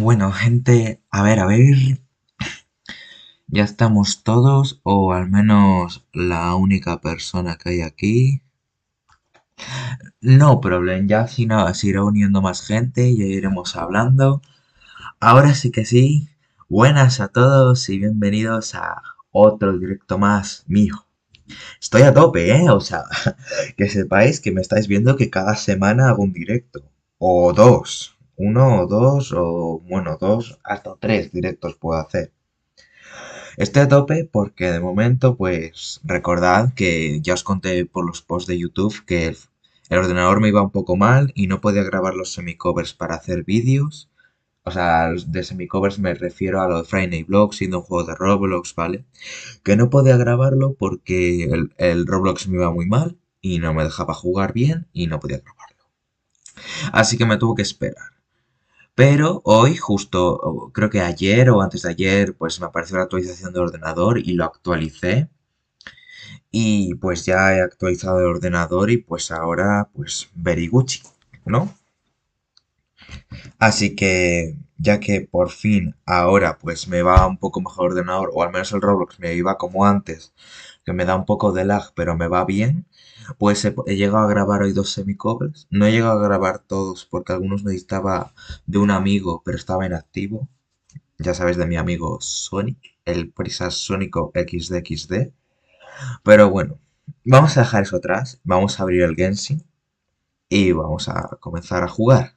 Bueno, gente, a ver, ya estamos todos, o al menos la única persona que hay aquí. No problem, ya si no, se irá uniendo más gente y ya iremos hablando. Ahora sí que sí, buenas a todos y bienvenidos a otro directo más mío. Estoy a tope, ¿eh? O sea, que sepáis que me estáis viendo que cada semana hago un directo. O dos. Uno o dos, o bueno, dos, hasta tres directos puedo hacer. Estoy a tope porque de momento, pues recordad que ya os conté por los posts de YouTube que el ordenador me iba un poco mal y no podía grabar los semicovers para hacer vídeos. O sea, de semicovers me refiero a lo de Friday Vlog, siendo un juego de Roblox, ¿vale? Que no podía grabarlo porque el Roblox me iba muy mal y no me dejaba jugar bien y no podía grabarlo. Así que me tuvo que esperar. Pero hoy, justo, creo que ayer o antes de ayer, pues me apareció la actualización del ordenador y lo actualicé. Y pues ya he actualizado el ordenador y pues ahora, pues, very Gucci, ¿no? Así que, ya que por fin ahora pues me va un poco mejor el ordenador, o al menos el Roblox me iba como antes, que me da un poco de lag, pero me va bien, pues he llegado a grabar hoy dos semicovers. No he llegado a grabar todos porque algunos necesitaba de un amigo, pero estaba inactivo. Ya sabes de mi amigo Sonic, el prisa sónico XD. Pero bueno, vamos a dejar eso atrás, vamos a abrir el Genshin y vamos a comenzar a jugar.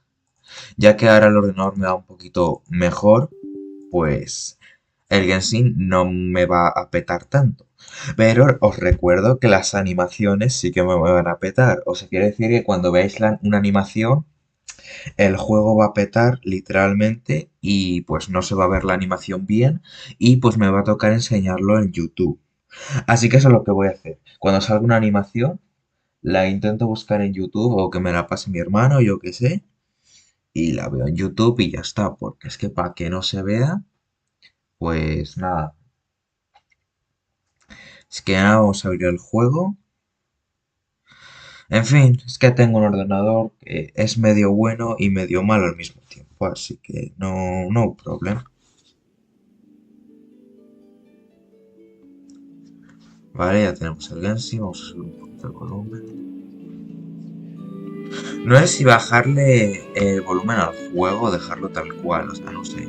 Ya que ahora el ordenador me va un poquito mejor, pues el Genshin no me va a petar tanto. Pero os recuerdo que las animaciones sí que me van a petar. O sea, quiere decir que cuando veáis una animación, el juego va a petar literalmente y pues no se va a ver la animación bien y pues me va a tocar enseñarlo en YouTube. Así que eso es lo que voy a hacer. Cuando salga una animación, la intento buscar en YouTube o que me la pase mi hermano, yo qué sé, y la veo en YouTube y ya está, porque es que para que no se vea, pues nada. Es que nada, vamos a abrir el juego. En fin, es que tengo un ordenador que es medio bueno y medio malo al mismo tiempo, así que no problema. Vale, ya tenemos el Genshin, vamos a subir un poquito el volumen. No sé si bajarle el volumen al juego o dejarlo tal cual, o sea, no sé.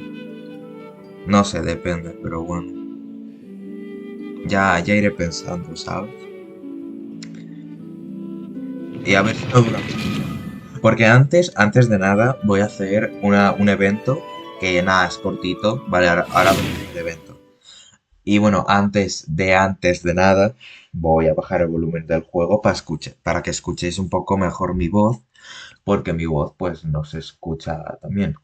No sé, depende, pero bueno. Ya iré pensando, ¿sabes? Y a ver si no dura mucho. Porque antes de nada, voy a hacer un evento que nada, es cortito. Vale, ahora voy a hacer el evento. Y bueno, antes de nada, voy a bajar el volumen del juego para que escuchéis un poco mejor mi voz, porque mi voz pues no se escucha tan bien.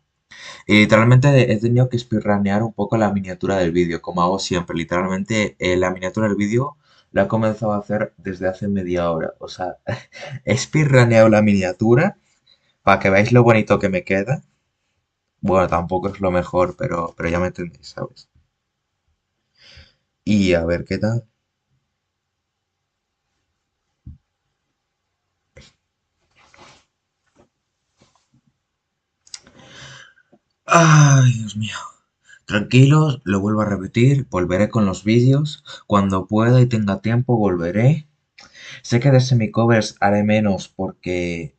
Y literalmente he tenido que speedrunear un poco la miniatura del vídeo, como hago siempre. Literalmente la miniatura del vídeo la he comenzado a hacer desde hace media hora. O sea, he speedruneado la miniatura para que veáis lo bonito que me queda. Bueno, tampoco es lo mejor, pero ya me entendéis, ¿sabes? Y a ver qué tal. Ay, Dios mío. Tranquilos, lo vuelvo a repetir, volveré con los vídeos. Cuando pueda y tenga tiempo, volveré. Sé que de semicovers haré menos porque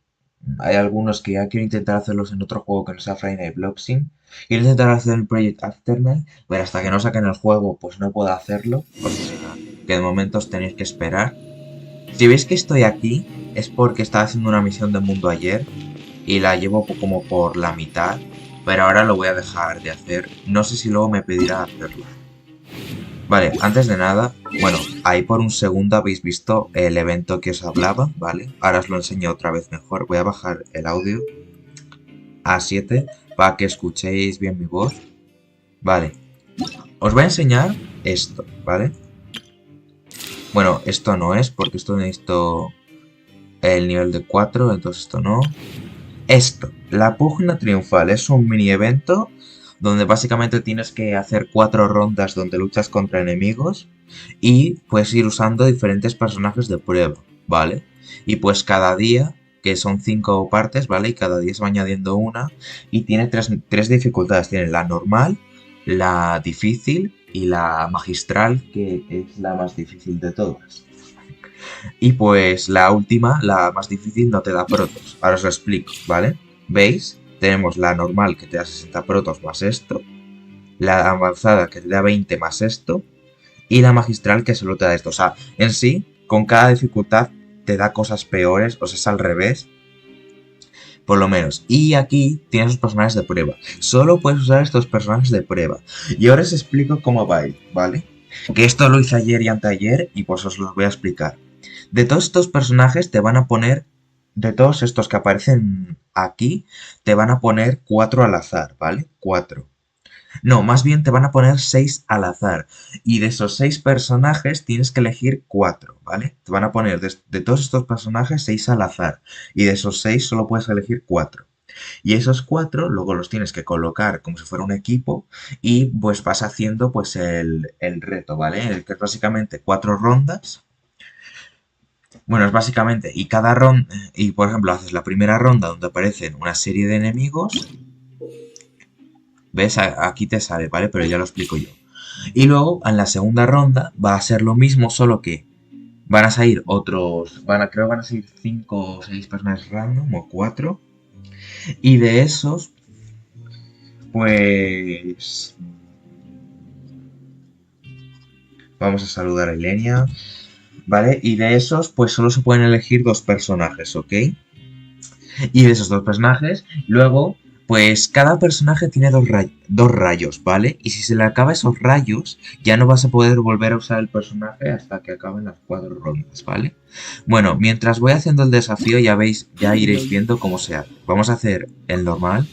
hay algunos que ya quiero intentar hacerlos en otro juego que no sea Friday Night Bloxing. Quiero intentar hacer el Project Aftermath, pero hasta que no saquen el juego, pues no puedo hacerlo. O sea, que de momento os tenéis que esperar. Si veis que estoy aquí, es porque estaba haciendo una misión de mundo ayer y la llevo como por la mitad, pero ahora lo voy a dejar de hacer. No sé si luego me pedirá hacerlo. Vale, antes de nada, bueno, ahí por un segundo habéis visto el evento que os hablaba, ¿vale? Ahora os lo enseño otra vez mejor. Voy a bajar el audio a 7 para que escuchéis bien mi voz. Vale, os voy a enseñar esto, ¿vale? Bueno, esto no es porque esto necesito el nivel de 4, entonces esto no. Esto, la pugna triunfal, es un mini evento donde básicamente tienes que hacer 4 rondas donde luchas contra enemigos y puedes ir usando diferentes personajes de prueba, ¿vale? Y pues cada día que son 5 partes, ¿vale? Y cada día se va añadiendo una. Y tiene tres dificultades. Tiene la normal, la difícil y la magistral, que es la más difícil de todas. Y pues la última, la más difícil, no te da protos. Ahora os lo explico, ¿vale? ¿Veis? Tenemos la normal, que te da 60 protos más esto. La avanzada, que te da 20 más esto. Y la magistral, que solo te da esto. O sea, en sí, con cada dificultad te da cosas peores, o sea, es al revés. Por lo menos. Y aquí tienes los personajes de prueba. Solo puedes usar estos personajes de prueba. Y ahora os explico cómo va a ir, ¿vale? Que esto lo hice ayer y anteayer y pues os los voy a explicar. De todos estos personajes te van a poner, de todos estos que aparecen aquí, te van a poner 4 al azar, ¿vale? 4. No, más bien te van a poner 6 al azar. Y de esos 6 personajes tienes que elegir 4, ¿vale? Te van a poner de todos estos personajes 6 al azar. Y de esos 6 solo puedes elegir 4. Y esos 4 luego los tienes que colocar como si fuera un equipo. Y pues vas haciendo pues el reto, ¿vale? Que es básicamente 4 rondas. Bueno, es básicamente, y cada ronda, y por ejemplo haces la primera ronda donde aparecen una serie de enemigos. ¿Ves? Aquí te sale, ¿vale? Pero ya lo explico yo. Y luego, en la segunda ronda, va a ser lo mismo, solo que van a salir otros... creo que van a salir 5 o 6 personajes random, o 4. Y de esos, pues... Vamos a saludar a Ilenia. ¿Vale? Y de esos, pues solo se pueden elegir 2 personajes, ¿ok? Y de esos 2 personajes, luego... Pues cada personaje tiene dos rayos, ¿vale? Y si se le acaba esos rayos, ya no vas a poder volver a usar el personaje hasta que acaben las 4 rondas, ¿vale? Bueno, mientras voy haciendo el desafío ya iréis viendo cómo se hace. Vamos a hacer el normal,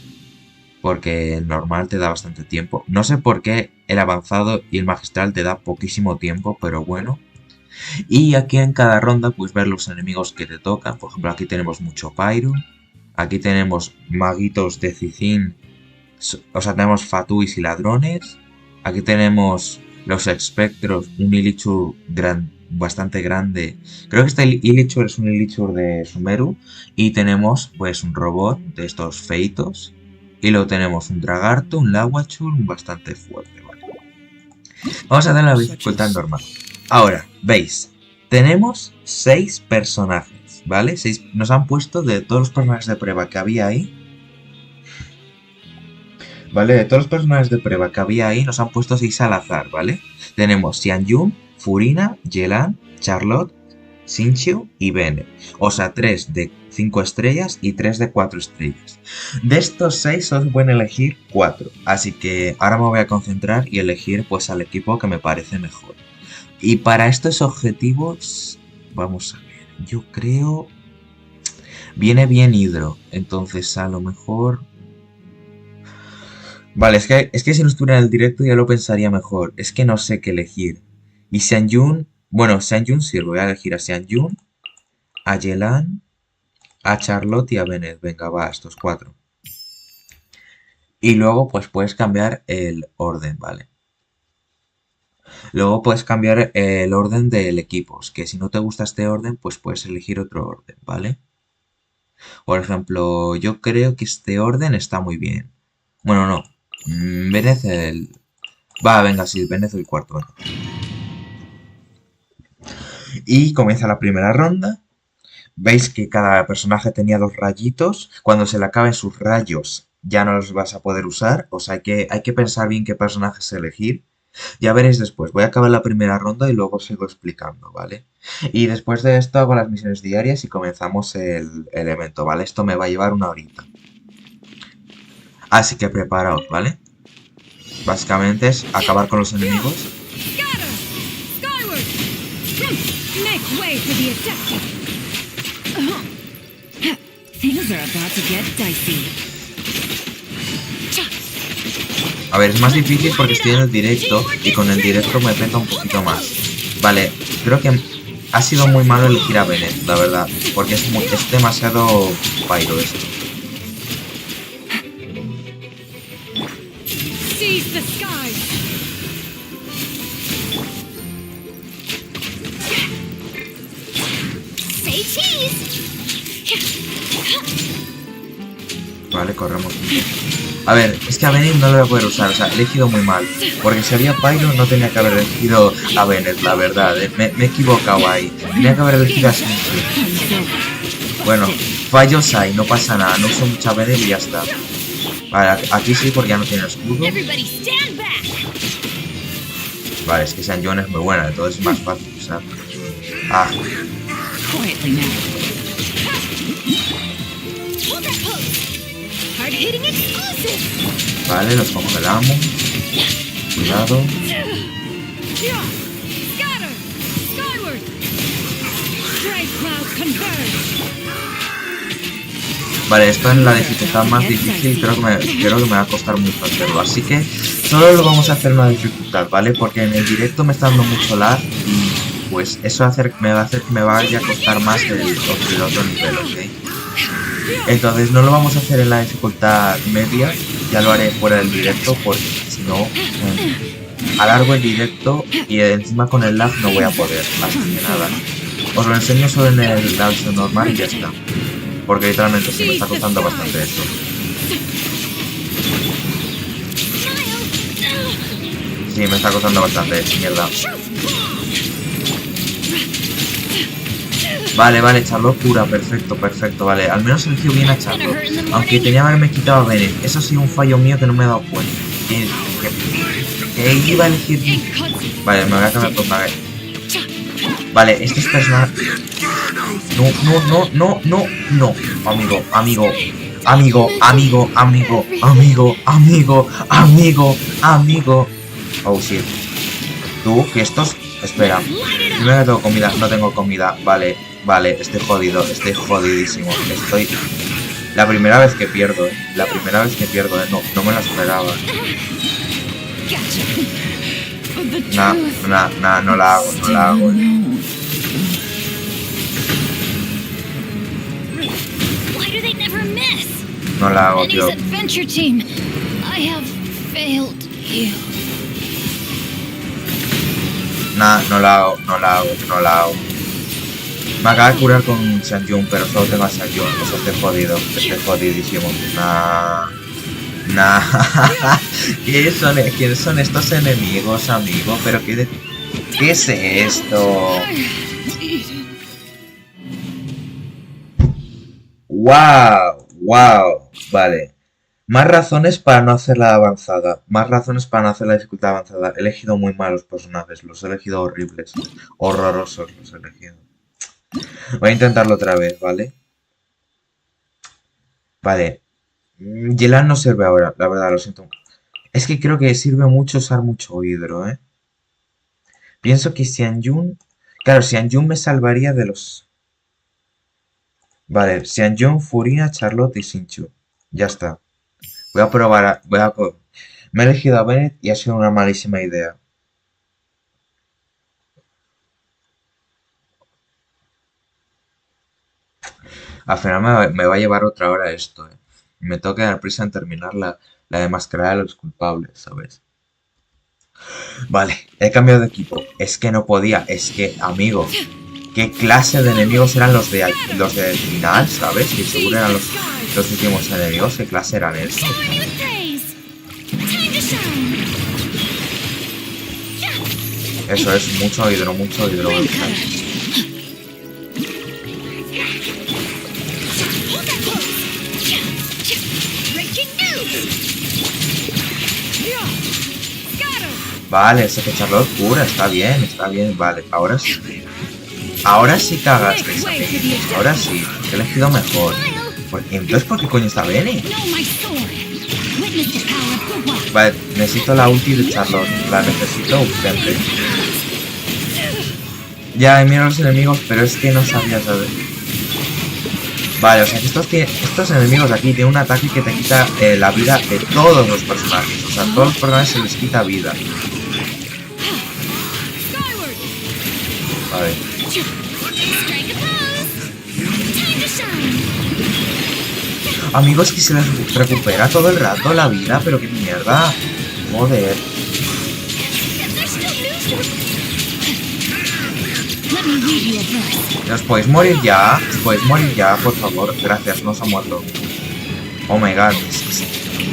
porque el normal te da bastante tiempo. No sé por qué el avanzado y el magistral te da poquísimo tiempo, pero bueno. Y aquí en cada ronda, pues ver los enemigos que te tocan. Por ejemplo, aquí tenemos mucho Pyro. Aquí tenemos maguitos de Cicín, o sea, tenemos fatuis y ladrones. Aquí tenemos los espectros, un Ilichur bastante grande. Creo que este Ilichur es un Ilichur de Sumeru. Y tenemos pues un robot de estos feitos. Y luego tenemos un Dragarto, un Lawachur, bastante fuerte, ¿vale? Vamos a dar la dificultad normal. Ahora, veis, tenemos 6 personajes. ¿Vale? Nos han puesto de todos los personajes de prueba que había ahí. ¿Vale? De todos los personajes de prueba que había ahí nos han puesto 6 al azar, ¿vale? Tenemos Xianyun, Furina, Yelan, Charlotte, Xinqiu y Bene. O sea, 3 de 5 estrellas y 3 de 4 estrellas. De estos 6 solo se pueden elegir 4. Así que ahora me voy a concentrar y elegir pues al equipo que me parece mejor. Y para estos objetivos, vamos a ver. Yo creo... Viene bien Hydro. Entonces a lo mejor... Vale, es que si no estuviera en el directo ya lo pensaría mejor. Es que no sé qué elegir. Y Xianyun... Bueno, Xianyun sí, voy a elegir a Xianyun, a Yelan, a Charlotte y a Bennett. Venga, va, estos 4. Y luego pues puedes cambiar el orden, ¿vale? Luego puedes cambiar el orden del equipo, que si no te gusta este orden, pues puedes elegir otro orden, ¿vale? Por ejemplo, yo creo que este orden está muy bien. Bueno, no. Bennett el... Va, venga, sí, Bennett el cuarto. Venga. Y comienza la primera ronda. Veis que cada personaje tenía 2 rayitos. Cuando se le acaben sus rayos, ya no los vas a poder usar. O sea, hay que pensar bien qué personajes elegir. Ya veréis después, voy a acabar la primera ronda y luego sigo explicando, ¿vale? Y después de esto hago las misiones diarias y comenzamos el evento, ¿vale? Esto me va a llevar 1 horita. Así que preparaos, ¿vale? Básicamente es acabar con los enemigos. A ver, es más difícil porque estoy en el directo y con el directo me peta un poquito más. Vale, creo que ha sido muy malo elegir a Bennett, la verdad, porque es demasiado pyro esto. Vale, corremos. A ver, es que a Bennett no lo voy a poder usar, o sea, he elegido muy mal. Porque si había Pyro no tenía que haber elegido a Bennett, la verdad, me he equivocado ahí. Tenía que haber elegido a Shinji. Bueno, fallos hay, no pasa nada, no uso mucha Bennett y ya está. Vale, aquí sí porque ya no tiene escudo. Vale, es que Sanjon es muy buena, entonces es más fácil usar. Ah. Vale, los congelamos. Cuidado. Vale, esto es la dificultad más difícil, creo que me va a costar mucho hacerlo, así que solo lo vamos a hacer en una dificultad, ¿vale? Porque en el directo me está dando mucho lag y pues eso me va a hacer que me vaya a costar más el otro nivel, ¿ok? Entonces no lo vamos a hacer en la dificultad media, ya lo haré fuera del directo porque si no alargo el directo y encima con el lag no voy a poder, así que nada. Os lo enseño solo en el versión normal y ya está. Porque literalmente sí me está costando bastante esto. Sí, me está costando bastante, mierda. Vale, Charlotte cura, perfecto, vale. Al menos eligió bien a Charlotte. Aunque tenía que haberme quitado a Bennett. Eso ha sido un fallo mío que no me he dado cuenta. Que iba a elegir... Vale, me voy a cambiar por Mague. Vale, este es personal... No. Amigo. Oh, shit. Tú, que estos... Espera. Primero que tengo comida. No tengo comida. Vale. Estoy jodido. Estoy jodidísimo. Estoy... La primera vez que pierdo, No me lo esperaba. No la hago. No la hago, tío. No la hago. Me acaba de curar con Sanjun, pero solo tengo a Sanjun. Eso estoy jodido. Estoy jodidísimo. ¿Quiénes son estos enemigos, amigo? ¿Pero qué es esto? ¡Wow! Vale. Más razones para no hacer la avanzada. Más razones para no hacer la dificultad avanzada. He elegido muy malos personajes. Los he elegido horribles. Horrorosos los he elegido. Voy a intentarlo otra vez, ¿vale? Vale. Yelan no sirve ahora, la verdad, lo siento. Es que creo que sirve mucho usar mucho hidro, ¿eh? Pienso que Xianjun... Claro, Xianjun me salvaría de los... Vale, Xianjun, Furina, Charlotte y Xinchu. Ya está. Voy a probar Me he elegido a Bennett y ha sido una malísima idea. Al final me va a llevar otra hora esto, ¿eh? Me tengo que dar prisa en terminar la de mascarar a los culpables, ¿sabes? Vale, he cambiado de equipo. Es que no podía, es que, amigo, ¿qué clase de enemigos eran los del final, sabes? Que seguro eran los últimos enemigos. ¿Qué clase eran esos? Eso es, mucho hidro. Vale, ese que Charlotte cura, está bien, vale, ahora sí. Ahora sí cagasteis, ahora sí, he elegido mejor. Entonces, ¿por qué coño está Benny? Vale, necesito la ulti de Charlotte, la necesito urgente. Ya, miro los enemigos, pero es que no sabía saber. Vale, o sea que estos enemigos aquí tienen un ataque que te quita la vida de todos los personajes. O sea, a todos los personajes se les quita vida. Vale. Amigos, que se les recupera todo el rato la vida, pero qué mierda. Joder. ¿Os podéis morir ya? ¿Os podéis morir ya, por favor? Gracias, no se ha muerto. Oh my god.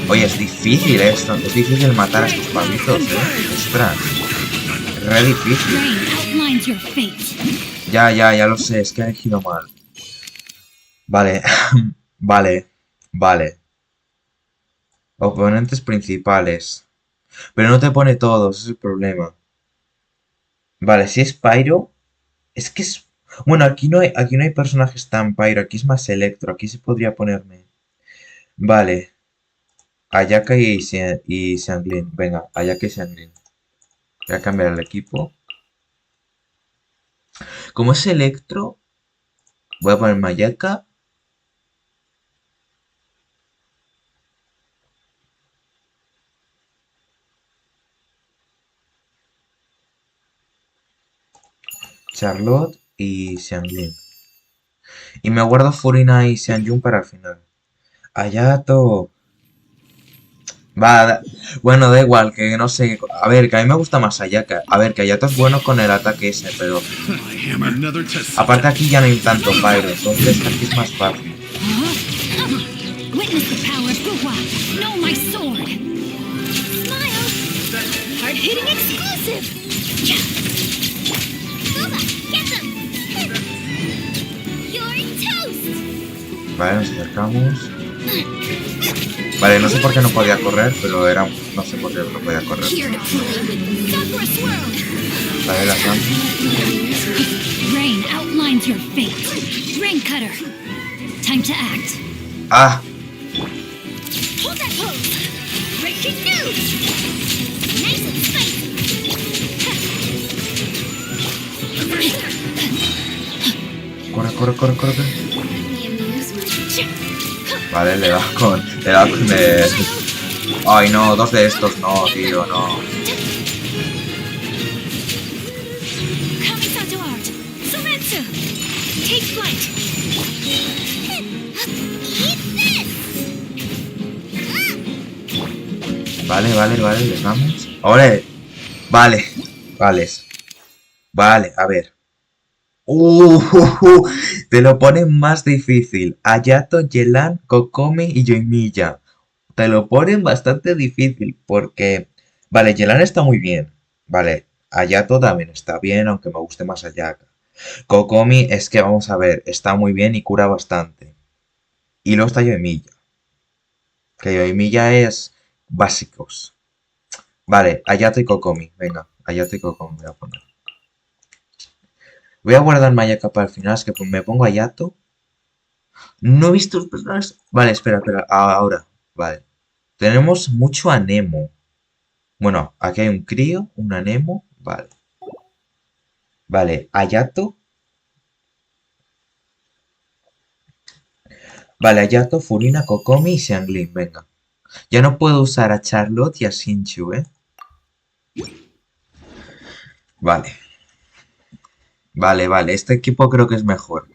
Oye, es difícil esto. Es difícil matar a estos pavitos, Ostras. Es re difícil. Ya lo sé. Es que he elegido mal. Vale. Vale. Oponentes principales. Pero no te pone todos, ese es el problema. Vale, si es Pyro. Es que es... Bueno, aquí no hay personajes tan Pyro. Aquí es más Electro. Aquí se podría ponerme... Vale. Ayaka y Xianglin. Venga, Ayaka y Xianglin. Voy a cambiar el equipo. Como es Electro, voy a poner Ayaka. Charlotte y Xianglin. Y me guardo Furina y Xianjun para el final. Ayato. Va, bueno, da igual, que no sé. A ver, que a mí me gusta más Ayaka. A ver, que Ayato es bueno con el ataque ese, pero... Aparte aquí ya no hay tanto Pyro, entonces aquí es más fácil. Vale, nos acercamos. Vale, no sé por qué no podía correr, pero era... No sé por qué no podía correr. Vale, la cambio. ¡Ah! Corre. Vale, le da con el... Ay, no, dos de estos, no, tío, no. Vale, les damos. ¡Ole! Vale, a ver. Te lo ponen más difícil. Ayato, Yelan, Kokomi y Yoimiya. Te lo ponen bastante difícil porque... Vale, Yelan está muy bien. Vale, Ayato también está bien, aunque me guste más Ayaka. Kokomi es que, vamos a ver, está muy bien y cura bastante. Y luego está Yoimiya. Que Yoimiya es básicos. Vale, Ayato y Kokomi. Venga, Ayato y Kokomi voy a poner. Voy a guardar Ayaka para el final, es que me pongo Ayato. No he visto los personajes. Vale, espera, ahora. Vale. Tenemos mucho Anemo. Bueno, aquí hay un crío, un Anemo. Vale. Vale, Ayato. Vale, Ayato, Furina, Kokomi y Xianglin, venga. Ya no puedo usar a Charlotte y a Xinchu, Vale. Vale, este equipo creo que es mejor.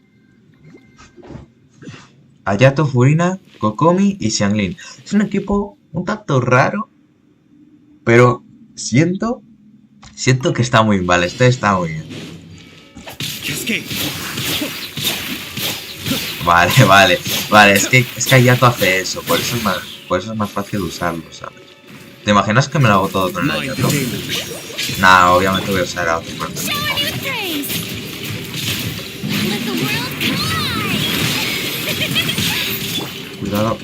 Ayato, Furina, Kokomi y Xianglin. Es un equipo un tanto raro, pero siento que está muy mal. Este está muy bien. Vale, es que Ayato hace eso, por eso es más fácil usarlo, ¿sabes? ¿Te imaginas que me lo hago todo con el Ayato? Nah, obviamente voy a usar a otro personaje. Cuidado.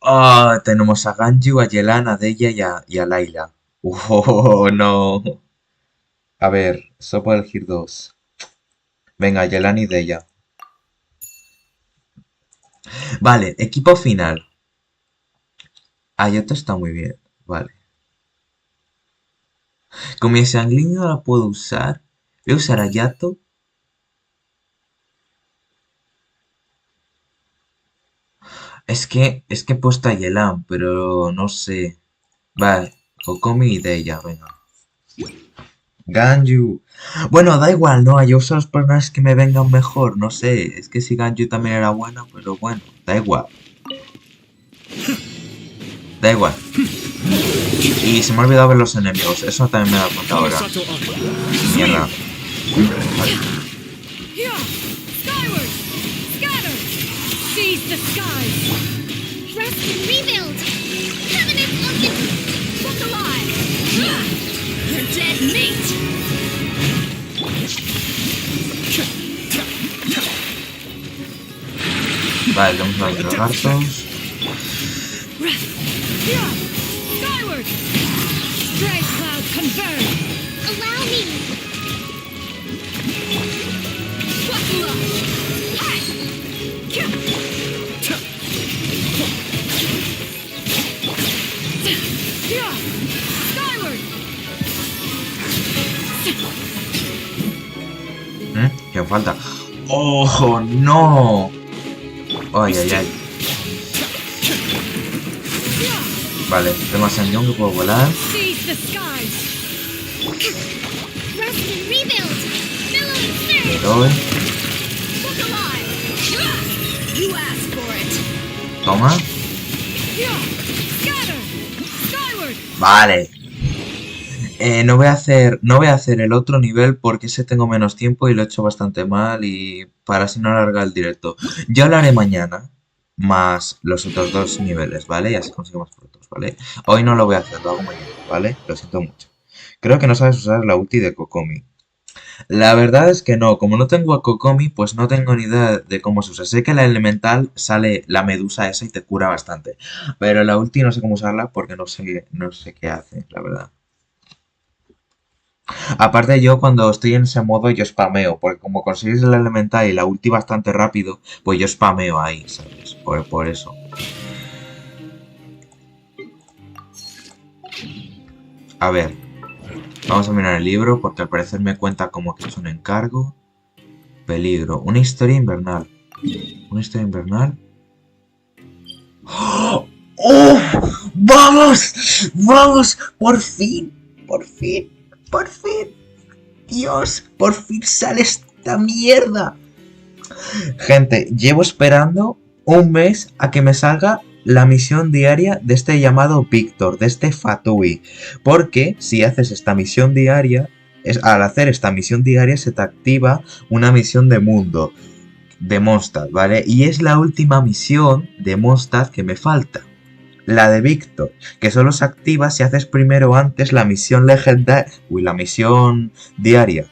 Oh, tenemos a Ganju, a Yelan, a Deya y a Layla. Oh, no. A ver, solo puedo elegir dos. Venga, Yelan y Deya. Vale, equipo final. Ayato está muy bien. Vale. Como mi Xianglin no la puedo usar, Voy a usar a Yato. Es que he puesto a Yelan, pero no sé. Vale, Kokomi y Deya, venga. Ganyu. Bueno, da igual, no, yo uso los personajes que me vengan mejor, no sé. Es que si Ganyu también era buena, pero bueno, da igual. Da igual. Y se me ha olvidado ver los enemigos, eso también me da cuenta ahora. Mierda. Vale. Vale, vamos a los lagartos. ¿Qué falta? ¡Oh, no! ¡Ay, ay, ay! Vale, tengo a Sanyon que puedo volar. Le doy. Toma. Vale. No voy a hacer el otro nivel porque ese tengo menos tiempo y lo he hecho bastante mal y para así no alargar el directo. Yo lo haré mañana, más los otros dos niveles, ¿vale? Y así consigo más frutos, ¿vale? Hoy no lo voy a hacer, lo hago mañana, ¿vale? Lo siento mucho. Creo que no sabes usar la ulti de Kokomi. La verdad es que no, como no tengo a Kokomi, pues no tengo ni idea de cómo se usa. Sé que la elemental sale la medusa esa y te cura bastante, pero la ulti no sé cómo usarla porque no sé qué hace, la verdad. Aparte yo cuando estoy en ese modo yo spameo, porque como consigues el elemental y la ulti bastante rápido, pues yo spameo ahí, ¿sabes? Por eso. A ver, vamos a mirar el libro porque al parecer me cuenta como que es un encargo. Peligro, una historia invernal. ¿Una historia invernal? ¡Oh! ¡Oh! ¡Vamos! ¡Vamos! ¡Por fin! ¡Por fin! ¡Por fin! ¡Dios! ¡Por fin sale esta mierda! Gente, llevo esperando un mes a que me salga la misión diaria de este llamado Víctor, de este Fatui. Porque si haces esta misión diaria, al hacer esta misión diaria se te activa una misión de mundo, de Mondstadt, ¿vale? Y es la última misión de Mondstadt que me falta. La de Víctor, que solo se activa si haces primero antes la misión legendaria. Uy, la misión diaria.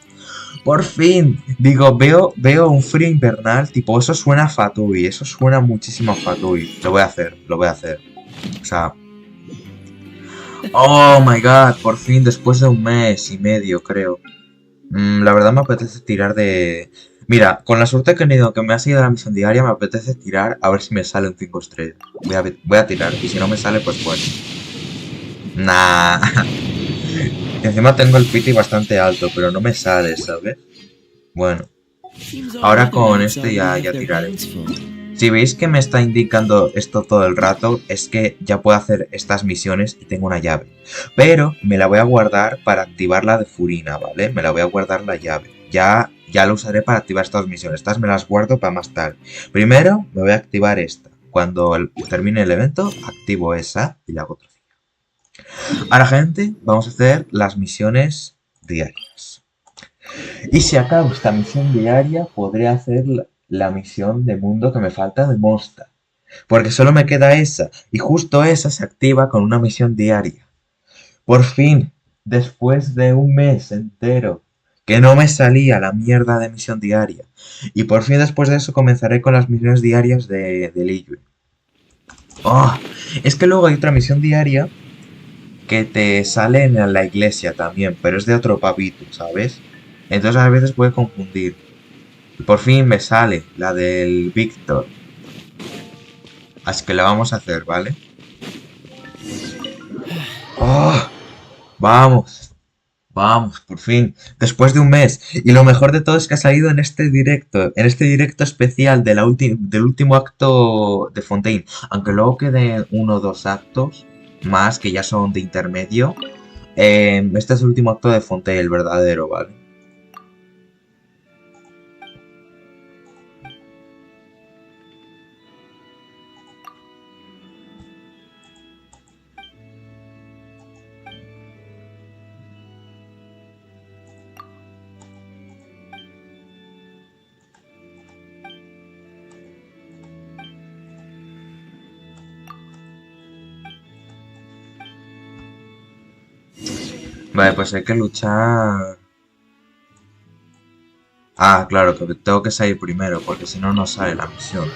Por fin, digo, veo un frío invernal, tipo, eso suena a Fatui, eso suena muchísimo a Fatui. Lo voy a hacer. O sea... Oh my god, por fin, después de un mes y medio, creo. La verdad me apetece tirar de... Mira, con la suerte que he tenido que me ha salido la misión diaria, me apetece tirar a ver si me sale un 5 estrellas. Voy a tirar, y si no me sale, pues bueno. Nah. Encima tengo el pity bastante alto, pero no me sale, ¿sabes? Bueno. Ahora con este ya tiraré. Si veis que me está indicando esto todo el rato, es que ya puedo hacer estas misiones y tengo una llave. Pero me la voy a guardar para activar la de Furina, ¿vale? Me la voy a guardar la llave. Ya la usaré para activar estas misiones. Estas me las guardo para más tarde. Primero me voy a activar esta. Cuando termine el evento, activo esa y la hago otra. Ahora, gente, vamos a hacer las misiones diarias. Y si acabo esta misión diaria, podré hacer la misión de mundo que me falta de Mondstadt. Porque solo me queda esa. Y justo esa se activa con una misión diaria. Por fin, después de un mes entero que no me salía la mierda de misión diaria. Y por fin después de eso comenzaré con las misiones diarias de Liyue. Oh, es que luego hay otra misión diaria que te sale en la iglesia también, pero es de otro papito, ¿sabes? Entonces a veces puede confundir. Y por fin me sale la del Víctor. Así que la vamos a hacer, ¿vale? ¡Oh! ¡Vamos! Vamos, por fin, después de un mes. Y lo mejor de todo es que ha salido en este directo especial de del último acto de Fontaine. Aunque luego queden uno o dos actos más que ya son de intermedio. Este es el último acto de Fontaine, el verdadero, ¿vale? Vale, pues hay que luchar. Ah, claro, que tengo que salir primero, porque si no, no sale la misión.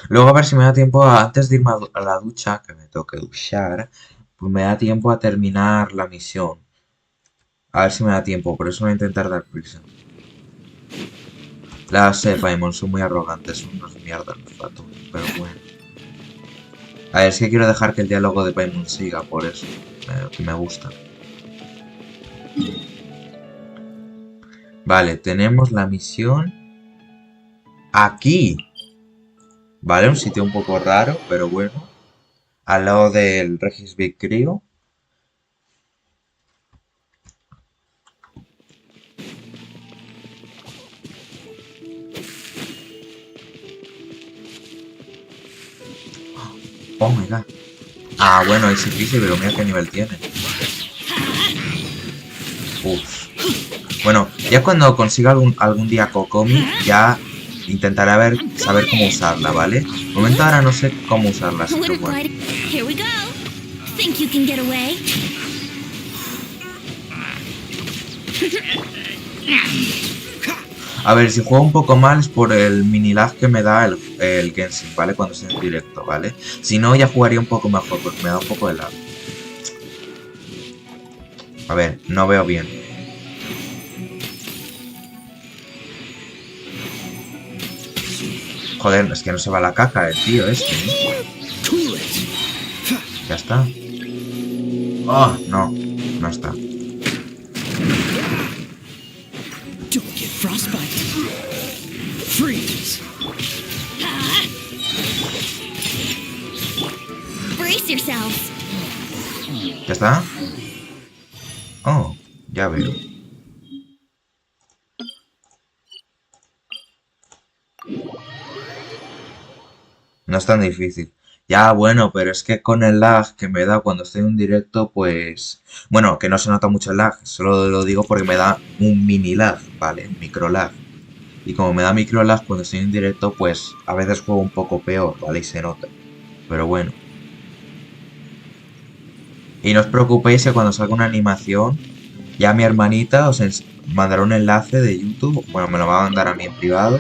Luego a ver si me da tiempo, antes de irme a la ducha, que me tengo que duchar, pues me da tiempo a terminar la misión. A ver si me da tiempo, por eso voy a intentar dar prisa. La sé, Paimon, son muy arrogantes, son unos mierdas los patos, pero bueno. A ver, es que quiero dejar que el diálogo de Paimon siga, por eso, que me gusta. Vale, tenemos la misión aquí. Vale, un sitio un poco raro, pero bueno. Al lado del Regis Big Crio. Oh my god. Ah, bueno, ahí sí pise, pero mira qué nivel tiene. Uf. Bueno, ya cuando consiga algún día Kokomi, ya intentaré saber cómo usarla, ¿vale? De momento ahora no sé cómo usarla, así que bueno. A ver, si juego un poco mal es por el mini lag que me da el Genshin, ¿vale? Cuando estoy en directo, ¿vale? Si no, ya jugaría un poco mejor, porque me da un poco de lag. A ver, no veo bien. Joder, es que no se va la caca el tío este, ¿eh? Ya está. Oh, no, no está. ¿Ya está? Oh, ya veo. No es tan difícil. Ya, bueno, pero es que con el lag que me da cuando estoy en un directo, pues... Bueno, que no se nota mucho el lag, solo lo digo porque me da un mini lag, ¿vale? Un micro lag. Y como me da micro lag cuando estoy en directo, pues a veces juego un poco peor, ¿vale? Y se nota. Pero bueno. Y no os preocupéis que cuando salga una animación, ya mi hermanita mandará un enlace de YouTube, bueno, me lo va a mandar a mí en privado,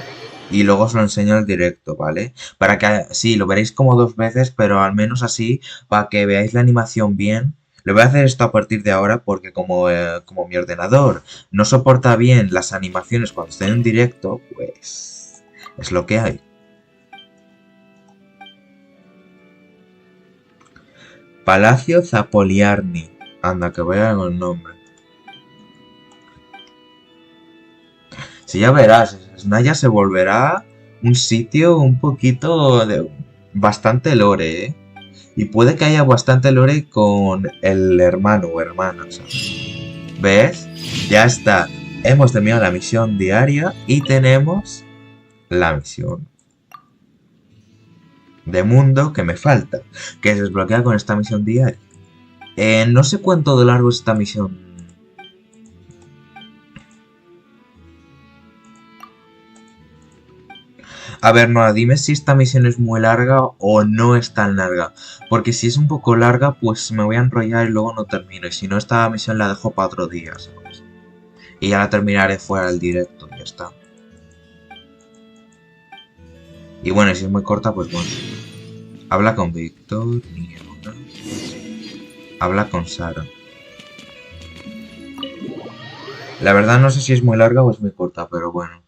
y luego os lo enseño en directo, ¿vale? Para que, sí, lo veréis como dos veces, pero al menos así, para que veáis la animación bien. Le voy a hacer esto a partir de ahora porque como mi ordenador no soporta bien las animaciones cuando estoy en directo, pues es lo que hay. Palacio Zapoliarni. Anda, que vaya con el nombre. Si ya verás, Snaya se volverá un sitio un poquito de bastante lore, ¿eh? Y puede que haya bastante lore con el hermano o hermana, ¿sabes? ¿Ves? Ya está. Hemos terminado la misión diaria y tenemos la misión de mundo que me falta, que se desbloquea con esta misión diaria. No sé cuánto de largo es esta misión. A ver, no, dime si esta misión es muy larga o no es tan larga. Porque si es un poco larga, pues me voy a enrollar y luego no termino. Y si no, esta misión la dejo para otro día, ¿sabes? Y ya la terminaré fuera del directo, ya está. Y bueno, y si es muy corta, pues bueno. Habla con Víctor, ni una. Habla con Sara. La verdad no sé si es muy larga o es muy corta, pero bueno.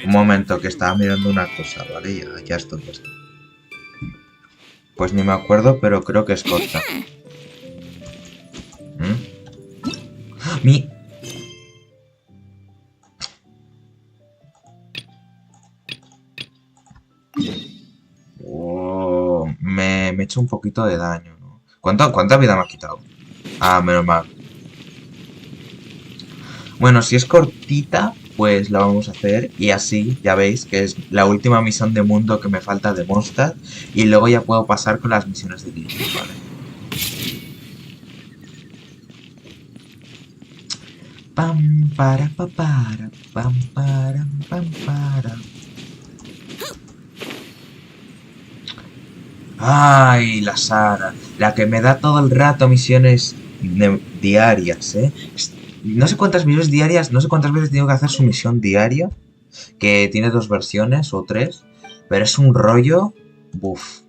Un momento, que estaba mirando una cosa, ¿vale? Ya estoy, ya estoy. Pues ni me acuerdo, pero creo que es corta. ¿Mm? ¡Mi! Oh, me he hecho un poquito de daño, ¿no? ¿Cuánta vida me ha quitado? Ah, menos mal. Bueno, si es cortita, pues la vamos a hacer. Y así, ya veis, que es la última misión de mundo que me falta de Mondstadt. Y luego ya puedo pasar con las misiones de Digimon, ¿vale? Pam, para, pam, para. Ay, la Sara, la que me da todo el rato misiones diarias, ¿eh? No sé cuántas misiones diarias, no sé cuántas veces tengo que hacer su misión diaria, que tiene 2 versiones o 3, pero es un rollo, buf.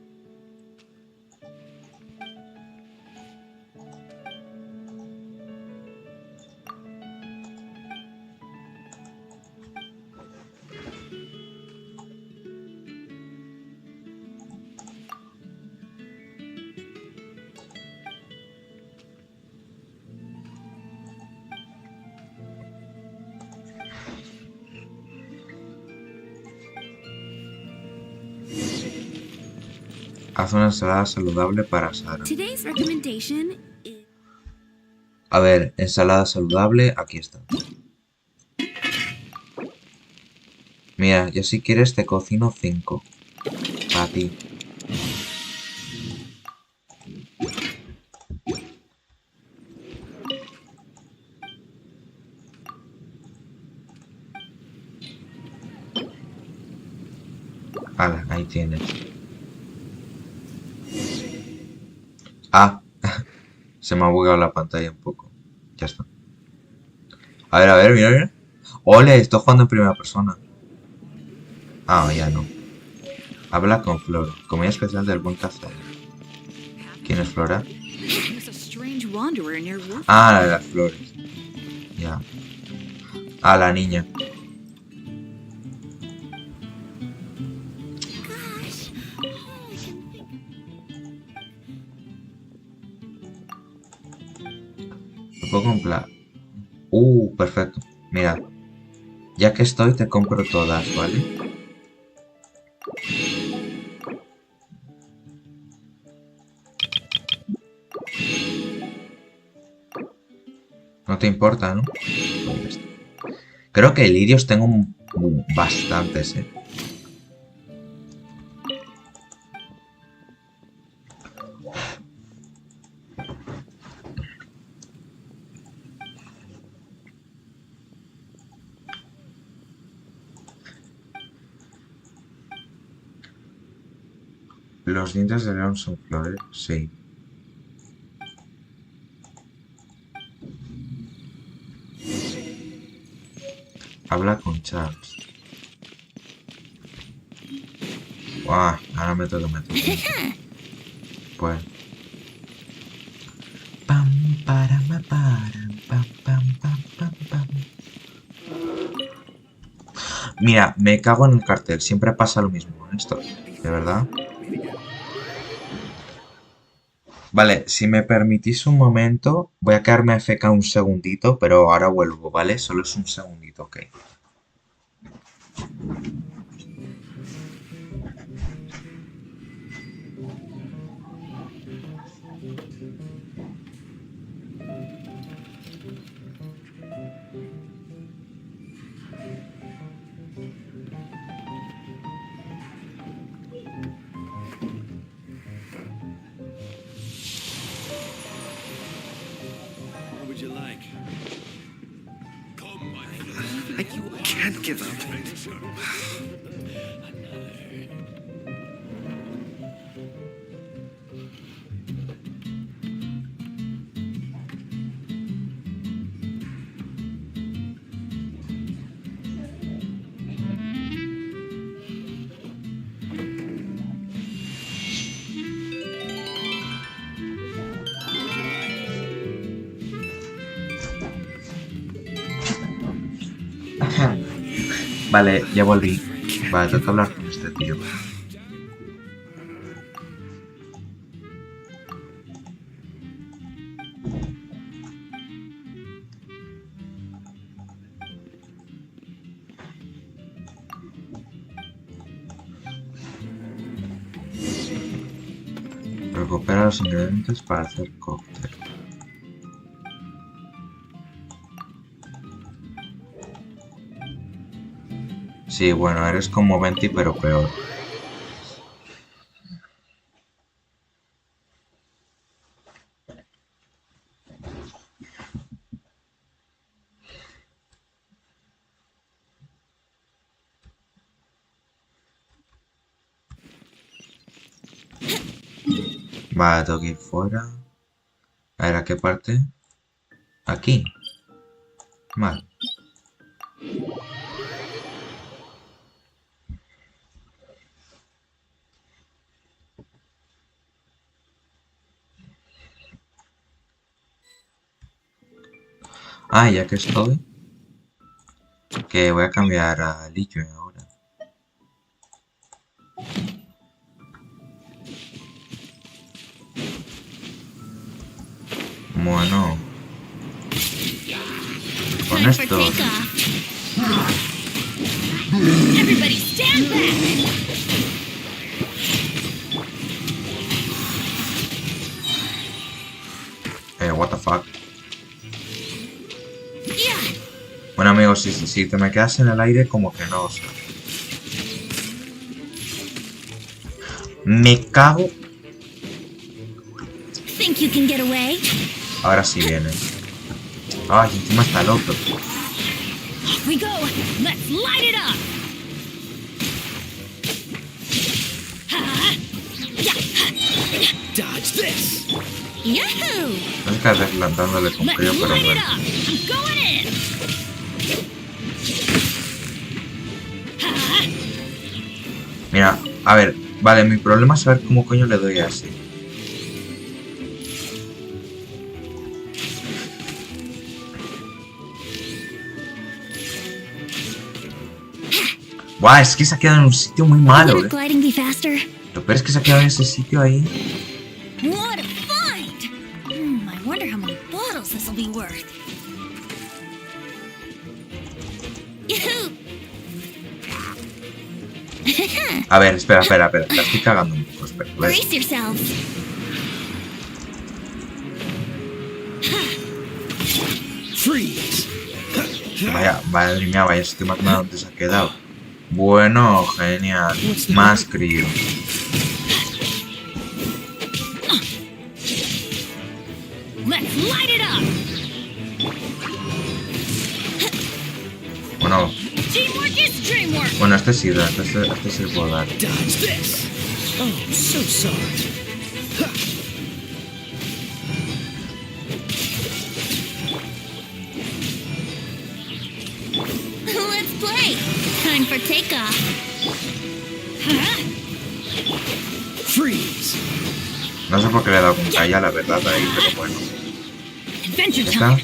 Haz una ensalada saludable para Sara. A ver, ensalada saludable, aquí está. Mira, yo si quieres te cocino 5. Para ti. Hala, ahí tienes. Ah, se me ha bugueado la pantalla un poco. Ya está. A ver, mira, mira. Ole, estoy jugando en primera persona. Ah, ya no. Habla con Flora, comida especial del buen cazador. ¿Quién es Flora? Ah, la de las flores. Ya. Ah, la niña. Lo puedo comprar. Perfecto. Mira. Ya que estoy, te compro todas, ¿vale? No te importa, ¿no? Creo que lirios tengo bastantes, ¿eh? ¿Los dientes de león son flores? Sí. Habla con Charles. Buah, ahora me tengo que meter. Pues. Pam, para, pam, pam. Mira, me cago en el cartel. Siempre pasa lo mismo con esto. De verdad. Vale, si me permitís un momento, voy a quedarme AFK un segundito, pero ahora vuelvo, ¿vale? Solo es un segundito, ok. You can't give up. Vale, ya volví. Vale, tengo que hablar con este tío. Recupera los ingredientes para hacer cóctel. Sí, bueno, eres como Venti, pero peor. Vale, tengo que ir fuera. A ver, ¿a qué parte? Aquí. Vale. Ah, ya que estoy. Que voy a cambiar a Licho ahora. Bueno. Con esto. What the fuck. Bueno amigos, si te me quedas en el aire como que no, o sea. Me cago. Ahora sí viene. Ay, encima está el otro. No sé qué hacer plantándole con frío, pero bueno. Mira, a ver, vale, mi problema es saber cómo coño le doy así. Buah, es que se ha quedado en un sitio muy malo, Lo peor es que se ha quedado en ese sitio ahí. A ver, espera, la estoy cagando un poco, espera. Vaya, madre mía, vaya sitio más malo donde se ha quedado. Bueno, genial. Más crío. Bueno. Bueno, este sí da, este sí lo puedo dar. No sé por qué le he dado con calla, la verdad, ahí, pero bueno. ¿Está?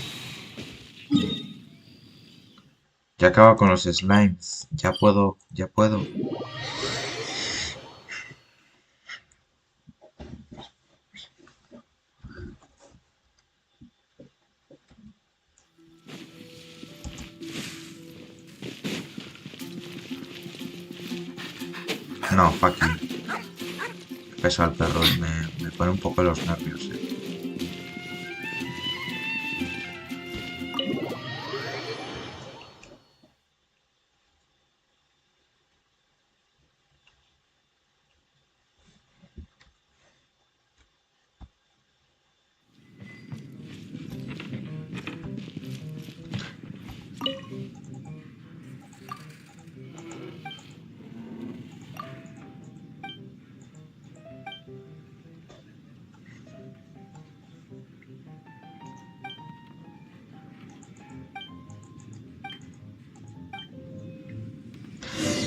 Ya acabo con los slimes. Ya puedo. No, fuck you. Peso al perro, me pone un poco los nervios,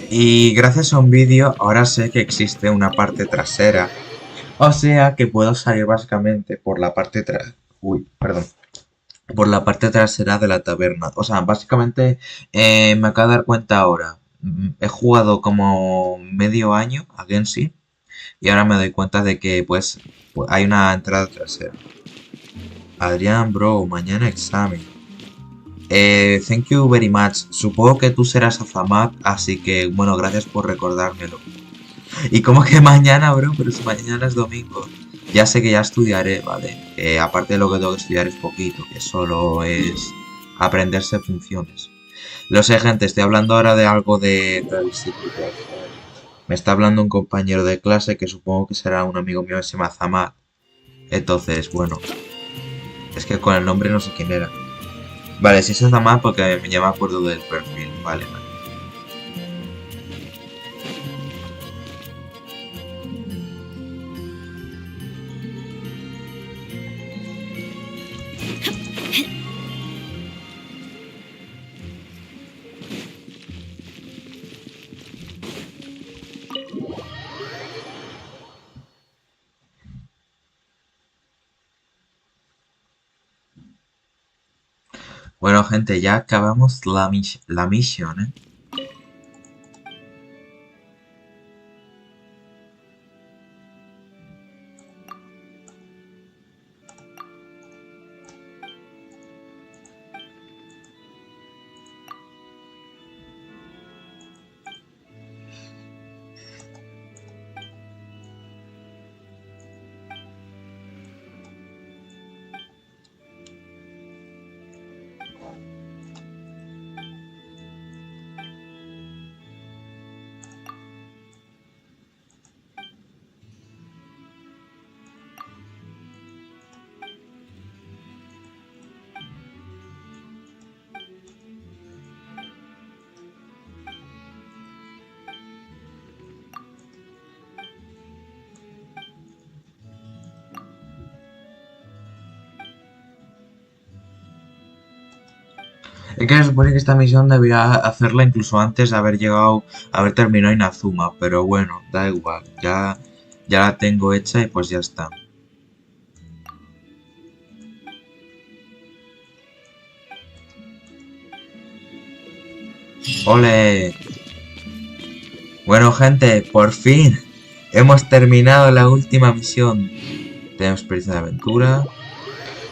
Y gracias a un vídeo ahora sé que existe una parte trasera. O sea que puedo salir básicamente por la parte por la parte trasera de la taberna. O sea, básicamente me acabo de dar cuenta ahora. he jugado como medio año a Genshin y ahora me doy cuenta de que pues hay una entrada trasera. Adrian, bro, mañana examen. Thank you very much. Supongo que tú serás Azamat, así que bueno, gracias por recordármelo. ¿Y cómo que mañana, bro? Pero si mañana es domingo. Ya sé que ya estudiaré, ¿vale? Aparte de lo que tengo que estudiar es poquito, que solo es aprenderse funciones. Lo sé, gente, estoy hablando ahora de algo de instituto. Me está hablando un compañero de clase que supongo que será un amigo mío que se llama Zamat. Entonces, bueno, es que con el nombre no sé quién era. Vale, si es Zamat porque ya me acuerdo del perfil. Vale, vale. Bueno, gente, ya acabamos la misión, ¿eh? Es que se supone que esta misión debería hacerla incluso antes de haber llegado, haber terminado Inazuma, pero bueno, da igual, ya la tengo hecha y pues ya está. ¡Ole! Bueno, gente, por fin hemos terminado la última misión. Tenemos prisa de aventura.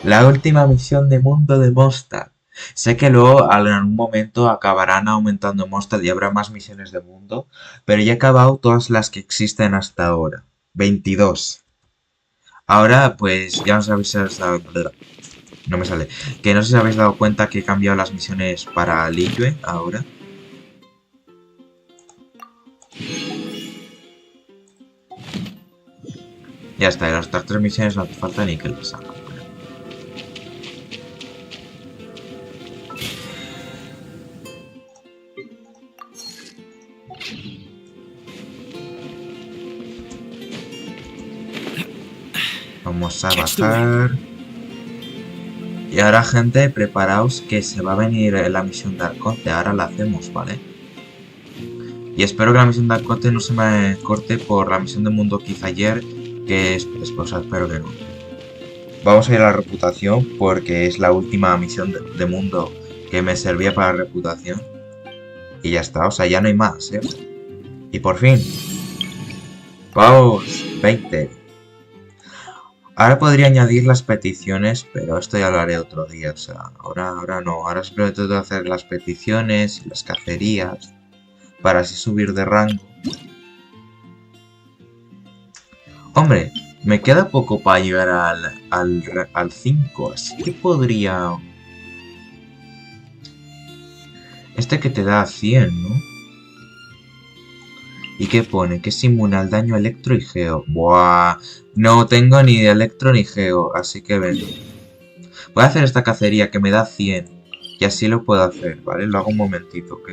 La última misión de mundo de Mostad. Sé que luego en algún momento acabarán aumentando Mostad y habrá más misiones de mundo, pero ya he acabado todas las que existen hasta ahora. 22. Ahora, pues ya no sabéis si os dado... No me sale. Que no sé si habéis dado cuenta que he cambiado las misiones para Liyue ahora. Ya está, y las otras 3 misiones no hace falta ni que las haga. Vamos a bajar. Y ahora, gente, preparaos que se va a venir la misión de Arconte. Ahora la hacemos, ¿vale? Y espero que la misión de Arconte no se me corte por la misión de mundo que hice ayer, que es, o sea, espero que no. Vamos a ir a la reputación porque es la última misión de mundo que me servía para la reputación. Y ya está, o sea, ya no hay más, ¿eh? Y por fin. Vamos, 20. Ahora podría añadir las peticiones, pero esto ya lo haré otro día, o sea, ahora no. Ahora simplemente tengo que hacer las peticiones y las cacerías para así subir de rango. Hombre, me queda poco para llegar al 5, así que podría... Este que te da 100, ¿no? ¿Y qué pone? Que es inmune al daño electro y geo. Buah, no tengo ni de electro ni geo, así que ven. Voy a hacer esta cacería que me da 100. Y así lo puedo hacer, ¿vale? Lo hago un momentito, ¿ok?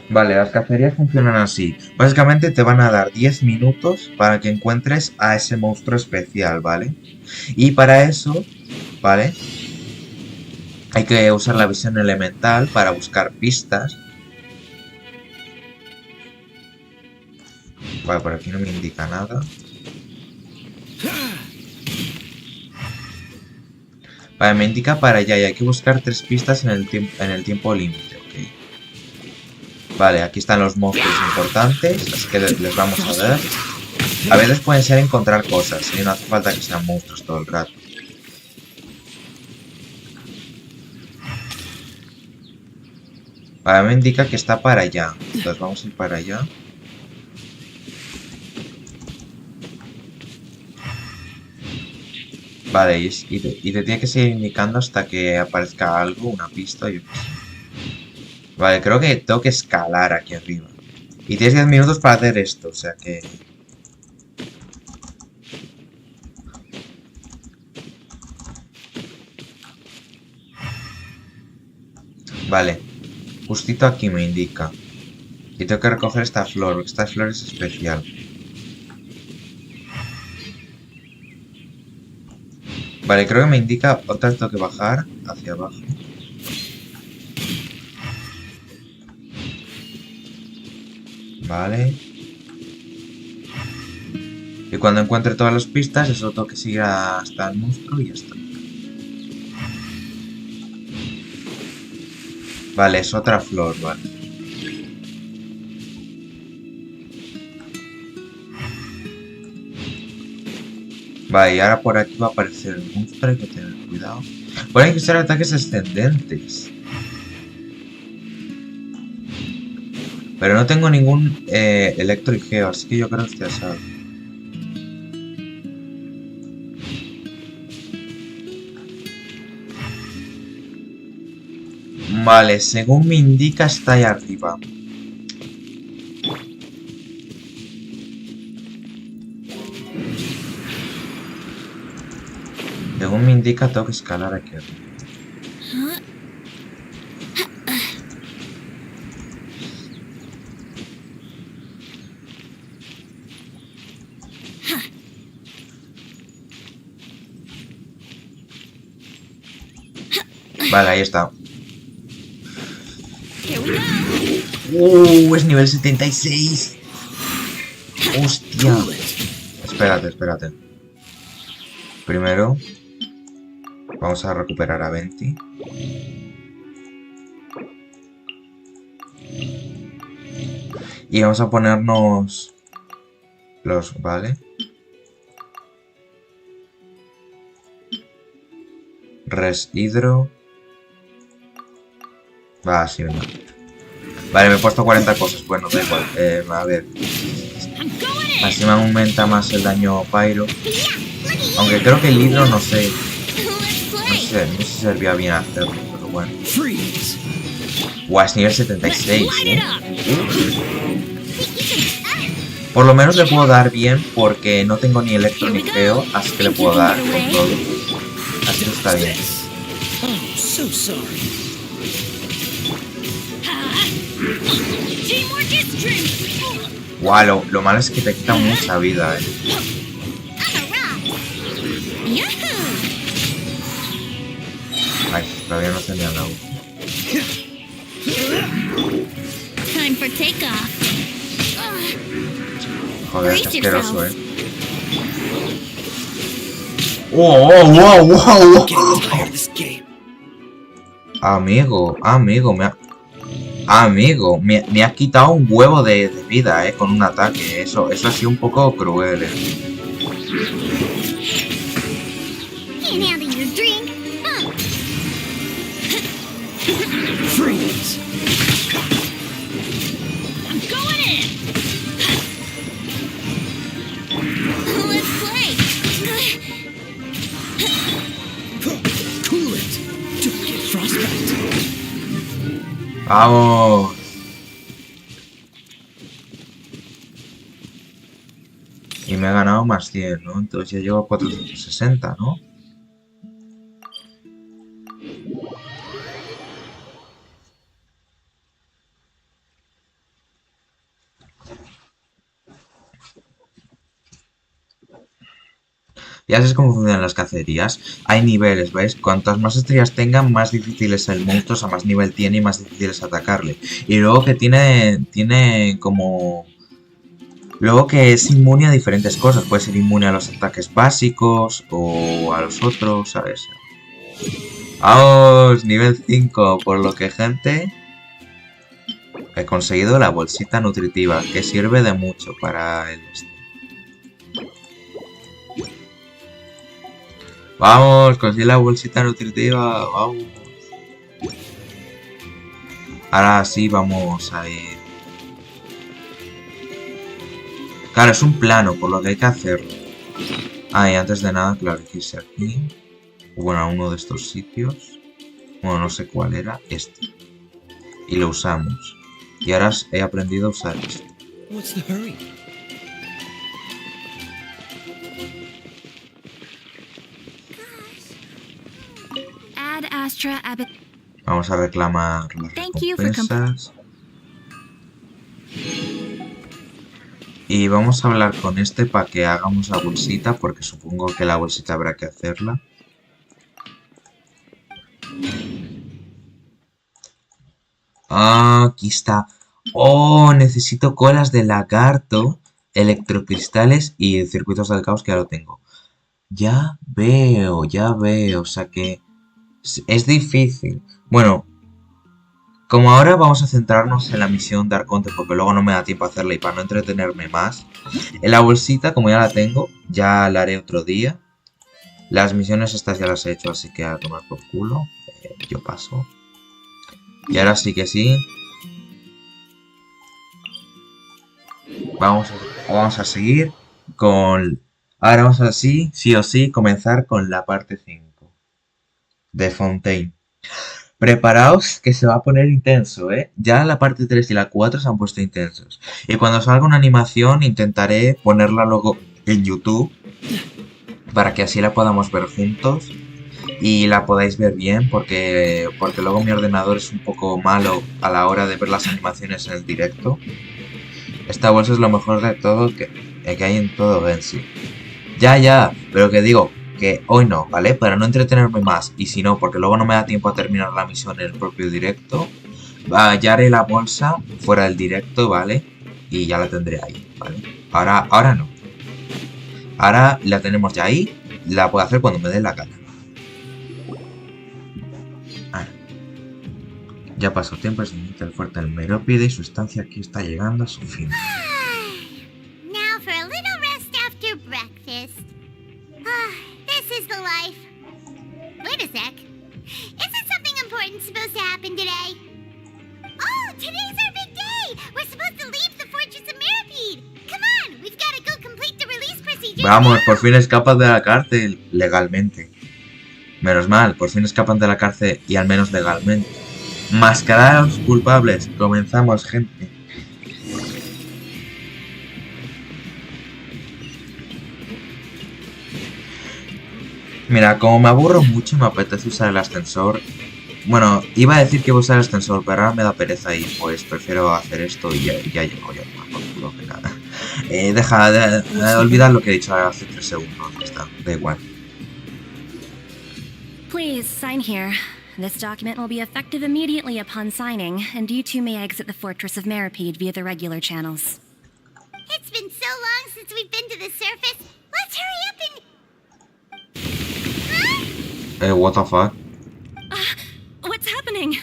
Vale, las cacerías funcionan así. Básicamente te van a dar 10 minutos para que encuentres a ese monstruo especial, ¿vale? Y para eso, ¿vale? Hay que usar la visión elemental para buscar pistas. Vale, por aquí no me indica nada. Vale, me indica para allá y hay que buscar 3 pistas en el tiempo límite, ok. Vale, aquí están los monstruos importantes, así que les vamos a ver. A veces pueden ser encontrar cosas, y no hace falta que sean monstruos todo el rato. Vale, me indica que está para allá, entonces vamos a ir para allá. Vale, y te tiene que seguir indicando hasta que aparezca algo, una pista, yo qué sé. Vale, creo que tengo que escalar aquí arriba. Y tienes 10 minutos para hacer esto, o sea que... Vale, justito aquí me indica. Y tengo que recoger esta flor, porque esta flor es especial. Vale, creo que me indica otra vez tengo que bajar hacia abajo. Vale. Y cuando encuentre todas las pistas, eso tengo que seguir hasta el monstruo y ya está. Vale, es otra flor, vale. Vale, y ahora por aquí va a aparecer el monstruo, hay que tener cuidado. Pueden que ser ataques ascendentes. Pero no tengo ningún electro y geo, así que yo creo que ya sabe. Vale, según me indica está ahí arriba. Según me indica tengo que escalar aquí arriba. Vale, ahí está. Es nivel 76. Hostia. Espérate. Primero vamos a recuperar a 20. Y vamos a ponernos los... Vale. Res hidro. Va, sí, venga. Vale, me he puesto 40 cosas. Bueno, da igual. A ver. Así me aumenta más el daño pyro. Aunque creo que el hidro no sé. No sé si servía bien hacerlo, pero bueno. Guau, es nivel 76, Por lo menos le puedo dar bien porque no tengo ni electro ni geo, así que le puedo dar con todo. Así que está bien. Guau, lo malo es que te quita mucha vida, Ay, todavía no tenía la U. Joder, qué asqueroso, ¡Wow! Amigo, me ha quitado un huevo de vida, con un ataque. Eso ha sido un poco cruel, ¡Vamos! Y me he ganado más 100, ¿no? Entonces ya llevo a 460, ¿no? Ya sabes cómo funcionan las cacerías. Hay niveles, ¿veis? Cuantas más estrellas tengan, más difícil es el monstruo, o sea, más nivel tiene y más difícil es atacarle. Y luego que tiene como Luego que es inmune a diferentes cosas. Puede ser inmune a los ataques básicos o a los otros, ¿sabes? ¡Vamos! Nivel 5. Por lo que, gente, he conseguido la bolsita nutritiva, que sirve de mucho para el este. ¡Vamos! Conseguí la bolsita nutritiva. ¡Vamos! Ahora sí vamos a ir. Claro, es un plano, por lo que hay que hacerlo. Ah, y antes de nada, claro, hay que irse aquí. Bueno, a uno de estos sitios. Bueno, no sé cuál era. Este. Y lo usamos. Y ahora he aprendido a usar esto. Vamos a reclamar las recompensas. Y vamos a hablar con este para que hagamos la bolsita, porque supongo que la bolsita habrá que hacerla. Ah, aquí está. Oh, necesito colas de lagarto, electrocristales y circuitos del caos, que ya lo tengo. Ya veo, ya veo. O sea que es difícil. Bueno, como ahora vamos a centrarnos en la misión de Arconte, porque luego no me da tiempo a hacerla y para no entretenerme más. En la bolsita, como ya la tengo, ya la haré otro día. Las misiones estas ya las he hecho, así que a tomar por culo. Yo paso. Y ahora sí que sí. Vamos a seguir con... Ahora vamos a sí o sí, comenzar con la parte 5 de Fontaine. Preparaos que se va a poner intenso, ¿eh? Ya la parte 3 y la 4 se han puesto intensos. Y cuando salga una animación intentaré ponerla luego en YouTube para que así la podamos ver juntos y la podáis ver bien, porque luego mi ordenador es un poco malo a la hora de ver las animaciones en el directo. Esta bolsa es lo mejor de todo que hay en todo Genshin. Ya, pero que digo, que hoy no, ¿vale? Para no entretenerme más, y si no, porque luego no me da tiempo a terminar la misión en el propio directo, ya haré la bolsa fuera del directo, ¿vale? Y ya la tendré ahí, ¿vale? Ahora no. Ahora la tenemos ya ahí, la puedo hacer cuando me dé la gana. Ya pasó tiempo, es el fuerte del Merópide y su estancia aquí está llegando a su fin. Now for a little rest after breakfast. This is the life. Wait a sec. Isn't something important supposed to happen today? Oh, today's our big day! We're supposed to leave the Fortress of Meropide! Come on, we've got to go complete the release procedure. Vamos, por fin escapas de la cárcel legalmente. Menos mal, por fin escapan de la cárcel y al menos legalmente. Mascarar a los culpables. Comenzamos, gente. Mira, como me aburro mucho y me apetece usar el ascensor. Bueno, iba a decir que iba a usar el ascensor, pero ahora me da pereza y pues prefiero hacer esto y ya llego yo. Por culo que nada. Deja de olvidar lo que he dicho hace 3 segundos. Ya está, da igual. Please sign here. This document will be effective immediately upon signing, and you two may exit the Fortress of Meropide via the regular channels. It's been so long since we've been to the surface. Let's hurry up and... What the fuck? What's happening?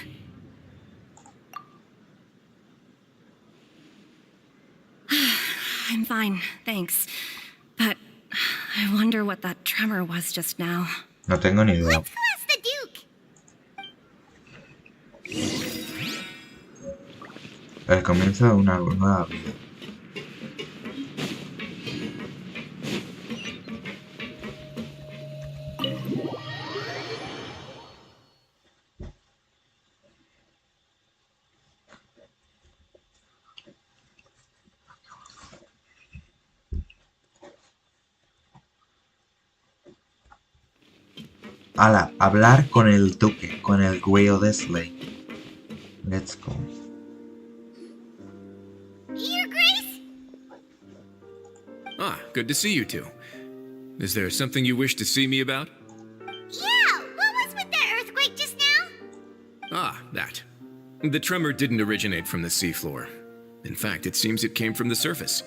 I'm fine, thanks. But I wonder what that tremor was just now. No tengo ni idea. Let's go ask the Duke. El comienzo de una nueva vida. Ala, hablar con el duque, con el güey de Slay. Let's go. Your Grace? Good to see you two. Is there something you wish to see me about? Yeah, what was with that earthquake just now? That. The tremor didn't originate from the seafloor. In fact, it seems it came from the surface.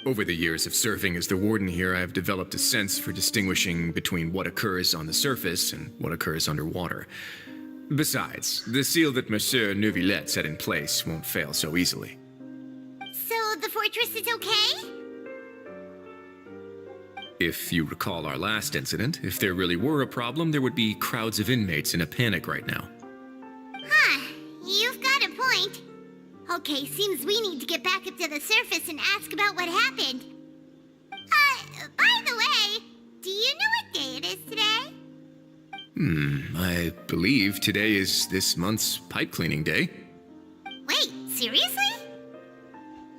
Over the years of serving as the warden here, I have developed a sense for distinguishing between what occurs on the surface and what occurs underwater. Besides, the seal that Monsieur Neuvillete set in place won't fail so easily. So the fortress is okay? If you recall our last incident, if there really were a problem, there would be crowds of inmates in a panic right now. Huh, you've got a point. Okay, seems we need to get back up to the surface and ask about what happened. By the way, do you know what day it is today? I believe today is this month's pipe cleaning day. Wait, seriously?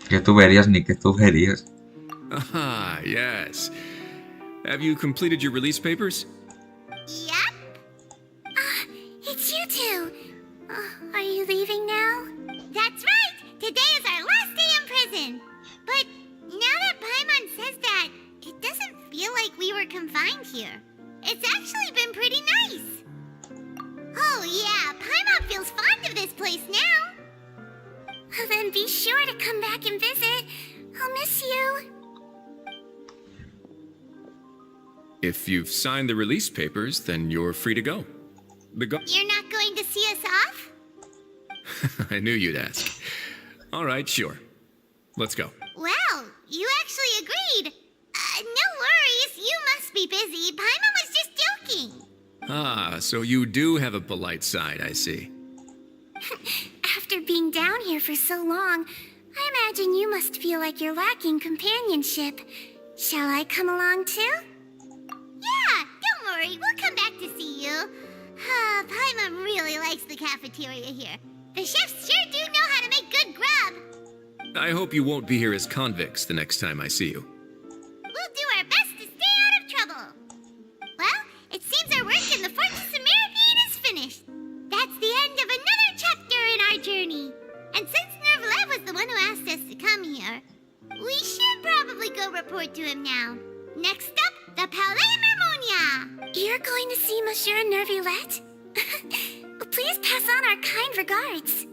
¿Qué tuberías ni qué tuberías? Aha, yes. Have you completed your release papers? Yep. It's you two. Are you leaving now? That's right! Today is our last day in prison! But now that Paimon says that, it doesn't feel like we were confined here. It's actually been pretty nice. Oh yeah, Paimon feels fond of this place now. Then be sure to come back and visit. I'll miss you. If you've signed the release papers, then you're free to go. You're not going to see us off? I knew you'd ask. All right, sure. Let's go. Well, you actually agreed. No worries, you must be busy. Paimon was just joking. Ah, so you do have a polite side, I see. After being down here for so long, I imagine you must feel like you're lacking companionship. Shall I come along too? Yeah, don't worry, we'll come back to see you. Paimon really likes the cafeteria here. The chefs sure do know how to make good grub. I hope you won't be here as convicts the next time I see you. We'll do our best to stay out of trouble. Well, it seems our work in the Fortress of Meropide is finished. That's the end of another chapter in our journey. And since Neuvillete was the one who asked us to come here, we should probably go report to him now. Next up, the Palais Mermonia. You're going to see Monsieur Neuvillete? Please pass on our kind regards.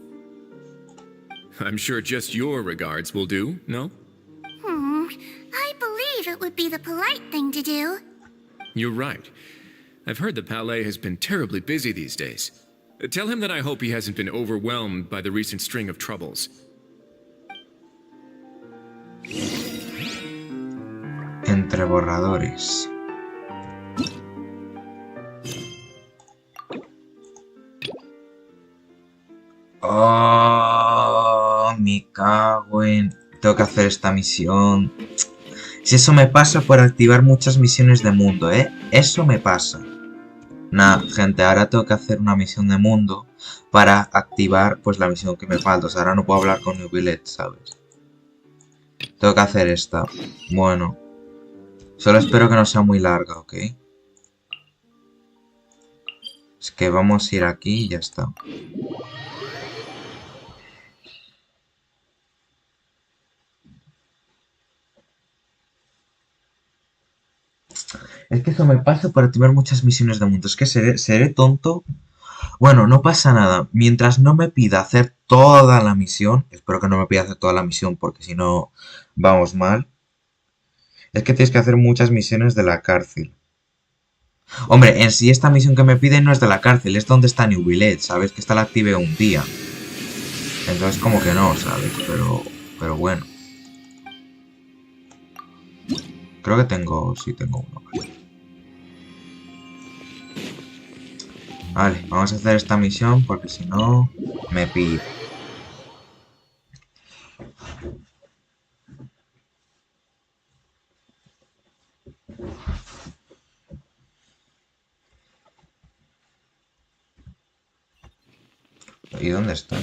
I'm sure just your regards will do, no? I believe it would be the polite thing to do. You're right. I've heard the Palais has been terribly busy these days. Tell him that I hope he hasn't been overwhelmed by the recent string of troubles. Entre borradores. Oh, me cago en... Tengo que hacer esta misión. Si eso me pasa por activar muchas misiones de mundo, ¿eh? Eso me pasa. Nah, gente, ahora tengo que hacer una misión de mundo para activar, pues, la misión que me falta. O sea, ahora no puedo hablar con Neuvillete, ¿sabes? Tengo que hacer esta. Bueno. Solo espero que no sea muy larga, ¿ok? Es que vamos a ir aquí y ya está. Es que eso me pasa por activar muchas misiones de mundo. Es que seré tonto. Bueno, no pasa nada. Mientras no me pida hacer toda la misión. Espero que no me pida hacer toda la misión porque si no vamos mal. Es que tienes que hacer muchas misiones de la cárcel. Hombre, en sí esta misión que me piden no es de la cárcel. Es donde está Neuvillete, ¿sabes? Que esta la activé un día. Entonces como que no, ¿sabes? Pero bueno. Creo que tengo... Sí, tengo uno. Vale, vamos a hacer esta misión porque si no me pide. ¿Y dónde está?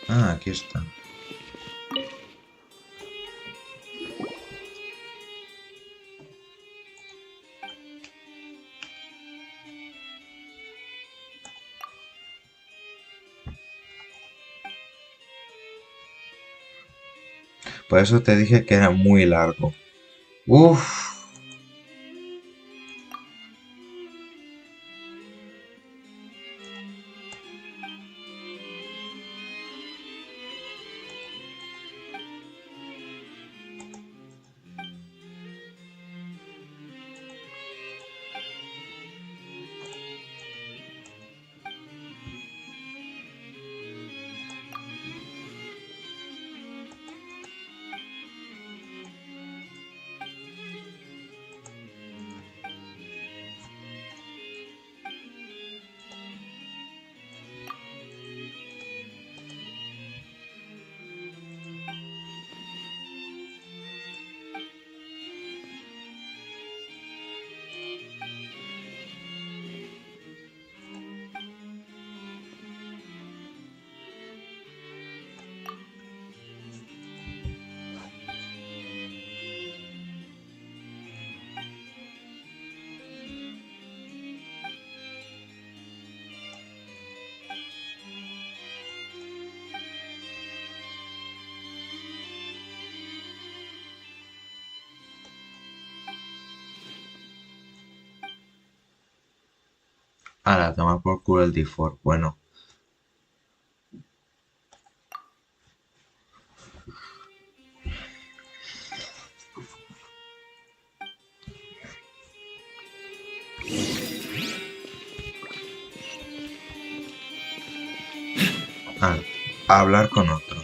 Ah, aquí está. Por eso te dije que era muy largo. Uff. la toma por culo el D4. Bueno, ala, a hablar con otro.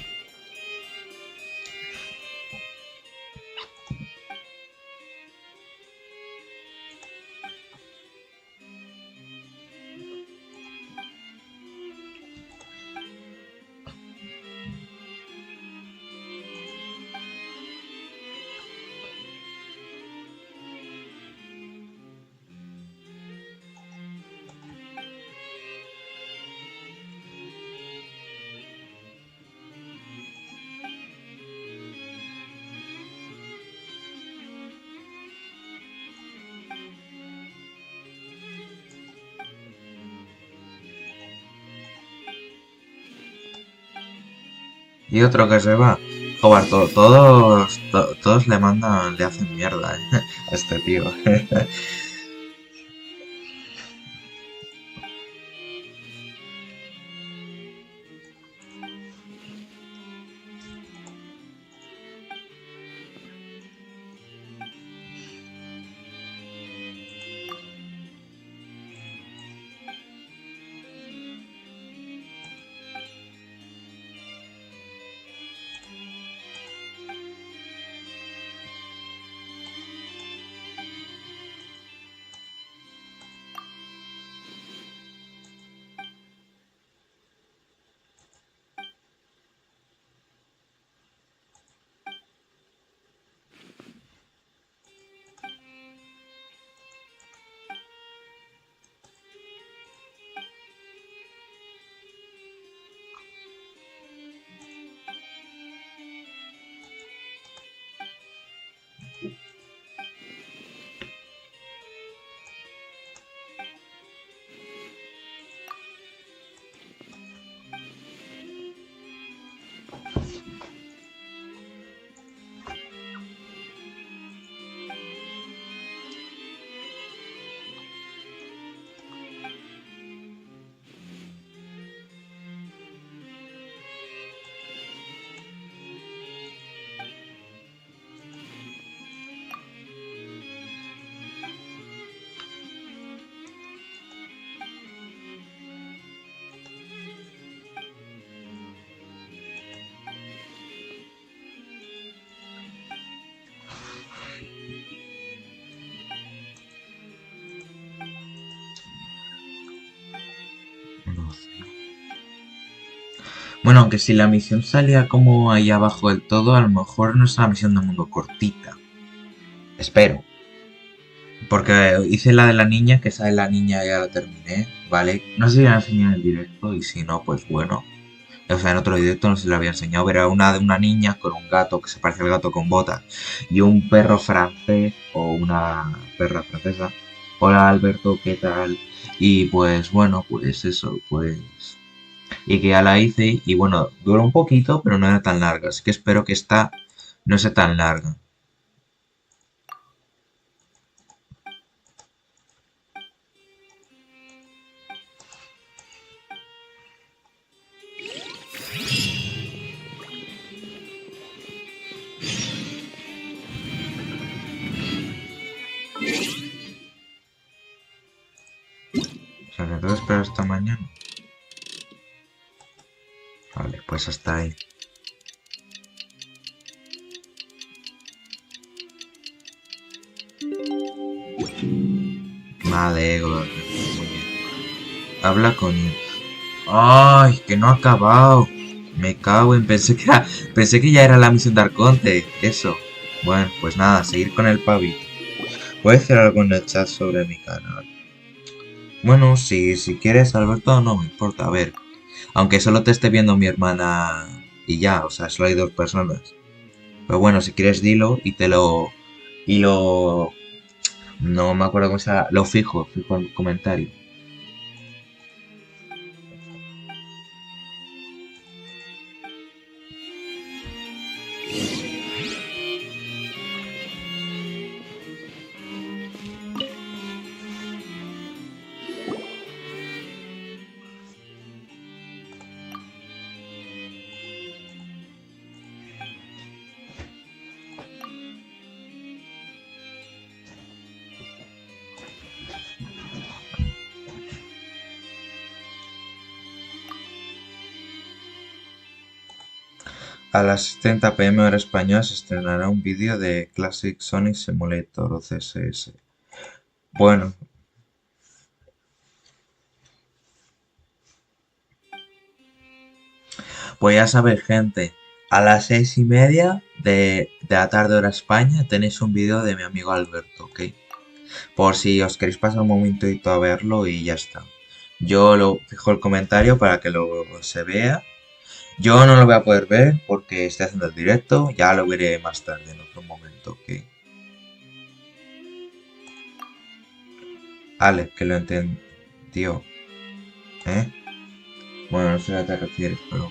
Y otro que se va. Joder, todos le mandan, le hacen mierda, a este tío. Bueno, aunque si la misión salía como ahí abajo del todo, a lo mejor no es una misión de mundo cortita. Espero. Porque hice la de la niña, que esa de la niña ya la terminé, ¿vale? No sé si la enseñé en el directo y si no, pues bueno. O sea, en otro directo no sé si lo había enseñado, pero era una de una niña con un gato que se parece al gato con botas y un perro francés o una perra francesa. Hola Alberto, ¿qué tal? Y pues bueno, pues eso, pues... Y que ya la hice y bueno, duró un poquito, pero no era tan larga, así que espero que esta no sea tan larga. O sea, que tengo que esperar hasta mañana. Vale, pues hasta ahí. Me alegro. Muy bien. Habla con él. ¡Ay! Que no ha acabado. Me cago en... Pensé que ya era la misión de Arconte. Eso. Bueno, pues nada, seguir con el pavito. Puedes hacer algo en el chat sobre mi canal. Bueno, si quieres, Alberto, no me importa. A ver. Aunque solo te esté viendo mi hermana y ya, o sea, solo hay dos personas. Pero bueno, si quieres dilo y te lo... Y lo... No me acuerdo cómo se llama. Lo fijo en el comentario. A las 30 pm hora española se estrenará un vídeo de Classic Sonic Simulator o CSS. Bueno, pues ya sabéis, gente. A las 6:30 de la tarde hora España tenéis un vídeo de mi amigo Alberto, ¿ok? Por si os queréis pasar un momentito a verlo y ya está. Yo lo fijo el comentario para que lo se vea. Yo no lo voy a poder ver porque estoy haciendo el directo. Ya lo veré más tarde en otro momento, ¿ok? Ale, que lo entendió, ¿eh? Bueno, no sé a qué te refieres, pero...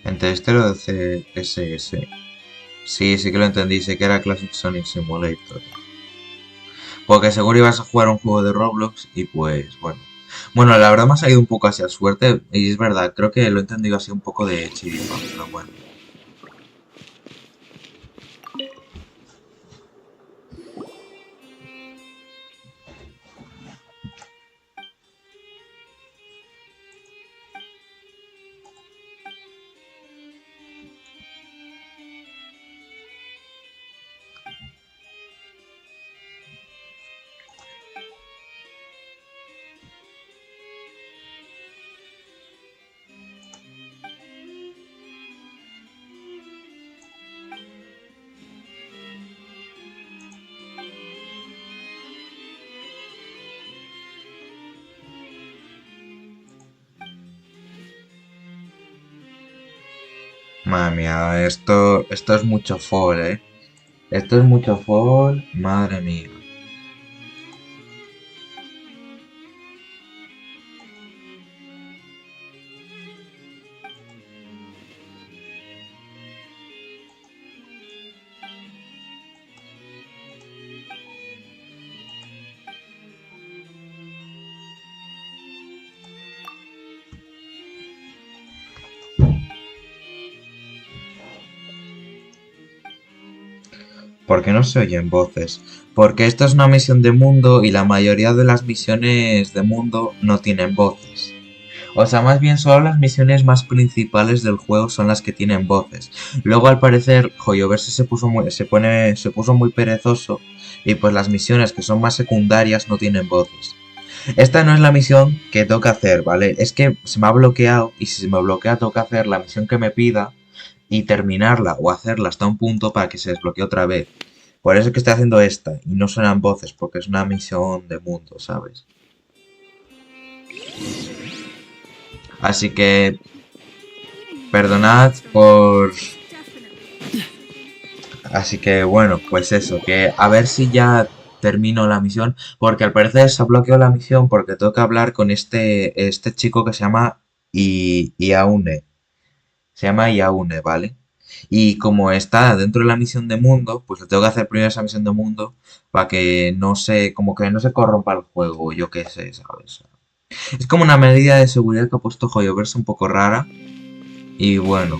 Entre este lo de CSS. Sí, sí que lo entendí, sé que era Classic Sonic Simulator. Porque seguro ibas a jugar un juego de Roblox y pues bueno. Bueno, la verdad me ha salido un poco así a suerte y es verdad, creo que lo he entendido así un poco de chiripa, pero bueno. Madre mía, esto es mucho fall, ¿eh? Esto es mucho fall, madre mía. ¿Por qué no se oyen voces? Porque esto es una misión de mundo y la mayoría de las misiones de mundo no tienen voces. O sea, más bien solo las misiones más principales del juego son las que tienen voces. Luego al parecer Hoyoverse se puso muy perezoso y pues las misiones que son más secundarias no tienen voces. Esta no es la misión que toca hacer, ¿vale? Es que se me ha bloqueado y si se me bloquea toca hacer la misión que me pida y terminarla o hacerla hasta un punto para que se desbloquee otra vez. Por eso es que estoy haciendo esta y no suenan voces porque es una misión de mundo, ¿sabes? Así que perdonad por... Así que bueno, pues eso, que a ver si ya termino la misión, porque al parecer se ha bloqueado la misión porque tengo que hablar con este chico que se llama Iaune. Se llama Iaune, ¿vale? Y como está dentro de la misión de mundo, pues le tengo que hacer primero esa misión de mundo para que no se, como que no se corrompa el juego, yo qué sé, ¿sabes? Es como una medida de seguridad que ha puesto Hoyoverse un poco rara. Y bueno,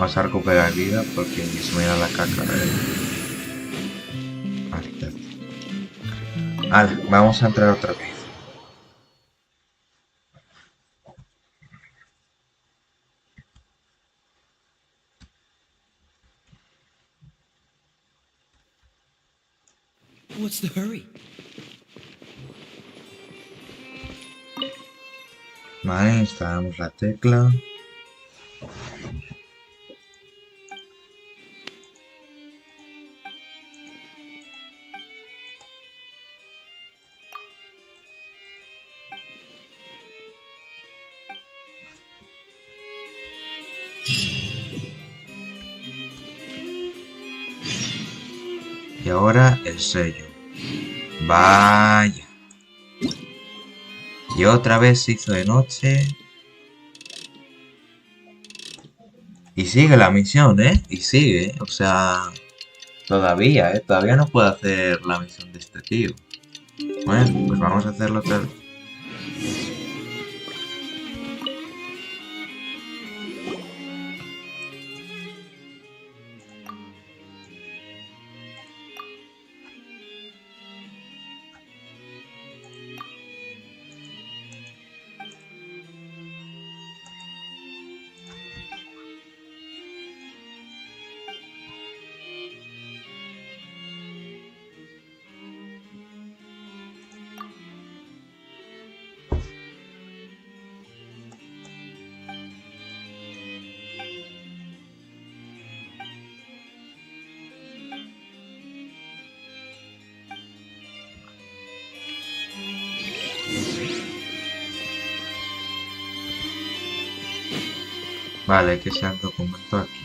Vas a recuperar vida porque se me da la caca. Ahorita. Vale, vamos a entrar otra vez. What's the hurry? Vale, instalamos la tecla. Y ahora el sello. Vaya. Y otra vez se hizo de noche. Y sigue la misión, ¿eh? Y sigue, o sea... Todavía, ¿eh? Todavía no puedo hacer la misión de este tío. Bueno, pues vamos a hacerlo otra vez. Vale, que sea el documento aquí.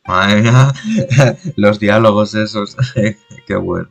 Madre mía, los diálogos esos. Qué bueno.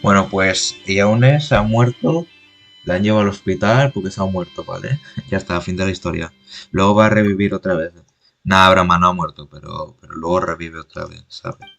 Bueno, pues Yaune se ha muerto. La han llevado al hospital porque se ha muerto, ¿vale? Ya está, fin de la historia. Luego va a revivir otra vez. Nada, broma, no ha muerto, pero luego revive otra vez, ¿sabes?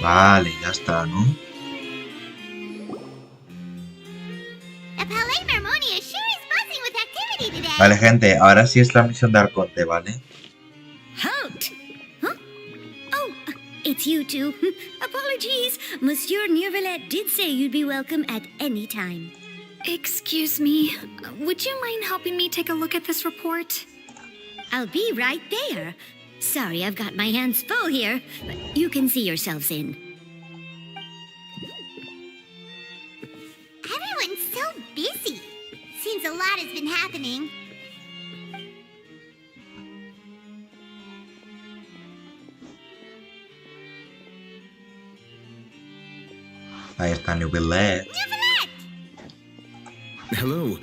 Vale, ya está, ¿no? The Palais Mermonia sure is buzzing with activity today. Vale, gente, ahora sí es la misión de Arconte, ¿vale? Halt! Huh? Oh, it's you two. Apologies. Monsieur Neuvillete did say you'd be welcome at any time. Excuse me, would you mind helping me take a look at this report? I'll be right there. Sorry, I've got my hands full here, but you can see yourselves in. Everyone's so busy. Seems a lot has been happening. Ahí está Neuvillete. Hello.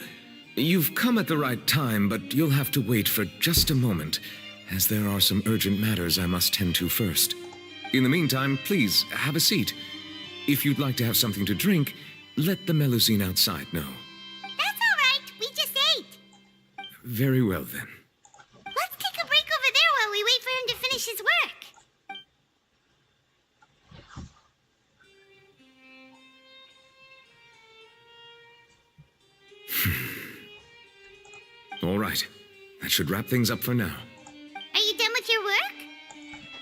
You've come at the right time, but you'll have to wait for just a moment, as there are some urgent matters I must tend to first. In the meantime, please, have a seat. If you'd like to have something to drink, let the Melusine outside know. That's all right. We just ate. Very well, then. Let's take a break over there while we wait for him to finish his work. All right. That should wrap things up for now. Are you done with your work?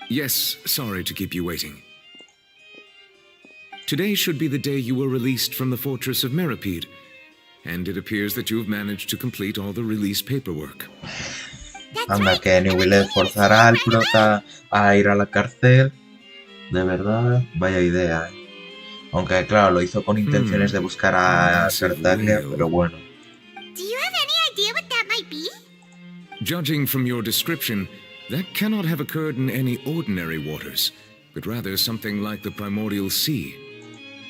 Yes, sorry to keep you waiting. Today should be the day you were released from the fortress of Meripede, and it appears that you have managed to complete all the release paperwork. Anda, que Neuvillete forzará al prota a ir a la cárcel. De verdad, vaya idea, ¿eh? Aunque, claro, lo hizo con intenciones de buscar a Tartaglia, pero bueno. Do you have any idea what that might be? Judging from your description, that cannot have occurred in any ordinary waters, but rather something like the primordial sea.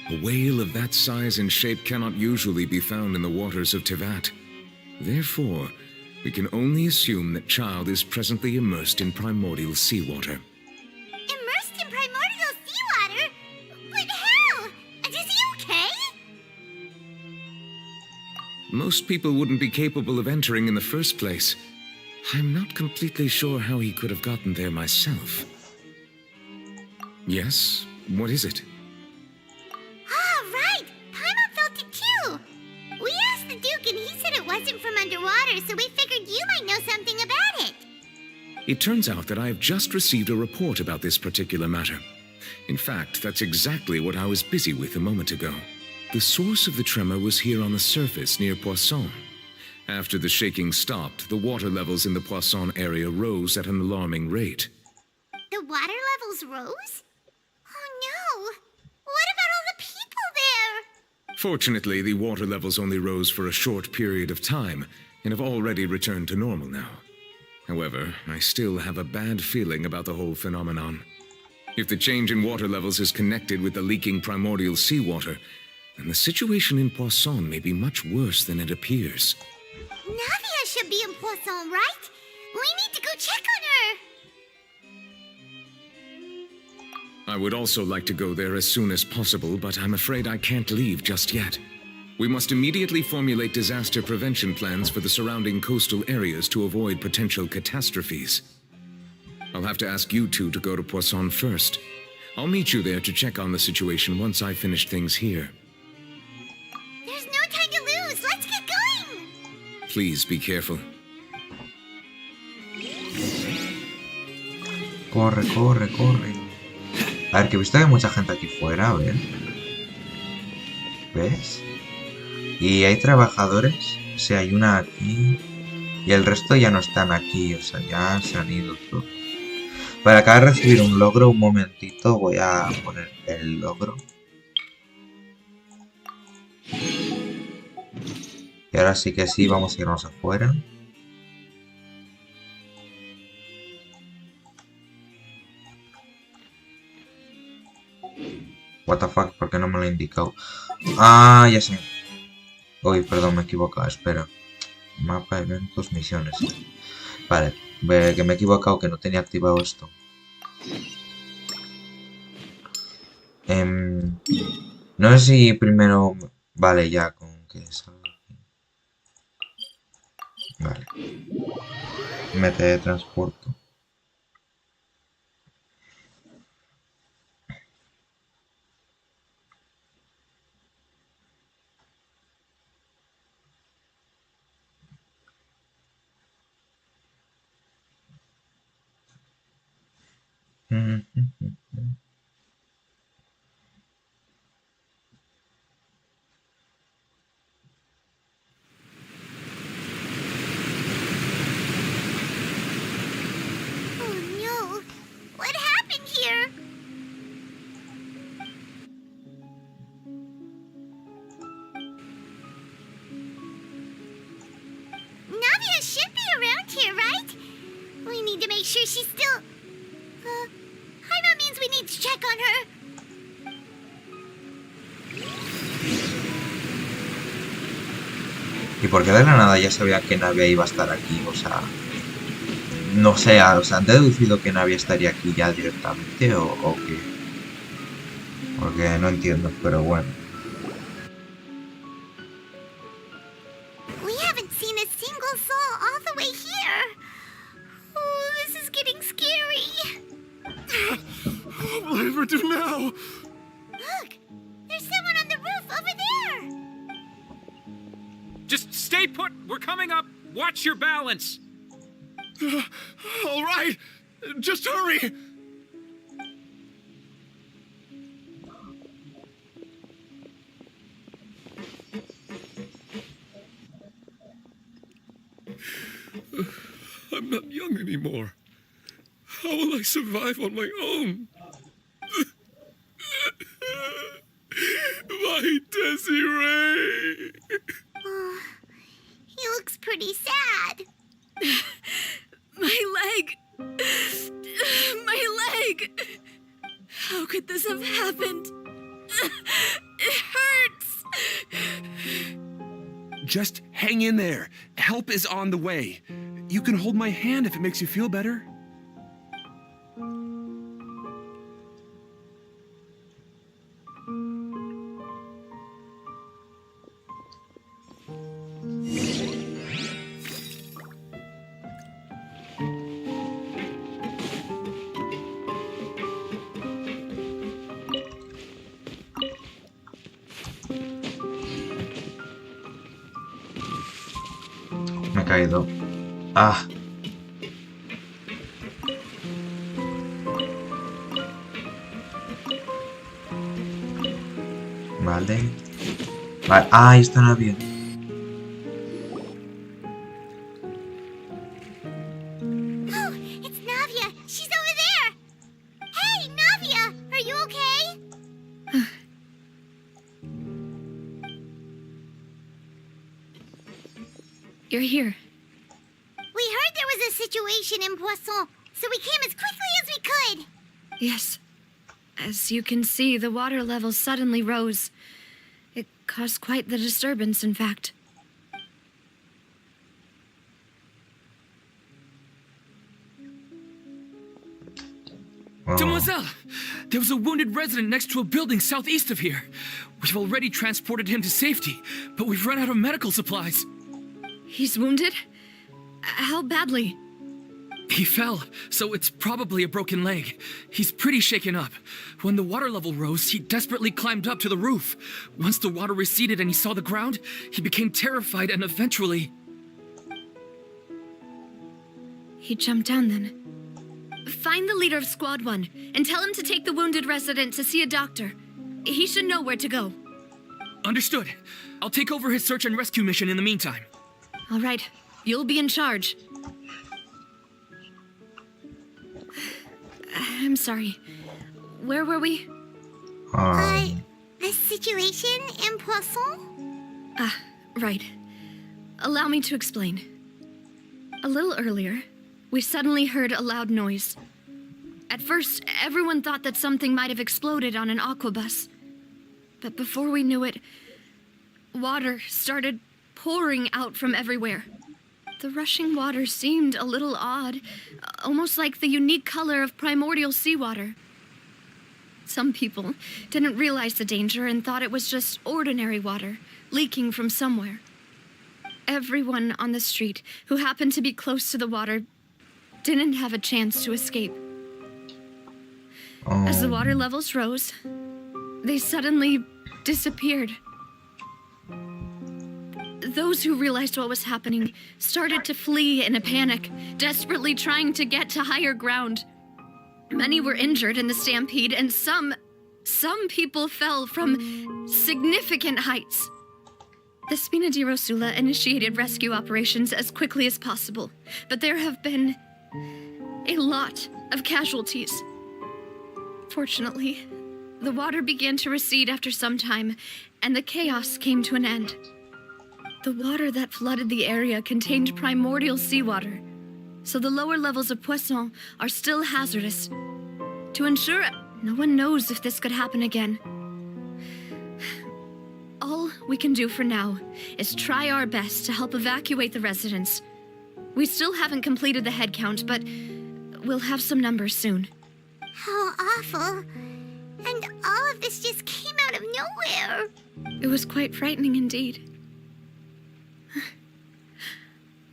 A whale of that size and shape cannot usually be found in the waters of Tevat. Therefore, we can only assume that Child is presently immersed in primordial seawater. Immersed in primordial seawater? But how? And is he okay? Most people wouldn't be capable of entering in the first place. I'm not completely sure how he could have gotten there myself. Yes? What is it? Ah, right! Paimon felt it too! We asked the Duke and he said it wasn't from underwater, so we figured you might know something about it. It turns out that I have just received a report about this particular matter. In fact, that's exactly what I was busy with a moment ago. The source of the tremor was here on the surface near Poisson. After the shaking stopped, the water levels in the Poisson area rose at an alarming rate. The water levels rose? Oh no! What about all the people there? Fortunately, the water levels only rose for a short period of time and have already returned to normal now. However, I still have a bad feeling about the whole phenomenon. If the change in water levels is connected with the leaking primordial seawater, then the situation in Poisson may be much worse than it appears. Navia should be in Poisson, right? We need to go check on her! I would also like to go there as soon as possible, but I'm afraid I can't leave just yet. We must immediately formulate disaster prevention plans for the surrounding coastal areas to avoid potential catastrophes. I'll have to ask you two to go to Poisson first. I'll meet you there to check on the situation once I finish things here. There's no time to lose! Let's get going! Please be careful. Corre, corre, corre. A ver, que he visto que hay mucha gente aquí fuera, ¿ven? ¿Ves? Y hay trabajadores. O sea, hay una aquí. Y el resto ya no están aquí. O sea, ya se han ido todos. Para acá recibir un logro, un momentito, voy a poner el logro. Y ahora sí que sí, vamos a irnos afuera. What the fuck, ¿por qué no me lo he indicado? Ah, ya sé. Uy, perdón, me he equivocado, espera. Mapa, eventos, misiones. Vale, que me he equivocado, que no tenía activado esto. No sé si primero... Vale, ya, con que salga aquí. Vale. Me teletransporto. Oh no! What happened here? Navia should be around here, right? We need to make sure she's still... Hydro means we need to check on her. ¿Y por qué de la nada ya sabía que Navia iba a estar aquí? O sea... No sé, o sea, ¿han deducido que Navia estaría aquí ya directamente o qué? Porque no entiendo, pero bueno. We haven't seen a single soul all the way here. Oh, this is getting scary. What will I ever do now? Look, there's someone on the roof over there. Just stay put. We're coming up. Watch your balance. All right, just hurry. I'm not young anymore. How will I survive on my own? My Desiree! Oh, he looks pretty sad. My leg! My leg! How could this have happened? It hurts! Just hang in there. Help is on the way. You can hold my hand if it makes you feel better. Me he caído. Ah. Vale. Vale. Ah, ahí está Navia. Oh, it's Navia. She's over there. Hey, Navia, are you okay? You're here. We heard there was a situation in Poisson, so we came as quickly as we could. Yes. As you can see, the water level suddenly rose. It caused quite the disturbance, in fact. Oh. Demoiselle, there was a wounded resident next to a building southeast of here. We've already transported him to safety, but we've run out of medical supplies. He's wounded? How badly? He fell, so it's probably a broken leg. He's pretty shaken up. When the water level rose, he desperately climbed up to the roof. Once the water receded and he saw the ground, he became terrified and eventually... He jumped down then. Find the leader of Squad 1 and tell him to take the wounded resident to see a doctor. He should know where to go. Understood. I'll take over his search and rescue mission in the meantime. All right, you'll be in charge. I'm sorry. Where were we? The situation in Poisson? Ah, right. Allow me to explain. A little earlier, we suddenly heard a loud noise. At first, everyone thought that something might have exploded on an aquabus. But before we knew it, water started pouring out from everywhere. The rushing water seemed a little odd, almost like the unique color of primordial seawater. Some people didn't realize the danger and thought it was just ordinary water, leaking from somewhere. Everyone on the street who happened to be close to the water didn't have a chance to escape. As the water levels rose, they suddenly disappeared. Those who realized what was happening started to flee in a panic, desperately trying to get to higher ground. Many were injured in the stampede, and some people fell from significant heights. The Spina di Rosula initiated rescue operations as quickly as possible, but there have been a lot of casualties. Fortunately, the water began to recede after some time, and the chaos came to an end. The water that flooded the area contained primordial seawater, so the lower levels of Poisson are still hazardous. To ensure no one knows if this could happen again. All we can do for now is try our best to help evacuate the residents. We still haven't completed the head count, but we'll have some numbers soon. How awful. And all of this just came out of nowhere. It was quite frightening indeed.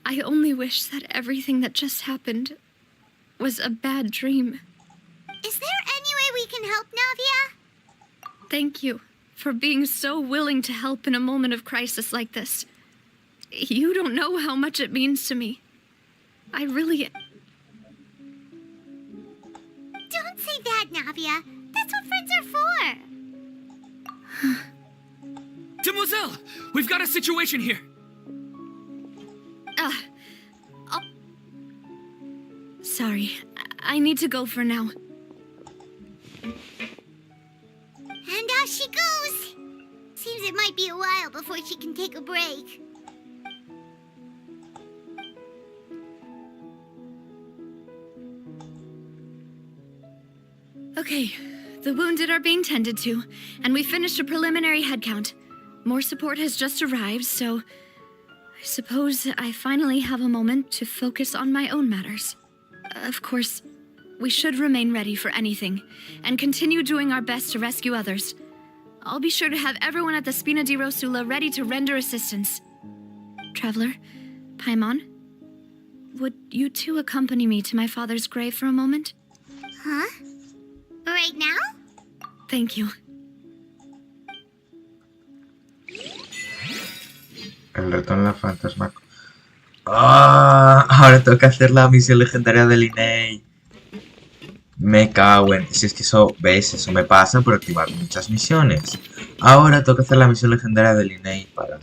I only wish that everything that just happened was a bad dream. Is there any way we can help, Navia? Thank you for being so willing to help in a moment of crisis like this. You don't know how much it means to me. I really... Don't say that, Navia. That's what friends are for. Demoiselle, we've got a situation here. Sorry, I need to go for now. And off she goes. Seems it might be a while before she can take a break. Okay, the wounded are being tended to, and we finished a preliminary head count. More support has just arrived, so I suppose I finally have a moment to focus on my own matters. Of course, we should remain ready for anything, and continue doing our best to rescue others. I'll be sure to have everyone at the Spina di Rosula ready to render assistance. Traveler, Paimon, would you two accompany me to my father's grave for a moment? Huh? Right now? Thank you. El retorno del fantasma. ¡Ah! Ahora tengo que hacer la misión legendaria de Linnea. Me cago en... Si es que eso... ¿Veis? Eso me pasa por activar muchas misiones. Ahora tengo que hacer la misión legendaria de Linnea para...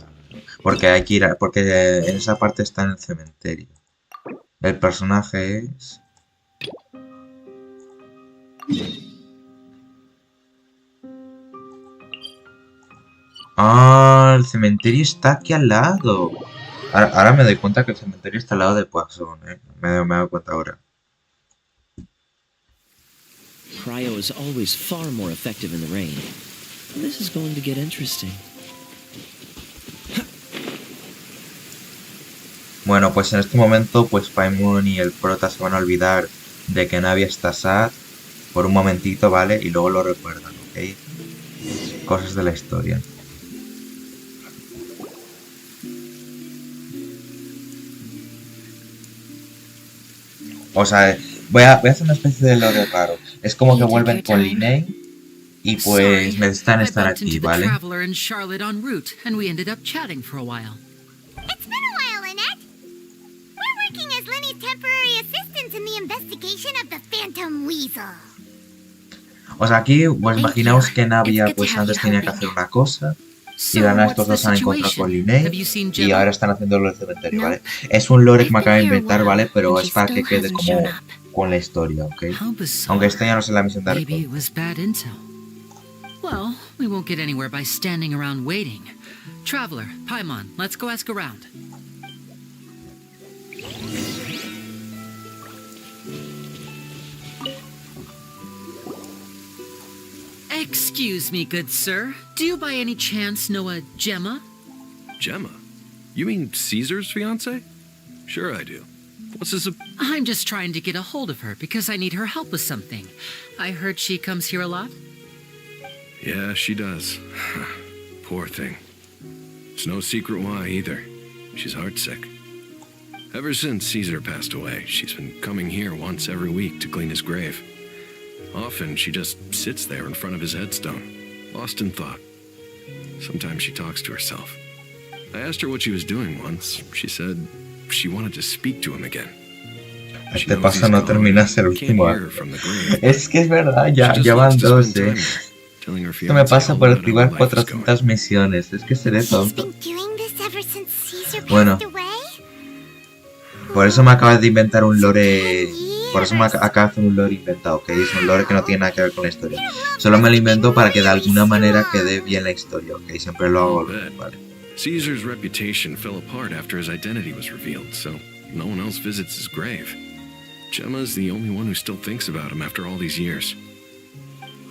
Porque hay que ir a... Porque en esa parte está en el cementerio. El personaje es... Ah, el cementerio está aquí al lado. Ahora me doy cuenta que el cementerio está al lado de Poisson, Me he dado cuenta ahora. Cryo is always far more effective in the rain. This is going to get interesting. Bueno, pues en este momento, pues Paimon y el prota se van a olvidar de que Navia está sad por un momentito, ¿vale? Y luego lo recuerdan, ¿ok? Cosas de la historia. O sea, voy a hacer una especie de lore raro. Es como que vuelven con Linnea y pues necesitan estar aquí, ¿vale? It's been a while, Lynette. We're working as Lenny's temporary assistants in the investigation of the Phantom Weasel. O sea, aquí, pues imaginaos que Navia pues antes tenía que hacer una cosa y de nada estos dos se han encontrado con Linnea y ahora están haciéndolo en el cementerio, ¿vale? Es un lore que me acabo de inventar, ¿vale? Pero es para que quede como con la historia, ¿ok? How bizarre. Aunque esta ya no es la misión de Maybe Arconte. it was bad intel. Well, we won't get anywhere by standing around waiting. Traveler, Paimon, let's go ask around. Excuse me, good sir. Do you by any chance know a Gemma? Gemma? You mean Caesar's fiance? Sure I do. What's this? I'm just trying to get a hold of her because I need her help with something. I heard she comes here a lot. Yeah, she does. Poor thing. It's no secret why either. She's heartsick. Ever since Caesar passed away, she's been coming here once every week to clean his grave. Often she just sits there in front of his headstone, lost in thought. Sometimes she talks to herself. I asked her what she was doing once. She said she wanted to speak to him again. Este paso no terminas el último acto. Es que es verdad, ya van dos, Esto me pasa por activar 400 misiones. Es que seré She's tonto. been doing this ever since Caesar Bueno. passed away? Por eso me acabas de inventar un lore. Por eso me acabas de hacer un lore inventado, que es un lore que no tiene nada que ver con la historia. Solo me lo invento para que de alguna manera quede bien la historia, ok. Siempre lo hago, vale. Caesar's reputation fell apart after his identity was revealed, so no one else visits his grave. Gemma's the only one who still thinks about him after all these years.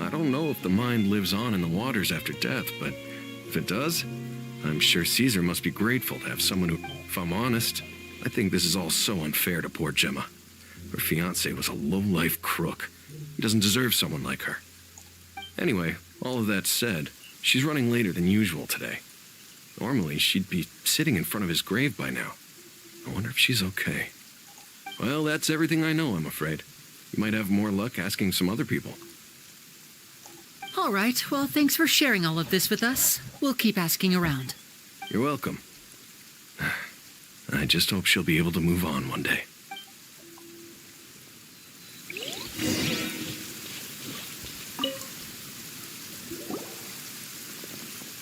I don't know if the mind lives on in the waters after death, but if it does, I'm sure Caesar must be grateful to have someone who, if I'm honest, I think this is all so unfair to poor Gemma. Her fiancé was a low-life crook. He doesn't deserve someone like her. Anyway, all of that said, she's running later than usual today. Normally, she'd be sitting in front of his grave by now. I wonder if she's okay. Well, that's everything I know, I'm afraid. You might have more luck asking some other people. All right, well, thanks for sharing all of this with us. We'll keep asking around. You're welcome. I just hope she'll be able to move on one day.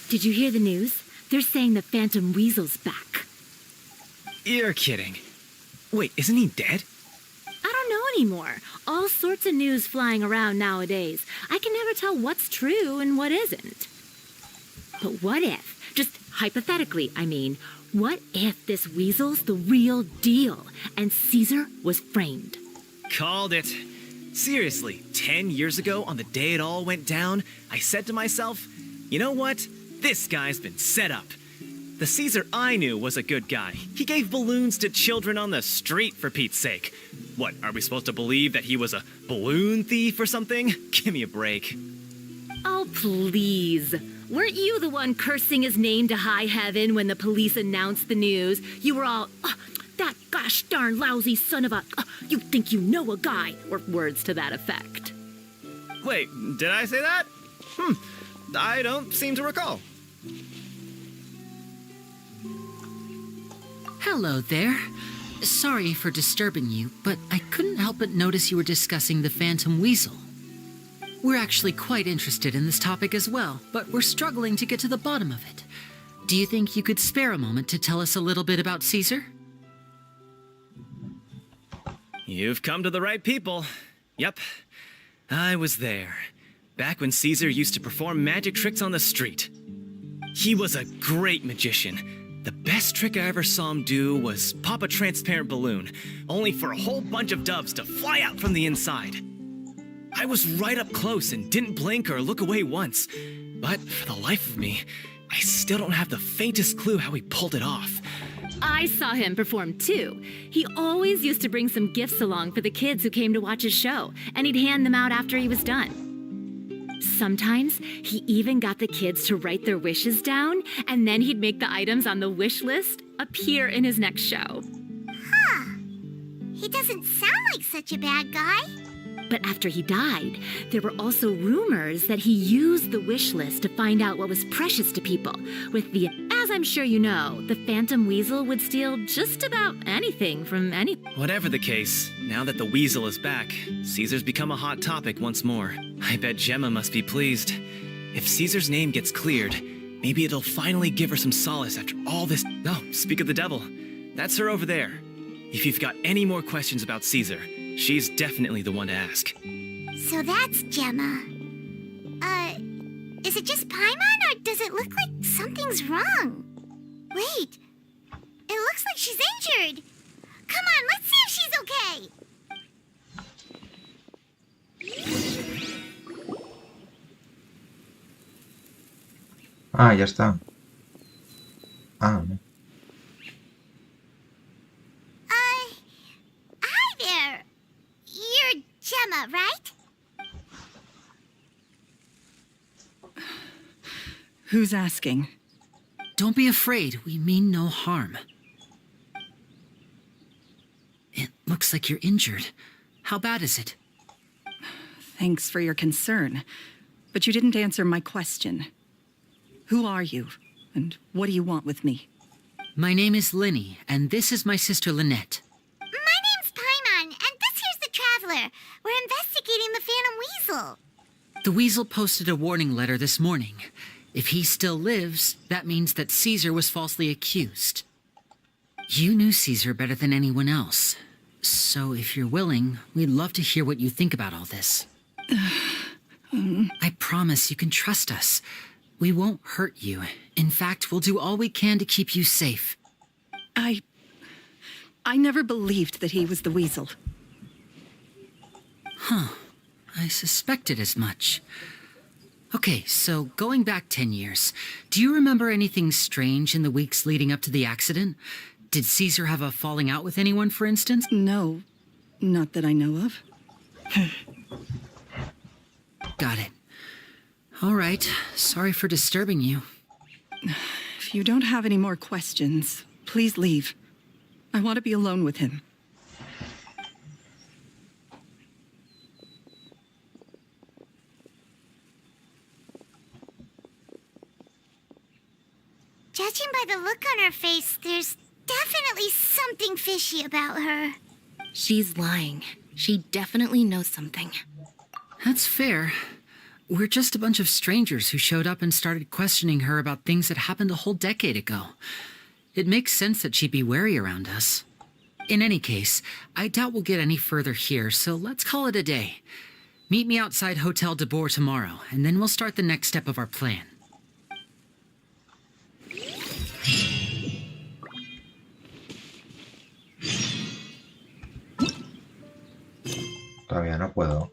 Did you hear the news? They're saying the Phantom Weasel's back. You're kidding. Wait, isn't he dead? I don't know anymore. All sorts of news flying around nowadays. I can never tell what's true and what isn't. But what if, just hypothetically, I mean, what if this weasel's the real deal and Caesar was framed? Called it. Seriously, 10 years ago, on the day it all went down, I said to myself, you know what? This guy's been set up. The Caesar I knew was a good guy. He gave balloons to children on the street, for Pete's sake. What, are we supposed to believe that he was a balloon thief or something? Give me a break. Oh, please. Weren't you the one cursing his name to high heaven when the police announced the news? You were all, oh, that gosh darn lousy son of a, you think you know a guy, or words to that effect. Wait, did I say that? I don't seem to recall. Hello there. Sorry for disturbing you, but I couldn't help but notice you were discussing the Phantom Weasel. We're actually quite interested in this topic as well, but we're struggling to get to the bottom of it. Do you think you could spare a moment to tell us a little bit about Caesar? You've come to the right people. Yep, I was there. Back when Caesar used to perform magic tricks on the street. He was a great magician. The best trick I ever saw him do was pop a transparent balloon, only for a whole bunch of doves to fly out from the inside. I was right up close and didn't blink or look away once. But for the life of me, I still don't have the faintest clue how he pulled it off. I saw him perform too. He always used to bring some gifts along for the kids who came to watch his show, and he'd hand them out after he was done. Sometimes he even got the kids to write their wishes down, and then he'd make the items on the wish list appear in his next show. Huh. He doesn't sound like such a bad guy. But after he died, there were also rumors that he used the wish list to find out what was precious to people. As I'm sure you know, the Phantom Weasel would steal just about anything from any... Whatever the case, now that the Weasel is back, Caesar's become a hot topic once more. I bet Gemma must be pleased. If Caesar's name gets cleared, maybe it'll finally give her some solace after all this... Oh, speak of the devil. That's her over there. If you've got any more questions about Caesar, She's definitely the one to ask. So that's Gemma. Is it just Paimon, or does it look like something's wrong? Wait, it looks like she's injured. Come on, let's see if she's okay. Ah, ya está. Ah, no. Hi there. You're Gemma, right? Who's asking? Don't be afraid. We mean no harm. It looks like you're injured. How bad is it? Thanks for your concern, but you didn't answer my question. Who are you, and what do you want with me? My name is Linny, and this is my sister Lynette. My name's Paimon, and this here's the Traveler. We're investigating the Phantom Weasel. The Weasel posted a warning letter this morning. If he still lives, that means that Caesar was falsely accused. You knew Caesar better than anyone else. So if you're willing, we'd love to hear what you think about all this. I promise you can trust us. We won't hurt you. In fact, we'll do all we can to keep you safe. I never believed that he was the Weasel. Huh. I suspected as much. Okay, so going back 10 years, do you remember anything strange in the weeks leading up to the accident? Did Caesar have a falling out with anyone, for instance? No, not that I know of. Got it. All right, sorry for disturbing you. If you don't have any more questions, please leave. I want to be alone with him. Judging by the look on her face, there's definitely something fishy about her. She's lying. She definitely knows something. That's fair. We're just a bunch of strangers who showed up and started questioning her about things that happened a whole decade ago. It makes sense that she'd be wary around us. In any case, I doubt we'll get any further here, so let's call it a day. Meet me outside Hotel de Boer tomorrow, and then we'll start the next step of our plan. Todavía no puedo.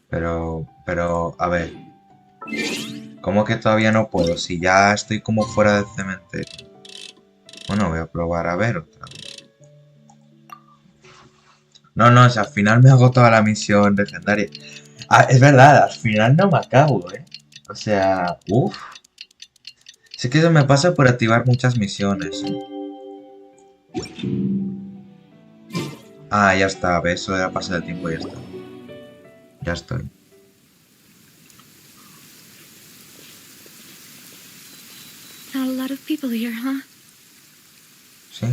Pero, a ver. ¿Cómo que todavía no puedo? Si ya estoy como fuera del cementerio. Bueno, voy a probar a ver otra vez. No, si al final me hago toda la misión legendaria. Ah, es verdad, al final no me acabo, ¿eh? O sea, uff. Sé que eso me pasa por activar muchas misiones. Ah, ya está, ¿ves? Eso era pasar el tiempo y ya está. Ya estoy. Not a lot of people here, huh? ¿Sí?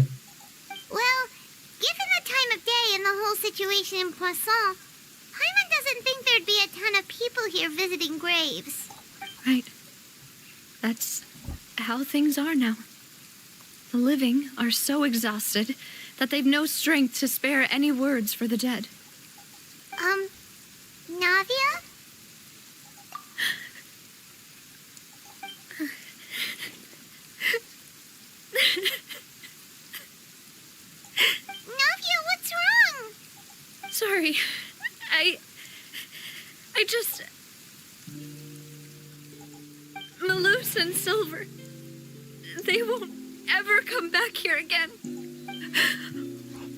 Well, given the time of day and the whole situation in Poisson, Paimon doesn't think there'd be a ton of people here visiting graves. Right. That's how things are now. The living are so exhausted that they've no strength to spare any words for the dead. Navia? Navia, what's wrong? Sorry. I just... Malus and Silver, they won't ever come back here again.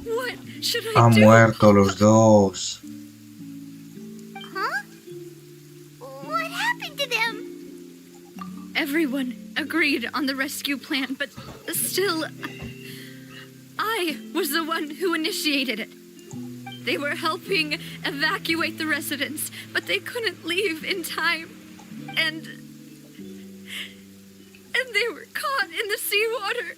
What should I Han do? muerto los dos. Huh? What happened to them? Everyone agreed on the rescue plan, but still, I was the one who initiated it. They were helping evacuate the residents, but they couldn't leave in time. And they were caught in the seawater.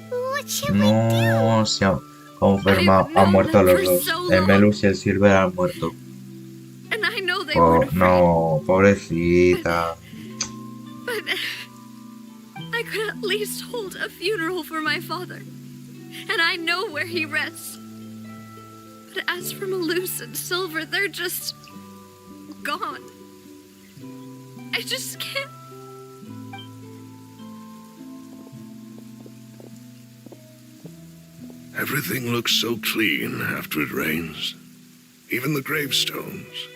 What should we No, se ha enfermado. Han muerto los dos. El Melus y el Silver han muerto. And I know they Oh, weren't afraid. no, pobrecita. But I could at least hold a funeral for my father, and I know where he rests. But as for Malus and Silver, they're just gone. I just can't. Everything looks so clean after it rains. Even the gravestones.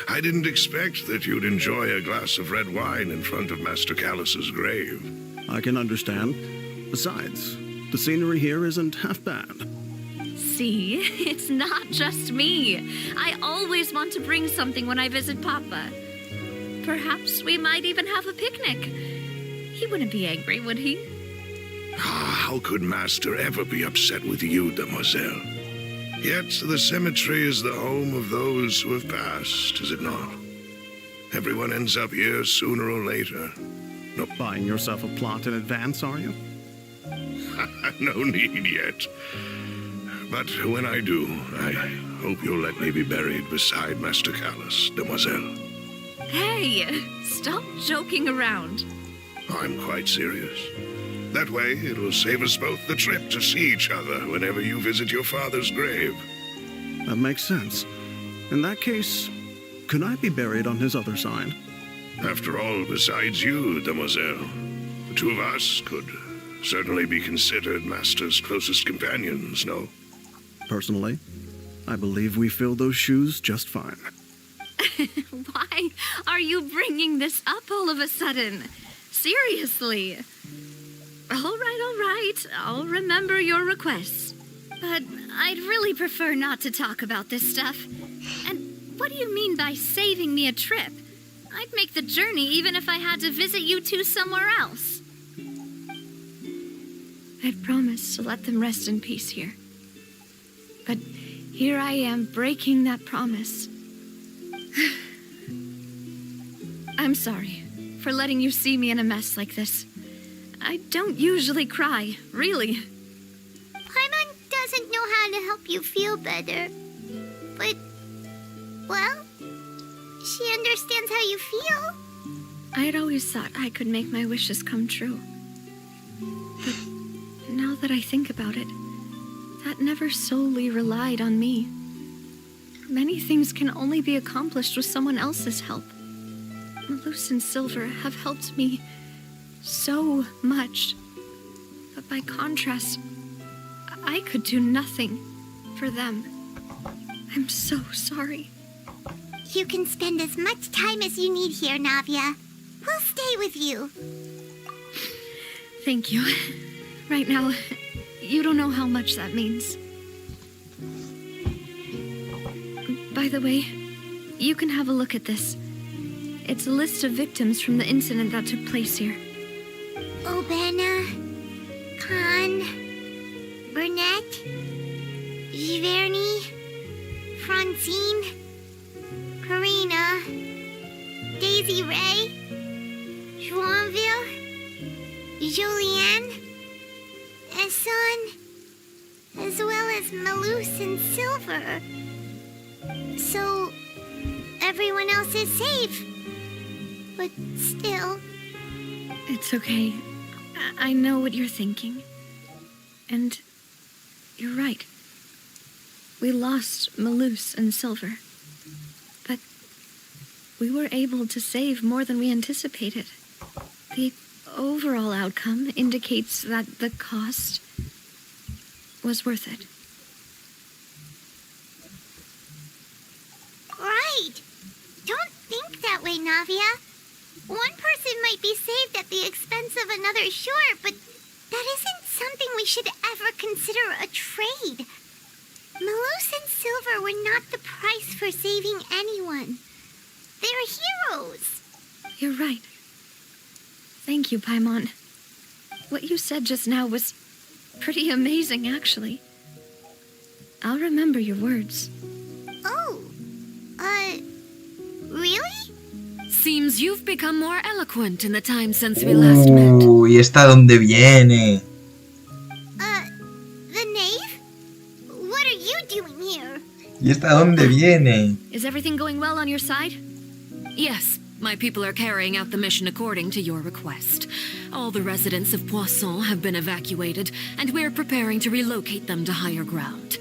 I didn't expect that you'd enjoy a glass of red wine in front of Master Callus's grave. I can understand. Besides, the scenery here isn't half bad. See, it's not just me. I always want to bring something when I visit Papa. Perhaps we might even have a picnic. He wouldn't be angry, would he? How could Master ever be upset with you, Demoiselle? Yet the cemetery is the home of those who have passed, is it not? Everyone ends up here sooner or later. Not buying yourself a plot in advance, are you? No need yet. But when I do, I hope you'll let me be buried beside Master Callus, Demoiselle. Hey, stop joking around. I'm quite serious. That way, it'll save us both the trip to see each other whenever you visit your father's grave. That makes sense. In that case, can I be buried on his other side? After all, besides you, Demoiselle, the two of us could certainly be considered Master's closest companions, no? Personally, I believe we fill those shoes just fine. Why are you bringing this up all of a sudden? Seriously. All right. I'll remember your requests. But I'd really prefer not to talk about this stuff. And what do you mean by saving me a trip? I'd make the journey even if I had to visit you two somewhere else. I'd promised to let them rest in peace here. But here I am breaking that promise. I'm sorry for letting you see me in a mess like this. I don't usually cry, really. Paimon doesn't know how to help you feel better. But, well, she understands how you feel. I'd always thought I could make my wishes come true. But now that I think about it, that never solely relied on me. Many things can only be accomplished with someone else's help. Malus and Silver have helped me so much. But by contrast, I could do nothing for them. I'm so sorry. You can spend as much time as you need here, Navia. We'll stay with you. Thank you. Right now, you don't know how much that means. By the way, you can have a look at this. It's a list of victims from the incident that took place here. Obena, Khan, Burnett, Giverny, Francine, Karina, Daisy Ray, Joinville, Julianne, Esson, as well as Malus and Silver. So, everyone else is safe. But still... It's okay. I know what you're thinking. And you're right. We lost Malus and Silver. But we were able to save more than we anticipated. The overall outcome indicates that the cost was worth it. Right. Don't think that way, Navia. One person might be saved at the expense of another, sure, but that isn't something we should ever consider a trade. Malus and Silver were not the price for saving anyone. They're heroes. You're right. Thank you, Paimon. What you said just now was pretty amazing, actually. I'll remember your words. Oh, really? Seems you've become more eloquent in the time since we last met. ¿Y esta dónde viene? The knave? What are you doing here? ¿Y esta dónde viene? Is everything going well on your side? Yes, My people are carrying out the mission according to your request. All the residents of Poisson have been evacuated, and we're preparing to relocate them to higher ground.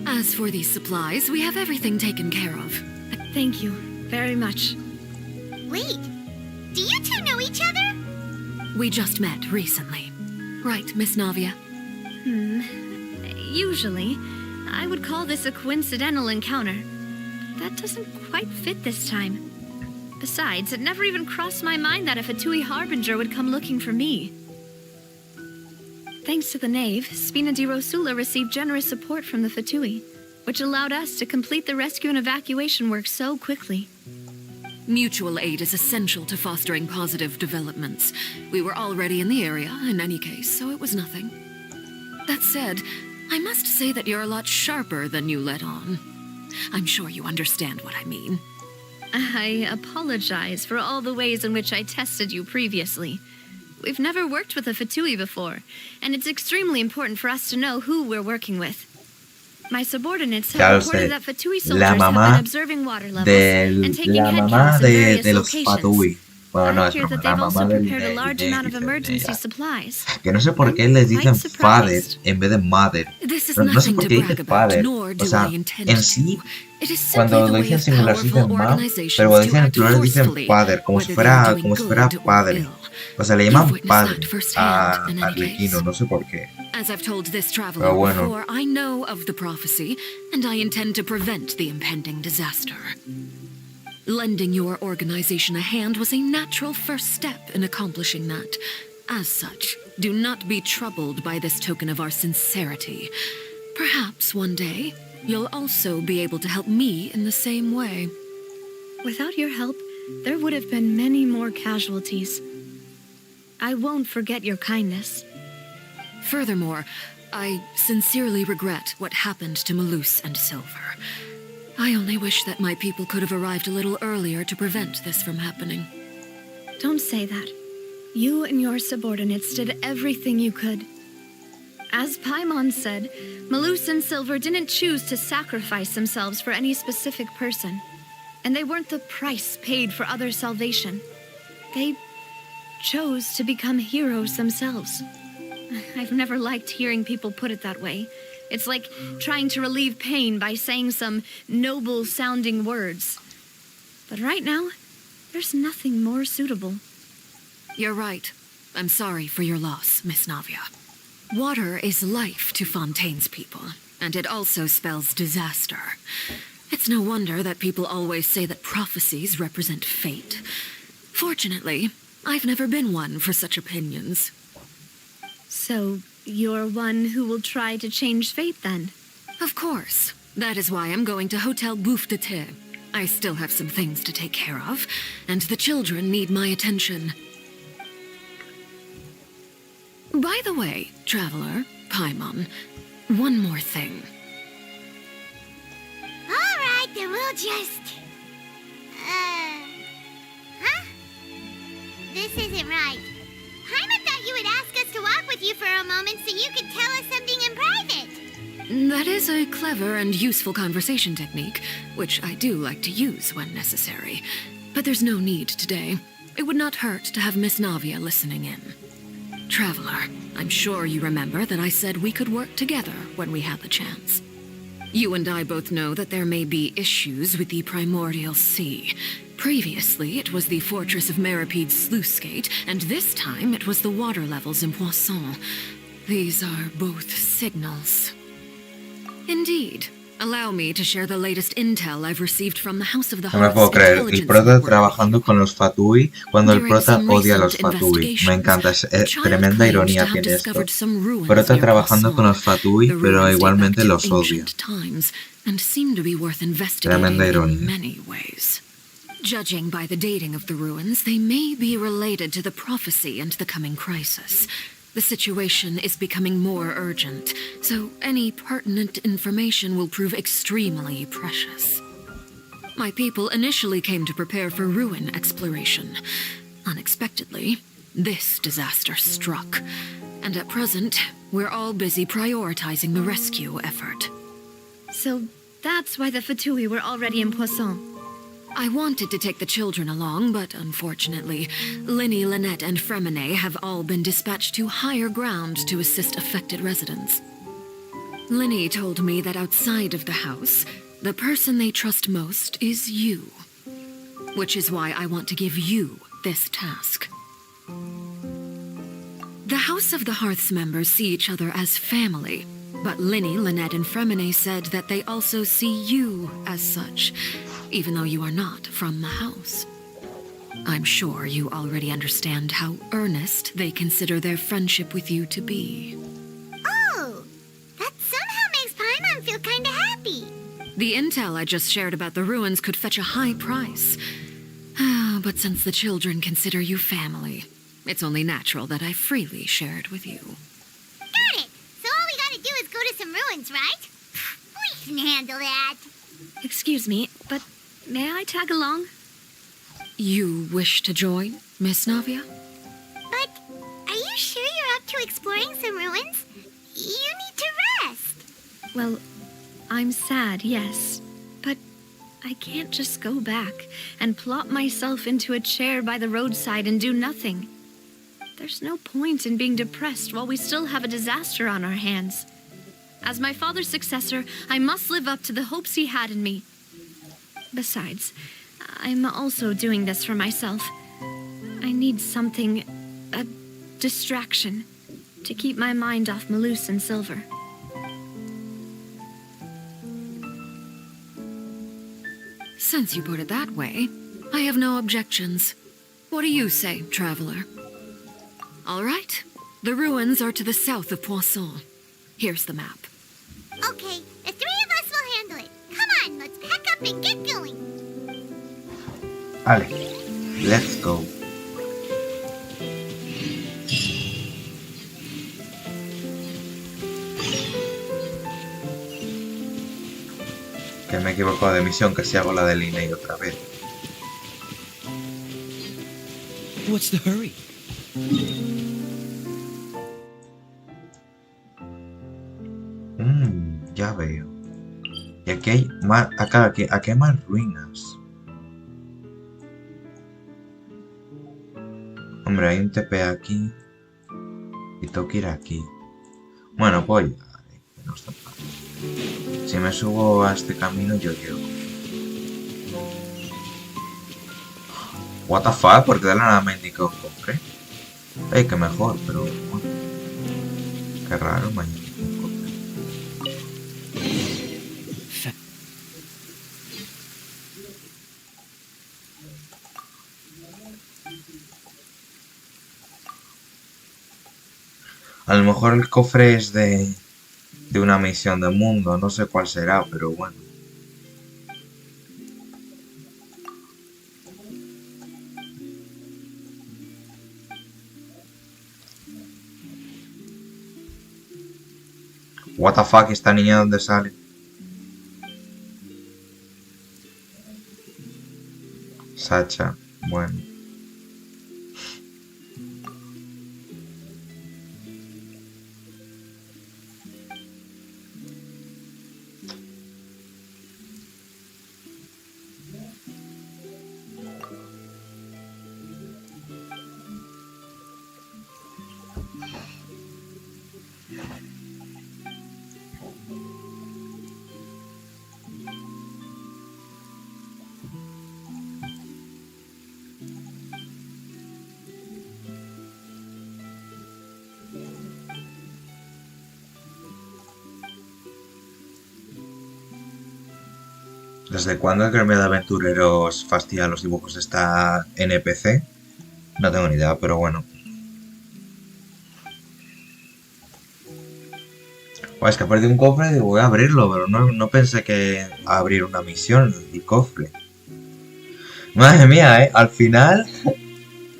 As for these supplies, we have everything taken care of. Thank you very much. Wait, do you two know each other? We just met recently. Right, Miss Navia? Usually, I would call this a coincidental encounter. That doesn't quite fit this time. Besides, it never even crossed my mind that a Fatui Harbinger would come looking for me. Thanks to the Knave, Spina di Rosula received generous support from the Fatui, which allowed us to complete the rescue and evacuation work so quickly. Mutual aid is essential to fostering positive developments. We were already in the area, in any case, so it was nothing. That said, I must say that you're a lot sharper than you let on. I'm sure you understand what I mean. I apologize for all the ways in which I tested you previously. We've never worked with a Fatui before, and it's extremely important for us to know who we're working with. My subordinates have reported that Fatui soldiers have been observing water levels and taking head counts in various locations. Bueno, no, I es hear broma, that la they've also mamá prepared a large amount of emergency supplies. Que no sé por qué les dicen father en vez de mother. No sé por qué dicen father. O sea, en sí, cuando lo dicen singular dicen mom, pero cuando dicen en plural dicen father, como si fuera padre. O sea, le llaman padre a Arlequino, no sé por qué. As I've told this traveler before, I know of the prophecy, and I intend to prevent the impending disaster. Lending your organization a hand was a natural first step in accomplishing that. As such, do not be troubled by this token of our sincerity. Perhaps one day, you'll also be able to help me in the same way. Without your help, there would have been many more casualties. I won't forget your kindness. Furthermore, I sincerely regret what happened to Malus and Silver. I only wish that my people could have arrived a little earlier to prevent this from happening. Don't say that. You and your subordinates did everything you could. As Paimon said, Malus and Silver didn't choose to sacrifice themselves for any specific person. And they weren't the price paid for others' salvation. They chose to become heroes themselves. I've never liked hearing people put it that way. It's like trying to relieve pain by saying some noble-sounding words. But right now, there's nothing more suitable. You're right. I'm sorry for your loss, Miss Navia. Water is life to Fontaine's people, and it also spells disaster. It's no wonder that people always say that prophecies represent fate. Fortunately, I've never been one for such opinions. So, you're one who will try to change fate, then? Of course. That is why I'm going to Hotel Bouffe de Thé. I still have some things to take care of, and the children need my attention. By the way, traveler, Paimon, one more thing. All right, then we'll just... Huh? This isn't right. Paimon thought you would ask us to walk with you for a moment so you could tell us something in private. That is a clever and useful conversation technique, which I do like to use when necessary. But there's no need today. It would not hurt to have Miss Navia listening in. Traveler, I'm sure you remember that I said we could work together when we had the chance. You and I both know that there may be issues with the primordial sea. Previously, it was the fortress of Meripede's sluice gate, and this time it was the water levels in Poisson. These are both signals. Indeed. Allow me to share the latest intel I've received from the House of the No me puedo creer, el prota trabajando con los Fatui cuando el prota odia a los Fatui. Me encanta, es tremenda ironía tiene esto. Prota trabajando con los Fatui, pero igualmente los odia. Tremenda ironía. Judging by the dating of the ruins, they may be related to the prophecy and the coming crisis. The situation is becoming more urgent, so any pertinent information will prove extremely precious. My people initially came to prepare for ruin exploration. Unexpectedly, this disaster struck, and at present, we're all busy prioritizing the rescue effort. So that's why the Fatui were already in Poisson. I wanted to take the children along, but unfortunately, Linny, Lynette, and Fremine have all been dispatched to higher ground to assist affected residents. Linny told me that outside of the house, the person they trust most is you. Which is why I want to give you this task. The House of the Hearth's members see each other as family, but Linny, Lynette, and Fremine said that they also see you as such, even though you are not from the house. I'm sure you already understand how earnest they consider their friendship with you to be. Oh, that somehow makes Paimon feel kinda happy. The intel I just shared about the ruins could fetch a high price. But since the children consider you family, it's only natural that I freely share it with you. Got it! So all we gotta do is go to some ruins, right? We can handle that. Excuse me, but may I tag along? You wish to join, Miss Navia? But are you sure you're up to exploring some ruins? You need to rest. Well, I'm sad, yes, but I can't just go back and plop myself into a chair by the roadside and do nothing. There's no point in being depressed while we still have a disaster on our hands. As my father's successor, I must live up to the hopes he had in me. Besides, I'm also doing this for myself. I need something, a distraction, to keep my mind off Malus and Silver. Since you put it that way, I have no objections. What do you say, traveler? All right. The ruins are to the south of Poisson. Here's the map. Okay, the three of us will handle it. Come on, let's pack up and get going. Vale, let's go. Que me he equivocado de misión, que si hago la de Liney otra vez. What's the hurry? Ya veo. Y aquí hay más, aquí hay más ruinas. Hombre, hay un TP aquí. Y tengo que ir aquí. Bueno, pues ya, no está mal. Si me subo a este camino, yo llego. What the fuck, porque de la nada me indica un cofre. Que mejor, pero bueno. Qué raro, mañana. A lo mejor el cofre es de una misión de mundo, no sé cuál será, pero bueno. What the fuck, esta niña dónde sale? Sacha, bueno. ¿Desde cuándo el gremio de aventureros fastidia los dibujos de esta NPC? No tengo ni idea, pero bueno. Es que perdí un cofre y digo, voy a abrirlo, pero no pensé que abrir una misión, el cofre. Madre mía, al final,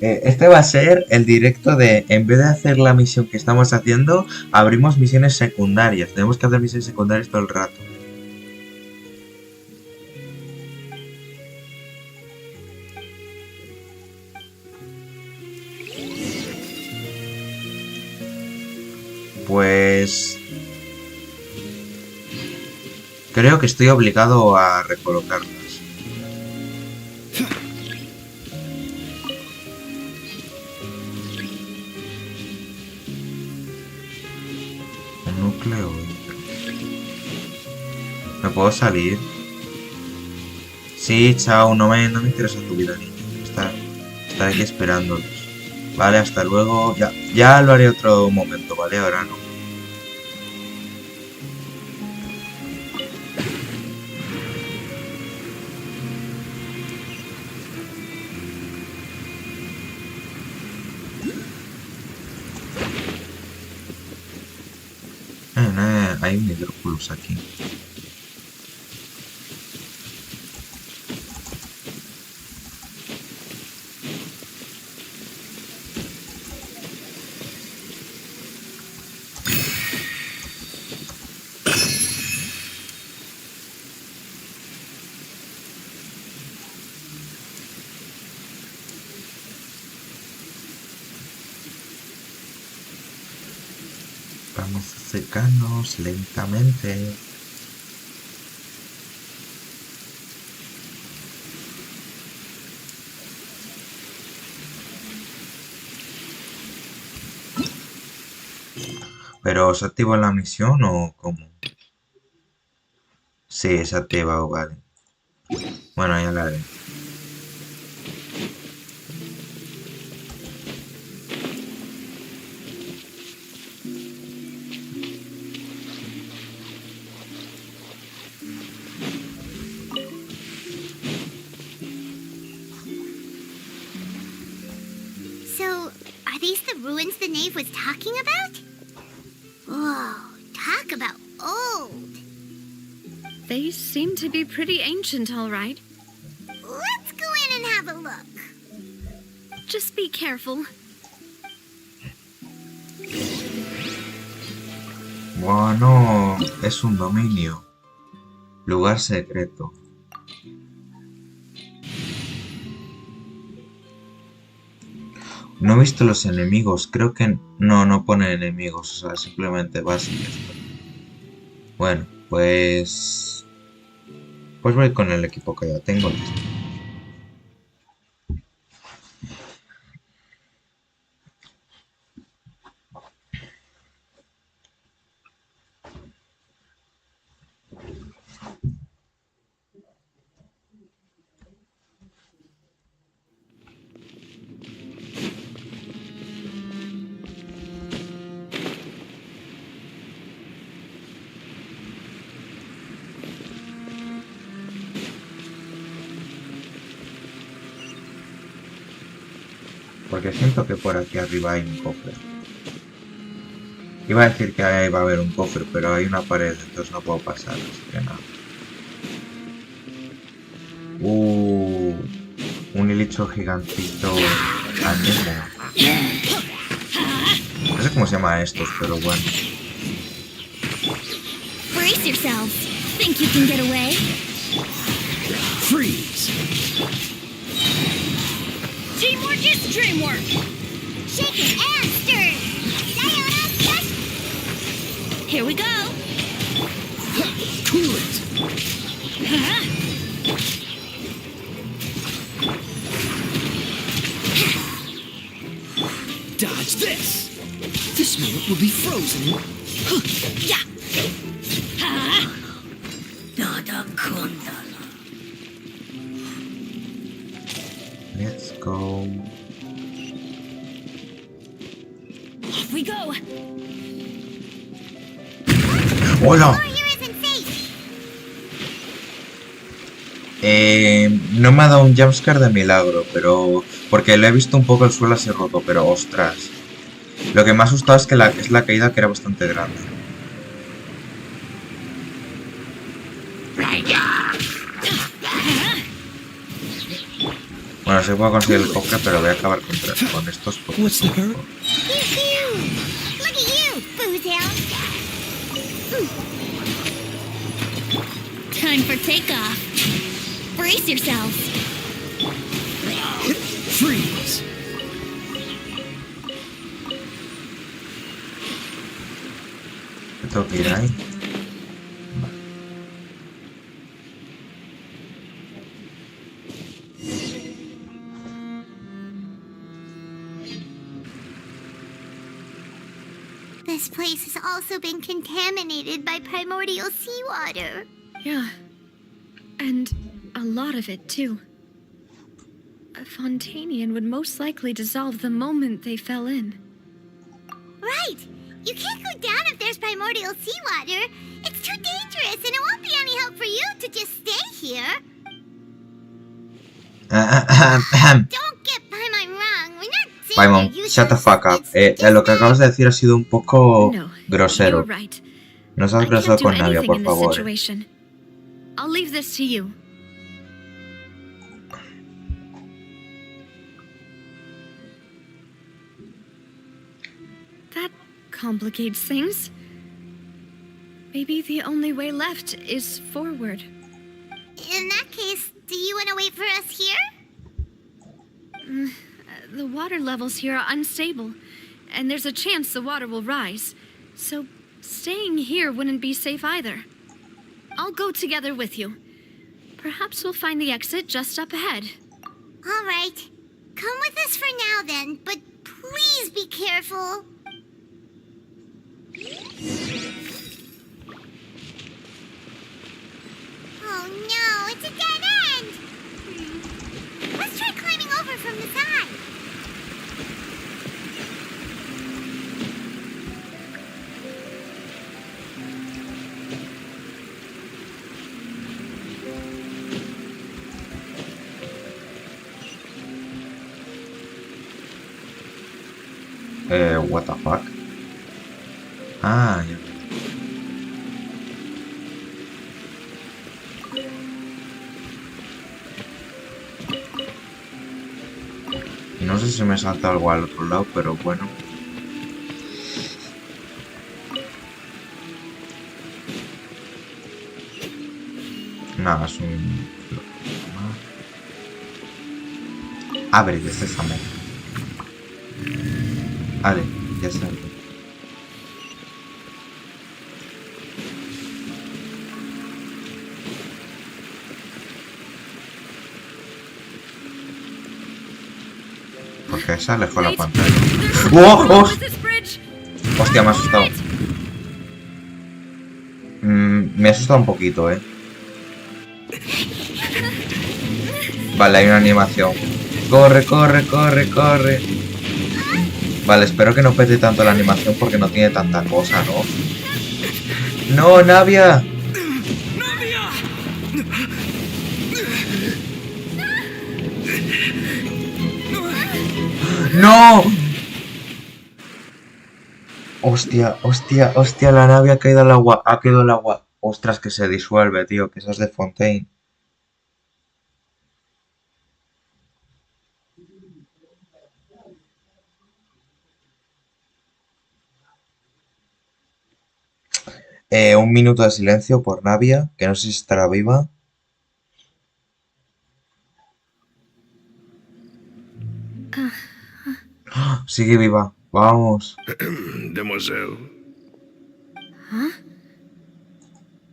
este va a ser el directo de, en vez de hacer la misión que estamos haciendo, abrimos misiones secundarias. Tenemos que hacer misiones secundarias todo el rato. Pues creo que estoy obligado a recolocarlas. ¿Me puedo salir? Sí, chao, no me interesa tu vida, niño. Estar aquí esperándolos. Vale, hasta luego. Ya lo haré otro momento, ¿vale? Ahora no. Hay un hidróculus aquí. Vamos a acercarnos lentamente. ¿Pero se activa la misión o cómo? Sí, se ha activado, vale. Bueno, ya la haré. So, are these the ruins the knave was talking about? Whoa, talk about old. They seem to be pretty ancient, all right. Let's go in and have a look. Just be careful. Bueno, es un dominio. Lugar secreto. No he visto los enemigos, creo que no pone enemigos, o sea, simplemente vas y ya está. Bueno, pues voy con el equipo que ya tengo listo. Porque siento que por aquí arriba hay un cofre. Iba a decir que ahí va a haber un cofre, pero hay una pared, entonces no puedo pasar, así que nada. Un hilicho gigantito animo. No sé cómo se llama estos, pero bueno. Brace yourselves. Think you can get away? Freeze! Teamwork is dreamwork. Shake it and stir. Sayonara, touch. Here we go. Cool it! Dodge this! This moment will be frozen. Yeah. Let's go. Off we go. ¡Hola! No me ha dado un jumpscare de milagro, pero... Porque le he visto un poco el suelo así roto, pero ostras. Lo que me ha asustado es que es la caída que era bastante grande. Bueno, sí puedo conseguir el cofre, pero voy a acabar con estos pocos. Look at you, Foçalors. Time for takeoff. Brace yourselves. Freeze! Tengo que ir ahí. This place has also been contaminated by primordial seawater. Yeah. And a lot of it, too. A Fontainian would most likely dissolve the moment they fell in. Right. You can't go down if there's primordial seawater. It's too dangerous, and it won't be any help for you to just stay here. Don't get Paimon wrong. We're not saying Paimon, you're shut the useless. fuck up. It's Lo que acabas de decir ha sido un poco No, grosero. you're right. No seas I grosero can't do con Navia, anything por in this favor. situation. I'll leave this to you. That complicates things. Maybe the only way left is forward. In that case, do you want to wait for us here? The water levels here are unstable, and there's a chance the water will rise. So staying here wouldn't be safe either. I'll go together with you. Perhaps we'll find the exit just up ahead. All right. Come with us for now then, but please be careful. Oh no, it's a dead end! Let's try climbing over from the side. What the fuck? Ah, ya. No sé si me salta algo al otro lado, pero bueno. Nada, es un... Abre, desde esa mesa. Vale, ya está. Porque se alejó la pantalla. ¡Oh! ¡Oh! Hostia, me ha asustado. Me ha asustado un poquito, Vale, hay una animación. Corre, corre, corre, corre. Vale, espero que no pete tanto la animación porque no tiene tanta cosa, ¿no? ¡No, Navia! ¡No! Hostia, hostia, hostia, la nave ha caído al agua, ha quedado al agua. Ostras, que se disuelve, tío, que esa es de Fontaine. Un minuto de silencio por Navia, que no sé si estará viva. Sigue viva, vamos. Demoiselle. Huh?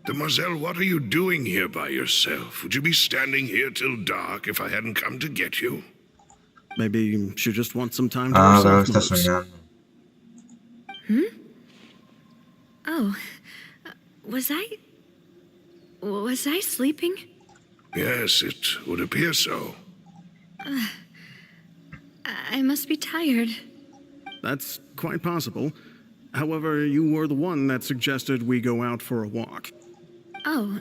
Demoiselle, what are you doing here by yourself? Would you be standing here till dark if I hadn't come to get you? Maybe she just wants some time to Ah, pero herself. está soñando. Oh, was I sleeping? Yes, it would appear so. I must be tired. That's quite possible. However, you were the one that suggested we go out for a walk. Oh,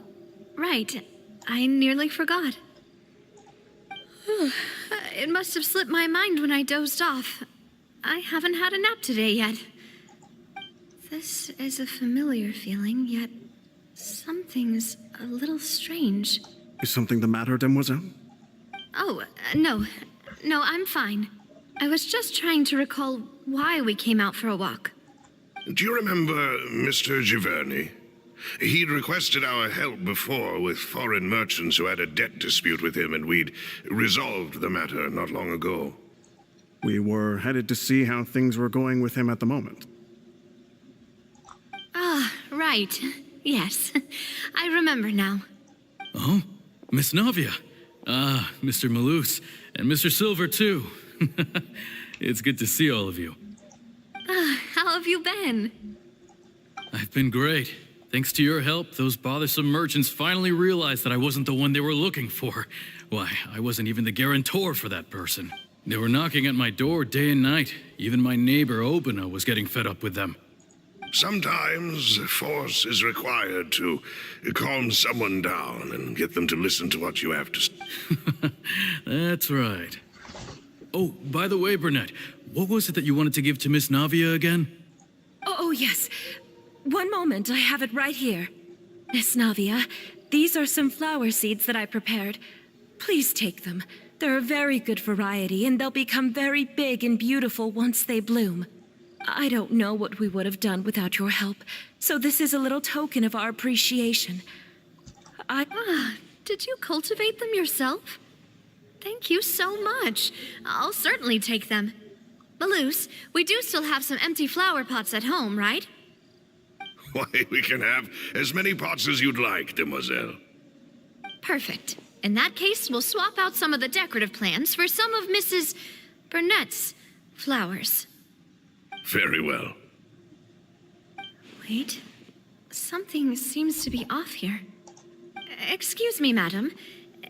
right. I nearly forgot. It must have slipped my mind when I dozed off. I haven't had a nap today yet. This is a familiar feeling, yet something's a little strange. Is something the matter, Demoiselle? Oh, no. No, I'm fine. I was just trying to recall why we came out for a walk. Do you remember Mr. Giverny? He'd requested our help before with foreign merchants who had a debt dispute with him, and we'd resolved the matter not long ago. We were headed to see how things were going with him at the moment. Ah, right. Yes. I remember now. Oh, Miss Navia. Ah, Mr. Malus, and Mr. Silver, too. It's good to see all of you. How have you been? I've been great. Thanks to your help, those bothersome merchants finally realized that I wasn't the one they were looking for. Why, I wasn't even the guarantor for that person. They were knocking at my door day and night. Even my neighbor, Obina, was getting fed up with them. Sometimes force is required to calm someone down and get them to listen to what you have to say. That's right. Oh, by the way, Burnett, what was it that you wanted to give to Miss Navia again? Oh, yes. One moment, I have it right here. Miss Navia, these are some flower seeds that I prepared. Please take them. They're a very good variety, and they'll become very big and beautiful once they bloom. I don't know what we would have done without your help, so this is a little token of our appreciation. Did you cultivate them yourself? Thank you so much. I'll certainly take them. Malouse, we do still have some empty flower pots at home, right? Why, we can have as many pots as you'd like, demoiselle. Perfect. In that case, we'll swap out some of the decorative plants for some of Mrs. Burnett's flowers. Very well. Wait. Something seems to be off here. Excuse me, madam.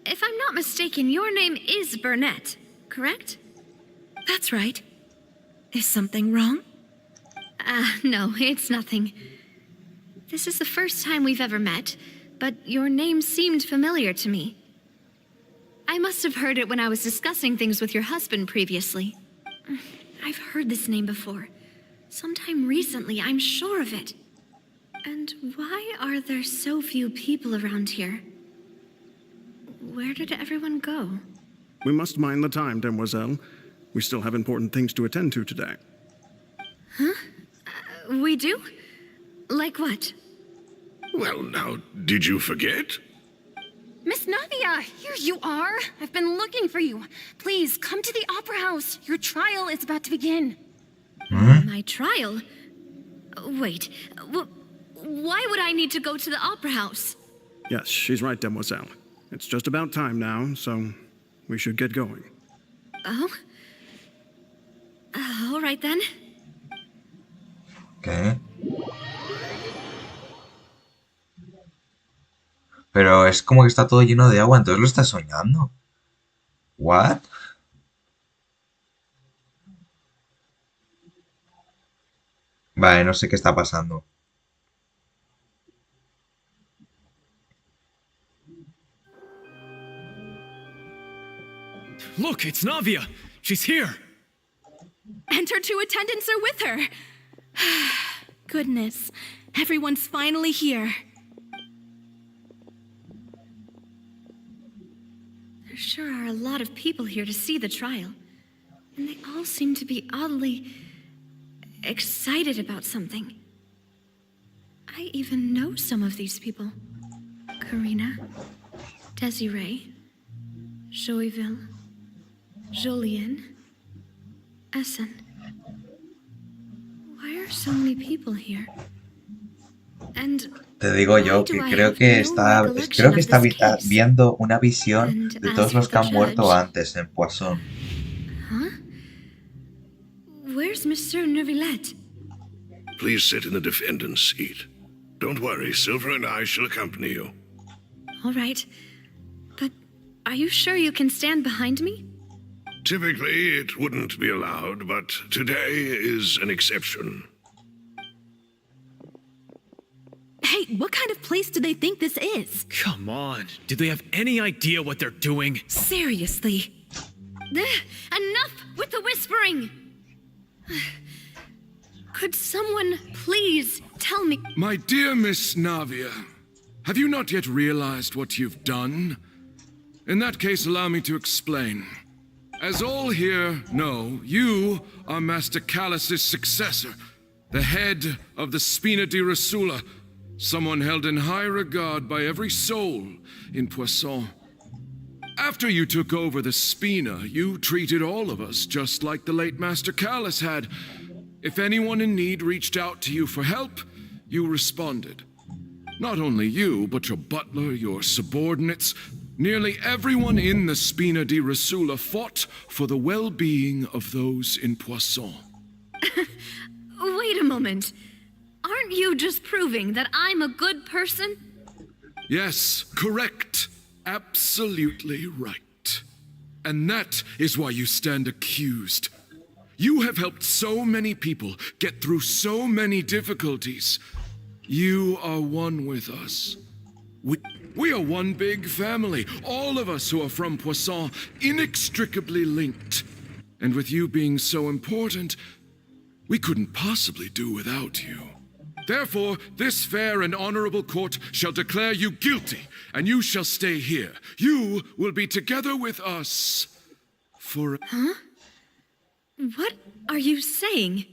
If I'm not mistaken, your name is Burnett, correct? That's right. Is something wrong? No, it's nothing. This is the first time we've ever met, but your name seemed familiar to me. I must have heard it when I was discussing things with your husband previously. I've heard this name before. Sometime recently, I'm sure of it. And why are there so few people around here? Where did everyone go? We must mind the time, demoiselle. We still have important things to attend to today. Huh? We do? Like what? Well, now, did you forget? Miss Navia, here you are. I've been looking for you. Please, come to the Opera House. Your trial is about to begin. My trial? Wait, why would I need to go to the Opera House? Yes, she's right, demoiselle. It's just about time now, so we should get going. Oh? All right then. ¿Qué? Pero es como que está todo lleno de agua, entonces lo estás soñando. ¿What? Vale, no sé qué está pasando. Look, it's Navia. She's here. And her two attendants are with her. Goodness, everyone's finally here. There sure are a lot of people here to see the trial. And they all seem to be oddly excited about something. I even know some of these people. Karina, Desiree, Joyville, Jolien, Essen. Why are so many people here? And te digo yo que creo que está viendo una visión de todos los que han muerto antes en Poisson. Huh? Where's Monsieur Neuvillete? Please sit in the defendant's seat. Don't worry, Silver and I shall accompany you. All right. But are you sure you can stand behind me? Typically, it wouldn't be allowed, but today is an exception. Hey, what kind of place do they think this is? Come on. Do they have any idea what they're doing? Seriously. Enough with the whispering! Could someone please tell me? My dear Miss Navia, have you not yet realized what you've done? In that case, allow me to explain. As all here know, you are Master Callus's successor, the head of the Spina di Rosula, someone held in high regard by every soul in Poisson. After you took over the Spina, you treated all of us just like the late Master Callus had. If anyone in need reached out to you for help, you responded. Not only you, but your butler, your subordinates, nearly everyone in the Spina di Rosula fought for the well-being of those in Poisson. Wait a moment. Aren't you just proving that I'm a good person? Yes, correct. Absolutely right. And that is why you stand accused. You have helped so many people get through so many difficulties. You are one with us. We are one big family, all of us who are from Poisson, inextricably linked. And with you being so important, we couldn't possibly do without you. Therefore, this fair and honorable court shall declare you guilty, and you shall stay here. You will be together with us for... Huh? What are you saying?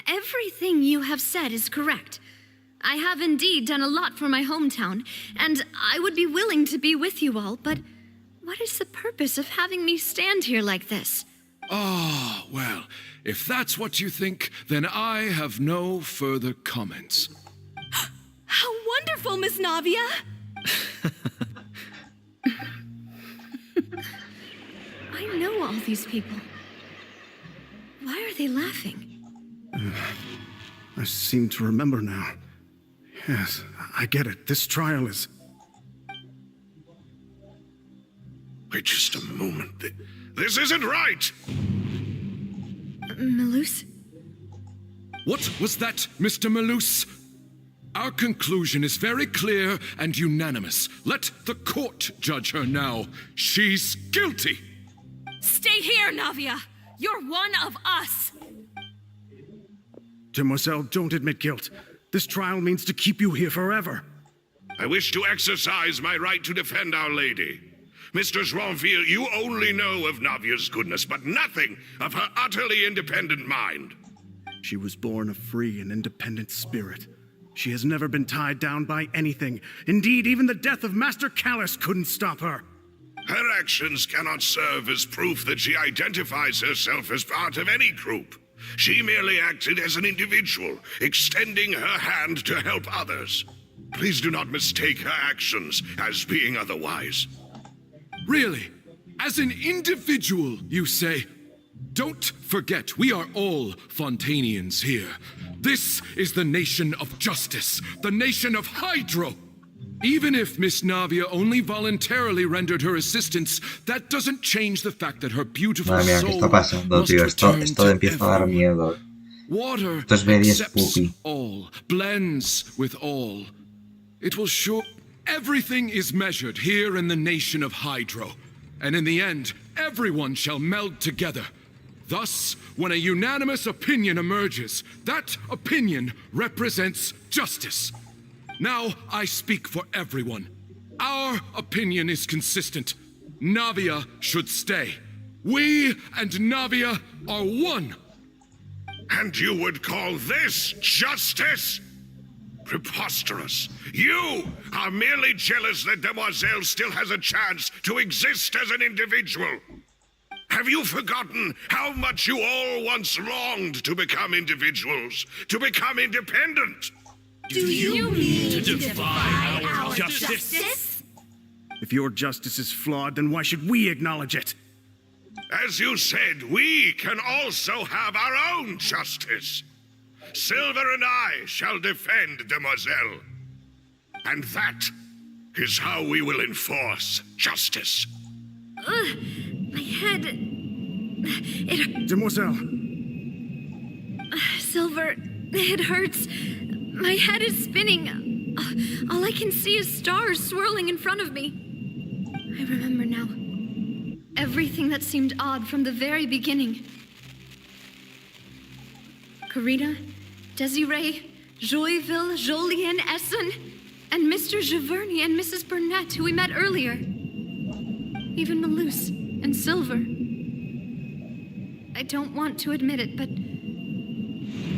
Everything you have said is correct. I have indeed done a lot for my hometown, and I would be willing to be with you all, but what is the purpose of having me stand here like this? Ah, well, if that's what you think, then I have no further comments. How wonderful, Miss Navia! I know all these people. Why are they laughing? I seem to remember now. Yes, I get it. This trial is... Wait just a moment. This isn't right! Malus? What was that, Mr. Malus? Our conclusion is very clear and unanimous. Let the court judge her now. She's guilty! Stay here, Navia! You're one of us! Demoiselle, don't admit guilt. This trial means to keep you here forever. I wish to exercise my right to defend Our Lady. Mr. Joinville, you only know of Navia's goodness, but nothing of her utterly independent mind. She was born a free and independent spirit. She has never been tied down by anything. Indeed, even the death of Master Callus couldn't stop her. Her actions cannot serve as proof that she identifies herself as part of any group. She merely acted as an individual, extending her hand to help others. Please do not mistake her actions as being otherwise. Really? As an individual, you say? Don't forget, we are all Fontainians here. This is the nation of justice, the nation of Hydro. Even if Miss Navia only voluntarily rendered her assistance, that doesn't change the fact that her beautiful Madre mía, ¿qué soul está pasando, must tío? Esto return empieza to a dar everyone. miedo. Water Esto es very accepts spooky. all, blends with all. It will show everything is measured here in the nation of Hydro. And in the end, everyone shall meld together. Thus, when a unanimous opinion emerges, that opinion represents justice. Now I speak for everyone. Our opinion is consistent. Navia should stay. We and Navia are one. And you would call this justice? Preposterous. You are merely jealous that Demoiselle still has a chance to exist as an individual. Have you forgotten how much you all once longed to become individuals, to become independent? Do you mean to defy our justice? If your justice is flawed, then why should we acknowledge it? As you said, we can also have our own justice. Silver and I shall defend Demoiselle. And that is how we will enforce justice. My head... It... Demoiselle! Silver, it hurts. My head is spinning. All I can see is stars swirling in front of me. I remember now. Everything that seemed odd from the very beginning. Karina, Desiree, Joyville, Jolien, Essen, and Mr. Giverny and Mrs. Burnett, who we met earlier. Even Malus and Silver. I don't want to admit it,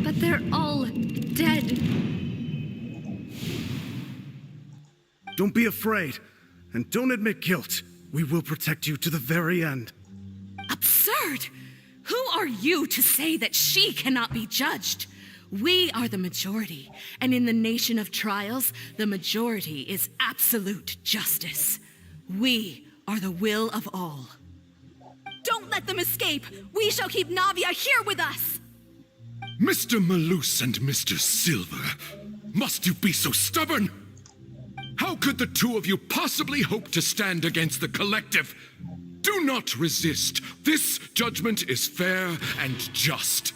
but they're all dead. Don't be afraid, and don't admit guilt. We will protect you to the very end. Absurd! Who are you to say that she cannot be judged? We are the majority, and in the nation of trials, the majority is absolute justice. We are the will of all. Don't let them escape! We shall keep Navia here with us! Mr. Malus and Mr. Silver, must you be so stubborn? How could the two of you possibly hope to stand against the collective? Do not resist. This judgment is fair and just.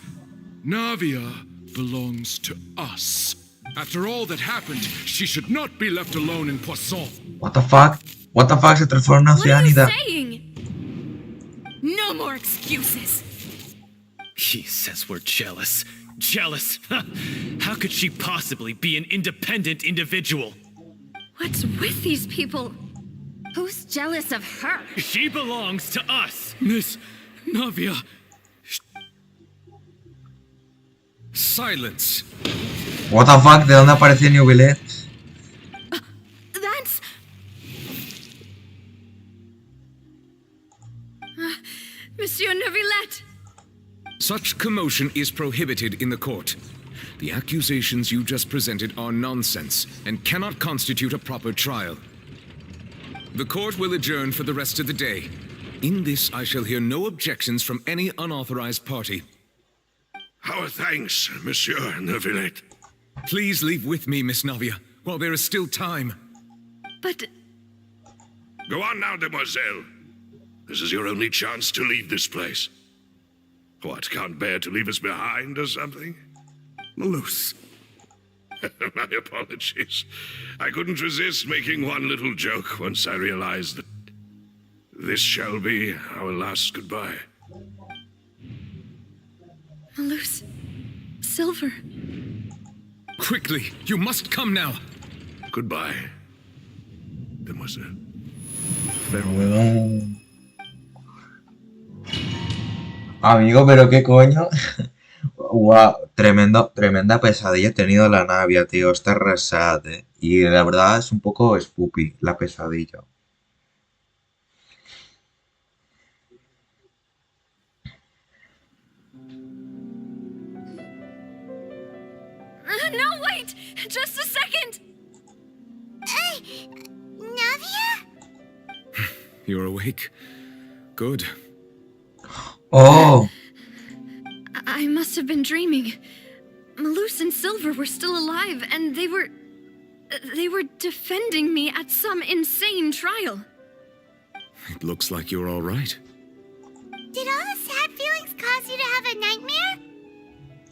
Navia belongs to us. After all that happened, she should not be left alone in Poisson. What the fuck? What the fuck? Se transforma en una cianida. No more excuses. He says we're jealous. Jealous? How could she possibly be an independent individual? What's with these people? Who's jealous of her? She belongs to us. Miss Navia. Silence. What the fuck? ¿De dónde apareció Neuvillete? That's... Monsieur Neuvillete! Such commotion is prohibited in the court. The accusations you just presented are nonsense and cannot constitute a proper trial. The court will adjourn for the rest of the day. In this, I shall hear no objections from any unauthorized party. Our thanks, Monsieur Neuvillete. Please leave with me, Miss Navia, while there is still time. But... Go on now, demoiselle. This is your only chance to leave this place. What, can't bear to leave us behind or something? Malus. My apologies. I couldn't resist making one little joke once I realized that this shall be our last goodbye. Malus... Silver... Quickly, you must come now. Goodbye, demoiselle. Pero amigo, pero qué coño. Wow, tremenda pesadilla ha tenido la Navia, tío. Está re sad, Y la verdad es un poco spoopy la pesadilla. No, wait! Just a second! Hey, Navia? You're awake. Good. Oh! I must have been dreaming. Malus and Silver were still alive, and they were defending me at some insane trial. It looks like you're all right. Did all the sad feelings cause you to have a nightmare?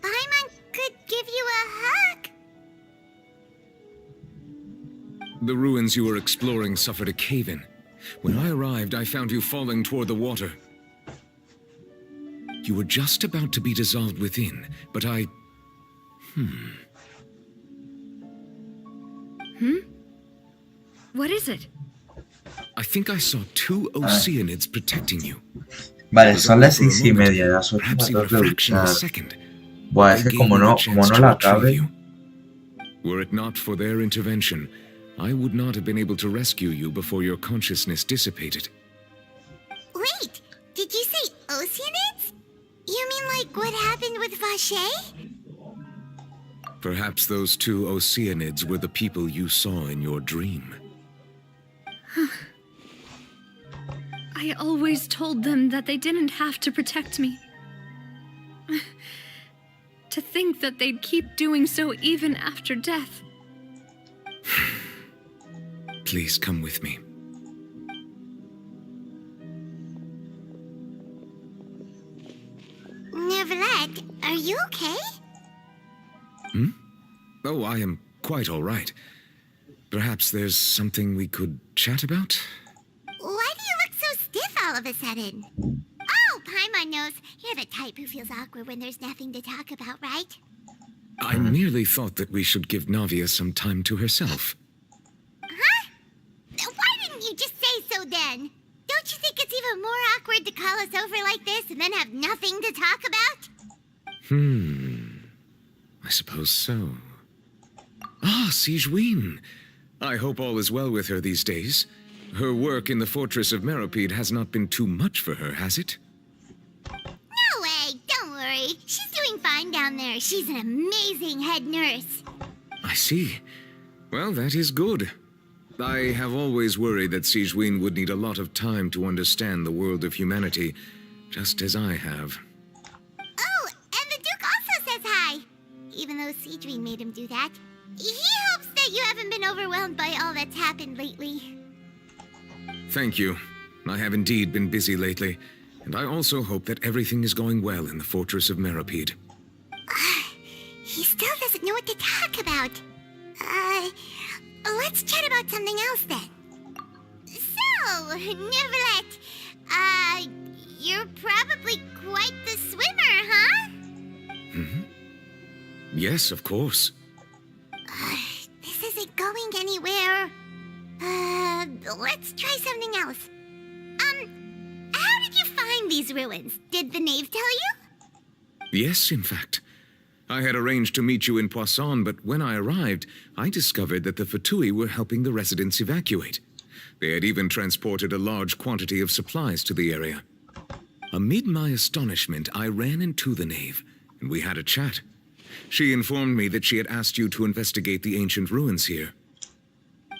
Paimon could give you a hug. The ruins you were exploring suffered a cave-in. When I arrived, I found you falling toward the water. You were just about to be dissolved within, but I... What is it? I think I saw two Oceanids protecting you. Vale, son las 6:30, las 8:02 de Buah, es que como no la acabe... Were it not for their intervention, I would not have been able to rescue you before your consciousness dissipated. Wait, did you say Oceanids? You mean like what happened with Vache? Perhaps those two Oceanids were the people you saw in your dream. I always told them that they didn't have to protect me. To think that they'd keep doing so even after death. Please come with me. Neuvillete, are you okay? Oh, I am quite all right. Perhaps there's something we could chat about? Why do you look so stiff all of a sudden? Oh, Paimon knows. You're the type who feels awkward when there's nothing to talk about, right? I merely thought that we should give Navia some time to herself. Huh? Why didn't you just say so then? Don't you think it's even more awkward to call us over like this and then have nothing to talk about? I suppose so. Ah, Sigewinne. I hope all is well with her these days. Her work in the fortress of Meropide has not been too much for her, has it? No way, don't worry. She's doing fine down there. She's an amazing head nurse. I see. Well, that is good. I have always worried that Sigewinne would need a lot of time to understand the world of humanity, just as I have. Oh, and the Duke also says hi. even though Cedrine made him do that. He hopes that you haven't been overwhelmed by all that's happened lately. Thank you. I have indeed been busy lately, and I also hope that everything is going well in the Fortress of Meropide. He still doesn't know what to talk about. Let's chat about something else then. So, Neuvillete, you're probably quite the swimmer, huh? Mm-hmm. Yes, of course. This isn't going anywhere. Let's try something else. How did you find these ruins? Did the knave tell you? Yes, in fact. I had arranged to meet you in Poisson, but when I arrived, I discovered that the Fatui were helping the residents evacuate. They had even transported a large quantity of supplies to the area. Amid my astonishment, I ran into the knave, and we had a chat. She informed me that she had asked you to investigate the ancient ruins here.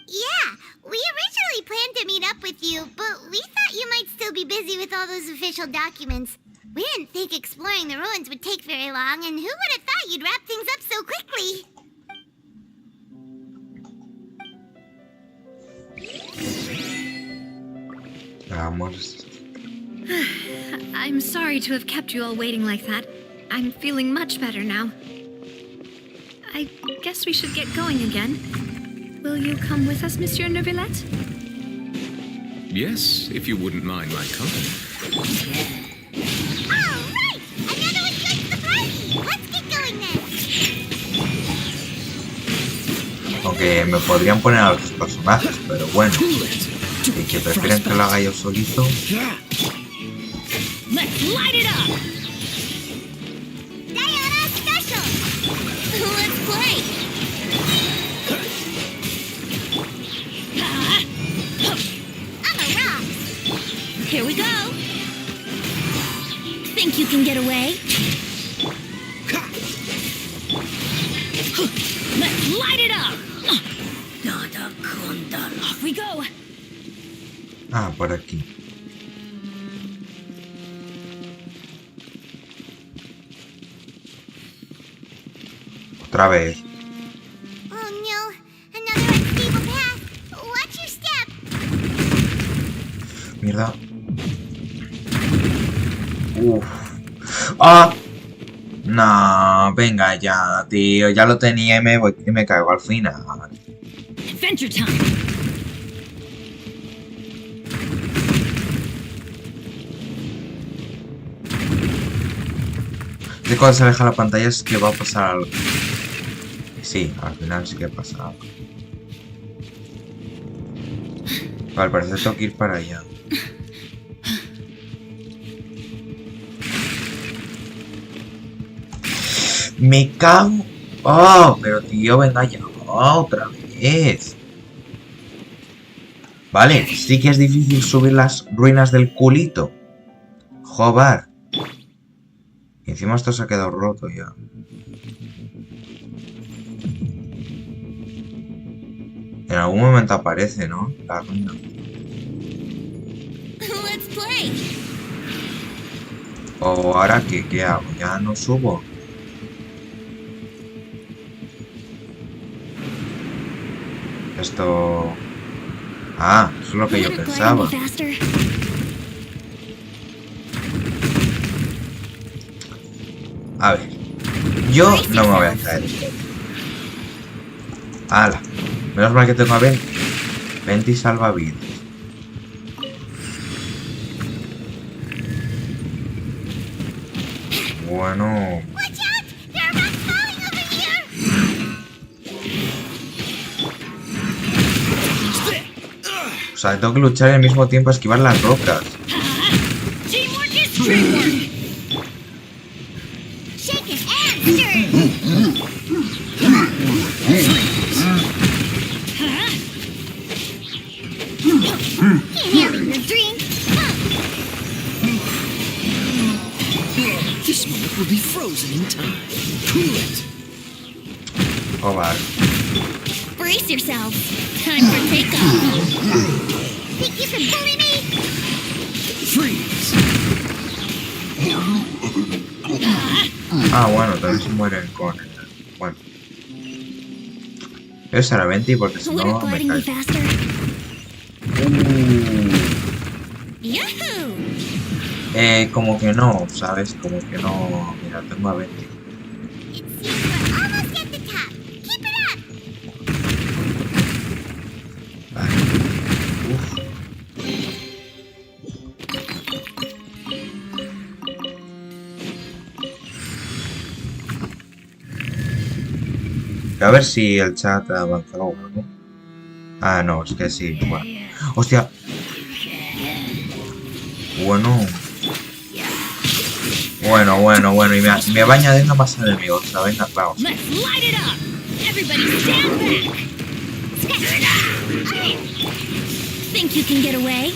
Yeah, we originally planned to meet up with you, but we thought you might still be busy with all those official documents. We didn't think exploring the ruins would take very long, and who would have thought you'd wrap things up so quickly? I'm sorry to have kept you all waiting like that. I'm feeling much better now. I guess we should get going again. Will you come with us, Monsieur Neuvillete? Yes, if you wouldn't mind my company. All right! Another one joins the party! Let's get going then! Aunque me podrían poner a otros personajes, pero bueno. Y que prefieren que lo haga yo solito. Let's light it up! Diana special! Let's play! I'm a rock! Here we go! Think you can get away? Let's light it up! Off we go! Ah, por aquí. Otra vez. Oh no! Another unstable path! Watch your step! Mierda. Uff. ¡Ah! No, venga ya, tío. Ya lo tenía y me caigo al final. Adventure time! De cuando se aleja la pantalla es que va a pasar algo. Sí, al final sí que pasa algo. Vale, parece que tengo que ir para allá. Me cago. Oh, pero tío, venga ya. Otra vez. Vale, sí que es difícil subir las ruinas del culito. Joder. Y encima esto se ha quedado roto ya. En algún momento aparece, ¿no? La ruina. Let's play! ¿O ahora qué hago? ¿Ya no subo? Esto... Ah, eso es lo que yo pensaba. A ver, yo no me voy a caer. ¡Hala! Menos mal que tengo a 20. 20 y salvavidas. Bueno... O sea, tengo que luchar y al mismo tiempo esquivar las rocas. This moment will be frozen in time. Cool it. Oh, vale. Brace yourself. Time for takeoff. Think you can bully me? Freeze. Ah, bueno, también se mueren con Voy a usar a 20 porque si no me cae. Como que no, ¿sabes? Como que no. Mira, tengo a 20. Vale. Uf. A ver si el chat ha avanzado o algo. Ah, no, es que sí. Bueno. ¡Hostia! Bueno. Bueno. Y me va añadiendo más enemigos. O sea, venga, vamos. Think you can get away?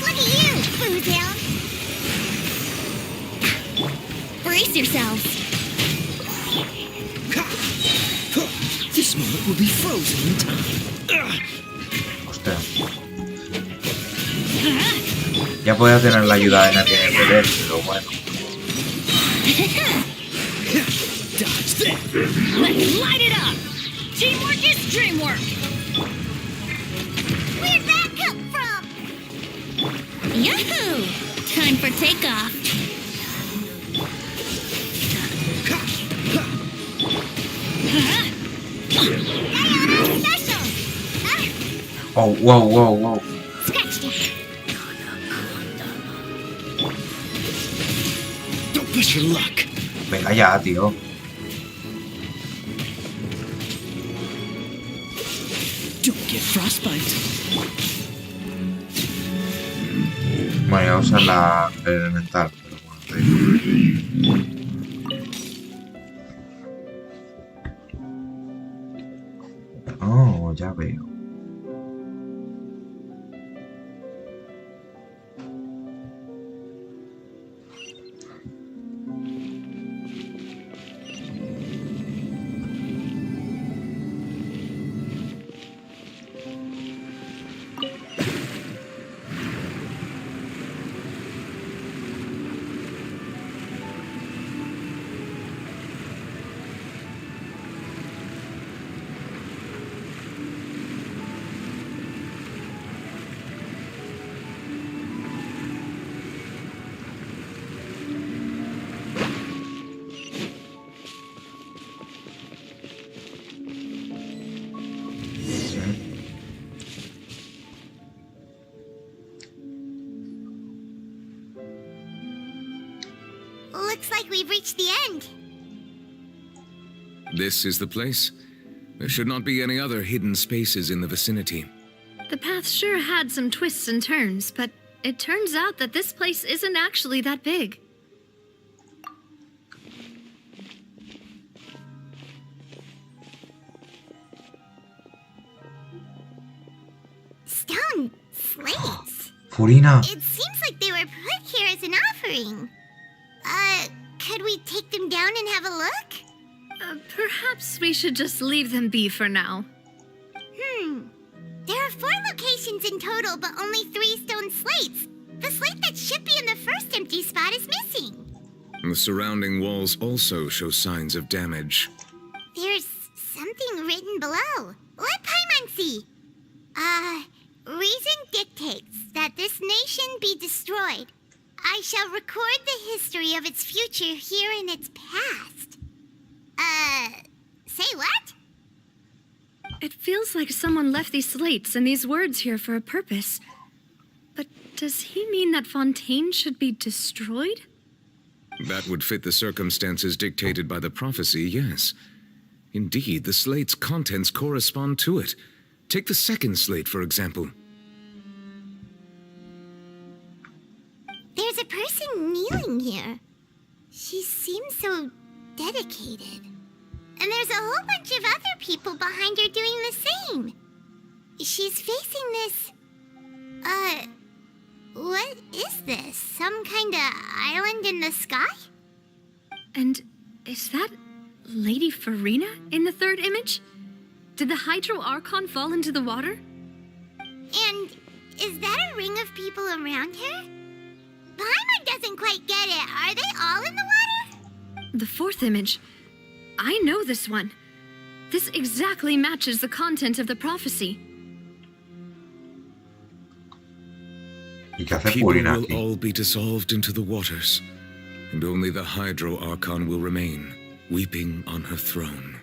Look at you, Foçalors. Brace yourselves. This moment will be frozen in time. Hostia. Ya podía tener la ayuda de nadie en el poder, pero bueno. Dodge that. Let's light it up. Teamwork is dreamwork. Where'd that come from? Yahoo! Time for takeoff. Oh, wow. Scratch that. Don't push your luck. Venga ya, tío. Don't get frostbite. Bueno, voy a usar la elemental, pero bueno, oh, ya veo. Looks like we've reached the end. This is the place. There should not be any other hidden spaces in the vicinity. The path sure had some twists and turns, but it turns out that this place isn't actually that big. Stone slates. Furina. It seems like they were put here as an offering. Could we take them down and have a look? Perhaps we should just leave them be for now. There are 4 locations in total, but only 3 stone slates. The slate that should be in the first empty spot is missing. The surrounding walls also show signs of damage. There's something written below. Let Paimon see. Reason dictates that this nation be destroyed. I shall record the history of its future here in its past. Say what? It feels like someone left these slates and these words here for a purpose. But does he mean that Fontaine should be destroyed? That would fit the circumstances dictated by the prophecy, yes. Indeed, the slate's contents correspond to it. Take the second slate, for example. There's a person kneeling here. She seems so dedicated. And there's a whole bunch of other people behind her doing the same. She's facing this... what is this? Some kind of island in the sky? And is that Lady Furina in the third image? Did the Hydro Archon fall into the water? And is that a ring of people around her? Paimon doesn't quite get it. Are they all in the water? The fourth image. I know this one. This exactly matches the content of the prophecy. ¿Y qué hace People Furina will aquí? all be dissolved into the waters, and only the Hydro Archon will remain, weeping on her throne.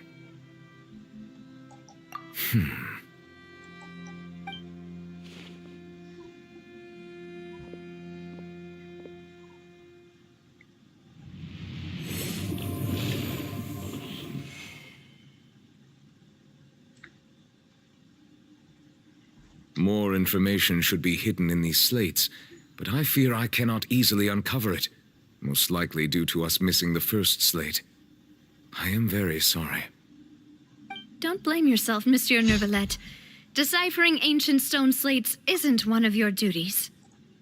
More information should be hidden in these slates, but I fear I cannot easily uncover it, most likely due to us missing the first slate. I am very sorry. Don't blame yourself, Monsieur Neuvillete. Deciphering ancient stone slates isn't one of your duties.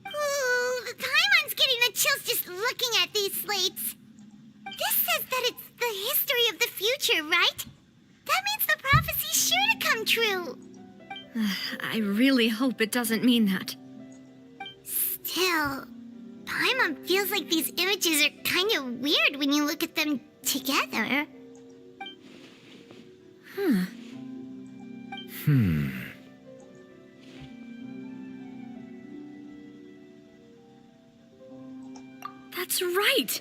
Ooh, Paimon's getting the chills just looking at these slates. This says that it's the history of the future, right? That means the prophecy's sure to come true. I really hope it doesn't mean that. Still, Paimon feels like these images are kind of weird when you look at them together. That's right!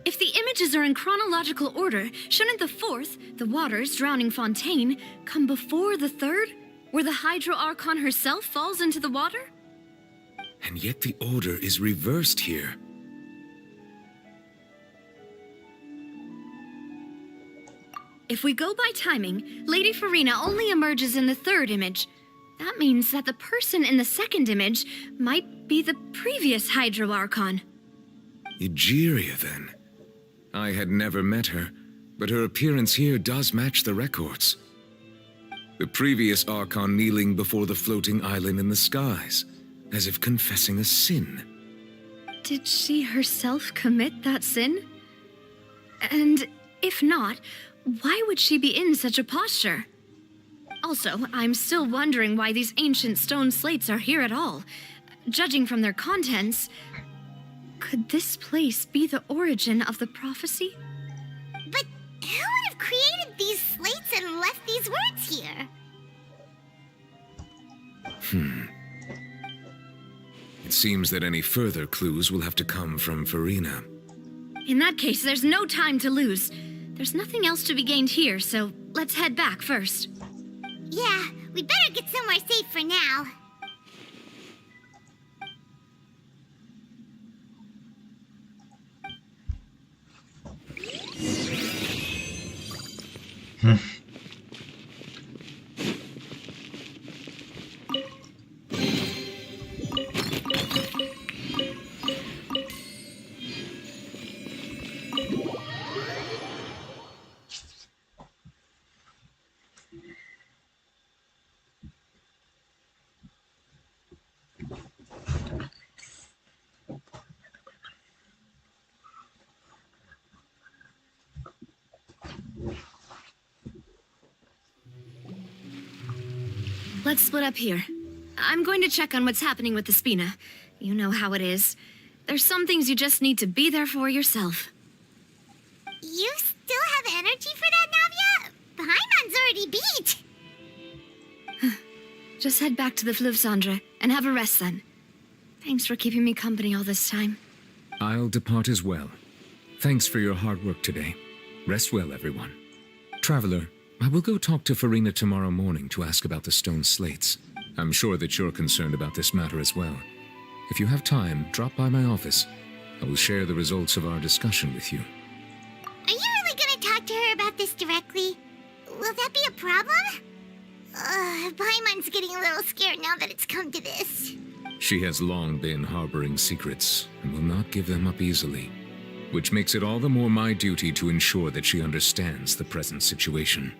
If the images are in chronological order, shouldn't the fourth, the waters drowning Fontaine, come before the third, where the Hydro Archon herself falls into the water? And yet the order is reversed here. If we go by timing, Lady Furina only emerges in the third image. That means that the person in the second image might be the previous Hydro Archon. Egeria, then. I had never met her, but her appearance here does match the records. The previous Archon kneeling before the floating island in the skies, as if confessing a sin. Did she herself commit that sin? And if not, why would she be in such a posture? Also, I'm still wondering why these ancient stone slates are here at all. Judging from their contents, could this place be the origin of the prophecy? But who would have created these slates and left these words here? It seems that any further clues will have to come from Furina. In that case, there's no time to lose. There's nothing else to be gained here, so let's head back first. Yeah, we better get somewhere safe for now. Let's split up here. I'm going to check on what's happening with the Spina. You know how it is. There's some things you just need to be there for yourself. You still have energy for that, Navia? Paimon's already beat. Just head back to the Fleuve Cendre and have a rest then. Thanks for keeping me company all this time. I'll depart as well. Thanks for your hard work today. Rest well, everyone. Traveler, I will go talk to Furina tomorrow morning to ask about the stone slates. I'm sure that you're concerned about this matter as well. If you have time, drop by my office. I will share the results of our discussion with you. Are you really gonna talk to her about this directly? Will that be a problem? Paimon's getting a little scared now that it's come to this. She has long been harboring secrets and will not give them up easily, which makes it all the more my duty to ensure that she understands the present situation.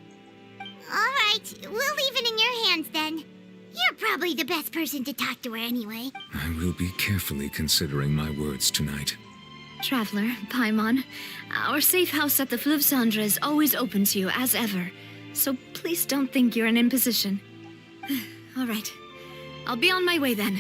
All right, we'll leave it in your hands then. You're probably the best person to talk to her anyway. I will be carefully considering my words tonight. Traveler, Paimon, our safe house at the Fleuve Cendre is always open to you as ever, so please don't think you're an imposition. All right, I'll be on my way then.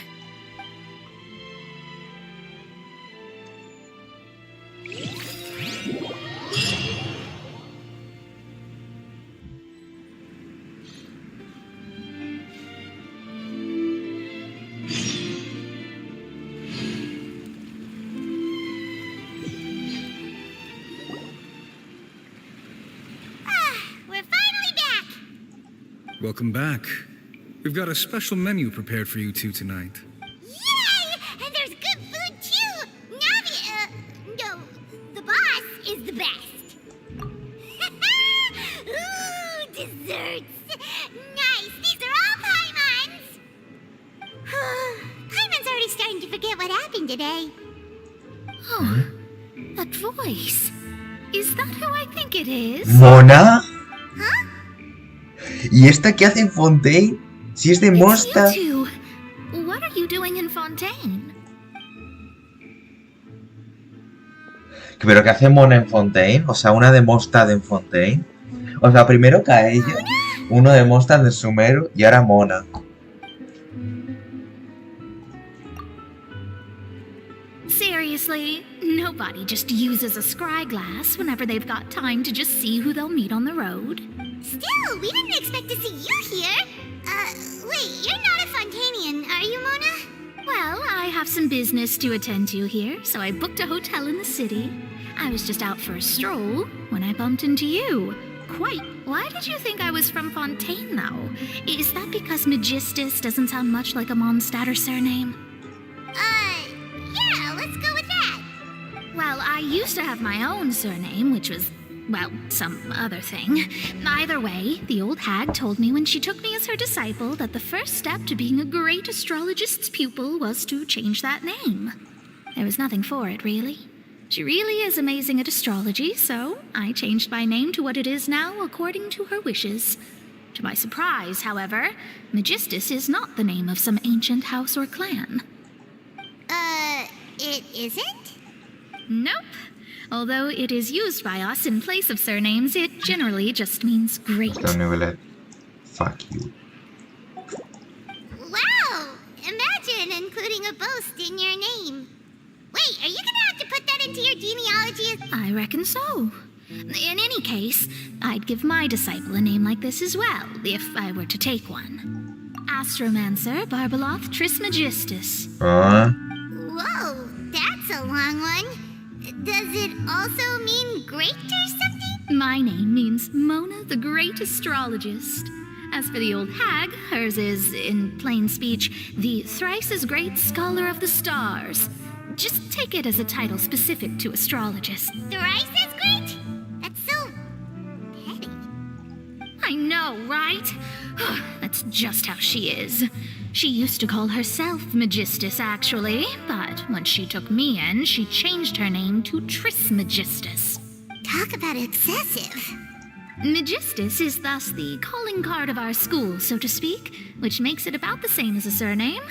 Welcome back. We've got a special menu prepared for you two tonight. Yay! And there's good food too! No, the boss is the best. Ooh, desserts! Nice! These are all Paimon's! Paimon's already starting to forget what happened today. Oh, that voice. Is that who I think it is? ¿Mona? ¿Y esta qué hace en Fontaine? Si es de Mosta. You two. What are you doing in Fontaine? ¿Pero qué hace Mona en Fontaine? O sea, una de Mostad en Fontaine. O sea, primero cae ella, uno de Mostad en Sumeru y ahora Mona. Seriously, nobody just uses a scry glass whenever they've got time to just see who they'll meet on the road. Still, we didn't expect to see you here. Wait, you're not a Fontainian, are you, Mona? Well, I have some business to attend to here, so I booked a hotel in the city. I was just out for a stroll when I bumped into you. Quite. Why did you think I was from Fontaine, though? Is that because Magistus doesn't sound much like a Mondstadter surname? Yeah, let's go with that. Well, I used to have my own surname, which was, well, some other thing. Either way, the old hag told me when she took me as her disciple that the first step to being a great astrologist's pupil was to change that name. There was nothing for it, really. She really is amazing at astrology, so I changed my name to what it is now according to her wishes. To my surprise, however, Magistus is not the name of some ancient house or clan. It isn't? Nope. Although it is used by us in place of surnames, it generally just means great. Neuvillete. Fuck you. Wow! Imagine including a boast in your name. Wait, are you gonna have to put that into your genealogy? I reckon so. In any case, I'd give my disciple a name like this as well, if I were to take one. Astromancer Barbeloth Trismegistus. Whoa, that's a long one. Does it also mean great or something? My name means Mona the Great Astrologist. As for the old hag, hers is, in plain speech, the thrice as great Scholar of the Stars. Just take it as a title specific to astrologists. Thrice as great? That's so petty. I know, right? That's just how she is. She used to call herself Magistus, actually, but when she took me in, she changed her name to Trismegistus. Talk about excessive. Magistus is thus the calling card of our school, so to speak, which makes it about the same as a surname.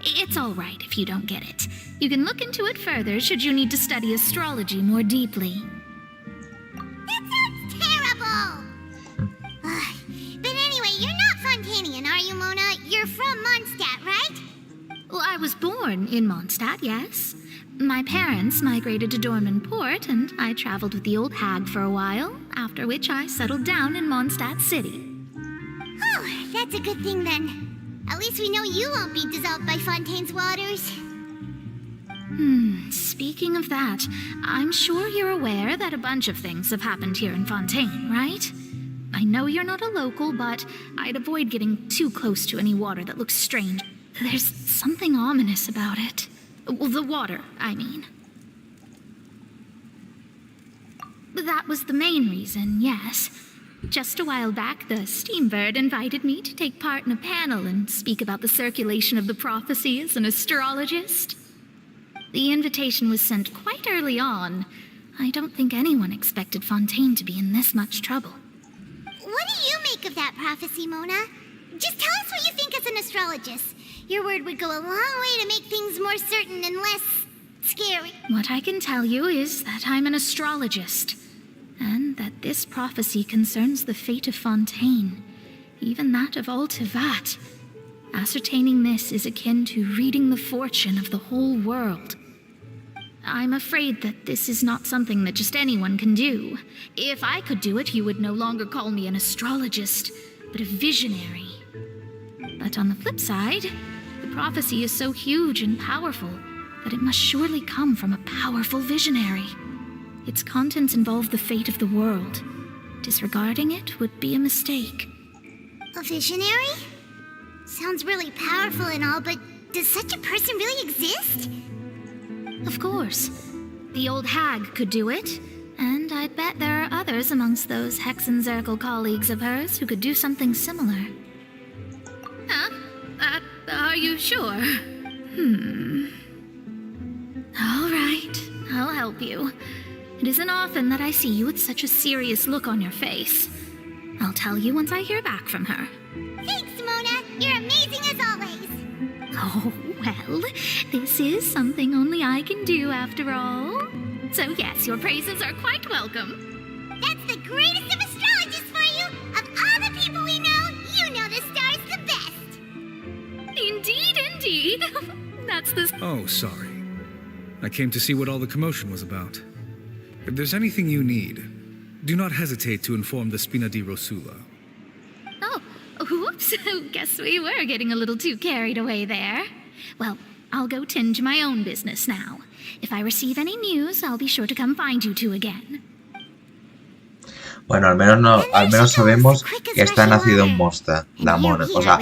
It's all right if you don't get it. You can look into it further should you need to study astrology more deeply. That sounds terrible! But anyway, you're not Fontainian, are you, Mona? You're from Mondstadt, right? Well, I was born in Mondstadt, yes. My parents migrated to Dorman Port, and I traveled with the old hag for a while, after which I settled down in Mondstadt City. Oh, that's a good thing then. At least we know you won't be dissolved by Fontaine's waters. Speaking of that, I'm sure you're aware that a bunch of things have happened here in Fontaine, right? I know you're not a local, but I'd avoid getting too close to any water that looks strange. There's something ominous about it. Well, the water, I mean. That was the main reason, yes. Just a while back, the Steambird invited me to take part in a panel and speak about the circulation of the prophecy as an astrologist. The invitation was sent quite early on. I don't think anyone expected Fontaine to be in this much trouble. What do you make of that prophecy, Mona? Just tell us what you think as an astrologist. Your word would go a long way to make things more certain and less scary. What I can tell you is that I'm an astrologist, and that this prophecy concerns the fate of Fontaine, even that of all Tevat. Ascertaining this is akin to reading the fortune of the whole world. I'm afraid that this is not something that just anyone can do. If I could do it, you would no longer call me an astrologist, but a visionary. But on the flip side, the prophecy is so huge and powerful that it must surely come from a powerful visionary. Its contents involve the fate of the world. Disregarding it would be a mistake. A visionary? Sounds really powerful and all, but does such a person really exist? Of course. The old hag could do it, and I bet there are others amongst those Hexenzirkel colleagues of hers who could do something similar. Huh? Are you sure? All right, I'll help you. It isn't often that I see you with such a serious look on your face. I'll tell you once I hear back from her. Thanks, Mona. You're amazing as always. Oh, well, this is something only I can do after all. So yes, your praises are quite welcome. That's the greatest of astrologists for you. Of all the people we know, you know the star's the best. Indeed, indeed. That's the... Oh, sorry. I came to see what all the commotion was about. If there's anything you need, do not hesitate to inform the Spina di Rosula. Oh, whoops. Guess we were getting a little too carried away there. Well, I'll go tend to my own business now. If I receive any news, I'll be sure to come find you two again. Bueno, al menos sabemos que está nacido en Mosta, la Mona. O sea,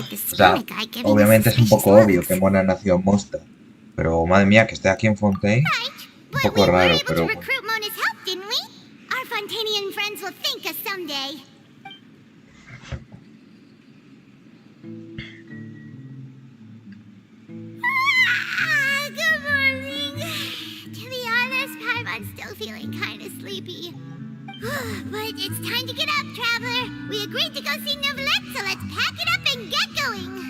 obviamente es un poco obvio que Mona nació en Mosta. Pero, madre mía, que esté aquí en Fontaine, un poco raro, pero... Recruit Mona's help, didn't we? Our Fontainian friends will thank us someday. Good morning. To be honest, I'm still feeling kind of sleepy. But it's time to get up, traveler. We agreed to go see Neuvillete, so let's pack it up and get going.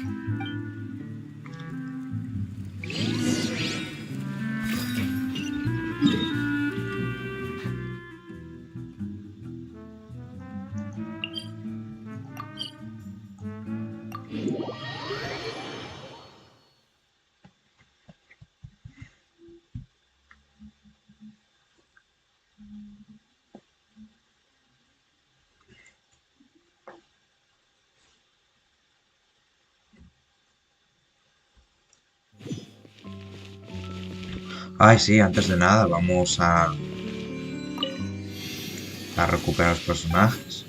Ay, sí, antes de nada vamos a recuperar los personajes.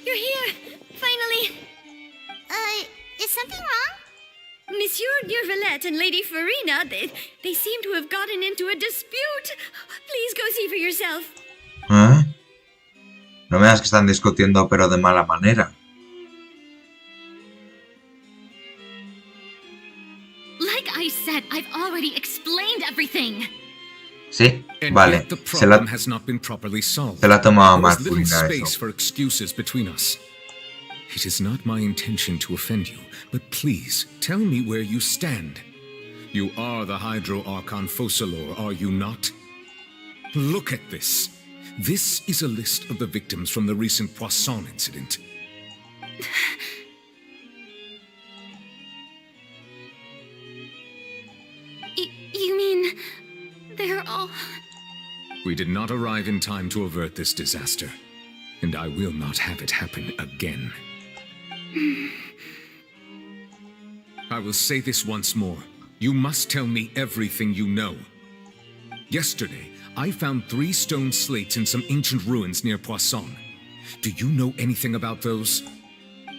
You're here! Finally! Is something wrong? Monsieur Neuvillete and Lady Furina, they seem to have gotten into a dispute. Please go see for yourself. ¿Eh? No me digas que están discutiendo, pero de mala manera. Like I said, I've already explained everything. Sí, vale. Se la tomaba mal, Furina, eso. For excuses between us. It is not my intention to offend you, but please tell me where you stand. You are the Hydro Archon Foçalors, are you not? Look at this. This is a list of the victims from the recent Poisson incident. You mean they're all... We did not arrive in time to avert this disaster, and I will not have it happen again. I will say this once more. You must tell me everything you know. Yesterday, I found 3 stone slates in some ancient ruins near Poisson. Do you know anything about those?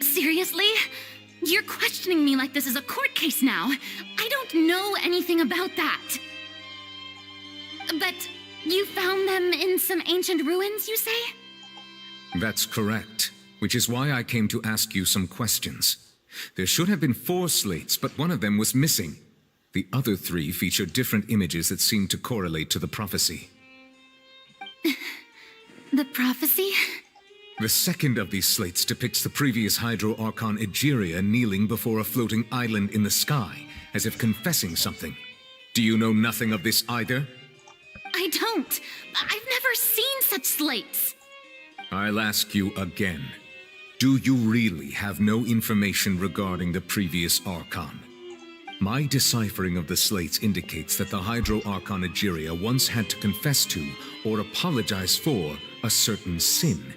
Seriously? You're questioning me like this is a court case now. I don't know anything about that. But you found them in some ancient ruins, you say? That's correct, which is why I came to ask you some questions. There should have been 4 slates, but one of them was missing. The other 3 feature different images that seem to correlate to the prophecy. The prophecy? The second of these slates depicts the previous Hydro Archon Egeria kneeling before a floating island in the sky, as if confessing something. Do you know nothing of this either? I don't. I've never seen such slates. I'll ask you again. Do you really have no information regarding the previous Archon? My deciphering of the slates indicates that the Hydro Archon Egeria once had to confess to, or apologize for, a certain sin.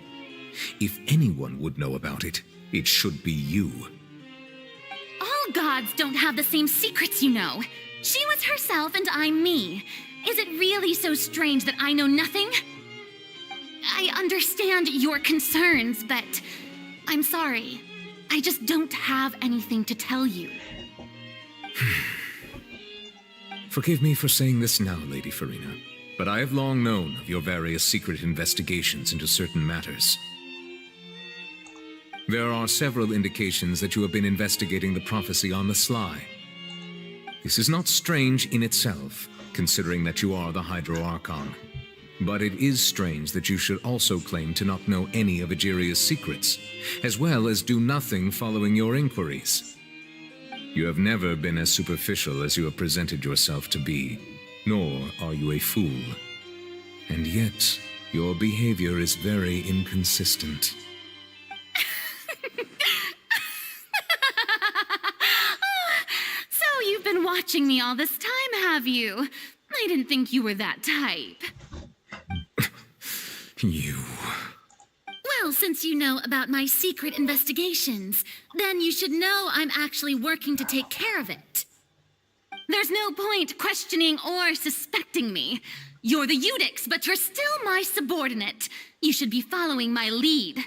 If anyone would know about it, it should be you. All gods don't have the same secrets, you know. She was herself and I'm me. Is it really so strange that I know nothing? I understand your concerns, but I'm sorry. I just don't have anything to tell you. Forgive me for saying this now, Lady Furina, but I have long known of your various secret investigations into certain matters. There are several indications that you have been investigating the prophecy on the sly. This is not strange in itself, considering that you are the Hydro Archon. But it is strange that you should also claim to not know any of Egeria's secrets, as well as do nothing following your inquiries. You have never been as superficial as you have presented yourself to be, nor are you a fool. And yet, your behavior is very inconsistent. So you've been watching me all this time, have you? I didn't think you were that type. You... Well, since you know about my secret investigations, then you should know I'm actually working to take care of it. There's no point questioning or suspecting me. You're the Eudix, but you're still my subordinate. You should be following my lead.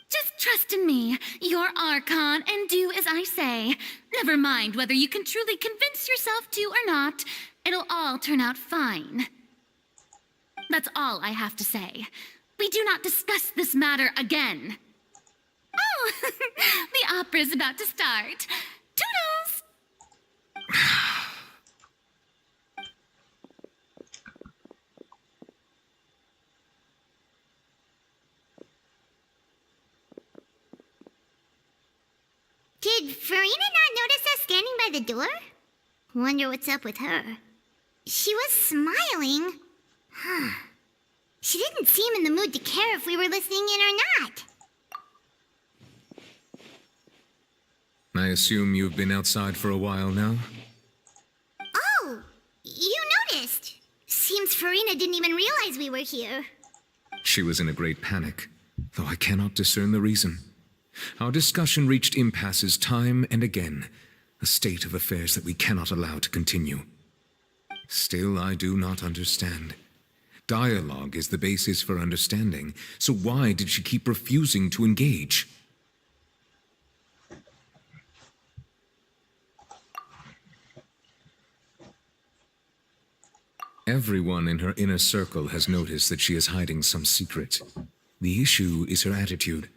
Just trust in me, you're Archon, and do as I say. Never mind whether you can truly convince yourself to or not. It'll all turn out fine. That's all I have to say. We do not discuss this matter again. Oh, the opera's about to start. Toodles! Did Furina not notice us standing by the door? Wonder what's up with her. She was smiling. Huh. She didn't seem in the mood to care if we were listening in or not. I assume you've been outside for a while now? Oh, you noticed. Seems Furina didn't even realize we were here. She was in a great panic, though I cannot discern the reason. Our discussion reached impasses time and again, a state of affairs that we cannot allow to continue. Still, I do not understand. Dialogue is the basis for understanding, so why did she keep refusing to engage? Everyone in her inner circle has noticed that she is hiding some secret. The issue is her attitude.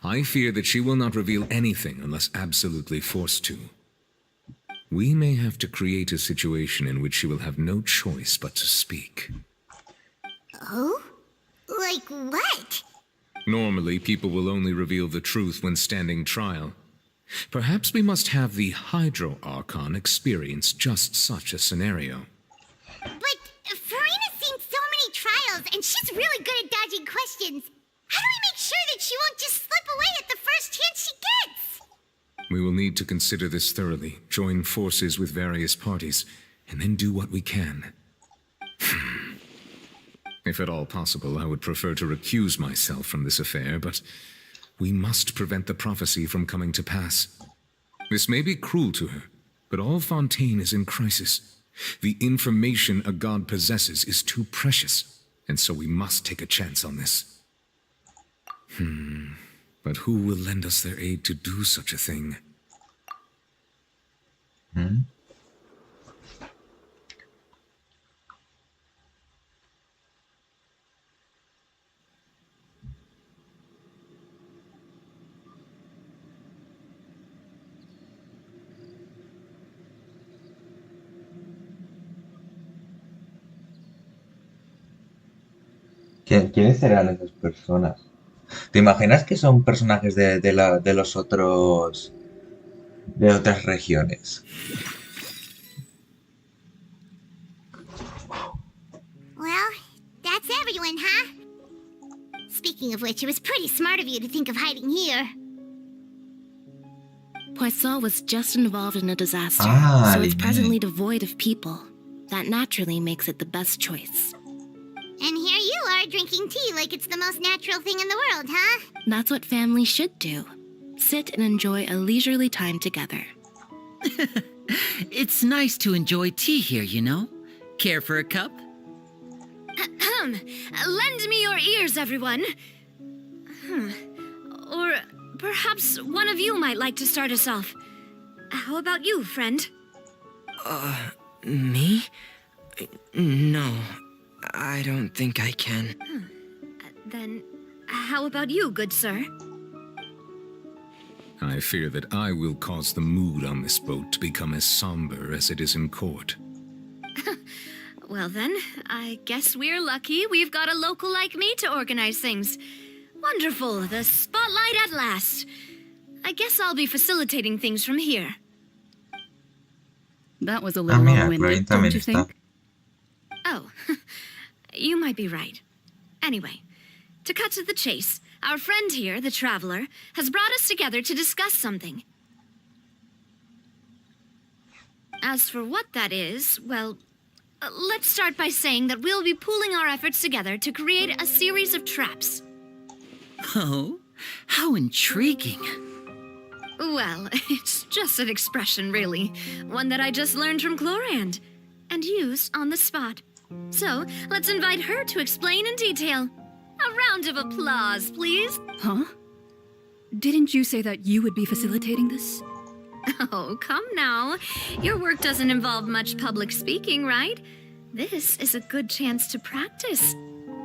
I fear that she will not reveal anything unless absolutely forced to. We may have to create a situation in which she will have no choice but to speak. Oh? Like what? Normally, people will only reveal the truth when standing trial. Perhaps we must have the Hydro Archon experience just such a scenario. But Furina's seen so many trials, and she's really good at dodging questions. How do we make sure that she won't just slip away at the first chance she gets? We will need to consider this thoroughly, join forces with various parties, and then do what we can. If at all possible, I would prefer to recuse myself from this affair, but we must prevent the prophecy from coming to pass. This may be cruel to her, but all Fontaine is in crisis. The information a god possesses is too precious, and so we must take a chance on this. But who will lend us their aid to do such a thing? ¿Quiénes serán esas personas? ¿Te imaginas que son personajes de los otros... de otras regiones? Well, that's everyone, huh? Speaking of which, it was pretty smart of you to think of hiding here. Poisson was just involved in a disaster, Ah, so it's dime. presently devoid of people. That naturally makes it the best choice. And here you are drinking tea like it's the most natural thing in the world, huh? That's what families should do. Sit and enjoy a leisurely time together. It's nice to enjoy tea here, you know? Care for a cup? Lend me your ears, everyone. Or perhaps one of you might like to start us off. How about you, friend? Me? No, I don't think I can. Then, how about you, good sir? I fear that I will cause the mood on this boat to become as somber as it is in court. Well then, I guess we're lucky we've got a local like me to organize things. Wonderful, the spotlight at last. I guess I'll be facilitating things from here. That was a little long-winded, don't you think? Oh, you might be right. Anyway, to cut to the chase, our friend here, the traveler, has brought us together to discuss something. As for what that is, well, let's start by saying that we'll be pooling our efforts together to create a series of traps. Oh, how intriguing. Well, it's just an expression, really. One that I just learned from Chlorand, and used on the spot. So, let's invite her to explain in detail. A round of applause, please. Huh? Didn't you say that you would be facilitating this? Oh, come now. Your work doesn't involve much public speaking, right? This is a good chance to practice.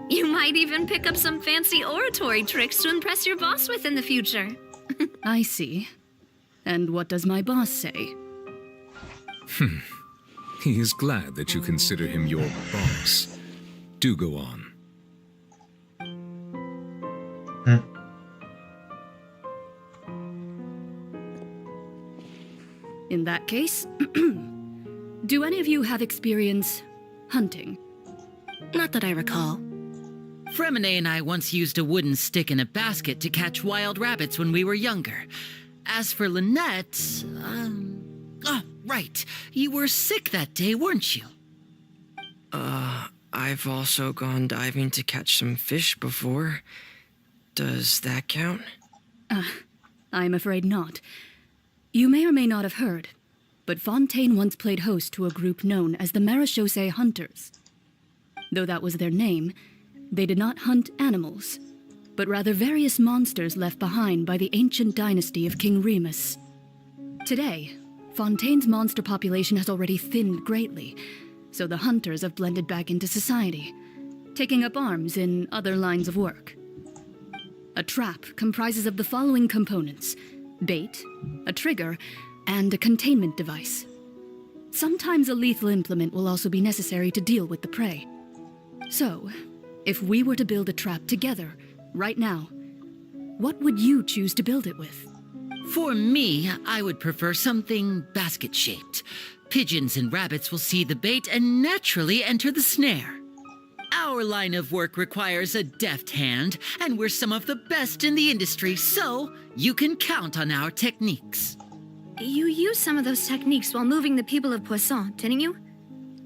You might even pick up some fancy oratory tricks to impress your boss with in the future. I see. And what does my boss say? He is glad that you consider him your boss. Do go on. In that case, do any of you have experience hunting? Not that I recall. Fremine and I once used a wooden stick in a basket to catch wild rabbits when we were younger. As for Lynette, oh, right. You were sick that day, weren't you? I've also gone diving to catch some fish before. Does that count? I'm afraid not. You may or may not have heard, but Fontaine once played host to a group known as the Marechaussee Hunters. Though that was their name, they did not hunt animals, but rather various monsters left behind by the ancient dynasty of King Remus. Today, Fontaine's monster population has already thinned greatly, so the hunters have blended back into society, taking up arms in other lines of work. A trap comprises of the following components: bait, a trigger, and a containment device. Sometimes a lethal implement will also be necessary to deal with the prey. So, if we were to build a trap together, right now, what would you choose to build it with? For me, I would prefer something basket-shaped. Pigeons and rabbits will see the bait and naturally enter the snare. Our line of work requires a deft hand, and we're some of the best in the industry, so you can count on our techniques. You used some of those techniques while moving the people of Poisson, didn't you?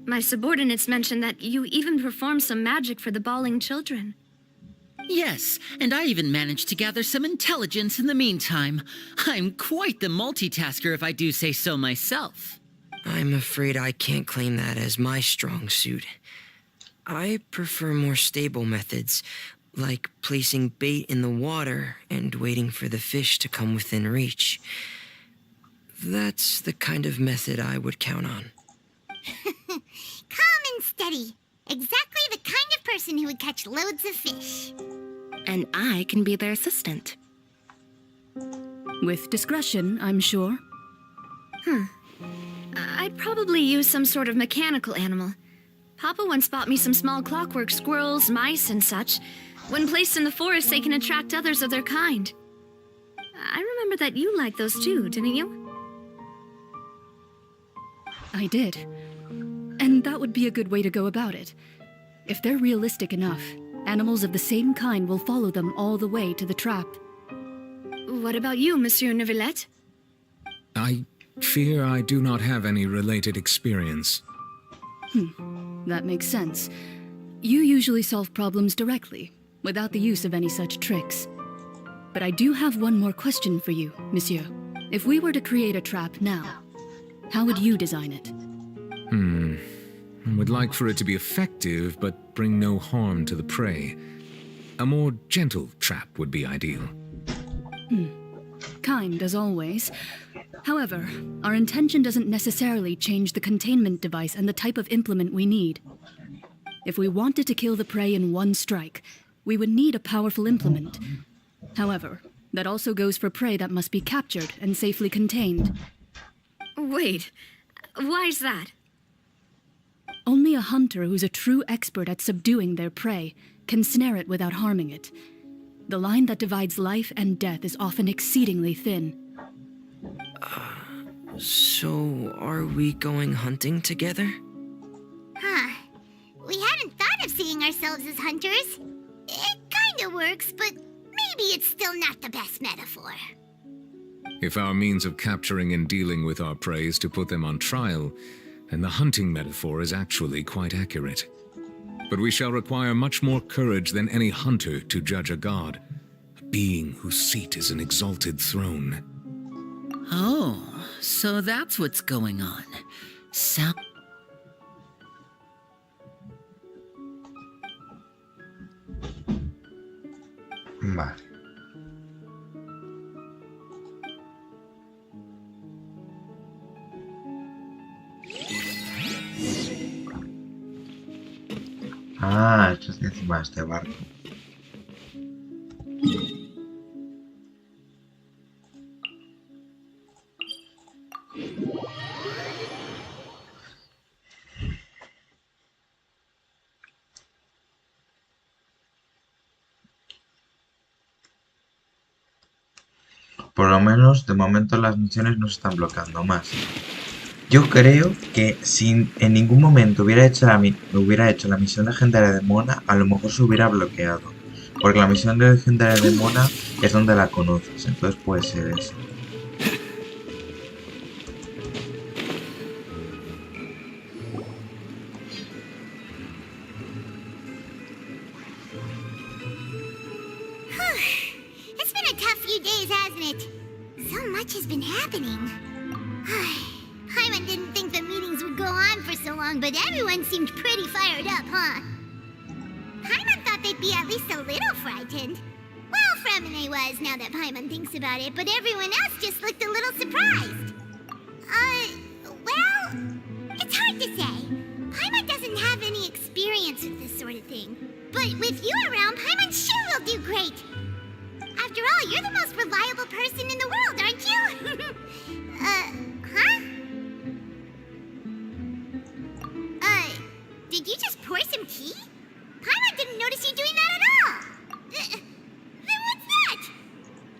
My subordinates mentioned that you even performed some magic for the bawling children. Yes, and I even managed to gather some intelligence in the meantime. I'm quite the multitasker if I do say so myself. I'm afraid I can't claim that as my strong suit. I prefer more stable methods, like placing bait in the water and waiting for the fish to come within reach. That's the kind of method I would count on. Calm and steady. Exactly the kind of person who would catch loads of fish. And I can be their assistant. With discretion, I'm sure. I'd probably use some sort of mechanical animal. Papa once bought me some small clockwork squirrels, mice, and such. When placed in the forest, they can attract others of their kind. I remember that you liked those too, didn't you? I did. And that would be a good way to go about it. If they're realistic enough, animals of the same kind will follow them all the way to the trap. What about you, Monsieur Neuvillete? I fear I do not have any related experience. That makes sense. You usually solve problems directly, without the use of any such tricks. But I do have one more question for you, Monsieur. If we were to create a trap now, how would you design it? I would like for it to be effective, but bring no harm to the prey. A more gentle trap would be ideal. Kind, as always. However, our intention doesn't necessarily change the containment device and the type of implement we need. If we wanted to kill the prey in one strike, we would need a powerful implement. However, that also goes for prey that must be captured and safely contained. Wait, why's that? Only a hunter who's a true expert at subduing their prey can snare it without harming it. The line that divides life and death is often exceedingly thin. So, are we going hunting together? Huh. We hadn't thought of seeing ourselves as hunters. It kinda works, but maybe it's still not the best metaphor. If our means of capturing and dealing with our prey is to put them on trial, then the hunting metaphor is actually quite accurate. But we shall require much more courage than any hunter to judge a god, a being whose seat is an exalted throne. Oh, so that's what's going on. Vale. Ah, esto es encima de este barco. Por lo menos, de momento las misiones no se están bloqueando más. Yo creo que si en ningún momento hubiera hecho la misión legendaria de Mona, a lo mejor se hubiera bloqueado. Porque la misión legendaria de Mona es donde la conoces, entonces puede ser eso. It's been a tough few days, hasn't it? So much has been happening. Paimon didn't think the meetings would go on for so long, but everyone seemed pretty fired up, huh? Paimon thought they'd be at least a little frightened. Well, Fremine was, now that Paimon thinks about it, but everyone else just looked a little surprised. Well, it's hard to say. Paimon doesn't have any experience with this sort of thing. But with you around, Paimon sure will do great. After all, you're the most reliable person in the world, aren't you? Huh? Did you just pour some tea? Paimon didn't notice you doing that at all. Then what's that?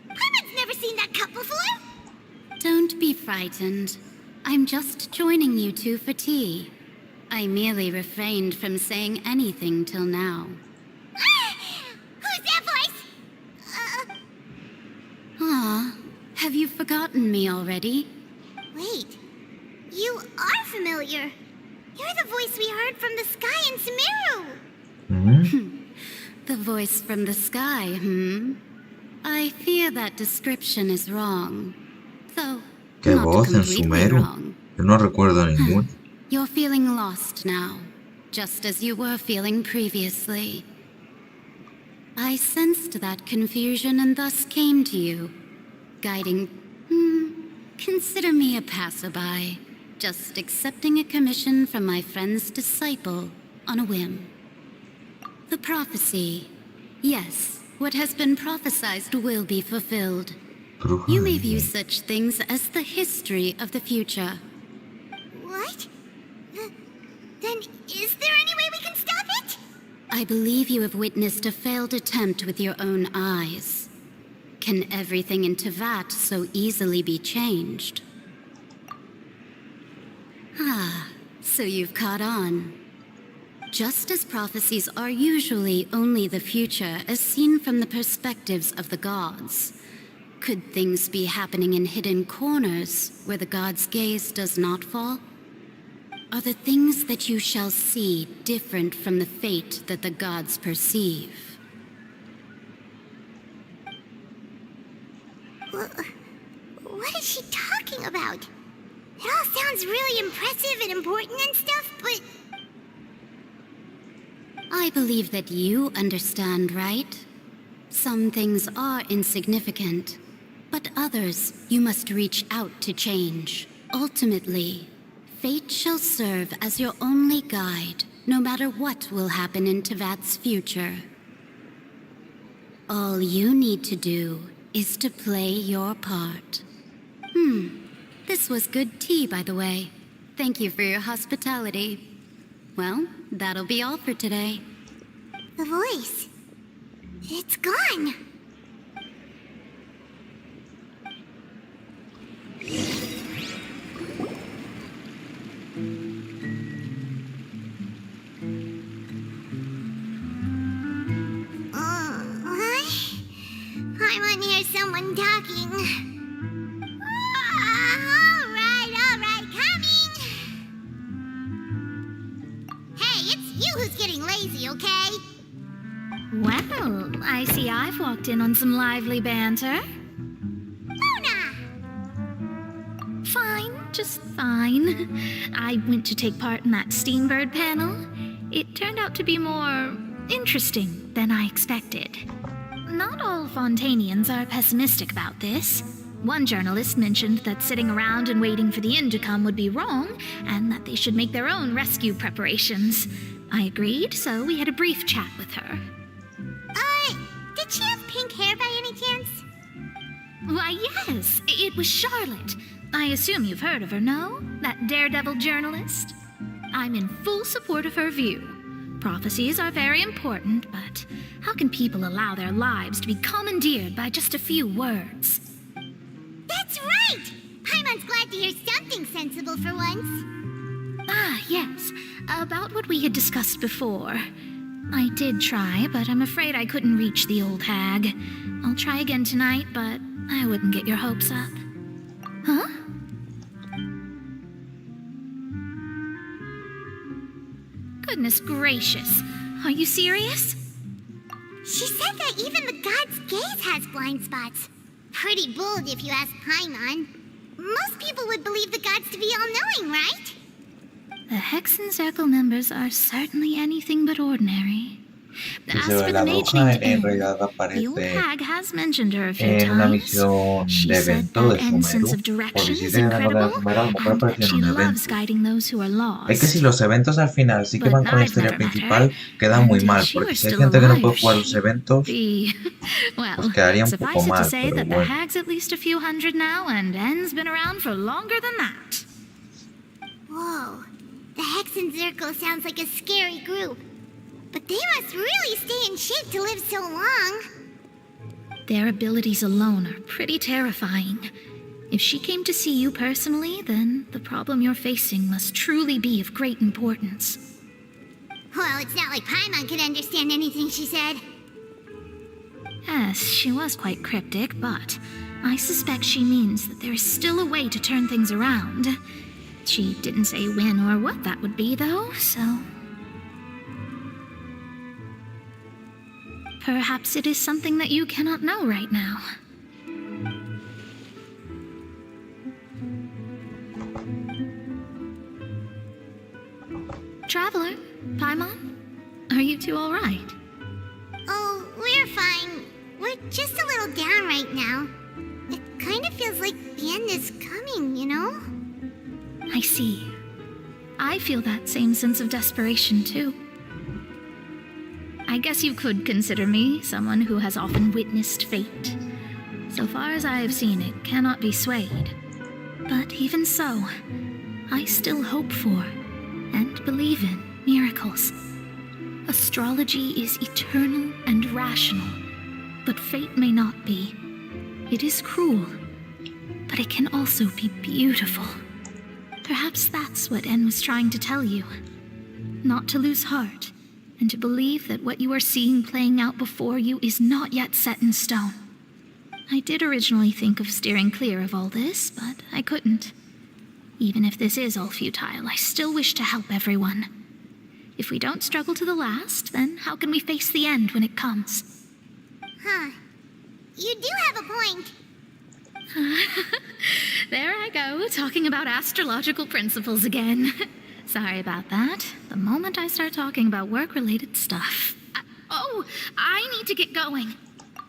Paimon's never seen that cup before. Don't be frightened. I'm just joining you two for tea. I merely refrained from saying anything till now. Who's that voice? Have you forgotten me already? Wait, you are familiar. You're the voice we heard from the sky in Sumeru. The voice from the sky, I fear that description is wrong. Though, ¿Qué not voz en completely Sumeru? wrong. Yo no recuerdo ninguna. You're feeling lost now, just as you were feeling previously. I sensed that confusion and thus came to you, guiding... consider me a passerby, just accepting a commission from my friend's disciple on a whim. The prophecy. Yes, what has been prophesied will be fulfilled. You may view such things as the history of the future. What? Then is there any way we can stop it? I believe you have witnessed a failed attempt with your own eyes. Can everything in Teyvat so easily be changed? Ah, so you've caught on. Just as prophecies are usually only the future as seen from the perspectives of the gods, could things be happening in hidden corners where the gods' gaze does not fall? Are the things that you shall see different from the fate that the gods perceive? What is she talking about? It all sounds really impressive and important and stuff, but... I believe that you understand, right? Some things are insignificant, but others you must reach out to change. Ultimately, fate shall serve as your only guide, no matter what will happen in Teyvat's future. All you need to do is to play your part. This was good tea, by the way. Thank you for your hospitality. Well, that'll be all for today. The voice... it's gone. I want to hear someone talking. All right, coming. Hey, it's you who's getting lazy, okay? Well, I see I've walked in on some lively banter. Luna! Fine, just fine. I went to take part in that Steambird panel. It turned out to be more interesting than I expected. Not all Fontainians are pessimistic about this. One journalist mentioned that sitting around and waiting for the end to come would be wrong, and that they should make their own rescue preparations. I agreed, so we had a brief chat with her. Did she have pink hair by any chance? Why, yes, it was Charlotte. I assume you've heard of her, no? That daredevil journalist? I'm in full support of her view. Prophecies are very important, but how can people allow their lives to be commandeered by just a few words? That's right! Paimon's glad to hear something sensible for once. Ah, yes. About what we had discussed before. I did try, but I'm afraid I couldn't reach the old hag. I'll try again tonight, but I wouldn't get your hopes up. Huh? Goodness gracious. Are you serious? She said that even the god's gaze has blind spots. Pretty bold if you ask Paimon. Most people would believe the gods to be all-knowing, right? The Hexen Circle members are certainly anything but ordinary. As for the Mage named Anne, the old hag has mentioned her a few times. She said that Anne's sense of direction is incredible, and that she loves guiding those who are lost. Es que si los eventos al final sí que van con la historia principal, queda muy mal, porque si hay gente que no puede jugar los eventos, pues quedaría un poco mal, pero The bueno. hag's at least a few hundred now, and Anne's been around for longer than that. Whoa. The Hexen Circle sounds like a scary group. But they must really stay in shape to live so long. Their abilities alone are pretty terrifying. If she came to see you personally, then the problem you're facing must truly be of great importance. Well, it's not like Paimon could understand anything she said. Yes, she was quite cryptic, but I suspect she means that there is still a way to turn things around. She didn't say when or what that would be, though, so... Perhaps it is something that you cannot know right now. Traveler, Paimon, are you two all right? Oh, we're fine. We're just a little down right now. It kind of feels like the end is coming, you know? I see. I feel that same sense of desperation, too. I guess you could consider me someone who has often witnessed fate. So far as I have seen, it cannot be swayed. But even so, I still hope for and believe in miracles. Astrology is eternal and rational, but fate may not be. It is cruel, but it can also be beautiful. Perhaps that's what N was trying to tell you. Not to lose heart, and to believe that what you are seeing playing out before you is not yet set in stone. I did originally think of steering clear of all this, but I couldn't. Even if this is all futile, I still wish to help everyone. If we don't struggle to the last, then how can we face the end when it comes? Huh. You do have a point. There I go, talking about astrological principles again. Sorry about that. The moment I start talking about work-related stuff. I need to get going.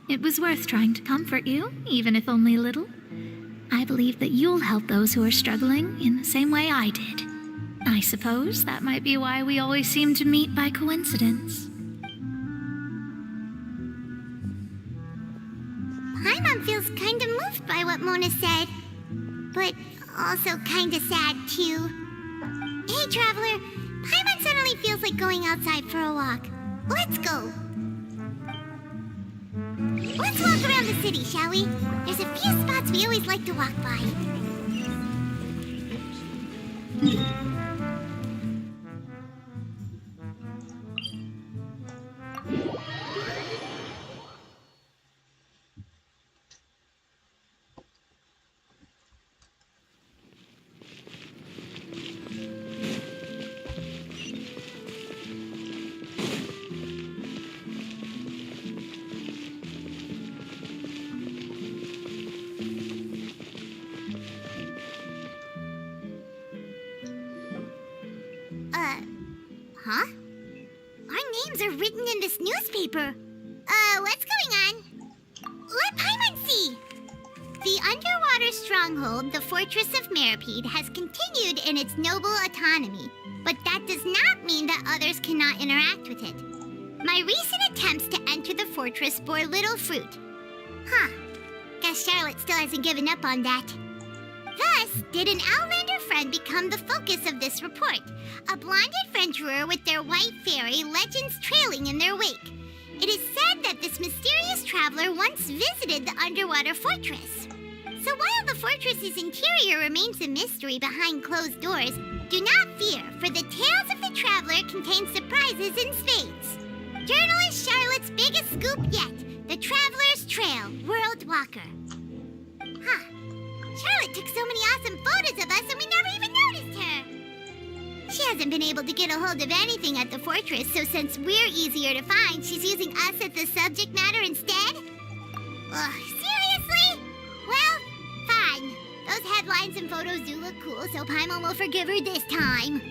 It was worth trying to comfort you, even if only a little. I believe that you'll help those who are struggling in the same way I did. I suppose that might be why we always seem to meet by coincidence. Paimon feels kinda moved by what Mona said, but also kinda sad too. Hey, Traveler, Paimon suddenly feels like going outside for a walk. Let's go. Let's walk around the city, shall we? There's a few spots we always like to walk by. Huh? Our names are written in this newspaper. What's going on? Let Paimon see! The underwater stronghold, the Fortress of Meripede, has continued in its noble autonomy, but that does not mean that others cannot interact with it. My recent attempts to enter the fortress bore little fruit. Huh. Guess Charlotte still hasn't given up on that. Thus, did an Outlander friend become the focus of this report, a blonde adventurer with their white fairy legends trailing in their wake. It is said that this mysterious traveler once visited the underwater fortress. So while the fortress's interior remains a mystery behind closed doors, do not fear, for the tales of the traveler contain surprises in spades. Journalist Charlotte's biggest scoop yet, the Traveler's Trail, World Walker. Huh. Charlotte took so many awesome photos of us and we never even noticed her. She hasn't been able to get a hold of anything at the fortress, so since we're easier to find, she's using us as the subject matter instead? Ugh, seriously? Well, fine. Those headlines and photos do look cool, so Paimon will forgive her this time.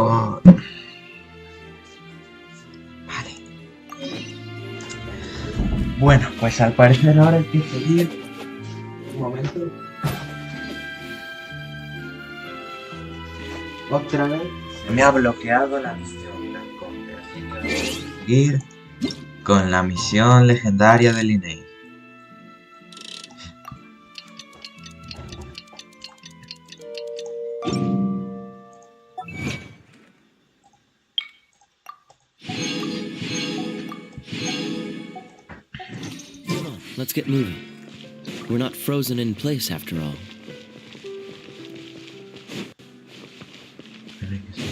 Oh. Vale. Bueno, pues al parecer ahora empiezo a ir. Un momento. Otra vez se me ha bloqueado la misión de Arconte, así que voy a seguir con la misión legendaria de Linnea. Let's get moving. We're not frozen in place after all.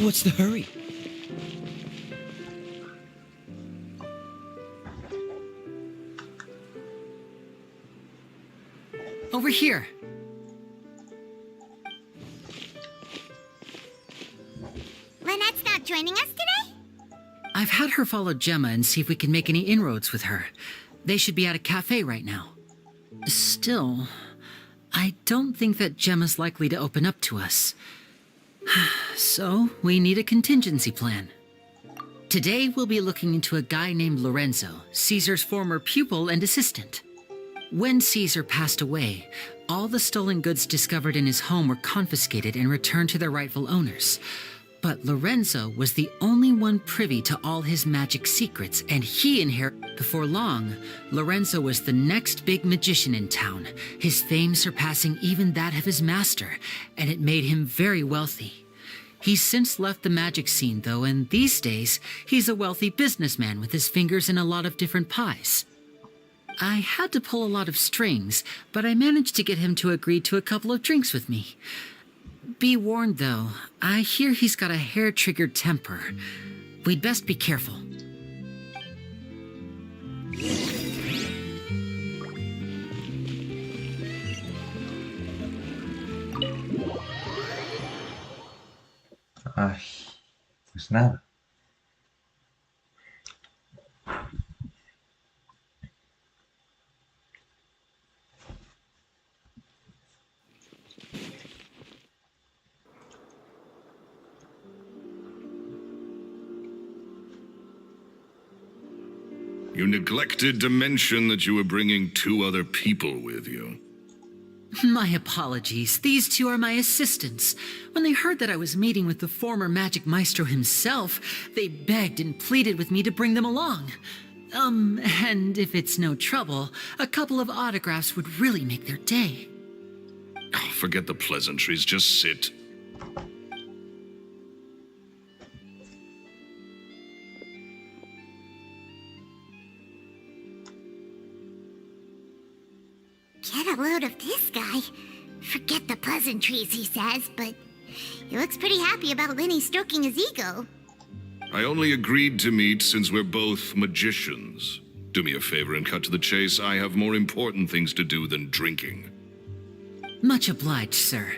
What's the hurry? Over here. Lynette's not joining us today? I've had her follow Gemma and see if we can make any inroads with her. They should be at a cafe right now. Still, I don't think that Gemma's likely to open up to us. So, we need a contingency plan. Today, we'll be looking into a guy named Lorenzo, Caesar's former pupil and assistant. When Caesar passed away, all the stolen goods discovered in his home were confiscated and returned to their rightful owners. But Lorenzo was the only one privy to all his magic secrets, and he inherited. Before long, Lorenzo was the next big magician in town, his fame surpassing even that of his master, and it made him very wealthy. He's since left the magic scene, though, and these days, he's a wealthy businessman with his fingers in a lot of different pies. I had to pull a lot of strings, but I managed to get him to agree to a couple of drinks with me. Be warned, though, I hear he's got a hair-triggered temper. We'd best be careful. Ay, pues nada. You neglected to mention that you were bringing 2 other people with you. My apologies. These 2 are my assistants. When they heard that I was meeting with the former magic maestro himself, they begged and pleaded with me to bring them along. And if it's no trouble, a couple of autographs would really make their day. Oh, forget the pleasantries, just sit. Get a load of this guy. Forget the pleasantries, he says, but he looks pretty happy about Lenny stroking his ego. I only agreed to meet since we're both magicians. Do me a favor and cut to the chase. I have more important things to do than drinking. Much obliged, sir.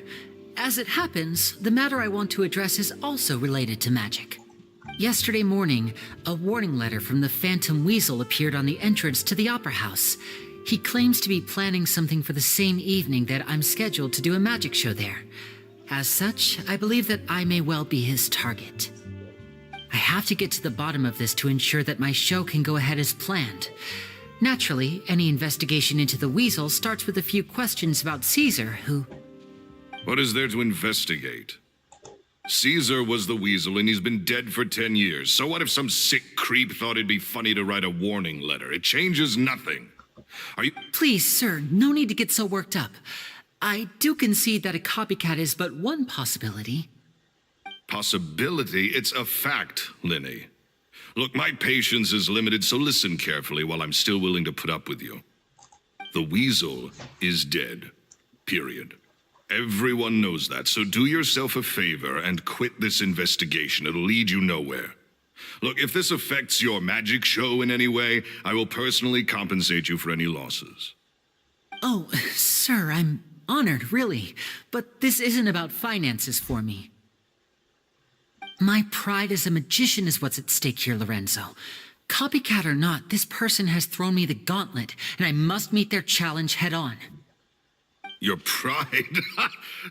As it happens, the matter I want to address is also related to magic. Yesterday morning, a warning letter from the Phantom Weasel appeared on the entrance to the Opera House. He claims to be planning something for the same evening that I'm scheduled to do a magic show there. As such, I believe that I may well be his target. I have to get to the bottom of this to ensure that my show can go ahead as planned. Naturally, any investigation into the Weasel starts with a few questions about Caesar, who... What is there to investigate? Caesar was the Weasel and he's been dead for 10 years. So what if some sick creep thought it'd be funny to write a warning letter? It changes nothing. Are you... Please, sir, no need to get so worked up. I do concede that a copycat is but one possibility. Possibility? It's a fact, Lenny. Look, my patience is limited, so listen carefully while I'm still willing to put up with you. The Weasel is dead. Period. Everyone knows that, so do yourself a favor and quit this investigation. It'll lead you nowhere. Look, if this affects your magic show in any way, I will personally compensate you for any losses. Oh, sir, I'm honored, really. But this isn't about finances for me. My pride as a magician is what's at stake here, Lorenzo. Copycat or not, this person has thrown me the gauntlet, and I must meet their challenge head on. Your pride?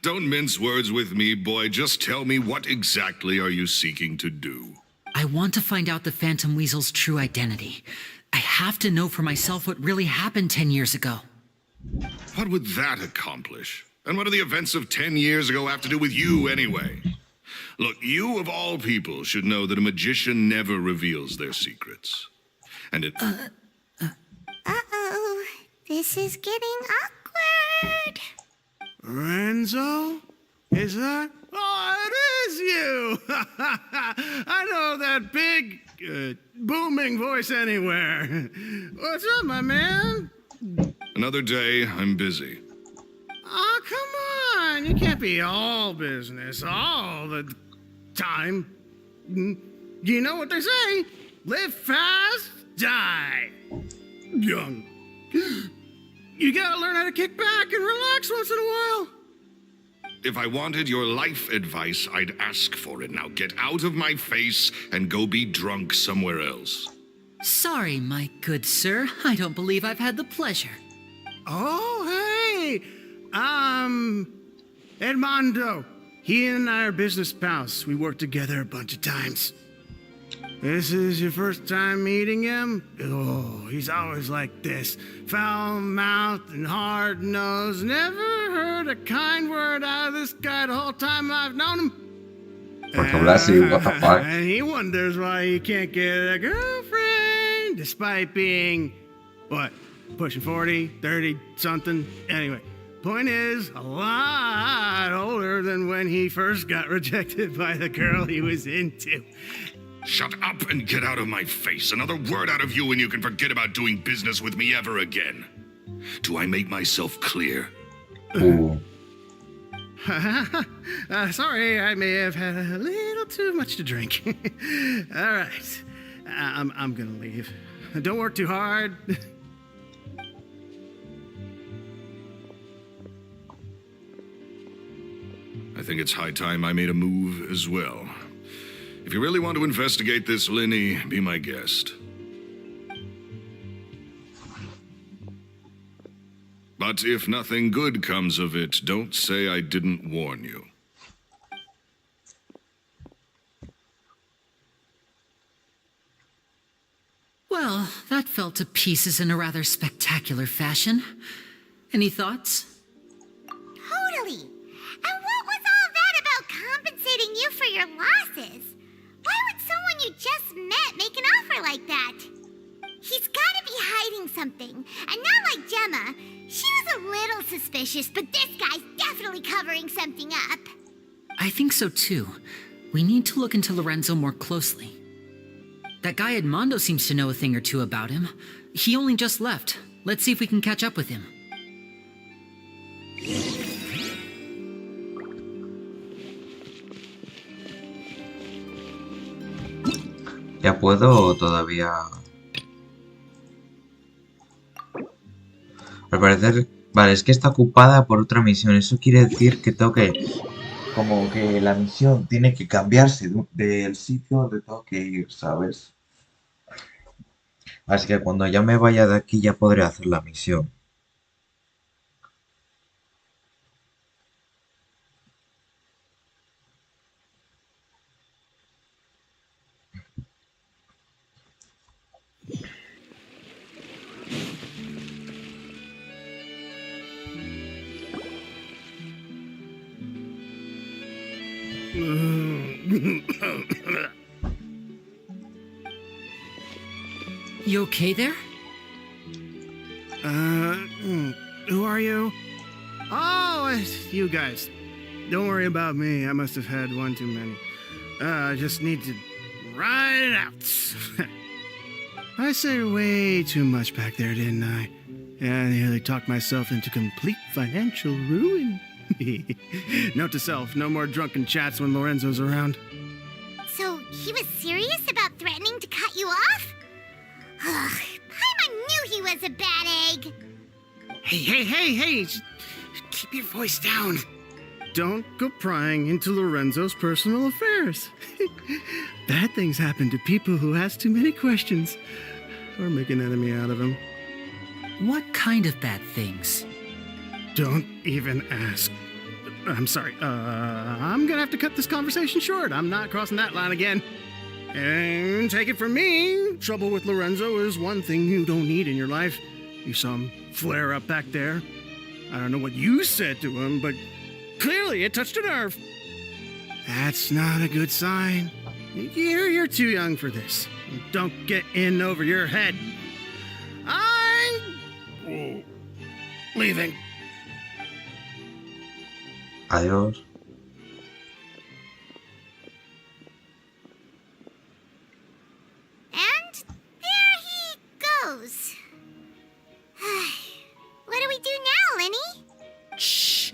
Don't mince words with me, boy. Just tell me, what exactly are you seeking to do? I want to find out the Phantom Weasel's true identity. I have to know for myself what really happened 10 years ago. What would that accomplish? And what do the events of 10 years ago have to do with you, anyway? Look, you of all people should know that a magician never reveals their secrets. And it... Uh-oh. This is getting awkward. Renzo? Is that? Oh, it is you! I know that big, booming voice anywhere. What's up, my man? Another day, I'm busy. Oh, come on. You can't be all business all the time. You know what they say? Live fast, die young. You gotta learn how to kick back and relax once in a while. If I wanted your life advice, I'd ask for it. Now get out of my face and go be drunk somewhere else. Sorry, my good sir. I don't believe I've had the pleasure. Oh, hey! Edmondo. He and I are business pals. We worked together a bunch of times. This is your first time meeting him? Oh, he's always like this. Foul-mouthed and hard-nosed. Never heard a kind word out of this guy the whole time I've known him. Porque habla así, what the fuck. And he wonders why he can't get a girlfriend, despite being, what, pushing 40, 30, something? Anyway, point is, a lot older than when he first got rejected by the girl he was into. Shut up and get out of my face. Another word out of you and you can forget about doing business with me ever again. Do I make myself clear? Sorry, I may have had a little too much to drink. All right, I'm gonna leave. Don't work too hard. I think it's high time I made a move as well. If you really want to investigate this, Lenny, be my guest. But if nothing good comes of it, don't say I didn't warn you. Well, that fell to pieces in a rather spectacular fashion. Any thoughts? Totally. And what was all that about compensating you for your losses? Why would someone you just met make an offer like that? He's gotta be hiding something. And not like Gemma. She was a little suspicious, but this guy's definitely covering something up. I think so too. We need to look into Lorenzo more closely. That guy Edmondo seems to know a thing or two about him. He only just left. Let's see if we can catch up with him. ¿Ya puedo o todavía? Al parecer... Vale, es que está ocupada por otra misión. Eso quiere decir que tengo que... Como que la misión tiene que cambiarse del sitio donde tengo que ir, ¿sabes? Así que cuando ya me vaya de aquí ya podré hacer la misión. You okay there? Who are you? Oh, it's you guys. Don't worry about me. I must have had one too many. I just need to ride it out. I said way too much back there, didn't I? Yeah, I nearly talked myself into complete financial ruin. Note to self, no more drunken chats when Lorenzo's around. So, he was serious about threatening to cut you off? Ugh, Paimon knew he was a bad egg. Hey, keep your voice down. Don't go prying into Lorenzo's personal affairs. Bad things happen to people who ask too many questions or make an enemy out of him. What kind of bad things? Don't even ask. I'm sorry. I'm gonna have to cut this conversation short. I'm not crossing that line again. And take it from me, trouble with Lorenzo is one thing you don't need in your life. You saw him flare up back there. I don't know what you said to him, but clearly it touched a nerve. That's not a good sign. You're too young for this. Don't get in over your head. I'm leaving. Adiós. And there he goes. What do we do now, Lenny? Shh.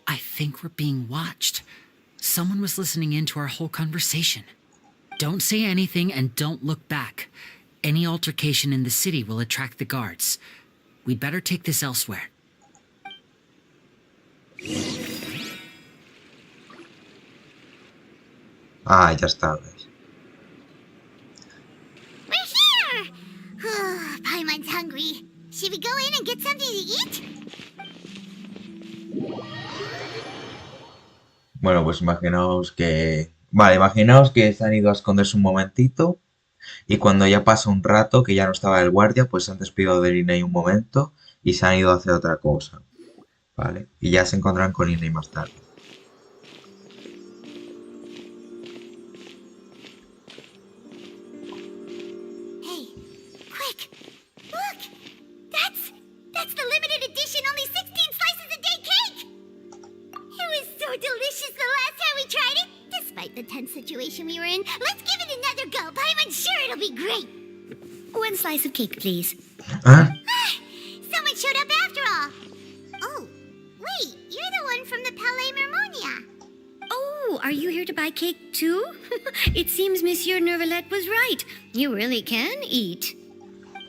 I think we're being watched. Someone was listening in to our whole conversation. Don't say anything and don't look back. Any altercation in the city will attract the guards. We'd better take this elsewhere. Ah, ya está, ¿ves? We're here! Paimon's hungry. Should we go in and get something to eat? Bueno, pues imaginaos que... Vale, imaginaos que se han ido a esconderse un momentito y cuando ya pasa un rato que ya no estaba el guardia, pues se han despedido de Inei un momento y se han ido a hacer otra cosa. Vale, y ya se encontrarán con Inei más tarde. the tense situation we were in. Let's give it another go. I'm sure it'll be great. One slice of cake, please. Huh? Someone showed up after all. Oh, wait, you're the one from the Palais Mermonia. Oh, are you here to buy cake too? It seems Monsieur Neuvillete was right. You really can eat.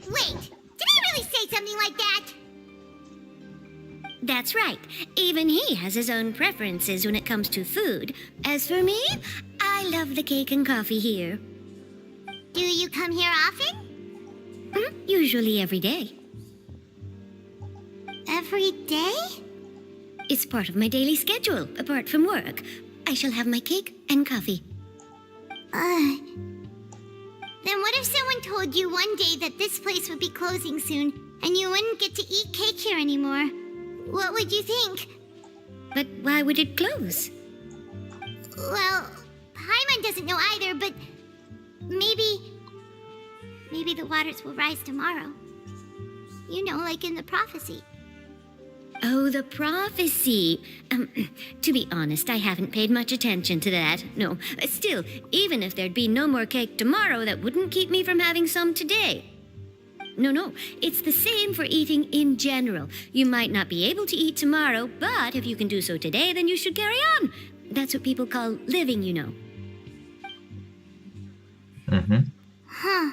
Wait, did I really say something like that? That's right. Even he has his own preferences when it comes to food. As for me, I love the cake and coffee here. Do you come here often? Usually every day. Every day? It's part of my daily schedule, apart from work. I shall have my cake and coffee. Then what if someone told you one day that this place would be closing soon, and you wouldn't get to eat cake here anymore? What would you think? But why would it close? Well, Paimon doesn't know either, but maybe the waters will rise tomorrow. You know, like in the prophecy. Oh, the prophecy. To be honest, I haven't paid much attention to that. No, still, even if there'd be no more cake tomorrow, that wouldn't keep me from having some today. No, it's the same for eating in general. You might not be able to eat tomorrow, but if you can do so today, then you should carry on. That's what people call living, you know. Huh.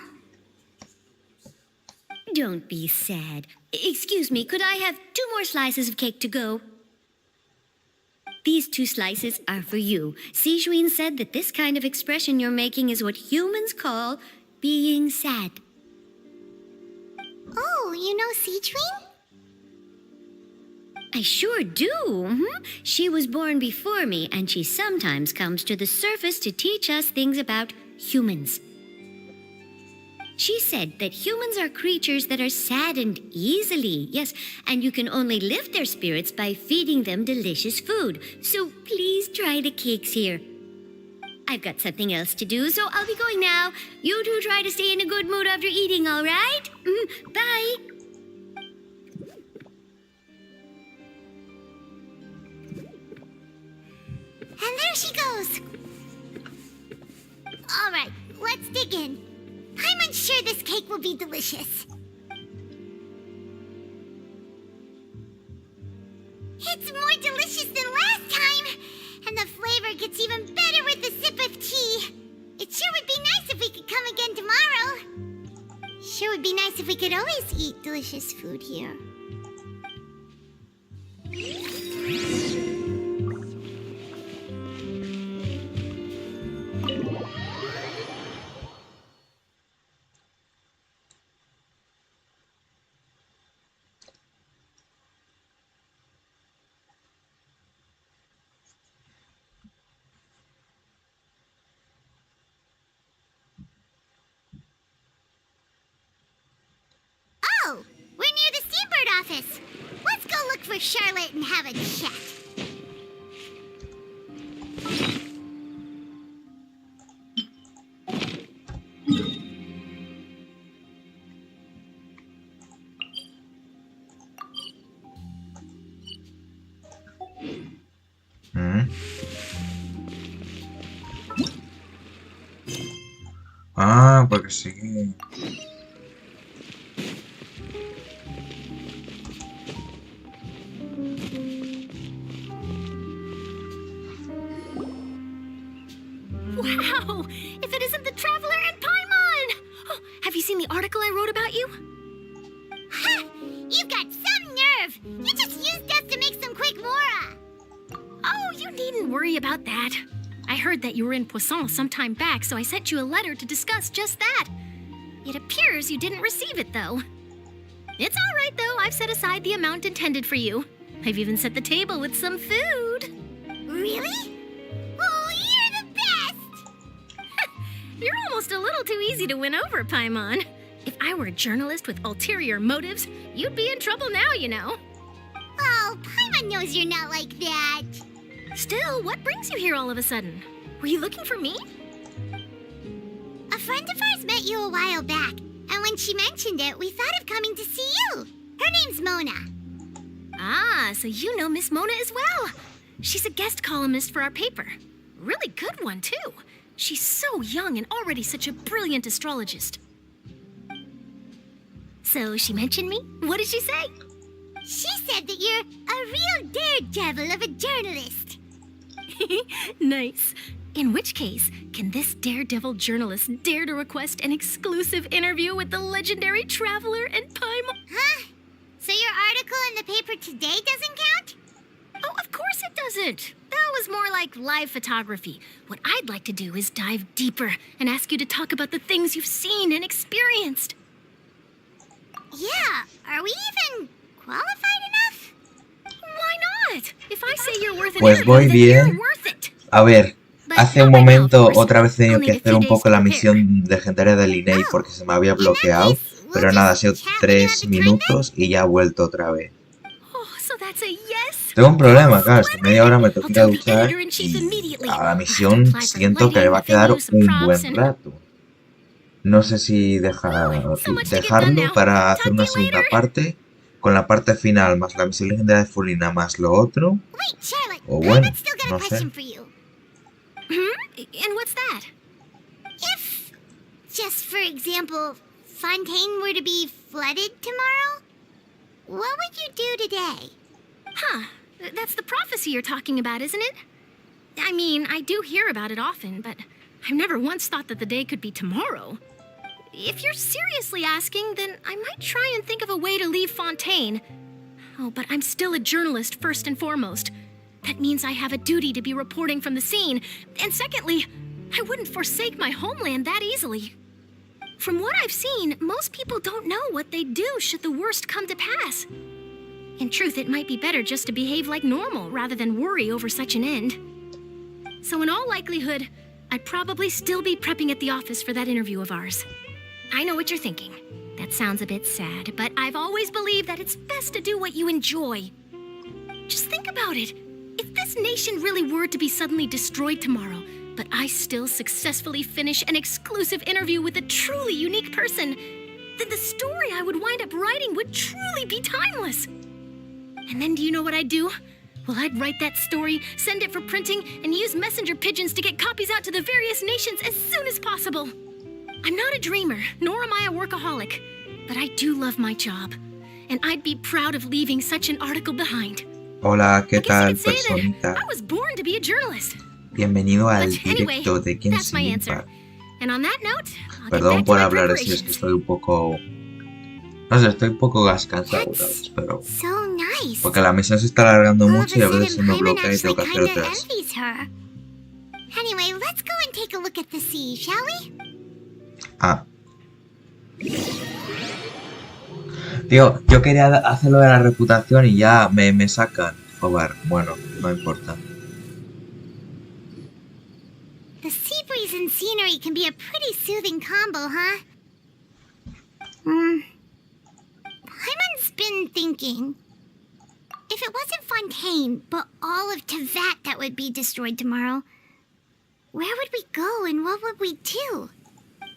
Don't be sad. Excuse me, could I have 2 more slices of cake to go? These 2 slices are for you. Sijuin said that this kind of expression you're making is what humans call being sad. Oh, you know Sijuin? I sure do. She was born before me, and she sometimes comes to the surface to teach us things about humans. She said that humans are creatures that are saddened easily, yes, and you can only lift their spirits by feeding them delicious food. So please try the cakes here. I've got something else to do, so I'll be going now. You two try to stay in a good mood after eating, all right? Bye. And there she goes. All right, let's dig in. I'm sure this cake will be delicious. It's more delicious than last time, and the flavor gets even better with a sip of tea. It sure would be nice if we could come again tomorrow. Sure would be nice if we could always eat delicious food here. Oh, we're near the Steambird office. Let's go look for Charlotte and have a chat. Ah, porque sí. Wow! If it isn't the Traveler and Paimon! Oh, have you seen the article I wrote about you? Ha! You've got some nerve! You just used us to make some quick mora! Oh, you needn't worry about that. I heard that you were in Poisson some time back, so I sent you a letter to discuss just that. It appears you didn't receive it, though. It's all right, though. I've set aside the amount intended for you. I've even set the table with some food. Really? Oh, you're the best! You're almost a little too easy to win over, Paimon. If I were a journalist with ulterior motives, you'd be in trouble now, you know. Oh, Paimon knows you're not like that. Still, what brings you here all of a sudden? Were you looking for me? A friend of ours met you a while back, and when she mentioned it, we thought of coming to see you. Her name's Mona. Ah, so you know Miss Mona as well. She's a guest columnist for our paper. really good one, too. She's so young and already such a brilliant astrologist. So she mentioned me? What did she say? She said that you're a real daredevil of a journalist. Nice. In which case, can this daredevil journalist dare to request an exclusive interview with the legendary traveler and Paimon? Huh? So your article in the paper today doesn't count? Oh, of course it doesn't. That was more like live photography. What I'd like to do is dive deeper and ask you to talk about the things you've seen and experienced. Yeah, are we even qualified enough? Why not? If I say you're worth an Pues interview, voy then bien. you're worth it. A ver, hace un momento otra vez he tenido que hacer un poco la misión legendaria del INEI porque se me había bloqueado. Pero nada, ha sido 3 minutos y ya ha vuelto otra vez. Tengo un problema, claro, hasta media hora me toca ir a duchar y a la misión siento que le va a quedar un buen rato. No sé si dejarlo para hacer una segunda parte, con la parte final más la misión legendaria de Furina más lo otro. O bueno, no sé. And what's that? If, just for example, Fontaine were to be flooded tomorrow, what would you do today? Huh. That's the prophecy you're talking about, isn't it? I mean, I do hear about it often, but I've never once thought that the day could be tomorrow. If you're seriously asking, then I might try and think of a way to leave Fontaine. Oh, but I'm still a journalist first and foremost. That means I have a duty to be reporting from the scene. And secondly, I wouldn't forsake my homeland that easily. From what I've seen, most people don't know what they'd do should the worst come to pass. In truth, it might be better just to behave like normal rather than worry over such an end. So in all likelihood, I'd probably still be prepping at the office for that interview of ours. I know what you're thinking. That sounds a bit sad, but I've always believed that it's best to do what you enjoy. Just think about it. If this nation really were to be suddenly destroyed tomorrow, but I still successfully finish an exclusive interview with a truly unique person, then the story I would wind up writing would truly be timeless. And then do you know what I'd do? Well, I'd write that story, send it for printing, and use messenger pigeons to get copies out to the various nations as soon as possible. I'm not a dreamer, nor am I a workaholic, but I do love my job, and I'd be proud of leaving such an article behind. Hola, ¿qué tal, personita? I was born to be a journalist. Bienvenido al Anyway, directo de that's my Genshin answer. Impact. And on that note, I'll get Perdón back to por my hablar así, es preparations. que estoy un poco... No sé, estoy un poco cansado, pero... So nice. Porque la misión se está alargando All of mucho y a a veces se sudden, me Paimon bloquea y tengo que actually hacer kinda otras. envies her. Anyway, let's go and take a look at the sea, shall we? Ah. Tío, yo quería hacerlo de la reputación y ya me sacan. Joder, bueno, no importa. The sea breeze and scenery can be a pretty soothing combo, huh? Paimon's been thinking. If it wasn't Fontaine, but all of Tevat that would be destroyed tomorrow, where would we go and what would we do?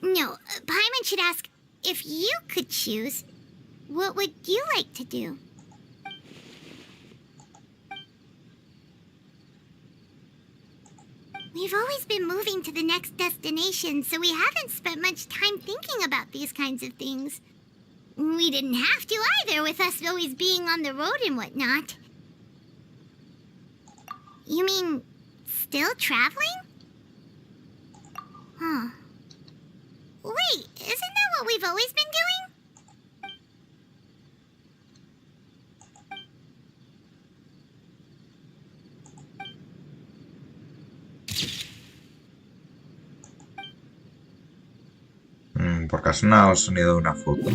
No, Paimon should ask, if you could choose, what would you like to do? We've always been moving to the next destination, so we haven't spent much time thinking about these kinds of things. We didn't have to either, with us always being on the road and whatnot. You mean, still traveling? Huh. Wait, isn't that what we've always been doing? Porque ha sonado el sonido de una foto.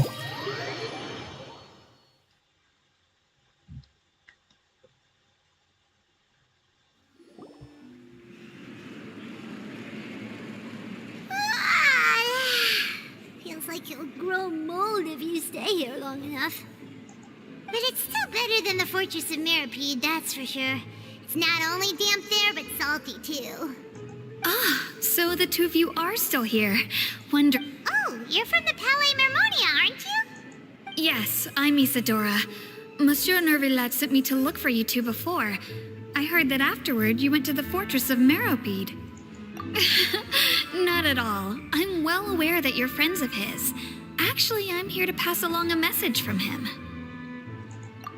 Feels like you'll grow mold if you stay here long enough. But it's still better than the Fortress of Mirapede, that's for sure. It's not only damp there, but salty too. Ah, so the two of you are still here. Oh, you're from the Palais Mermonia, aren't you? Yes, I'm Isadora. Monsieur Neuvillete sent me to look for you two before. I heard that afterward you went to the fortress of Meropide. Not at all. I'm well aware that you're friends of his. Actually, I'm here to pass along a message from him.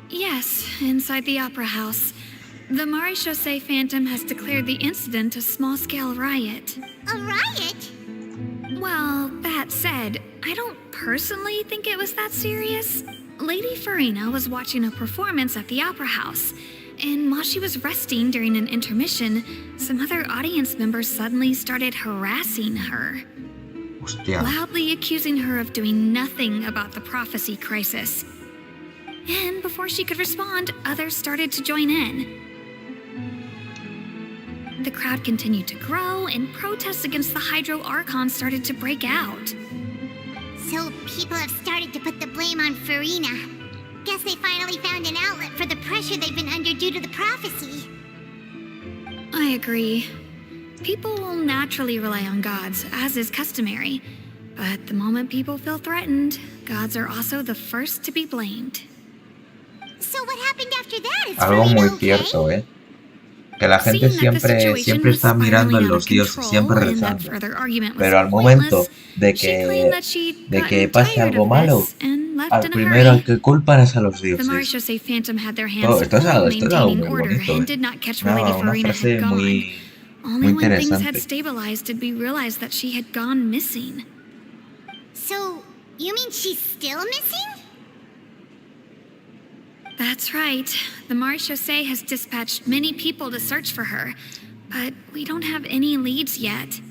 Yes, inside the Opera House. The Maréchaussée Phantom has declared the incident a small-scale riot. A riot? Well, that said, I don't personally think it was that serious. Lady Furina was watching a performance at the Opera House, and while she was resting during an intermission, some other audience members suddenly started harassing her. Hostia. Loudly accusing her of doing nothing about the prophecy crisis. And before she could respond, others started to join in. The crowd continued to grow, and protests against the Hydro Archon started to break out. So people have started to put the blame on Furina. Guess they finally found an outlet for the pressure they've been under due to the prophecy. I agree. People will naturally rely on gods, as is customary. But the moment people feel threatened, gods are also the first to be blamed. So what happened after that? Is Algo Furina muy okay? cierto, ¿eh? Que la gente siempre está mirando en los dioses, siempre rezando. Pero al momento de que pase algo malo, al primero al que culpan es a los dioses. Esto es algo muy bonito, ¿eh? Una frase muy interesante. So, you mean she's still missing? That's right. The Maréchaussée has dispatched many people to search for her, but we don't have any leads yet.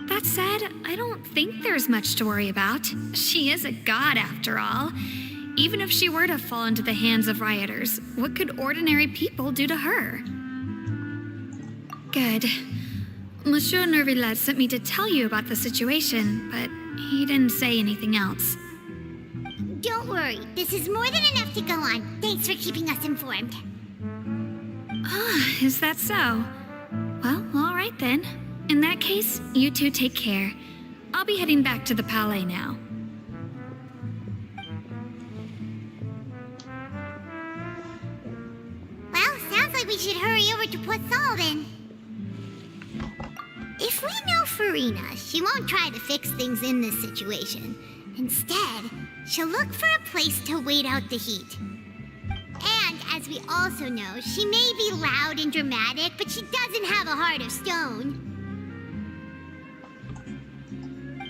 That said, I don't think there's much to worry about. She is a god after all. Even if she were to fall into the hands of rioters, what could ordinary people do to her? Good. Monsieur Neuvillete sent me to tell you about the situation, but he didn't say anything else. Don't worry, this is more than enough to go on. Thanks for keeping us informed. Ah, is that so? Well, all right then. In that case, you two take care. I'll be heading back to the Palais now. Well, sounds like we should hurry over to Foçalors then. If we know Furina, she won't try to fix things in this situation. Instead, she'll look for a place to wait out the heat. And, as we also know, she may be loud and dramatic, but she doesn't have a heart of stone.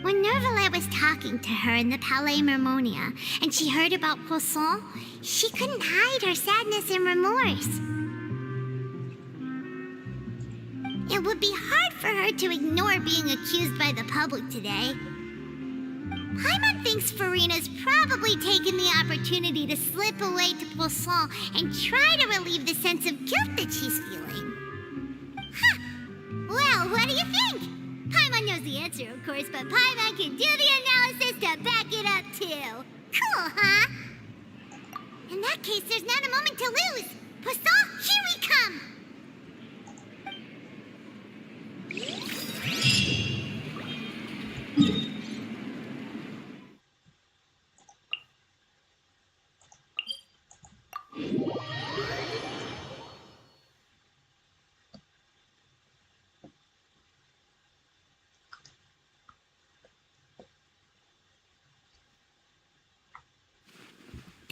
When Neuvillete was talking to her in the Palais Mermonia, and she heard about Foçalors, she couldn't hide her sadness and remorse. It would be hard for her to ignore being accused by the public today. Paimon thinks Furina's probably taken the opportunity to slip away to Foçalors and try to relieve the sense of guilt that she's feeling. Huh. Well, what do you think? Paimon knows the answer, of course, but Paimon can do the analysis to back it up, too. Cool, huh? In that case, there's not a moment to lose. Foçalors, here we come!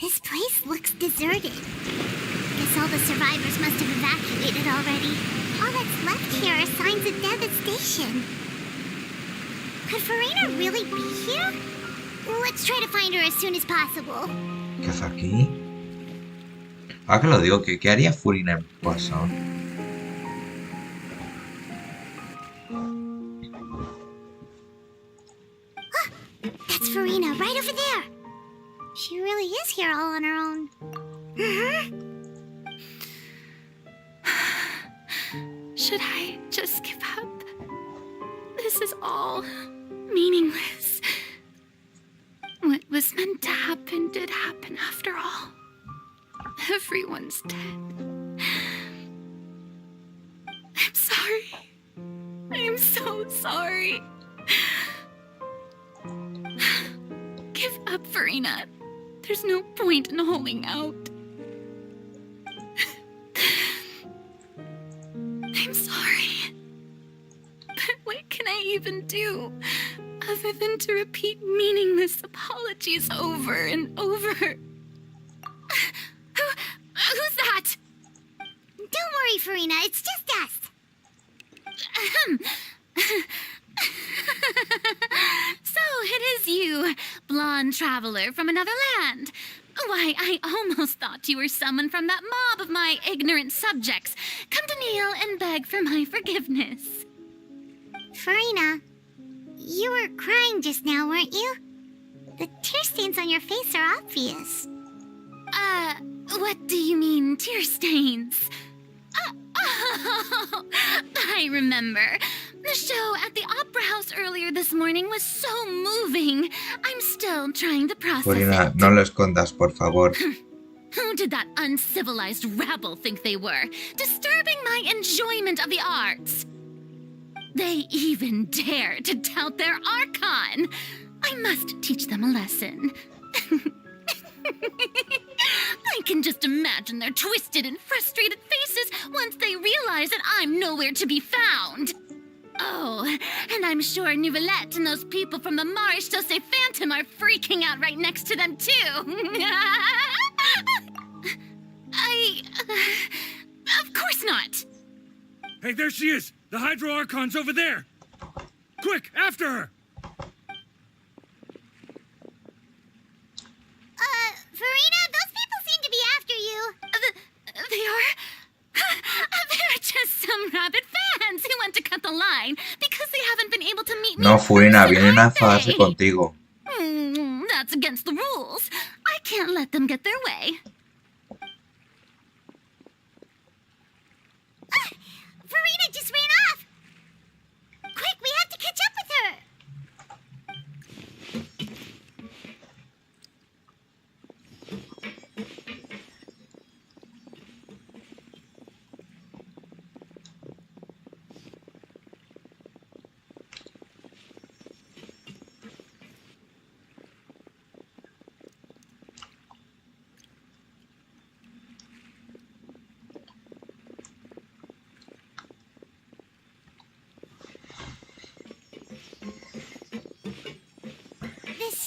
This place looks deserted. Guess all the survivors must have evacuated already. All that's left here are signs of devastation. Could Furina really be here? Let's try to find her as soon as possible. ¿Qué hace aquí? Ahora que lo digo, ¿qué haría Furina en Foçalors? That's Furina, right over there. She really is here all on her own. Should I just give up? This is all meaningless. What was meant to happen did happen after all. Everyone's dead. I'm sorry. I'm so sorry. Give up, Furina. There's no point in holding out. even do, other than to repeat meaningless apologies over and over. Who's that? Don't worry, Furina, it's just us. So it is you, blonde traveler from another land. Why, I almost thought you were someone from that mob of my ignorant subjects, come to kneel and beg for my forgiveness. Furina, you were crying just now, weren't you? The tear stains on your face are obvious. What do you mean, tear stains? Oh, I remember. The show at the Opera House earlier this morning was so moving. I'm still trying to process Furina, it. no lo escondas, por favor. Who did that uncivilized rabble think they were, disturbing my enjoyment of the arts? They even dare to tout their Archon. I must teach them a lesson. I can just imagine their twisted and frustrated faces once they realize that I'm nowhere to be found. Oh, and I'm sure Neuvillete and those people from the Maréchaux Phantom are freaking out right next to them, too. Of course not. Hey, there she is! The Hydro Archon's over there! Quick, after her! Furina, those people seem to be after you. They are? They're just some rabid fans who want to cut the line because they haven't been able to meet me. No, Furina, vienen a enfadarse contigo. That's against the rules. I can't let them get their way. Furina just ran off. Quick, we have to catch up with her.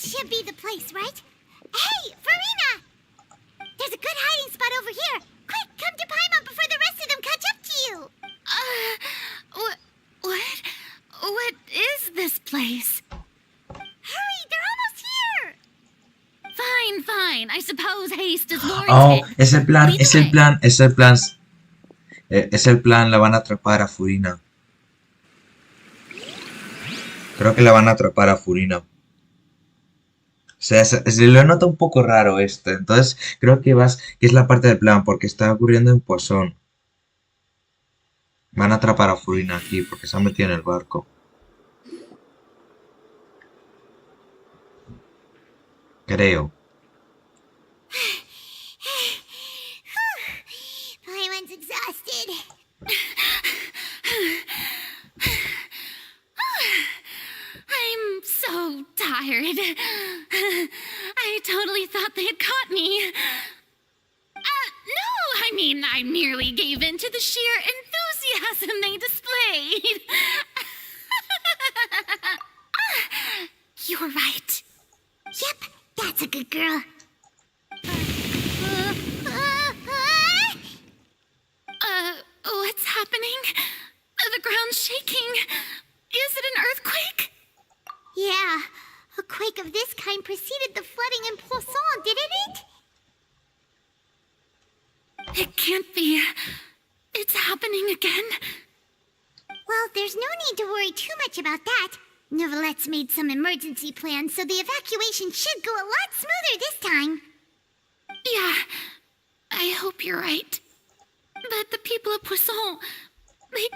Should be the place, right? Hey, Furina! There's a good hiding spot over here. Quick, come to Paimon before the rest of them catch up to you. What is this place? Hurry, they're almost here. Fine. I suppose haste is warranted. Oh, es el plan, la van a atrapar a Furina. Creo que la van a atrapar a Furina. O sea, se lo nota un poco raro esto. Entonces, creo que es la parte del plan, porque está ocurriendo en Poisson. Van a atrapar a Furina aquí, porque se ha metido en el barco. Creo. Paimon's exhausted. I'm so tired. I totally thought they had caught me. No, I mean, I merely gave in to the sheer enthusiasm they displayed. You're right. Yep, that's a good girl. What's happening? The ground's shaking. Is it an earthquake? Yeah, a quake of this kind preceded the flooding in Poisson, didn't it? It can't be. It's happening again. Well, there's no need to worry too much about that. Neuvillette's made some emergency plans, so the evacuation should go a lot smoother this time. Yeah, I hope you're right. But the people of Poisson, they...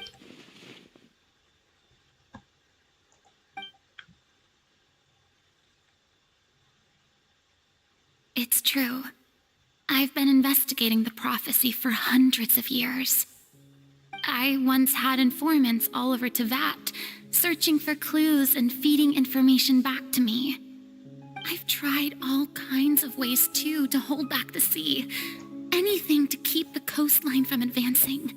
It's true. I've been investigating the prophecy for hundreds of years. I once had informants all over Tevat, searching for clues and feeding information back to me. I've tried all kinds of ways, too, to hold back the sea. Anything to keep the coastline from advancing.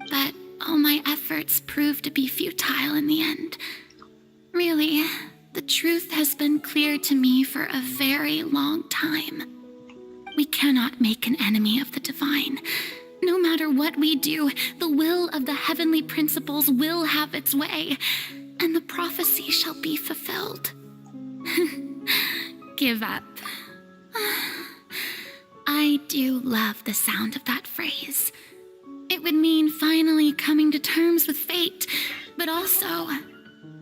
But all my efforts proved to be futile in the end. Really, the truth has been clear to me for a very long time. We cannot make an enemy of the divine. No matter what we do, the will of the heavenly principles will have its way, and the prophecy shall be fulfilled. Give up. I do love the sound of that phrase. It would mean finally coming to terms with fate, but also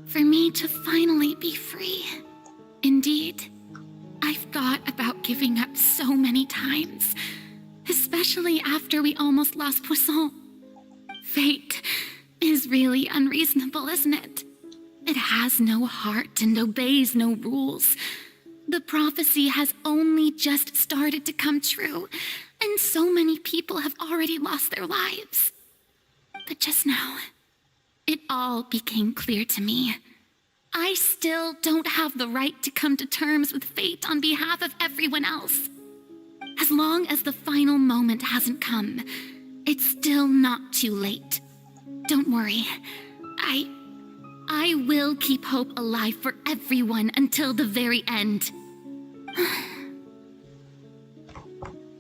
for me to finally be free. Indeed, I've thought about giving up so many times, especially after we almost lost Poisson. Fate is really unreasonable, isn't it? It has no heart and obeys no rules. The prophecy has only just started to come true, and so many people have already lost their lives. But just now, it all became clear to me. I still don't have the right to come to terms with fate on behalf of everyone else. As long as the final moment hasn't come, it's still not too late. Don't worry. I will keep hope alive for everyone until the very end.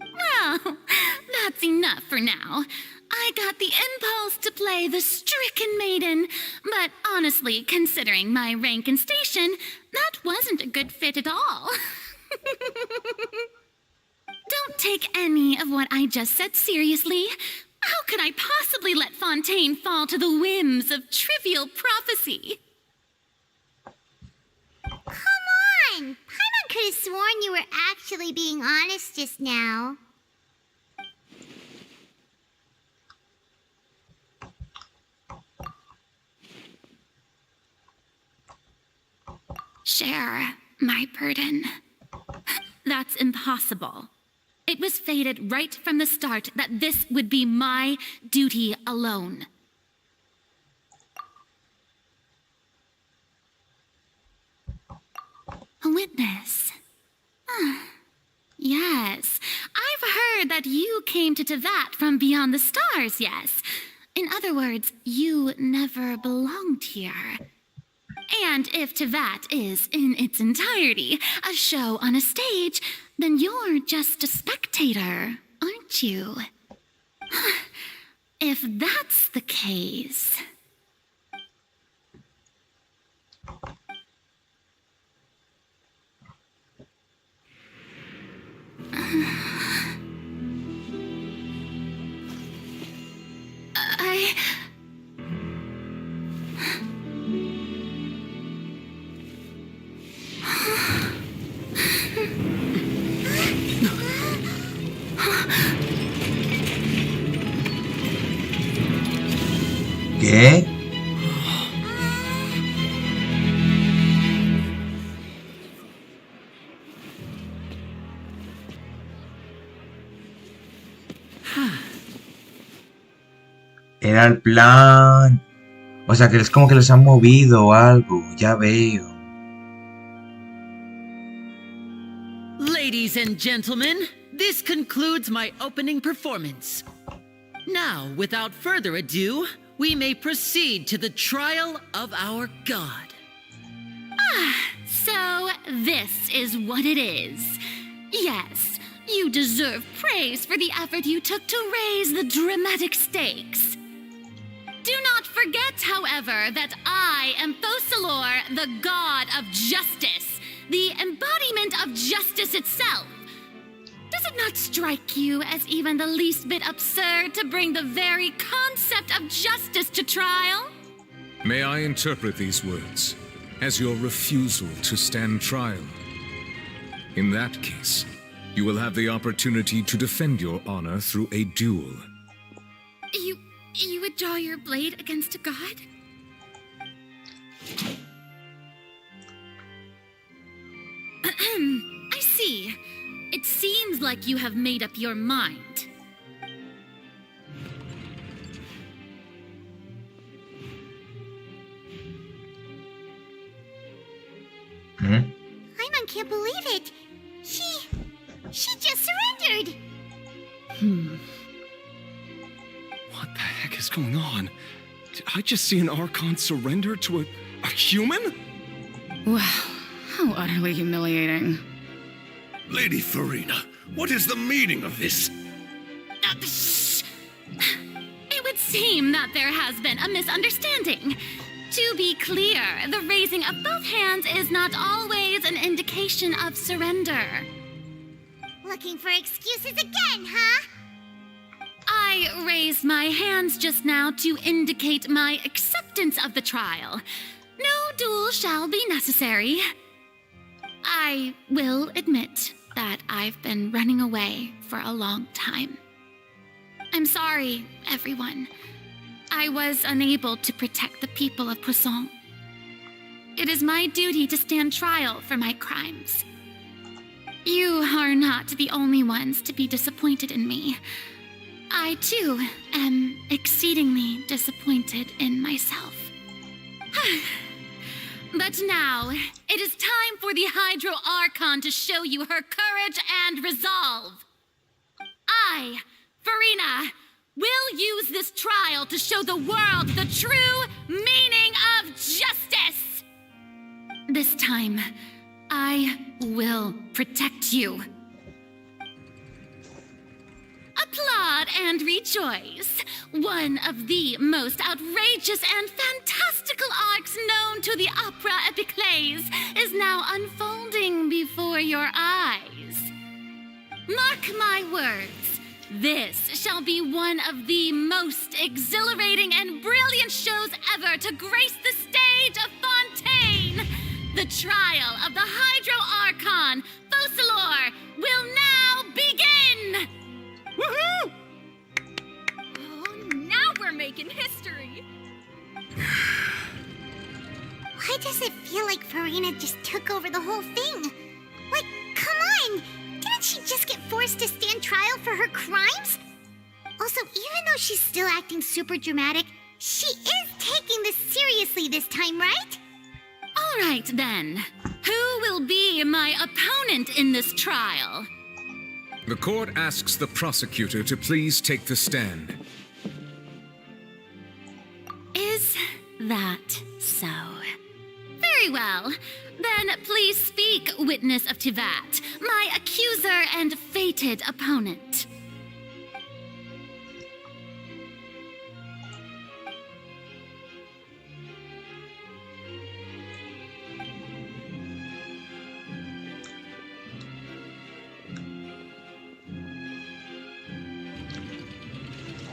Well, that's enough for now. I got the impulse to play the stricken maiden, but honestly, considering my rank and station, that wasn't a good fit at all. Don't take any of what I just said seriously. How could I possibly let Fontaine fall to the whims of trivial prophecy? Come on! Paimon could have sworn you were actually being honest just now. Share my burden. That's impossible. It was fated right from the start that this would be my duty alone. A witness. Yes, I've heard that you came to Tevat from beyond the stars, yes. In other words, you never belonged here. And if Tevat is, in its entirety, a show on a stage, then you're just a spectator, aren't you? If that's the case... ¿Qué? Era el plan. O sea, que es como que les han movido o algo. Ya veo. Ladies and gentlemen, this concludes my opening performance. Now, without further ado, we may proceed to the trial of our god. So this is what it is. Yes, you deserve praise for the effort you took to raise the dramatic stakes. Do not forget, however, that I am Foçalors, the god of justice, the embodiment of justice itself. Does it not strike you as even the least bit absurd to bring the very concept of justice to trial? May I interpret these words as your refusal to stand trial? In that case, you will have the opportunity to defend your honor through a duel. You would draw your blade against a god? I see. It seems like you have made up your mind. Paimon can't believe it. She just surrendered. What the heck is going on? Did I just see an Archon surrender to a human? Wow, how utterly humiliating. Lady Furina, what is the meaning of this? It would seem that there has been a misunderstanding. To be clear, the raising of both hands is not always an indication of surrender. Looking for excuses again, huh? I raised my hands just now to indicate my acceptance of the trial. No duel shall be necessary. I will admit that I've been running away for a long time. I'm sorry, everyone. I was unable to protect the people of Poisson. It is my duty to stand trial for my crimes. You are not the only ones to be disappointed in me. I, too, am exceedingly disappointed in myself. But now, it is time for the Hydro Archon to show you her courage and resolve. I, Furina, will use this trial to show the world the true meaning of justice. This time, I will protect you. Applaud and rejoice. One of the most outrageous and fantastical arcs known to the opera epiclese is now unfolding before your eyes. Mark my words, this shall be one of the most exhilarating and brilliant shows ever to grace the stage of Fontaine. The trial of the Hydro Archon, Foçalors, will now begin! Woohoo! Oh, now we're making history. Why does it feel like Furina just took over the whole thing? Like, come on! Didn't she just get forced to stand trial for her crimes? Also, even though she's still acting super dramatic, she is taking this seriously this time, right? All right, then. Who will be my opponent in this trial? The court asks the prosecutor to please take the stand. Is that so? Very well. Then please speak, witness of Tivat, my accuser and fated opponent.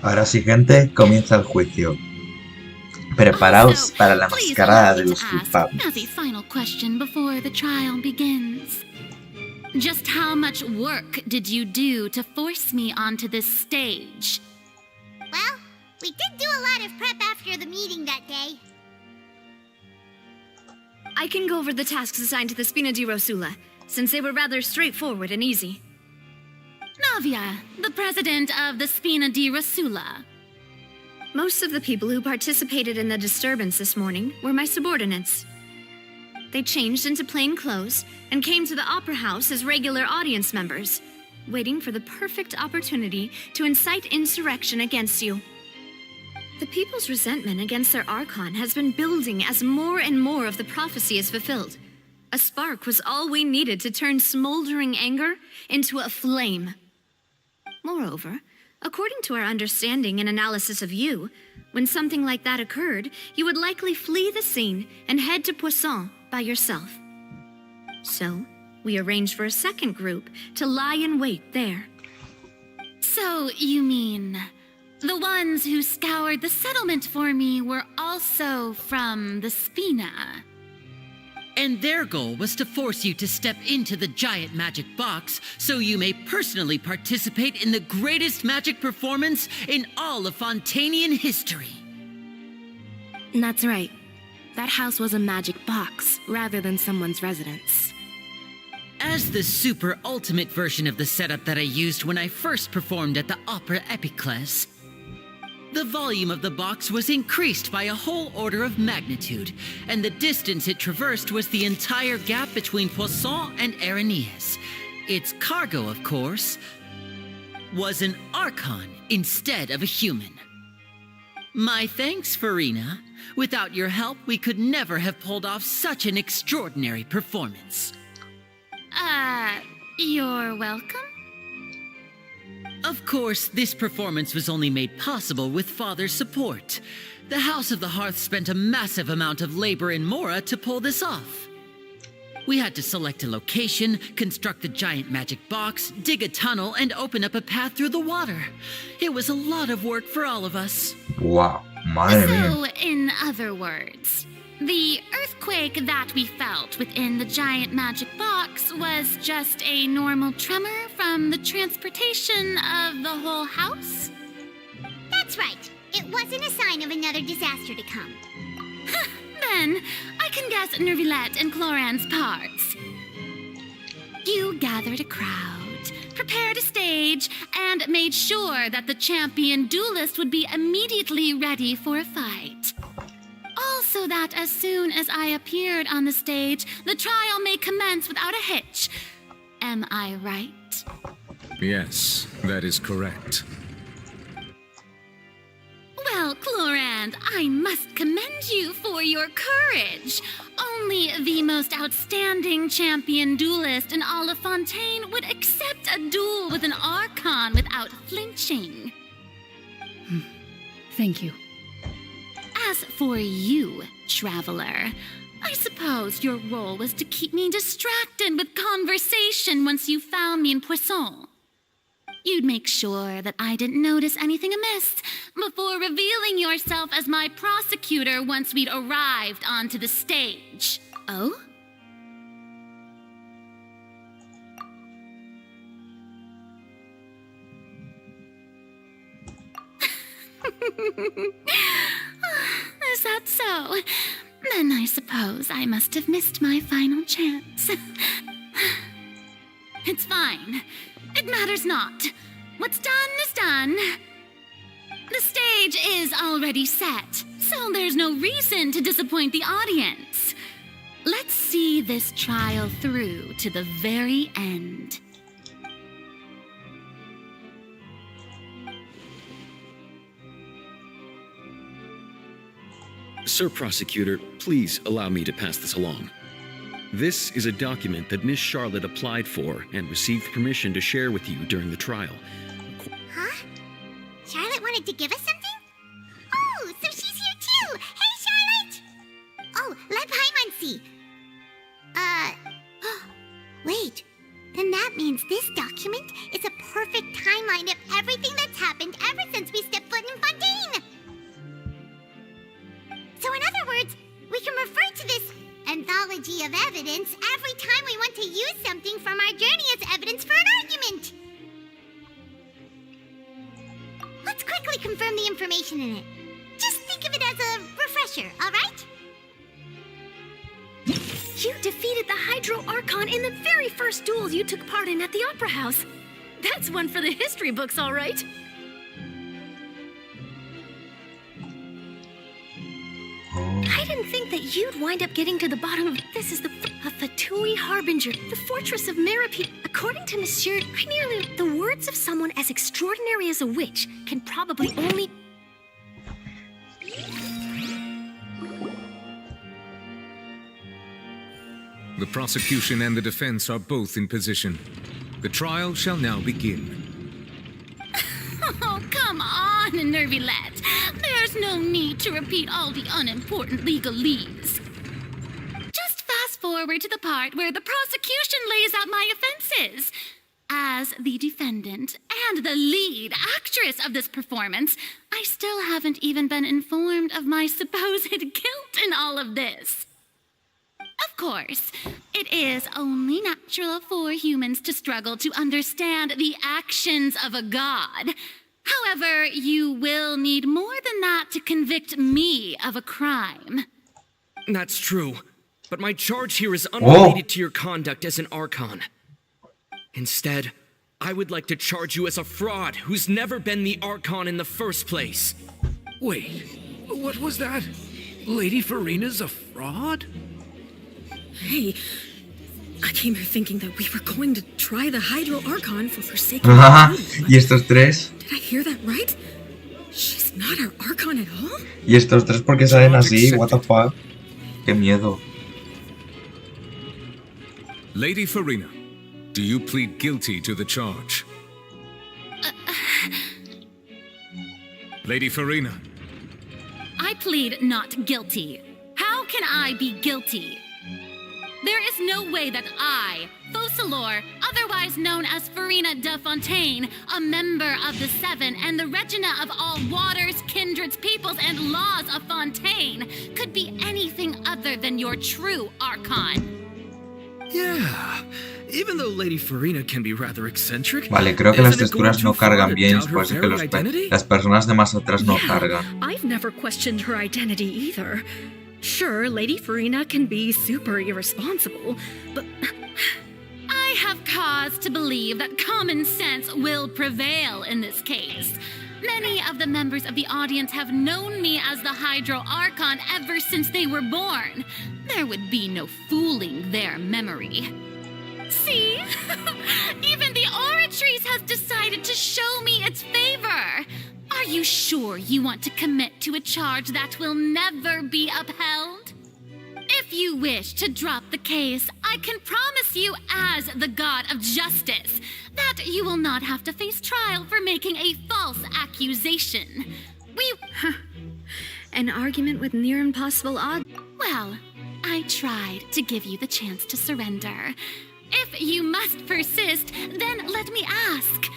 Ahora sí, gente, comienza el juicio. Preparaos para la mascarada de los culpables. As a final question before the trial begins. Just how much work did you do to force me onto this stage? Well, we did do a lot of prep after the meeting that day. I can go over the tasks assigned to the Spina di Rosula, since they were rather straightforward and easy. Navia, the president of the Spina di Rosula. Most of the people who participated in the disturbance this morning were my subordinates. They changed into plain clothes and came to the opera house as regular audience members, waiting for the perfect opportunity to incite insurrection against you. The people's resentment against their Archon has been building as more and more of the prophecy is fulfilled. A spark was all we needed to turn smoldering anger into a flame. Moreover, according to our understanding and analysis of you, when something like that occurred, you would likely flee the scene and head to Poisson by yourself. So, we arranged for a second group to lie in wait there. So, you mean, the ones who scoured the settlement for me were also from the Spina? And their goal was to force you to step into the giant magic box so you may personally participate in the greatest magic performance in all of Fontainian history. That's right. That house was a magic box, rather than someone's residence. As the super ultimate version of the setup that I used when I first performed at the Opera Epiclese, the volume of the box was increased by a whole order of magnitude, and the distance it traversed was the entire gap between Poisson and Aranias. Its cargo, of course, was an Archon instead of a human. My thanks, Furina. Without your help, we could never have pulled off such an extraordinary performance. You're welcome? Of course, this performance was only made possible with Father's support. The House of the Hearth spent a massive amount of labor in Mora to pull this off. We had to select a location, construct the giant magic box, dig a tunnel, and open up a path through the water. It was a lot of work for all of us. Wow, madre mía. So, in other words, the earthquake that we felt within the giant magic box was just a normal tremor from the transportation of the whole house? That's right. It wasn't a sign of another disaster to come. Then, I can guess Neuvillete and Cloran's parts. You gathered a crowd, prepared a stage, and made sure that the champion duelist would be immediately ready for a fight. Also that as soon as I appeared on the stage, the trial may commence without a hitch. Am I right? Yes, that is correct. Well, Clorand, I must commend you for your courage. Only the most outstanding champion duelist in all of Fontaine would accept a duel with an Archon without flinching. Thank you. As for you, traveler, I suppose your role was to keep me distracted with conversation once you found me in Poisson. You'd make sure that I didn't notice anything amiss before revealing yourself as my prosecutor once we'd arrived onto the stage. Oh? Is that so? Then I suppose I must have missed my final chance. It's fine. It matters not. What's done is done. The stage is already set, so there's no reason to disappoint the audience. Let's see this trial through to the very end. Sir Prosecutor, please allow me to pass this along. This is a document that Miss Charlotte applied for and received permission to share with you during the trial. Huh? Charlotte wanted to give us something? Oh, so she's here too! Hey, Charlotte! Oh, let Paimon see. Wait. Then that means this document is a perfect timeline of everything that's happened ever since we stepped foot in Fontaine! So in other words, we can refer to this anthology of evidence every time we want to use something from our journey as evidence for an argument. Let's quickly confirm the information in it. Just think of it as a refresher, all right? You defeated the Hydro Archon in the very first duel you took part in at the Opera House. That's one for the history books, all right. I didn't think that you'd wind up getting to the bottom of this. Is the Fatui Harbinger, the fortress of Meripede. According to Monsieur, the words of someone as extraordinary as a witch can probably only... The prosecution and the defense are both in position. The trial shall now begin. Oh, come on, Neuvillete. There's no need to repeat all the unimportant legalese. Just fast forward to the part where the prosecution lays out my offenses. As the defendant and the lead actress of this performance, I still haven't even been informed of my supposed guilt in all of this. Of course, it is only natural for humans to struggle to understand the actions of a god. However, you will need more than that to convict me of a crime. That's true, but my charge here is unrelated to your conduct as an Archon. Instead, I would like to charge you as a fraud who's never been the Archon in the first place. Wait, what was that? Lady Furina's a fraud? Hey, I came here thinking that we were going to try the Hydro Archon for Forsaken. ¿Y estos tres? Did I hear that right? She's not our Archon at all? ¿Y estos tres por qué salen así? What the fuck? Qué miedo. Lady Furina, do you plead guilty to the charge? Lady Furina. I plead not guilty. How can I be guilty? There is no way that I, Foçalors, otherwise known as Furina de Fontaine, a member of the Seven and the Regina of all waters, kindreds, peoples, and laws of Fontaine, could be anything other than your true Archon. Yeah, even though Lady Furina can be rather eccentric. Vale, creo que las texturas no cargan bien, por eso que las personas de más atrás no cargan. I've never questioned her identity either. Sure, Lady Furina can be super irresponsible, but I have cause to believe that common sense will prevail in this case. Many of the members of the audience have known me as the Hydro Archon ever since they were born. There would be no fooling their memory. See? Even the Oratrice has decided to show me its favor. Are you sure you want to commit to a charge that will never be upheld? If you wish to drop the case, I can promise you as the god of justice that you will not have to face trial for making a false accusation. An argument with near impossible odds. Well, I tried to give you the chance to surrender. If you must persist, then let me ask.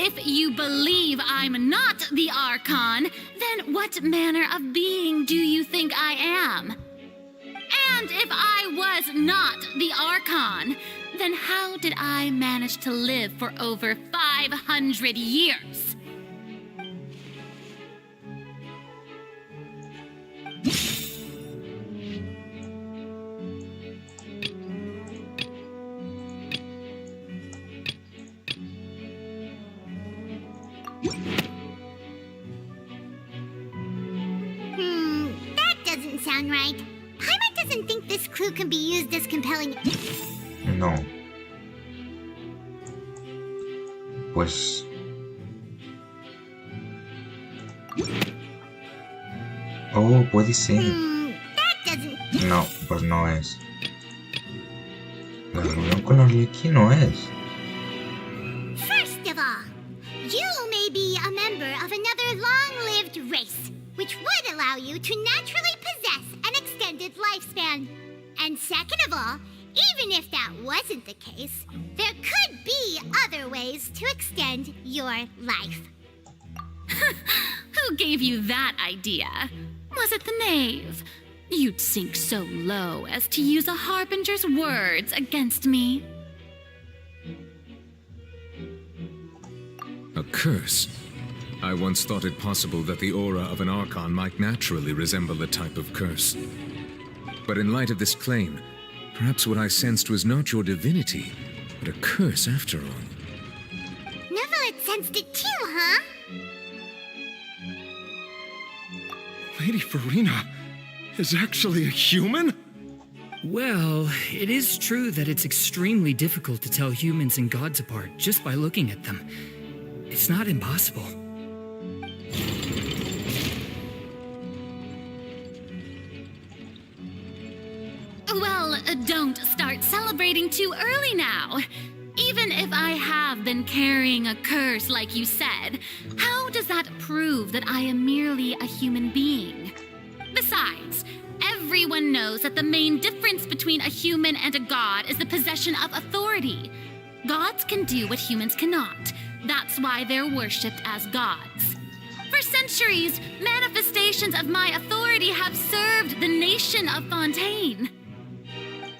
If you believe I'm not the Archon, then what manner of being do you think I am? And if I was not the Archon, then how did I manage to live for over 500 years? That doesn't sound right. Paimon doesn't think this clue can be used as compelling. No. Pues... Oh, puede ser. No, pues no es. La reunión con Arlequín no es. First of all, you may be a member of another long-lived race, which would allow you to naturally possess an extended lifespan. And second of all, even if that wasn't the case, there could be other ways to extend your life. Who gave you that idea? Was it the knave? You'd sink so low as to use a harbinger's words against me. A curse? I once thought it possible that the aura of an Archon might naturally resemble a type of curse. But in light of this claim, perhaps what I sensed was not your divinity, but a curse after all. Neuvillete sensed it too, huh? Lady Furina is actually a human? Well, it is true that it's extremely difficult to tell humans and gods apart just by looking at them. It's not impossible. Well, don't start celebrating too early now. Even if I have been carrying a curse like you said, how does that prove that I am merely a human being? Besides, everyone knows that the main difference between a human and a god is the possession of authority. Gods can do what humans cannot. That's why they're worshipped as gods. For centuries, manifestations of my authority have served the nation of Fontaine.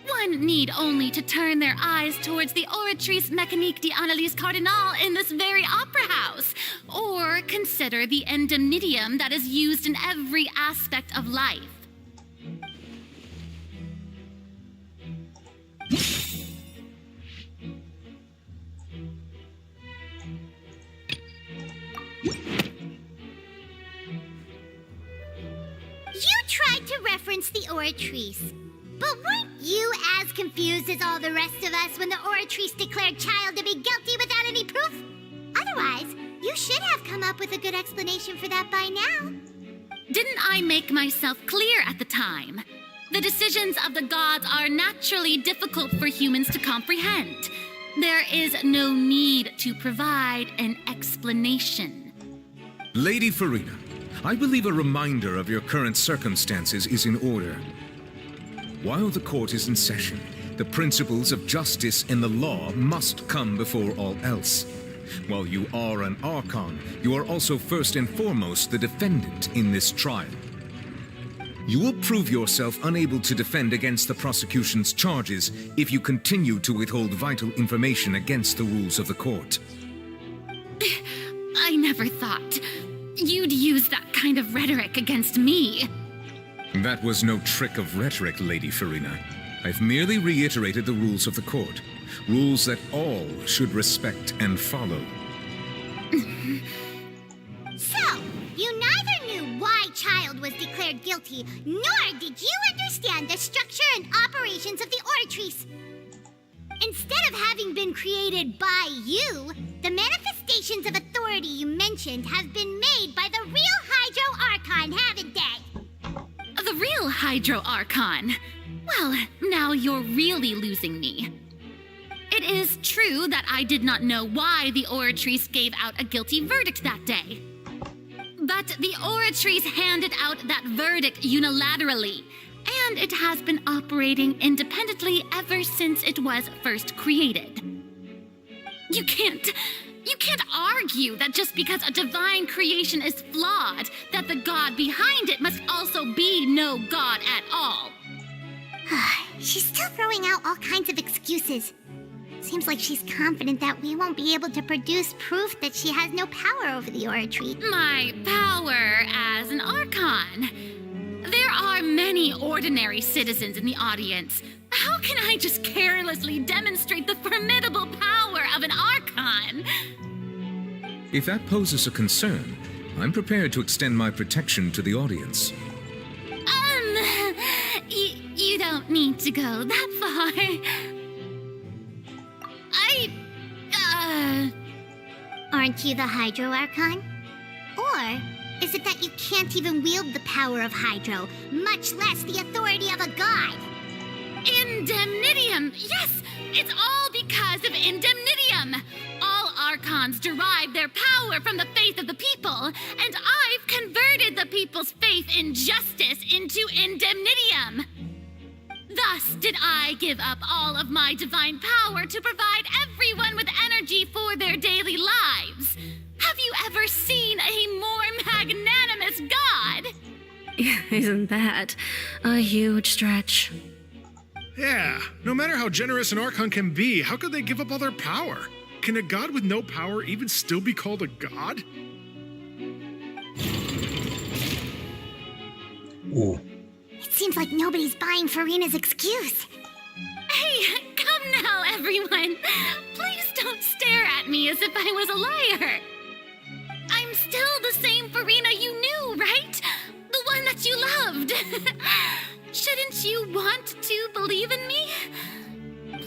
One need only to turn their eyes towards the Oratrice Mécanique d'Analyse Cardinal in this very opera house, or consider the indemnitium that is used in every aspect of life. You tried to reference the Oratrice. But weren't you as confused as all the rest of us when the Oratrice declared Child to be guilty without any proof? Otherwise, You should have come up with a good explanation for that by now. Didn't I make myself clear at the time? The decisions of the gods are naturally difficult for humans to comprehend. There is no need to provide an explanation. Lady Furina, I believe a reminder of your current circumstances is in order. While the court is in session, the principles of justice and the law must come before all else. While you are an Archon, you are also first and foremost the defendant in this trial. You will prove yourself unable to defend against the prosecution's charges if you continue to withhold vital information against the rules of the court. I never thought you'd use that kind of rhetoric against me. That was no trick of rhetoric, Lady Furina. I've merely reiterated the rules of the court. Rules that all should respect and follow. So, you neither knew why Child was declared guilty, nor did you understand the structure and operations of the Oratrice. Instead of having been created by you, the manifestations of authority you mentioned have been made by the real Hydro Archon, haven't they? The real Hydro Archon? Well, now you're really losing me. It is true that I did not know why the Oratrice gave out a guilty verdict that day. But the Oratrice handed out that verdict unilaterally, and it has been operating independently ever since it was first created. You can't argue that just because a divine creation is flawed, that the god behind it must also be no god at all. She's still throwing out all kinds of excuses. Seems like she's confident that we won't be able to produce proof that she has no power over the Oratrice. My power as an Archon? There are many ordinary citizens in the audience. How can I just carelessly demonstrate the formidable power of an Archon? If that poses a concern, I'm prepared to extend my protection to the audience. You don't need to go that far. Aren't you the Hydro Archon? Or is it that you can't even wield the power of Hydro, much less the authority of a god? Indemnitium! Yes! It's all because of Indemnitium! All Archons derive their power from the faith of the people, and I've converted the people's faith in justice into Indemnitium! Thus did I give up all of my divine power to provide everyone with energy for their daily lives. Have you ever seen a more magnanimous god? Isn't that a huge stretch? Yeah, no matter how generous an Archon can be, how could they give up all their power? Can a god with no power even still be called a god? Ooh. It seems like nobody's buying Furina's excuse. Hey, come now, everyone. Please don't stare at me as if I was a liar. I'm still the same Furina you knew, right? The one that you loved. Shouldn't you want to believe in me?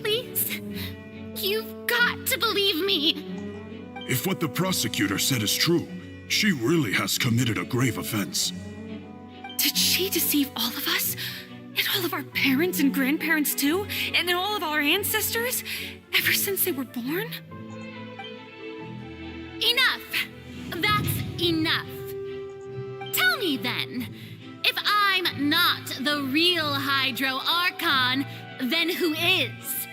Please? You've got to believe me. If what the prosecutor said is true, she really has committed a grave offense. Did she deceive all of us? And all of our parents and grandparents too? And then all of our ancestors? Ever since they were born? Enough! That's enough. Tell me then, if I'm not the real Hydro Archon, then who is?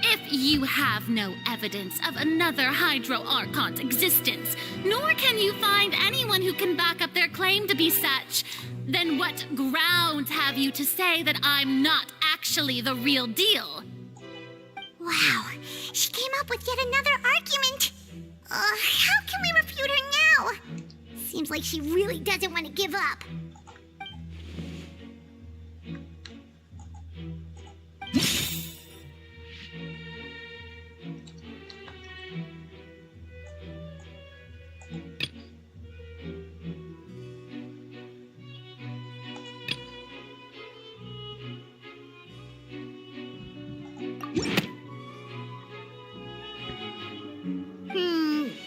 If you have no evidence of another Hydro Archon's existence, nor can you find anyone who can back up their claim to be such, then what grounds have you to say that I'm not actually the real deal? Wow, she came up with yet another argument. How can we refute her now? Seems like she really doesn't want to give up.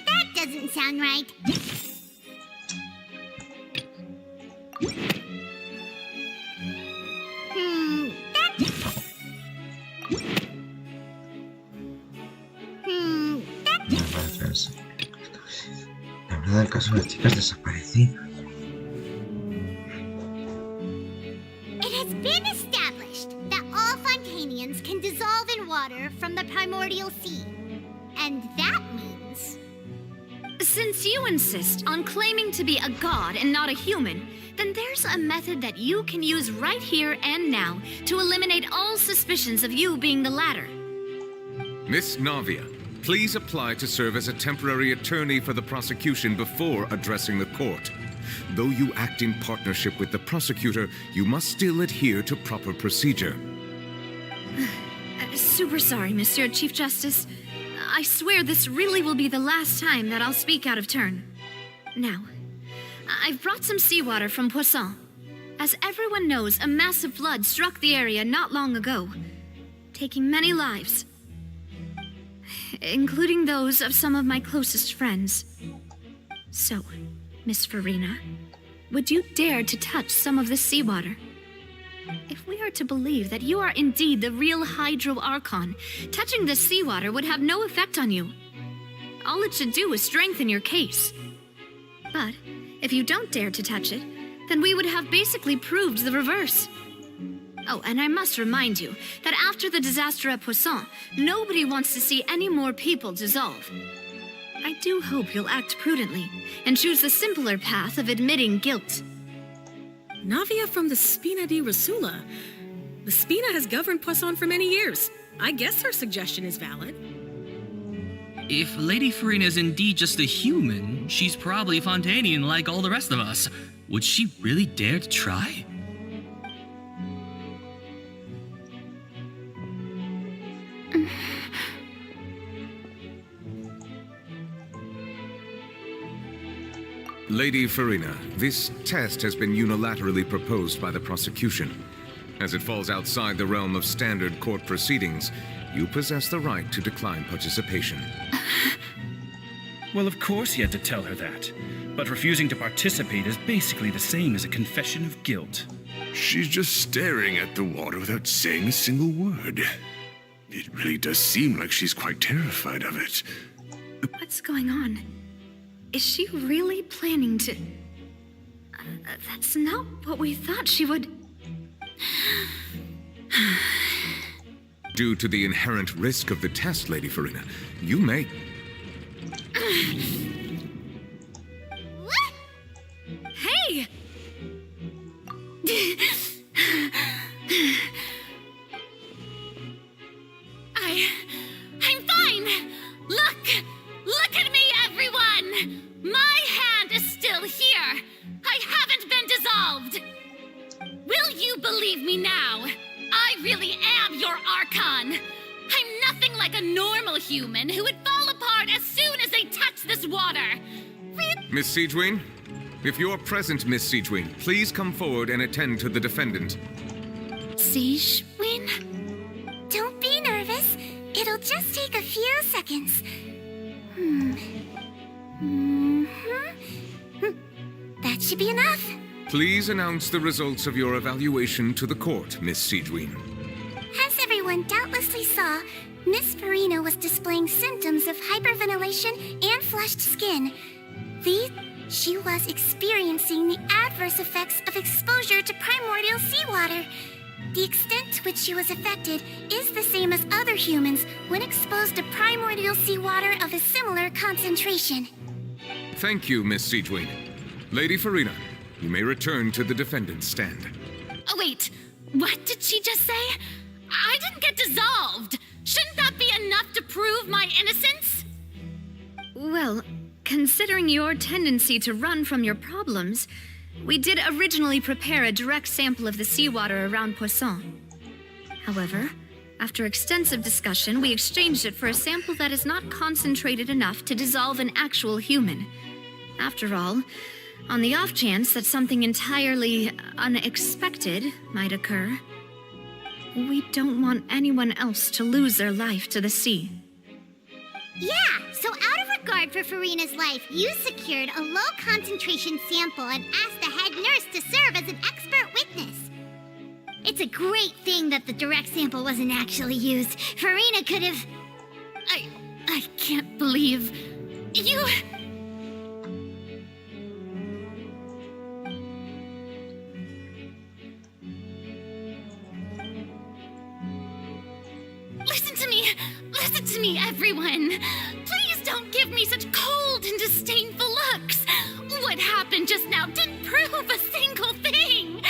That doesn't sound right. La verdad del caso de las chicas desaparecidas. It has been established that all Fontainians can dissolve in water from the primordial sea. And that means... Since you insist on claiming to be a god and not a human, then there's a method that you can use right here and now to eliminate all suspicions of you being the latter. Miss Navia, please apply to serve as a temporary attorney for the prosecution before addressing the court. Though you act in partnership with the prosecutor, you must still adhere to proper procedure. Super sorry, Monsieur Chief Justice. I swear this really will be the last time that I'll speak out of turn. Now, I've brought some seawater from Poisson. As everyone knows, a massive flood struck the area not long ago, taking many lives, including those of some of my closest friends. So, Miss Furina, would you dare to touch some of this seawater? If we are to believe that you are indeed the real Hydro Archon, touching this seawater would have no effect on you. All it should do is strengthen your case. But if you don't dare to touch it, then we would have basically proved the reverse. Oh, and I must remind you that after the disaster at Poisson, nobody wants to see any more people dissolve. I do hope you'll act prudently and choose the simpler path of admitting guilt. Navia from the Spina di Rosula. The Spina has governed Poisson for many years. I guess her suggestion is valid. If Lady Furina is indeed just a human, she's probably Fontainian like all the rest of us. Would she really dare to try? Lady Furina, this test has been unilaterally proposed by the prosecution. As it falls outside the realm of standard court proceedings, you possess the right to decline participation. Well, of course he had to tell her that. But refusing to participate is basically the same as a confession of guilt. She's just staring at the water without saying a single word. It really does seem like she's quite terrified of it. What's going on? Is she really planning to... that's not what we thought she would... Due to the inherent risk of the test, Lady Furina, you may... What? Hey! I'm fine! Look at me, everyone! My hand is still here! I haven't been dissolved! Will you believe me now? I really am your Archon! I'm nothing like a normal human who would fall apart as soon as they touch this water! Miss Siegewin? If you're present, Miss Siegewin, please come forward and attend to the defendant. Siegewin? Don't be nervous. It'll just take a few seconds. That should be enough. Please announce the results of your evaluation to the court, Miss Siegewin. As everyone doubtlessly saw, Miss Furina was displaying symptoms of hyperventilation and flushed skin. She was experiencing the adverse effects of exposure to primordial seawater. The extent to which she was affected is the same as other humans when exposed to primordial seawater of a similar concentration. Thank you, Miss Siegewin. Lady Furina, you may return to the defendant's stand. Oh, wait. What did she just say? I didn't get dissolved. Shouldn't that be enough to prove my innocence? Well, considering your tendency to run from your problems, we did originally prepare a direct sample of the seawater around Poisson. However, after extensive discussion, we exchanged it for a sample that is not concentrated enough to dissolve an actual human. After all, on the off chance that something entirely unexpected might occur, we don't want anyone else to lose their life to the sea. Yeah, so out of safeguard for Furina's life. You secured a low-concentration sample and asked the head nurse to serve as an expert witness. It's a great thing that the direct sample wasn't actually used. Furina could have... I can't believe... You... Listen to me, everyone. Please don't give me such cold and disdainful looks. What happened just now didn't prove a single thing.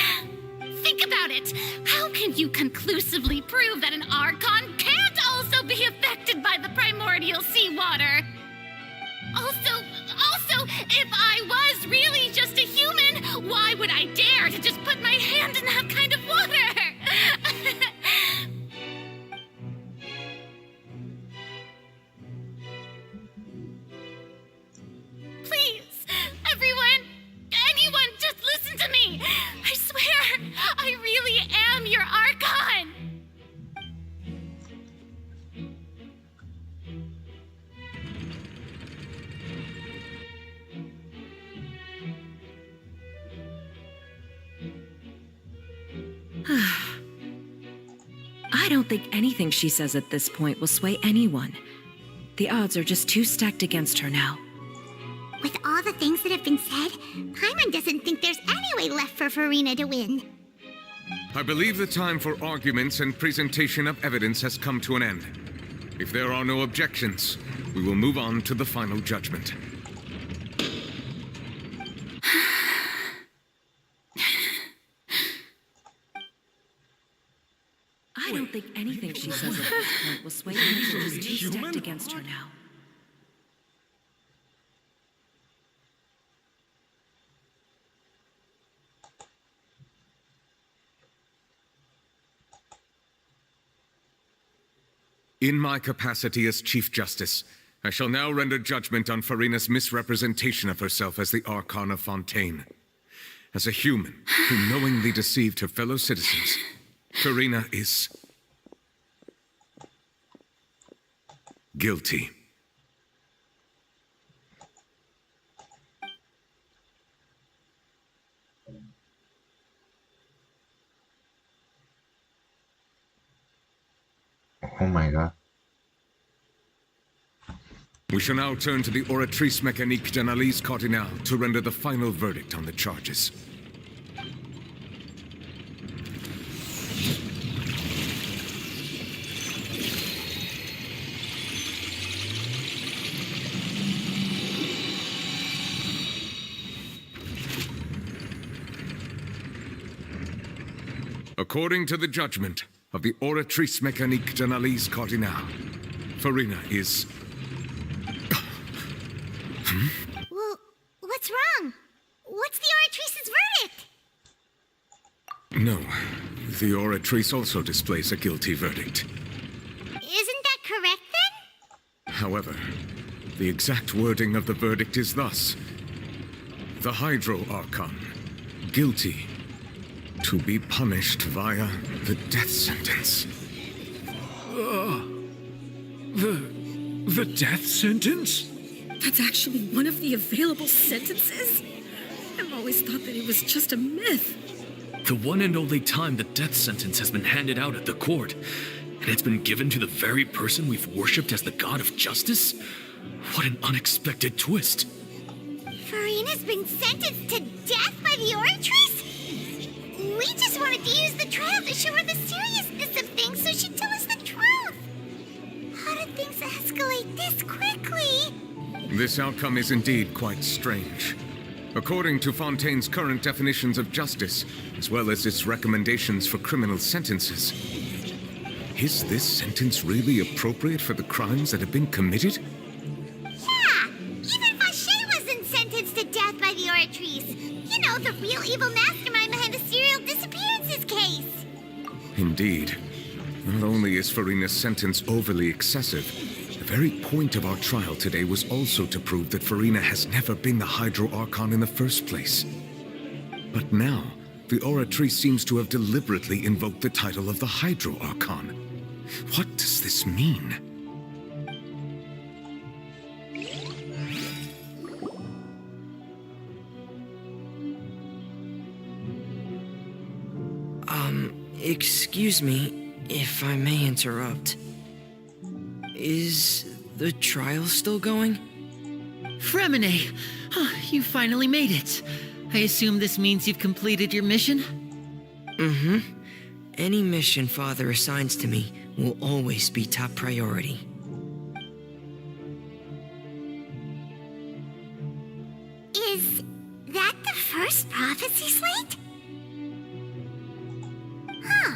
Think about it. How can you conclusively prove that an Archon can't also be affected by the primordial seawater? Also, if I was really just a human, why would I dare to just put my hand in that kind of water? Please, everyone, anyone, just listen to me. I swear, I really am your Archon. I don't think anything she says at this point will sway anyone. The odds are just too stacked against her now. With all the things that have been said, Paimon doesn't think there's any way left for Furina to win. I believe the time for arguments and presentation of evidence has come to an end. If there are no objections, we will move on to the final judgment. I don't think anything she says at this point will sway anyone. She's too stacked against her now. In my capacity as Chief Justice, I shall now render judgment on Furina's misrepresentation of herself as the Archon of Fontaine. As a human who knowingly deceived her fellow citizens, Furina is... guilty. Oh my god. We shall now turn to the Oratrice Mécanique d'Analyse Cardinale to render the final verdict on the charges. According to the judgment of the Oratrice Mécanique d'Analyse Cardinale, Furina is... Well, what's wrong? What's the Oratrice's verdict? No, the Oratrice also displays a guilty verdict. Isn't that correct then? However, the exact wording of the verdict is thus. The Hydro Archon, guilty, to be punished via the death sentence. The death sentence? That's actually one of the available sentences? I've always thought that it was just a myth. The one and only time the death sentence has been handed out at the court, and it's been given to the very person we've worshipped as the god of justice? What an unexpected twist. Furina's been sentenced to death by the Oratrice? We just wanted to use the trial to show her the seriousness of things so she'd tell us the truth. How did things escalate this quickly? This outcome is indeed quite strange. According to Fontaine's current definitions of justice, as well as its recommendations for criminal sentences, is this sentence really appropriate for the crimes that have been committed? Yeah, even Fauché wasn't sentenced to death by the Oratrice. You know, the real evil mastermind behind the serial disappearances case. Indeed. Not only is Furina's sentence overly excessive, the very point of our trial today was also to prove that Furina has never been the Hydro Archon in the first place. But now, the Oratrice seems to have deliberately invoked the title of the Hydro Archon. What does this mean? Excuse me, if I may interrupt. Is the trial still going? Fremine! You finally made it. I assume this means you've completed your mission? Mm-hmm. Any mission Father assigns to me will always be top priority. Is that the first prophecy slate? Huh.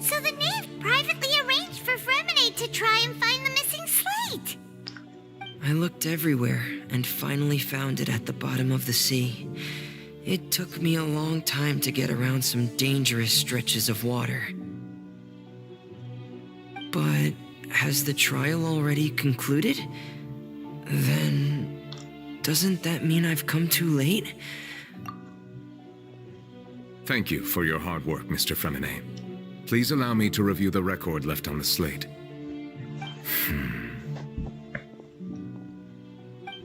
So the knave privately arranged for Fremine to try and find the missing slate. I looked everywhere and finally found it at the bottom of the sea. It took me a long time to get around some dangerous stretches of water. But has the trial already concluded? Then doesn't that mean I've come too late? Thank you for your hard work, Mr. Fremine. Please allow me to review the record left on the slate.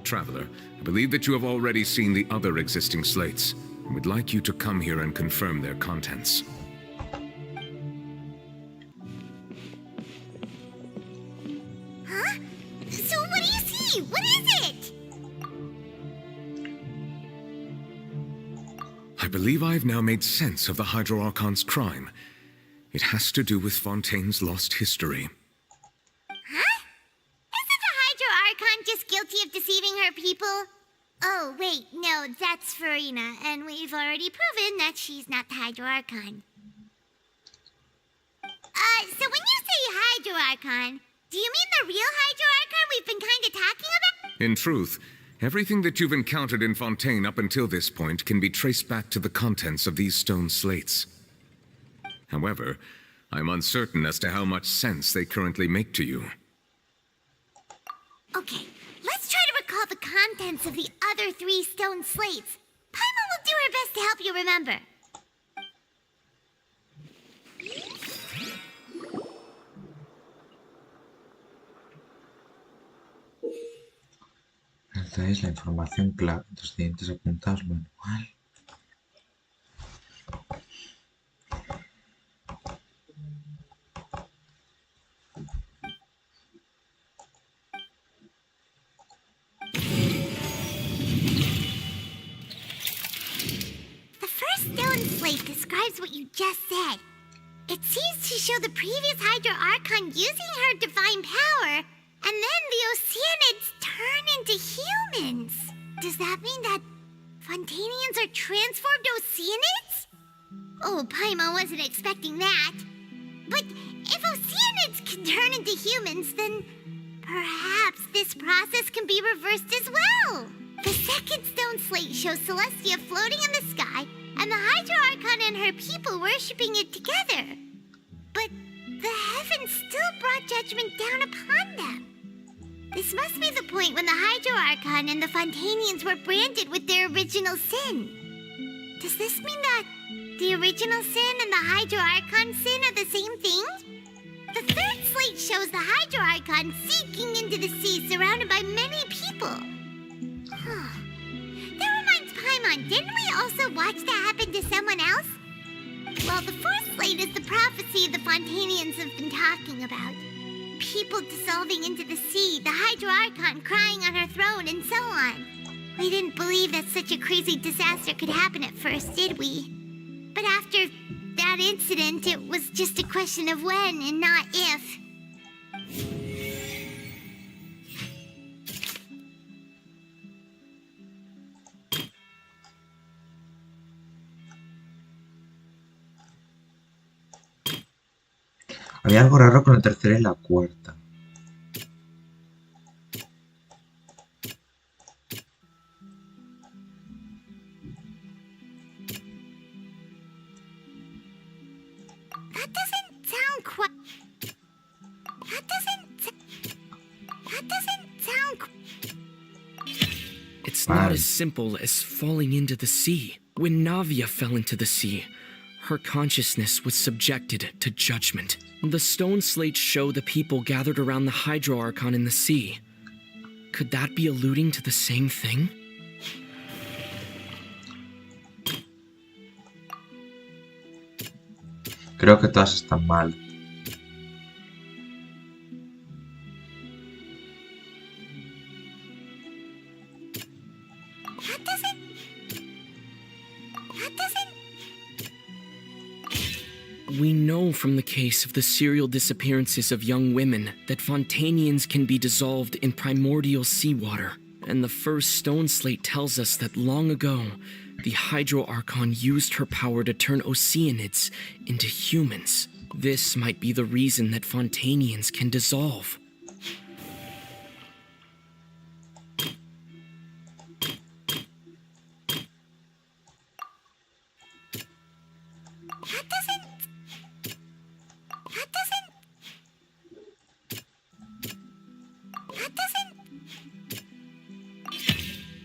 Traveler, I believe that you have already seen the other existing slates, and would like you to come here and confirm their contents. Huh? So what do you see? What is it? I believe I have now made sense of the Hydro Archon's crime. It has to do with Fontaine's lost history. Huh? Isn't the Hydro Archon just guilty of deceiving her people? Oh, wait, no, that's Furina, and we've already proven that she's not the Hydro Archon. So when you say Hydro Archon, do you mean the real Hydro Archon we've been kind of talking about? In truth, everything that you've encountered in Fontaine up until this point can be traced back to the contents of these stone slates. However, I'm uncertain as to how much sense they currently make to you. Okay, let's try to recall the contents of the other 3 stone slates. Paimon will do her best to help you remember. Esta es la información clave. Los siguientes apuntados manual. The first stone slate describes what you just said. It seems to show the previous Hydro Archon using her divine power, and then the Oceanids turn into humans. Does that mean that Fontainians are transformed Oceanids? Oh, Paimon wasn't expecting that. But if Oceanids can turn into humans, then perhaps this process can be reversed as well. The second stone slate shows Celestia floating in the sky, and the Hydro Archon and her people worshipping it together. But the heavens still brought judgment down upon them. This must be the point when the Hydro Archon and the Fontainians were branded with their original sin. Does this mean that the original sin and the Hydro Archon sin are the same thing? The third slate shows the Hydro Archon sinking into the sea surrounded by many people. That reminds Paimon, didn't we also watch that happen to someone else? Well, the fourth slate is the prophecy the Fontainians have been talking about. People dissolving into the sea, the Hydro Archon crying on her throne, and so on. We didn't believe that such a crazy disaster could happen at first, did we? But after that incident, it was just a question of when and not if. Había algo raro con la tercera y la cuarta. That doesn't sound quite... It's not as simple as falling into the sea. When Navia fell into the sea, her consciousness was subjected to judgment. The stone slates show the people gathered around the Hydro Archon in the sea. Could that be alluding to the same thing? Creo que todas están mal. We know from the case of the serial disappearances of young women that Fontainians can be dissolved in primordial seawater. And the first stone slate tells us that long ago, the Hydro Archon used her power to turn Oceanids into humans. This might be the reason that Fontainians can dissolve.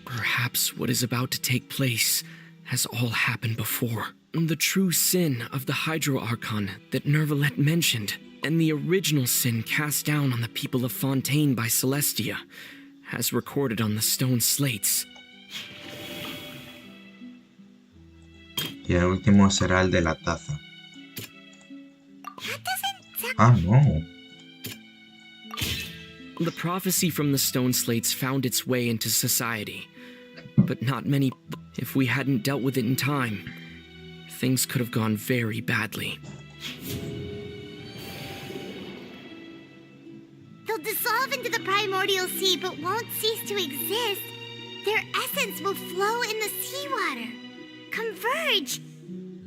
Perhaps what is about to take place has all happened before. The true sin of the Hydro Archon that Neuvillete mentioned, and the original sin cast down on the people of Fontaine by Celestia, as recorded on the stone slates. Y el último será el de la taza. Ah, no. The prophecy from the stone slates found its way into society, but not many. If we hadn't dealt with it in time, things could have gone very badly. They'll dissolve into the primordial sea but won't cease to exist. Their essence will flow in the seawater, converge,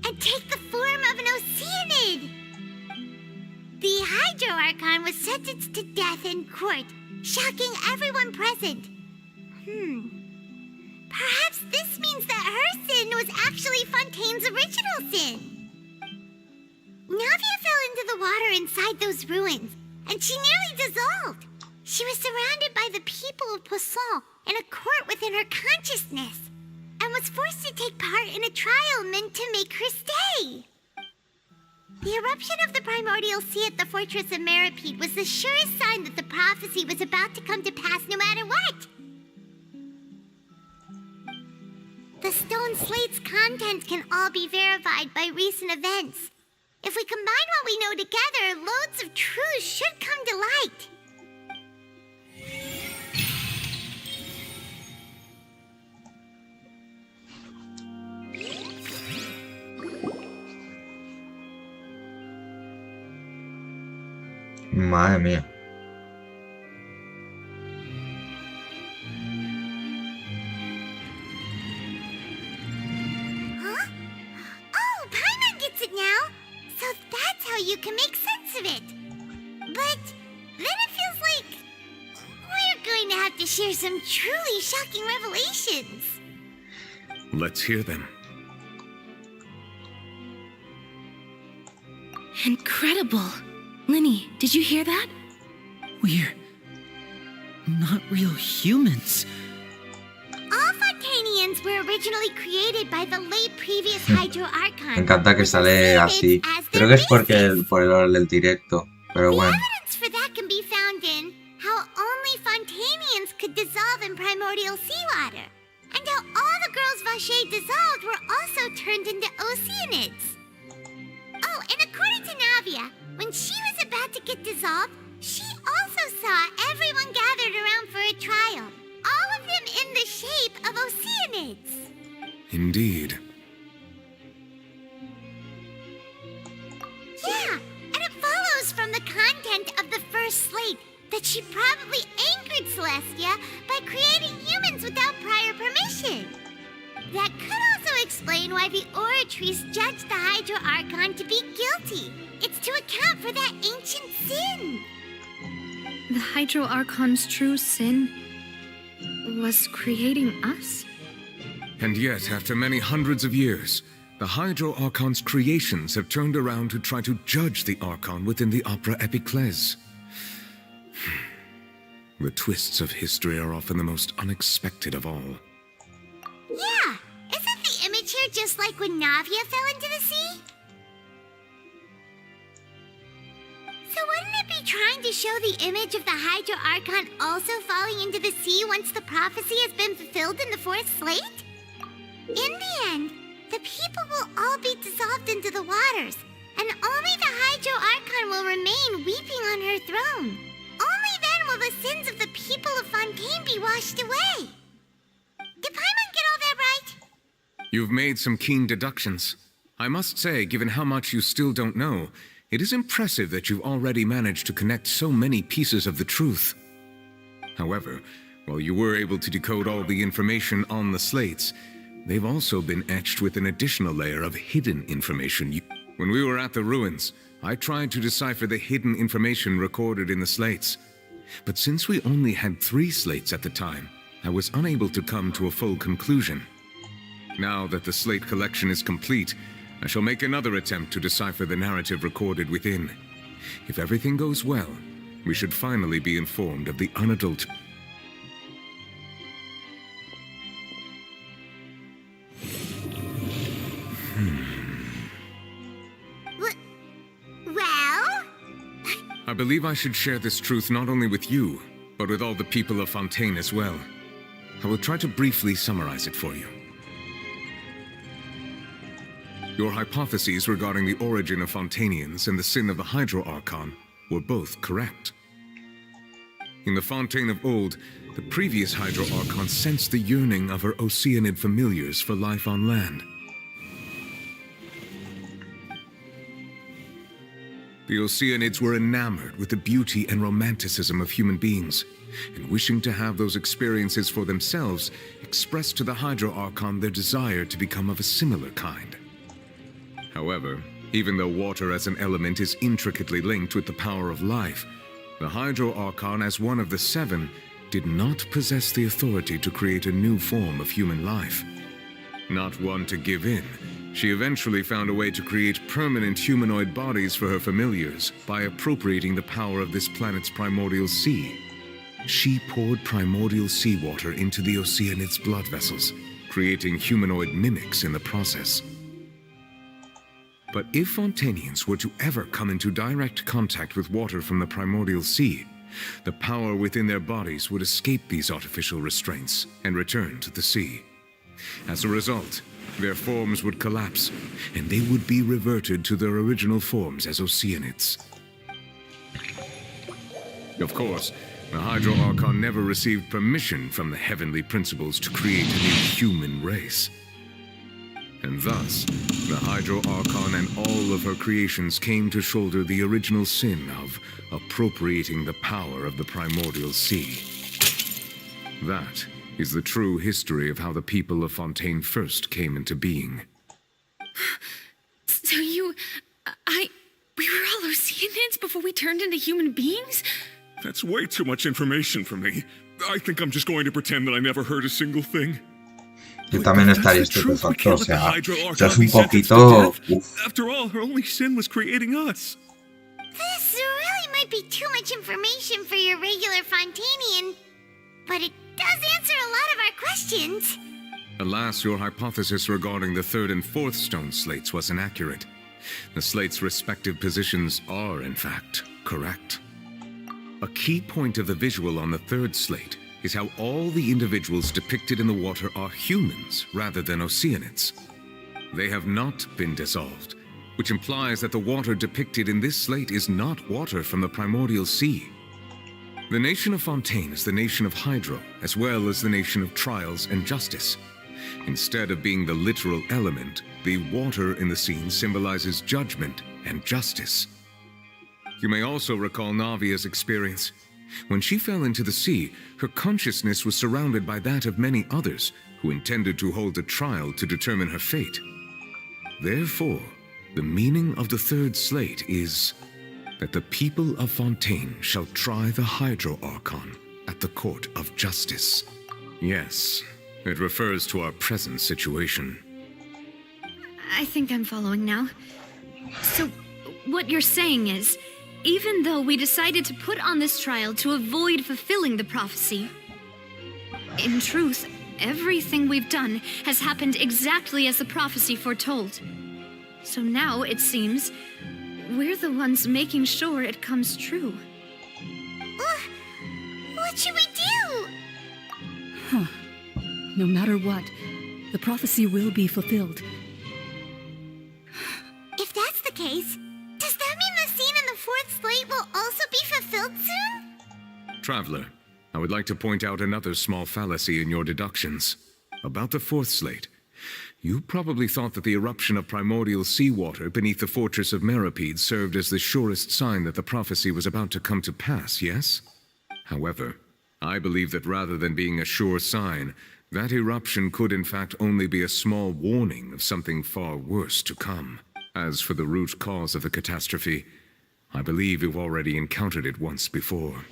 and take the form of an Oceanid. The Hydro Archon was sentenced to death in court, shocking everyone present. Perhaps this means that her sin was actually Fontaine's original sin. Navia fell into the water inside those ruins, and she nearly dissolved. She was surrounded by the people of Foçalors in a court within her consciousness, and was forced to take part in a trial meant to make her stay. The eruption of the primordial sea at the fortress of Meripede was the surest sign that the prophecy was about to come to pass no matter what. The stone slate's contents can all be verified by recent events. If we combine what we know together, loads of truths should come to light. Madre mía. Huh? Oh, Paimon gets it now. So that's how you can make sense of it. But then it feels like we're going to have to share some truly shocking revelations. Let's hear them. Incredible. Linny, did you hear that? We're not real humans. All Fontainians were originally created by the late previous Hydro Archon. Me encanta que sale así. Creo que es porque por el directo, pero bueno. Evidence for that can be found in how only Fontainians could dissolve in primordial seawater, and how all the girls Vacher dissolved were also turned into Oceanids. Oh, and according to Navia, when she was about to get dissolved, she also saw everyone gathered around for a trial, all of them in the shape of Oceanids. Indeed. Yeah, and it follows from the content of the first slate that she probably angered Celestia by creating humans without prior permission. That could also explain why the Oratrice judged the Hydro Archon to be guilty. It's to account for that ancient sin. The Hydro Archon's true sin was creating us? And yet, after many hundreds of years, the Hydro Archon's creations have turned around to try to judge the Archon within the Opera Epiclese. The twists of history are often the most unexpected of all. Yeah, isn't the image here just like when Navia fell into the sea? So wouldn't it be trying to show the image of the Hydro Archon also falling into the sea once the prophecy has been fulfilled in the fourth slate? In the end, the people will all be dissolved into the waters, and only the Hydro Archon will remain weeping on her throne. Only then will the sins of the people of Fontaine be washed away. Did Paimon get all that right? You've made some keen deductions. I must say, given how much you still don't know, it is impressive that you've already managed to connect so many pieces of the truth. However, while you were able to decode all the information on the slates, they've also been etched with an additional layer of hidden information. When we were at the ruins, I tried to decipher the hidden information recorded in the slates. But since we only had 3 slates at the time, I was unable to come to a full conclusion. Now that the slate collection is complete, I shall make another attempt to decipher the narrative recorded within. If everything goes well, we should finally be informed of the unadulterated. Well? I believe I should share this truth not only with you, but with all the people of Fontaine as well. I will try to briefly summarize it for you. Your hypotheses regarding the origin of Fontainians and the sin of the Hydro Archon were both correct. In the Fontaine of old, the previous Hydro Archon sensed the yearning of her Oceanid familiars for life on land. The Oceanids were enamored with the beauty and romanticism of human beings, and wishing to have those experiences for themselves, expressed to the Hydro Archon their desire to become of a similar kind. However, even though water as an element is intricately linked with the power of life, the Hydro Archon, as one of the 7, did not possess the authority to create a new form of human life. Not one to give in, she eventually found a way to create permanent humanoid bodies for her familiars by appropriating the power of this planet's primordial sea. She poured primordial seawater into the Oceanids' blood vessels, creating humanoid mimics in the process. But if Fontainians were to ever come into direct contact with water from the primordial sea, the power within their bodies would escape these artificial restraints and return to the sea. As a result, their forms would collapse, and they would be reverted to their original forms as Oceanids. Of course, the Hydro Archon never received permission from the heavenly principles to create a new human race. And thus, the Hydro Archon and all of her creations came to shoulder the original sin of appropriating the power of the primordial sea. That is the true history of how the people of Fontaine first came into being. So we were all Oceanids before we turned into human beings? That's way too much information for me. I think I'm just going to pretend that I never heard a single thing. Yo también estaría estupefacto, o sea, esto es un poquito... Uf. After all, her only sin was creating us. This really might be too much information for your regular Fontainian, but it does answer a lot of our questions. Alas, your hypothesis regarding the 3rd and 4th stone slates was inaccurate. The slates' respective positions are, in fact, correct. A key point of the visual on the 3rd slate is how all the individuals depicted in the water are humans rather than Oceanids. They have not been dissolved, which implies that the water depicted in this slate is not water from the primordial sea. The nation of Fontaine is the nation of Hydro, as well as the nation of trials and justice. Instead of being the literal element, the water in the scene symbolizes judgment and justice. You may also recall Navia's experience. When she fell into the sea, her consciousness was surrounded by that of many others who intended to hold a trial to determine her fate. Therefore, the meaning of the 3rd slate is that the people of Fontaine shall try the Hydro Archon at the court of justice. Yes, it refers to our present situation. I think I'm following now. So, what you're saying is, even though we decided to put on this trial to avoid fulfilling the prophecy, in truth, everything we've done has happened exactly as the prophecy foretold. So now, it seems, we're the ones making sure it comes true. What should we do? Huh. No matter what, the prophecy will be fulfilled. If that's the case, fourth slate will also be fulfilled soon? Traveler, I would like to point out another small fallacy in your deductions. About the fourth slate. You probably thought that the eruption of primordial seawater beneath the fortress of Meripede served as the surest sign that the prophecy was about to come to pass, yes? However, I believe that rather than being a sure sign, that eruption could in fact only be a small warning of something far worse to come. As for the root cause of the catastrophe, I believe you've already encountered it once before.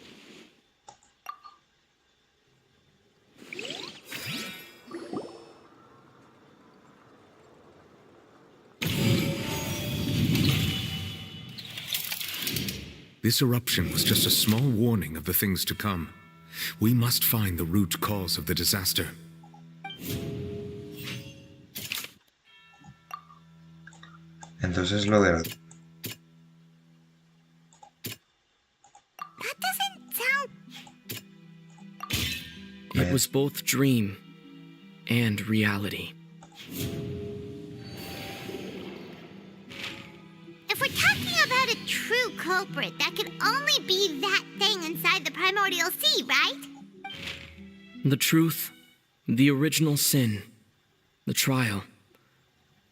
This eruption was just a small warning of the things to come. We must find the root cause of the disaster. Entonces lo de la... That doesn't sound... It was both dream and reality. If we're talking about a true culprit, that could only be that thing inside the primordial sea, right? The truth, the original sin, the trial,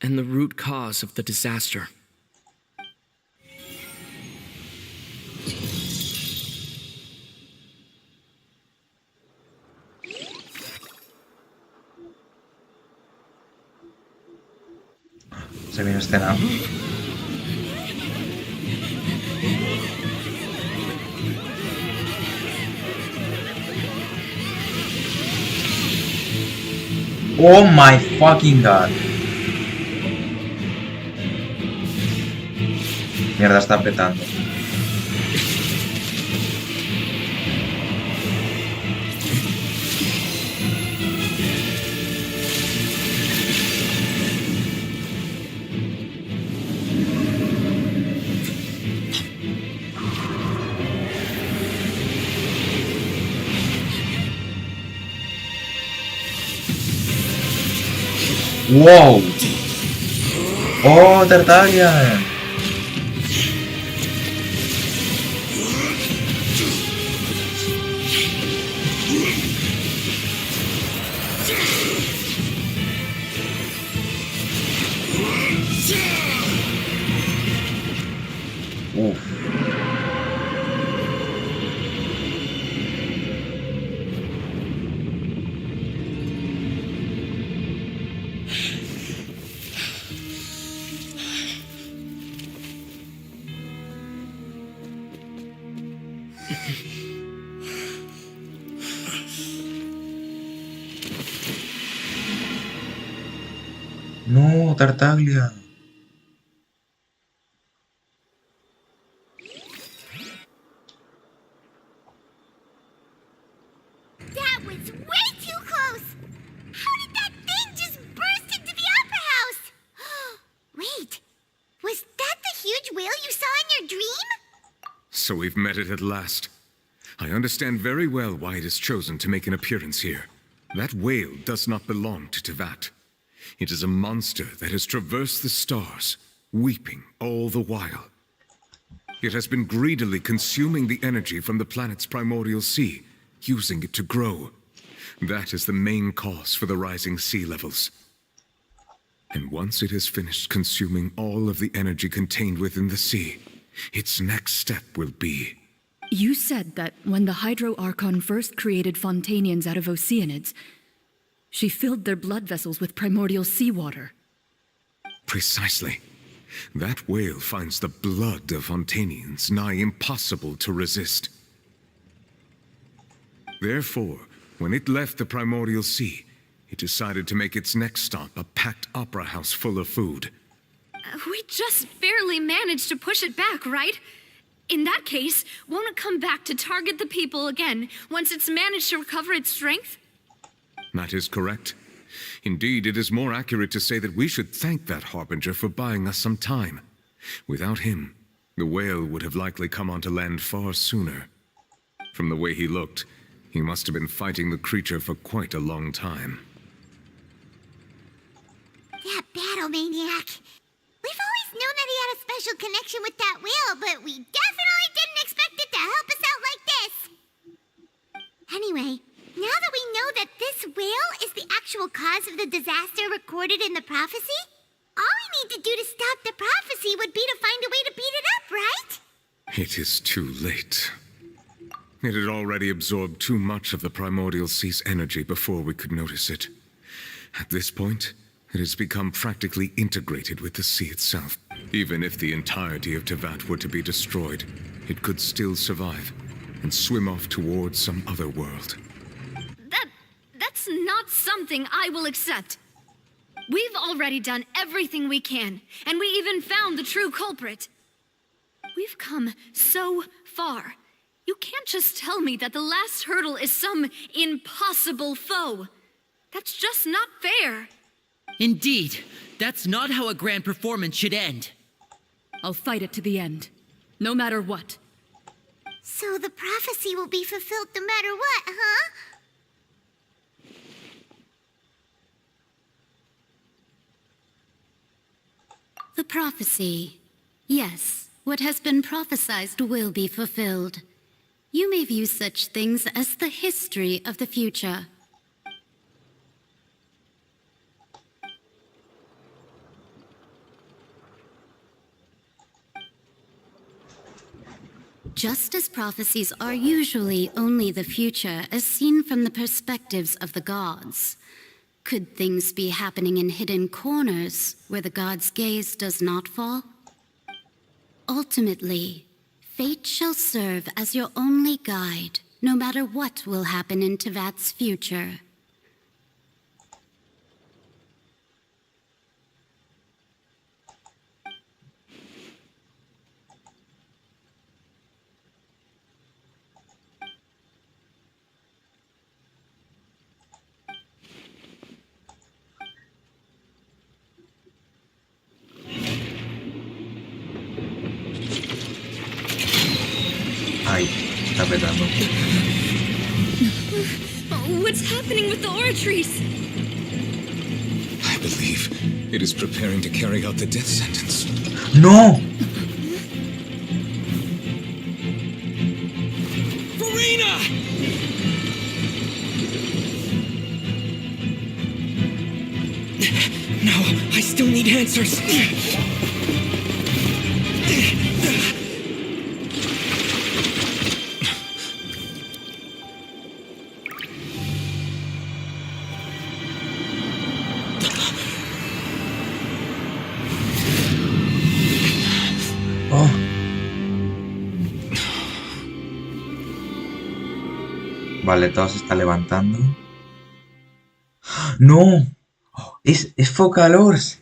and the root cause of the disaster. Se viene escena. Oh my fucking god. Mierda, está petando. ¡Wow! ¡Oh, Tartaglia! Uf. No, Tartaglia. That was way too close! How did that thing just burst into the opera house? Wait, was that the huge whale you saw in your dream? So we've met it at last. I understand very well why it has chosen to make an appearance here. That whale does not belong to Tevat. It is a monster that has traversed the stars, weeping all the while. It has been greedily consuming the energy from the planet's primordial sea, using it to grow. That is the main cause for the rising sea levels. And once it has finished consuming all of the energy contained within the sea, its next step will be... You said that when the Hydro Archon first created Fontainians out of Oceanids, she filled their blood vessels with primordial seawater. Precisely. That whale finds the blood of Fontainians nigh impossible to resist. Therefore, when it left the primordial sea, it decided to make its next stop a packed opera house full of food. We just barely managed to push it back, right? In that case, won't it come back to target the people again once it's managed to recover its strength? That is correct. Indeed, it is more accurate to say that we should thank that Harbinger for buying us some time. Without him, the whale would have likely come onto land far sooner. From the way he looked, he must have been fighting the creature for quite a long time. That battle maniac. We've always known that he had a special connection with that whale, but we definitely included in the prophecy? All we need to do to stop the prophecy would be to find a way to beat it up, right? It is too late. It had already absorbed too much of the primordial sea's energy before we could notice it. At this point, it has become practically integrated with the sea itself. Even if the entirety of Teyvat were to be destroyed, it could still survive and swim off towards some other world. That's not something I will accept. We've already done everything we can, and we even found the true culprit. We've come so far. You can't just tell me that the last hurdle is some impossible foe. That's just not fair. Indeed, that's not how a grand performance should end. I'll fight it to the end, no matter what. So the prophecy will be fulfilled no matter what, huh? The prophecy. Yes, what has been prophesied will be fulfilled. You may view such things as the history of the future. Just as prophecies are usually only the future as seen from the perspectives of the gods, could things be happening in hidden corners where the gods' gaze does not fall? Ultimately, fate shall serve as your only guide, no matter what will happen in Teyvat's future. Ay, está petando. What's happening with the oratories? I believe it is preparing to carry out the death sentence. No! Furina! No, I still need answers. Vale, todo se está levantando. ¡No! ¡Es Foçalors!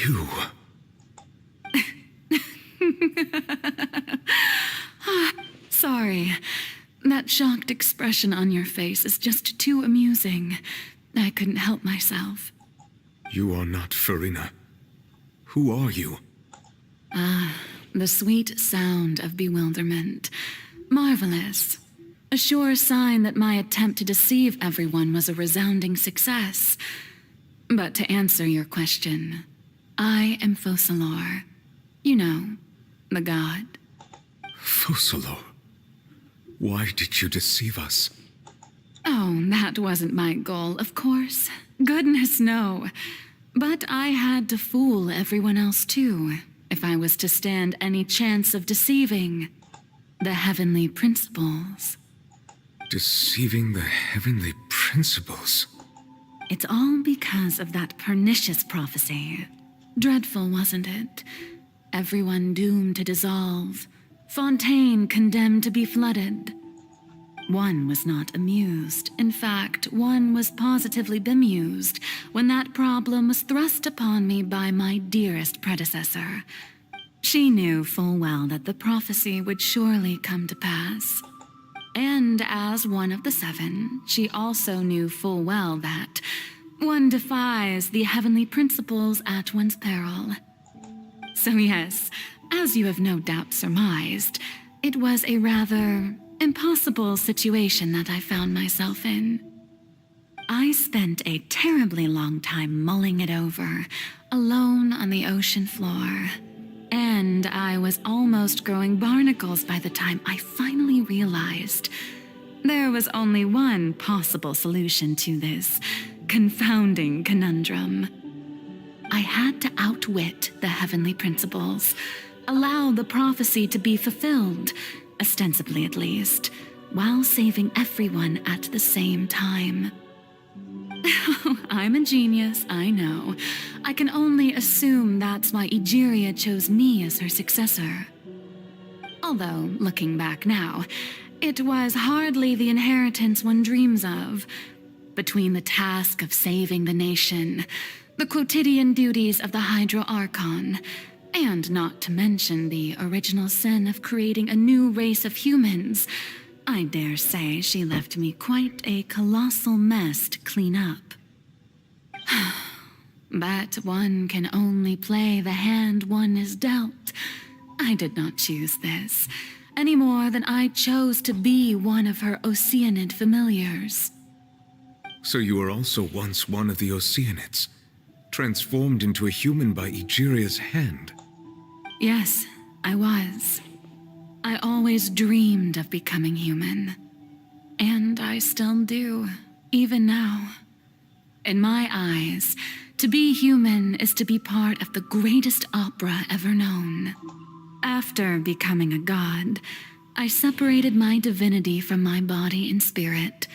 You. Sorry. That shocked expression on your face is just too amusing. I couldn't help myself. You are not Furina. Who are you? The sweet sound of bewilderment. Marvelous. A sure sign that my attempt to deceive everyone was a resounding success. But to answer your question, I am Foçalors. You know, the god. Foçalors? Why did you deceive us? Oh, that wasn't my goal, of course. Goodness, no. But I had to fool everyone else too, if I was to stand any chance of deceiving the heavenly principles. Deceiving the heavenly principles? It's all because of that pernicious prophecy. Dreadful, wasn't it? Everyone doomed to dissolve. Fontaine condemned to be flooded. One was not amused. In fact, one was positively bemused when that problem was thrust upon me by my dearest predecessor. She knew full well that the prophecy would surely come to pass. And as one of the 7, she also knew full well that one defies the heavenly principles at one's peril. So yes, as you have no doubt surmised, it was a rather impossible situation that I found myself in. I spent a terribly long time mulling it over, alone on the ocean floor. And I was almost growing barnacles by the time I finally realized there was only one possible solution to this confounding conundrum. I had to outwit the heavenly principles, allow the prophecy to be fulfilled, ostensibly at least, while saving everyone at the same time. I'm a genius, I know. I can only assume that's why Egeria chose me as her successor. Although, looking back now, it was hardly the inheritance one dreams of. Between the task of saving the nation, the quotidian duties of the Hydro Archon, and not to mention the original sin of creating a new race of humans, I dare say she left me quite a colossal mess to clean up. But one can only play the hand one is dealt. I did not choose this, any more than I chose to be one of her Oceanid familiars. So you were also once one of the Oceanids, transformed into a human by Egeria's hand? Yes, I was. I always dreamed of becoming human. And I still do, even now. In my eyes, to be human is to be part of the greatest opera ever known. After becoming a god, I separated my divinity from my body and spirit,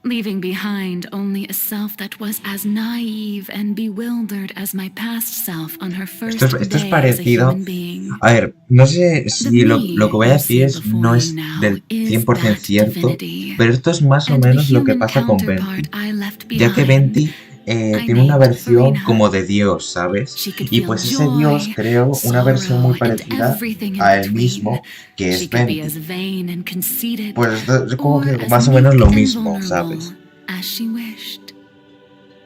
leaving behind only a self that was as naive and bewildered as my past self on her first Esto es day as a parecido. human being. A ver, no sé si lo que voy a decir no es del 100% cierto, pero esto es más o menos lo que pasa con Venti. Ya que Venti tiene una versión como de Dios, ¿sabes? Y pues ese Dios creó una versión muy parecida a él mismo, que es Venti. Pues esto es como que más o menos lo mismo, ¿sabes? As she wished.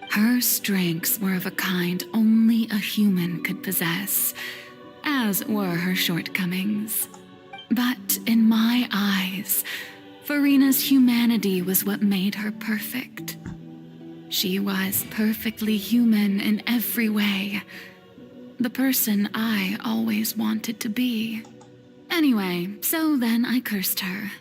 Her strengths were of a kind only a human could possess, as were her shortcomings. But in my eyes, Furina's humanity was what made her perfect. She was perfectly human in every way. The person I always wanted to be. Anyway, so then I cursed her.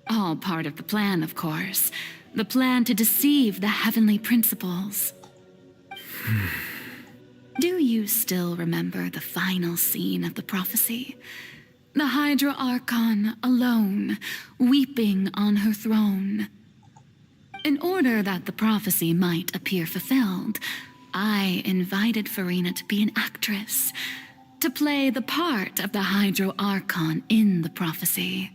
All part of the plan, of course. The plan to deceive the heavenly principles. Do you still remember the final scene of the prophecy? The Hydro Archon alone, weeping on her throne. In order that the prophecy might appear fulfilled, I invited Furina to be an actress, to play the part of the Hydro Archon in the prophecy.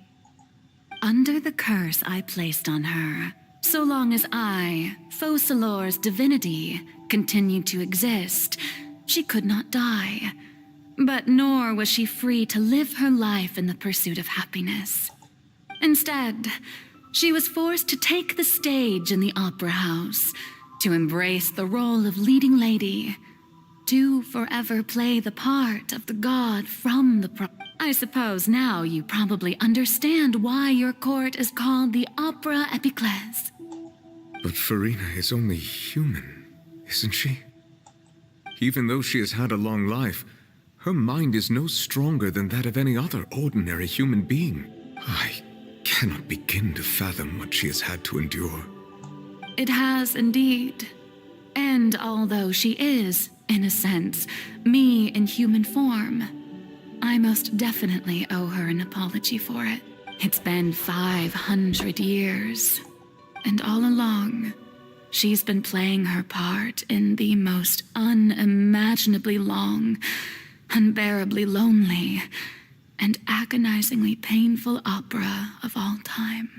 Under the curse I placed on her, so long as I, Foçalors' divinity, continued to exist, she could not die. But nor was she free to live her life in the pursuit of happiness. Instead, she was forced to take the stage in the opera house, to embrace the role of leading lady, to forever play the part of the god from the I suppose now you probably understand why your court is called the Opera Epiclese. But Furina is only human, isn't she? Even though she has had a long life, her mind is no stronger than that of any other ordinary human being. I cannot begin to fathom what she has had to endure. It has indeed. And although she is, in a sense, me in human form, I most definitely owe her an apology for it. It's been 500 years, and all along, she's been playing her part in the most unimaginably long, unbearably lonely, and agonizingly painful opera of all time.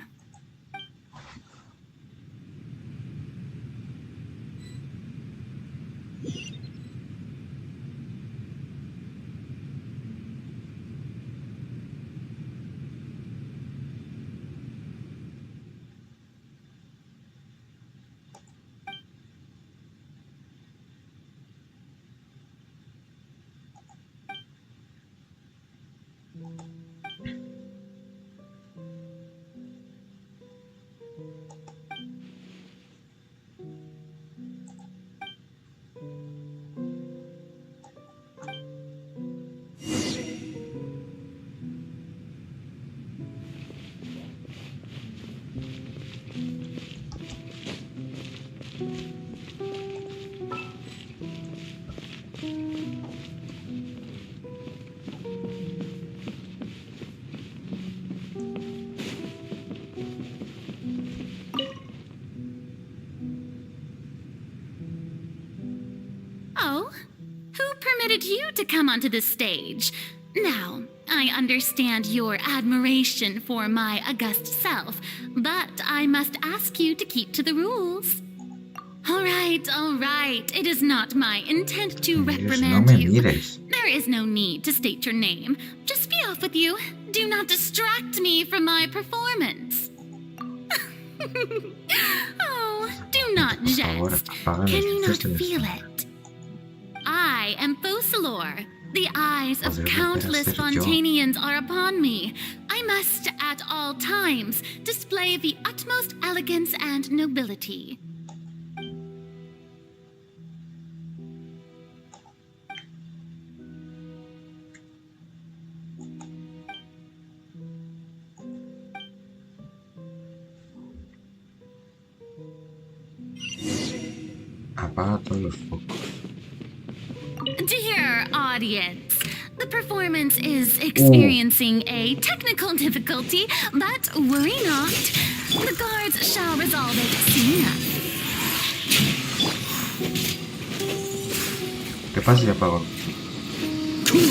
Oh, who permitted you to come onto the stage? Now, I understand your admiration for my august self, but I must ask you to keep to the rules. All right. It is not my intent to reprimand me you. mires. There is no need to state your name. Just be off with you. Do not distract me from my performance. Oh, do not jest. Can you not feel it? I am Foçalors. The eyes of countless Fontainians are upon me. I must, at all times, display the utmost elegance and nobility. Apaga todos los focos. Dear audience, the performance is experiencing a technical difficulty, but worry not. The guards shall resolve it soon enough. ¿Qué pasa si apago?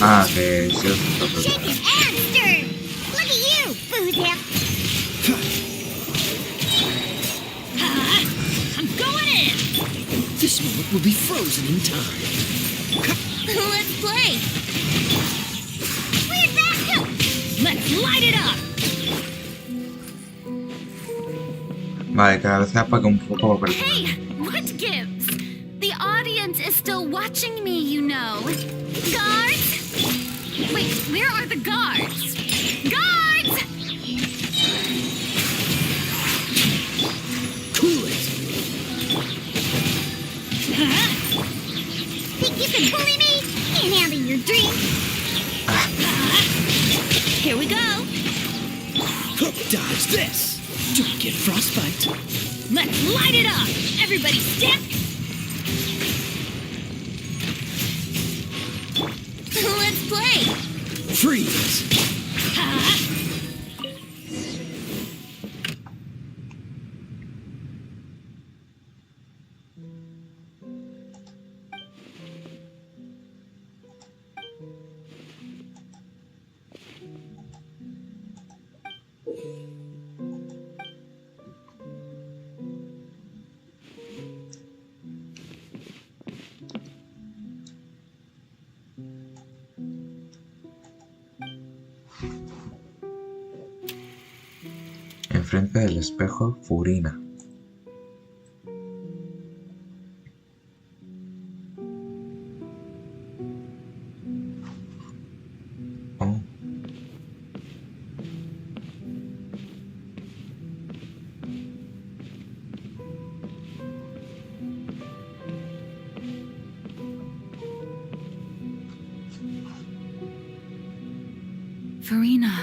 Ah, que si los focos. Shake it and stir! Look at you, Boozer! I'm going in! This moment will be frozen in time. Let's play! Where'd that go? Let's light it up! Vale, cada vez que apaga un foco va a perder. Hey, what gives? The audience is still watching me, you know. Guards? Wait, where are the guards? Guards! Cool it! Think you can bully me? Can't handle your drink. Here we go! Hook dodge this! Don't get frostbite. Let's light it up! Everybody step! Let's play! Freeze! Enfrente del espejo, Furina. Oh. Furina.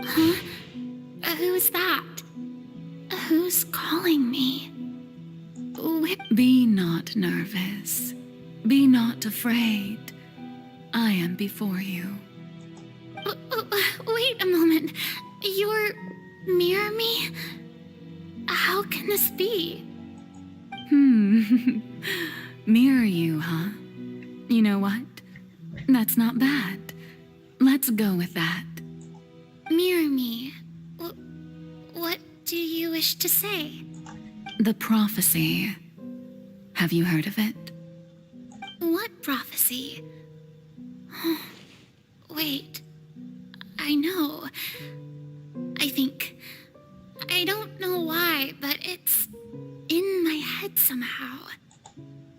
Huh? Who's that? Who's calling me? Be not nervous. Be not afraid. I am before you. Wait a moment. You're near me? How can this be? Mirror you, huh? You know what? That's not bad. Let's go with that. Mirror me? What do you wish to say? The prophecy. Have you heard of it? What prophecy? Wait. I know. I think. I don't know why, but it's in my head somehow.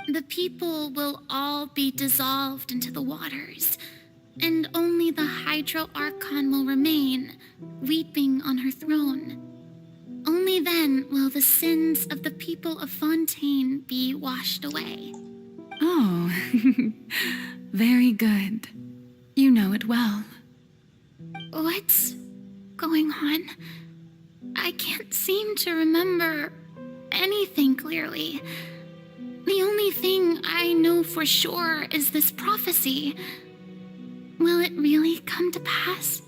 the people will all be dissolved into the waters, and only the Hydro Archon will remain, weeping on her throne. Only then will the sins of the people of Fontaine be washed away. Oh, very good. You know it well. What's going on? I can't seem to remember anything clearly. The only thing I know for sure is this prophecy. Will it really come to pass?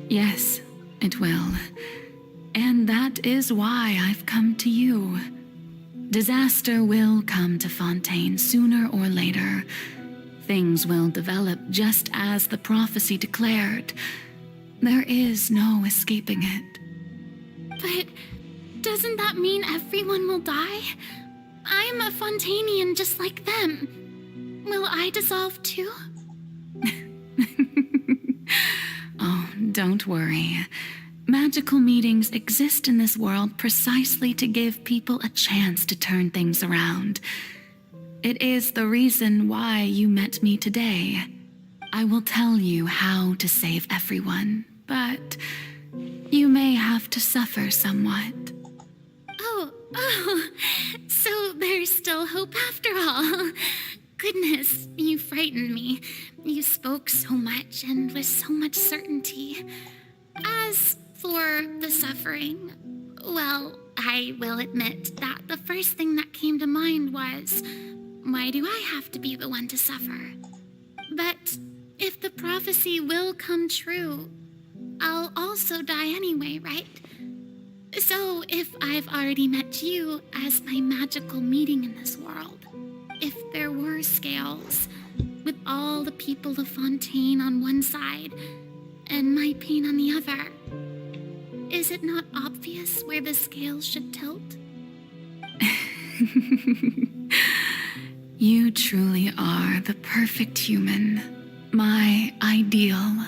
Yes, it will. And that is why I've come to you. Disaster will come to Fontaine sooner or later. Things will develop just as the prophecy declared. There is no escaping it. But doesn't that mean everyone will die? I'm a Fontainian just like them. Will I dissolve too? Oh, don't worry. Magical meetings exist in this world precisely to give people a chance to turn things around. It is the reason why you met me today. I will tell you how to save everyone, but you may have to suffer somewhat. Oh, so there's still hope after all. Goodness, you frightened me. You spoke so much and with so much certainty. As for the suffering, well, I will admit that the first thing that came to mind was, why do I have to be the one to suffer? But if the prophecy will come true, I'll also die anyway, right? So if I've already met you as my magical meeting in this world, if there were scales, with all the people of Fontaine on one side and my pain on the other, is it not obvious where the scales should tilt? You truly are the perfect human, my ideal.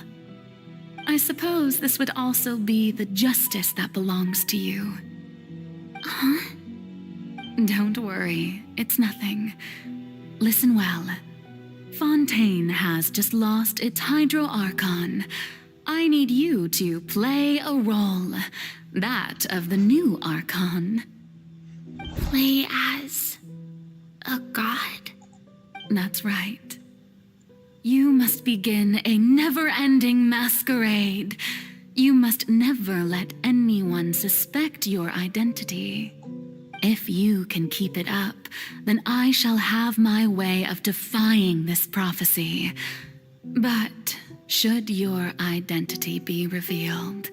I suppose this would also be the justice that belongs to you. Huh? Don't worry, it's nothing. Listen well. Fontaine has just lost its Hydro Archon. I need you to play a role, that of the new Archon. Play as a god? That's right. You must begin a never-ending masquerade. You must never let anyone suspect your identity. If you can keep it up, then I shall have my way of defying this prophecy. But should your identity be revealed,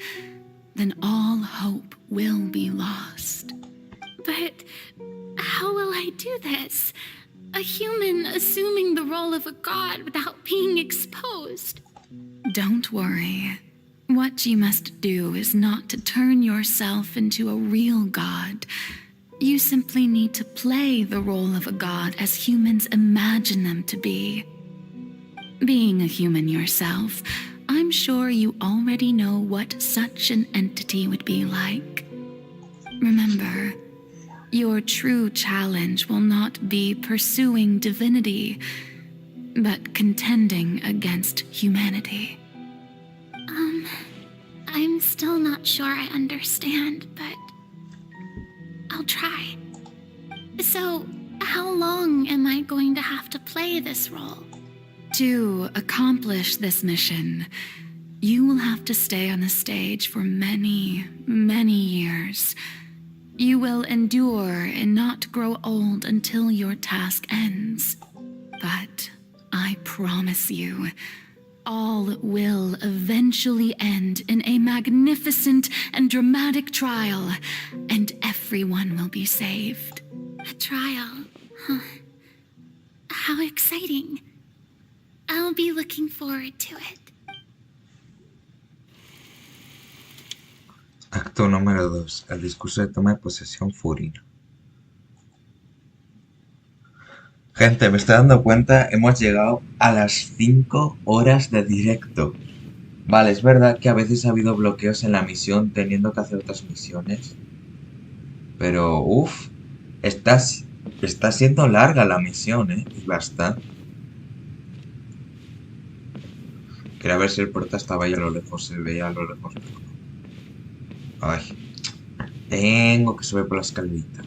then all hope will be lost. But how will I do this? A human assuming the role of a god without being exposed. Don't worry. What you must do is not to turn yourself into a real god. You simply need to play the role of a god as humans imagine them to be. Being a human yourself, I'm sure you already know what such an entity would be like. Remember, your true challenge will not be pursuing divinity, but contending against humanity. I'm still not sure I understand, but I'll try. So, how long am I going to have to play this role? To accomplish this mission, you will have to stay on the stage for many, many years. You will endure and not grow old until your task ends. But I promise you, all will eventually end in a magnificent and dramatic trial, and everyone will be saved. A trial? Huh. How exciting. I'll be looking forward to it. Acto número 2. El discurso de toma de posesión Furina. Gente, me estoy dando cuenta, hemos llegado a las 5 horas de directo. Vale, es verdad que a veces ha habido bloqueos en la misión teniendo que hacer otras misiones. Pero, Está siendo larga la misión, ¿eh? Y basta. Quería ver si el prota estaba ahí a lo lejos, se veía a lo lejos. Ay. Tengo que subir por la escalerita.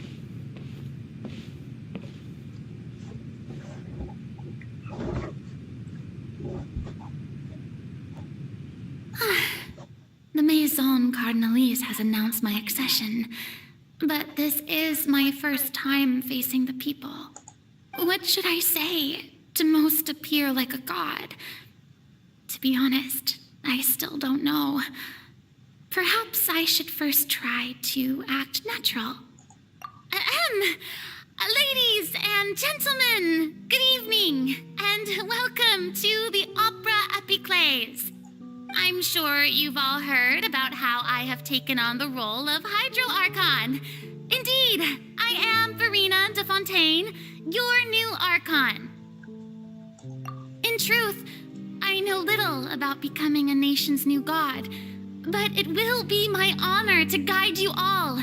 The Maison Cardinalise has announced my accession, but this is my first time facing the people. What should I say to most appear like a god? To be honest, I still don't know. Perhaps I should first try to act natural. Ladies and gentlemen, good evening, and welcome to the Opera Epiclese. I'm sure you've all heard about how I have taken on the role of Hydro Archon. Indeed, I am Furina de Fontaine, your new Archon. In truth, I know little about becoming a nation's new god, but it will be my honor to guide you all.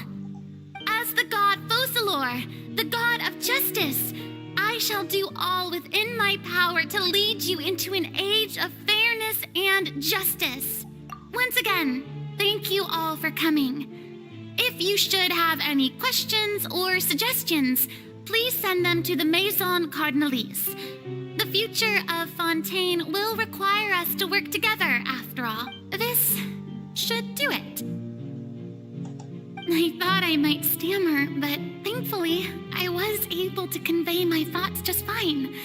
As the god Foçalors, the god of justice, I shall do all within my power to lead you into an age of fairness and justice. Once again, thank you all for coming. If you should have any questions or suggestions, please send them to the Maison Cardinalise. The future of Fontaine will require us to work together, after all. This should do it. I thought I might stammer, but thankfully, I was able to convey my thoughts just fine.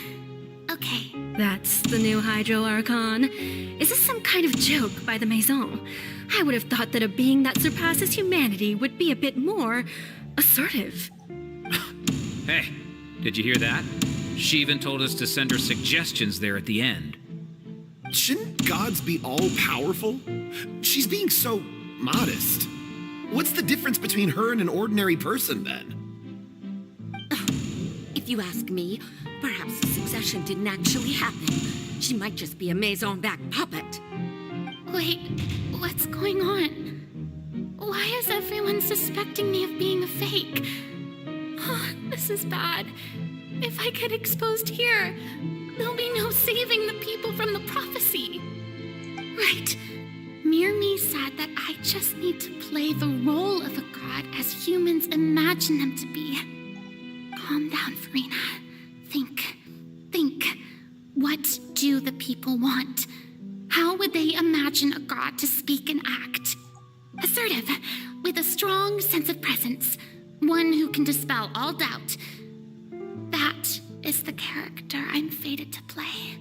Okay. That's the new Hydro Archon. Is this some kind of joke by the Maison? I would have thought that a being that surpasses humanity would be a bit more assertive. Hey, did you hear that? She even told us to send her suggestions there at the end. Shouldn't gods be all-powerful? She's being so modest. What's the difference between her and an ordinary person, then? If you ask me, perhaps the succession didn't actually happen. She might just be a Maison-back puppet. Wait, what's going on? Why is everyone suspecting me of being a fake? Oh, this is bad. If I get exposed here, there'll be no saving the people from the prophecy. Right. Mirmi said that I just need to play the role of a god as humans imagine them to be. Calm down, Furina. Think. What do the people want? How would they imagine a god to speak and act? Assertive, with a strong sense of presence. One who can dispel all doubt. That is the character I'm fated to play.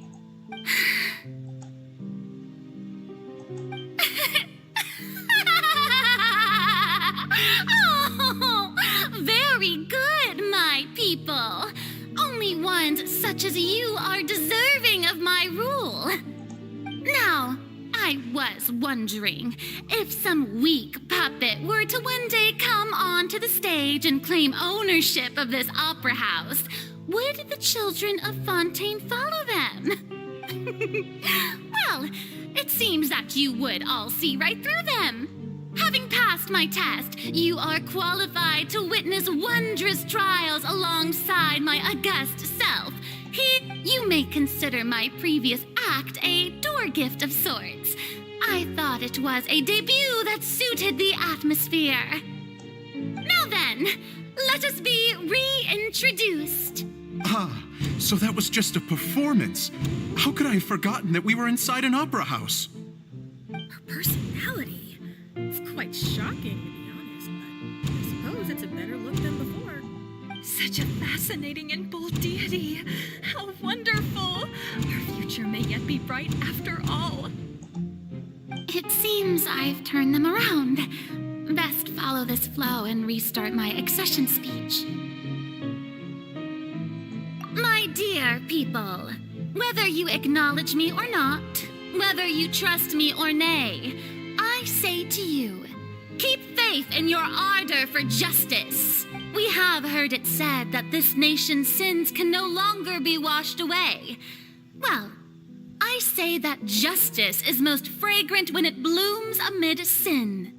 Oh, very good, my people. Only ones such as you are deserving of my rule. Now, I was wondering if some weak puppet were to one day come onto the stage and claim ownership of this opera house, would the children of Fontaine follow them? Well, it seems that you would all see right through them. Having passed my test, you are qualified to witness wondrous trials alongside my august self. You may consider my previous act a door gift of sorts. I thought it was a debut that suited the atmosphere. Now then, let us be reintroduced. Ah, so that was just a performance. How could I have forgotten that we were inside an opera house? Her personality. It's quite shocking, to be honest, but I suppose it's a better look than before. Such a fascinating and bold deity. How wonderful. Her future may yet be bright after all. It seems I've turned them around. Best follow this flow and restart my accession speech. My dear people, whether you acknowledge me or not, whether you trust me or nay, I say to you, keep faith in your ardor for justice. We have heard it said that this nation's sins can no longer be washed away. Well, I say that justice is most fragrant when it blooms amid sin.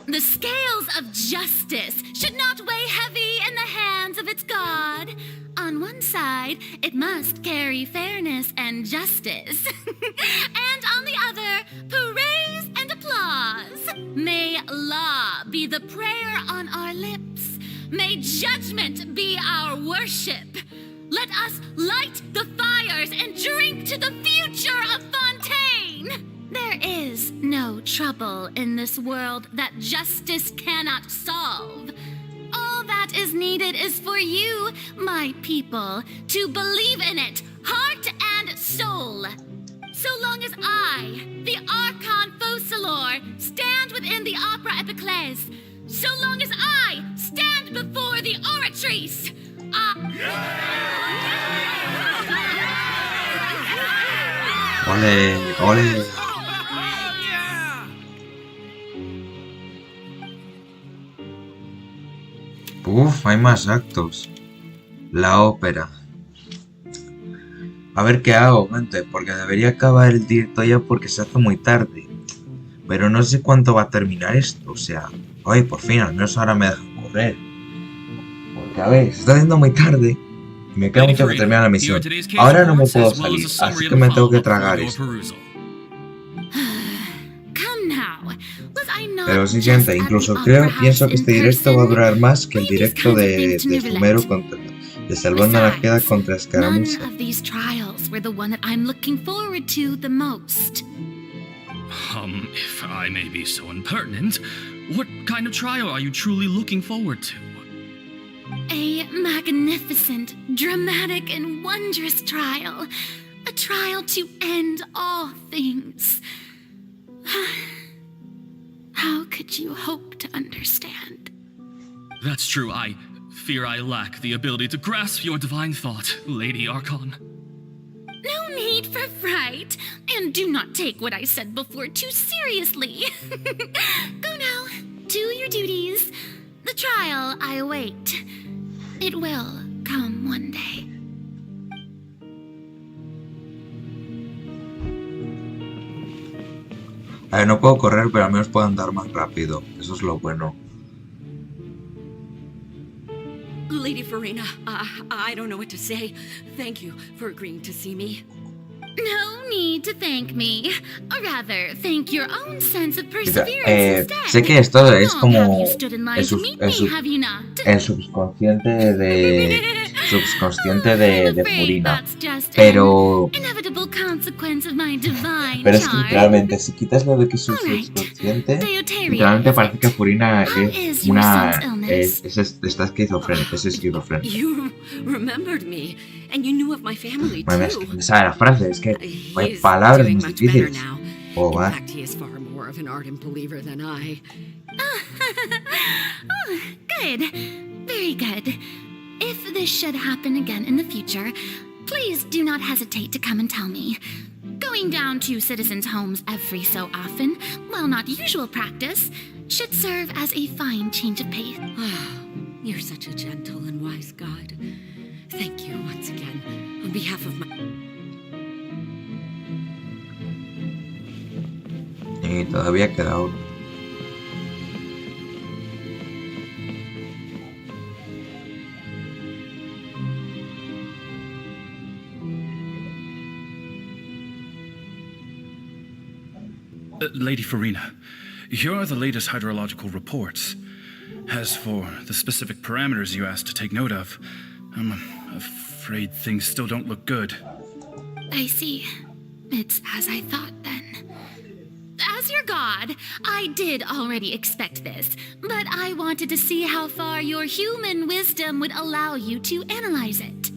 The scales of justice should not weigh heavy in the hands hands of its god. On one side, it must carry fairness and justice. And on the other, praise and applause. May law be the prayer on our lips. May judgment be our worship. Let us light the fires and drink to the future of Fontaine. There is no trouble in this world that justice cannot solve. All that is needed is for you, my people, to believe in it, heart and soul. So long as I, the Archon Foçalors, stand within the Opera Epiclese, so long as I stand before the oratrice, Ole, ole. Uf, hay más actos. La ópera. A ver qué hago, gente, porque debería acabar el directo ya porque se hace muy tarde. Pero no sé cuánto va a terminar esto, o sea... Ay, por fin, al menos ahora me dejan correr. Porque a ver, se está haciendo muy tarde. Y me queda mucho que terminar la misión. Ahora no me puedo salir, así que me tengo que tragar esto. Pero sí, gente, incluso pienso que este directo va a durar más que el directo de Sumero contra... de salvando la queda contra Escaramuza. If I may be so impertinent, what kind of trial are you truly looking forward to? A magnificent, dramatic, and wondrous trial. A trial to end all things. How could you hope to understand? That's true. I fear I lack the ability to grasp your divine thought, Lady Archon. No need for fright, and do not take what I said before too seriously. Go now, do your duties. The trial I await. It will come one day. A ver, no puedo correr, pero al menos puedo andar más rápido. Eso es lo bueno. Lady Furina, I don't know what to say. Thank you for agreeing to see me. No need to thank me. Or rather, thank your own sense of perseverance instead. Sé que esto es como el subconsciente de Furina, pero es que literalmente si quitas lo de que es un subconsciente, literalmente parece que Furina es una está esquizofrénica, es esquizofrénica. Bueno, es que me sale la frase, es que hay palabras muy difíciles. Oh, va. Good. Very good. If this should happen again in the future, please do not hesitate to come and tell me. Going down to citizens' homes every so often, while not usual practice, should serve as a fine change of pace. You're such a gentle and wise God. Thank you once again, on behalf of my... Y todavía queda uno. Lady Furina, here are the latest hydrological reports. As for the specific parameters you asked to take note of, I'm afraid things still don't look good. I see. It's as I thought then. As your god, I did already expect this, but I wanted to see how far your human wisdom would allow you to analyze it.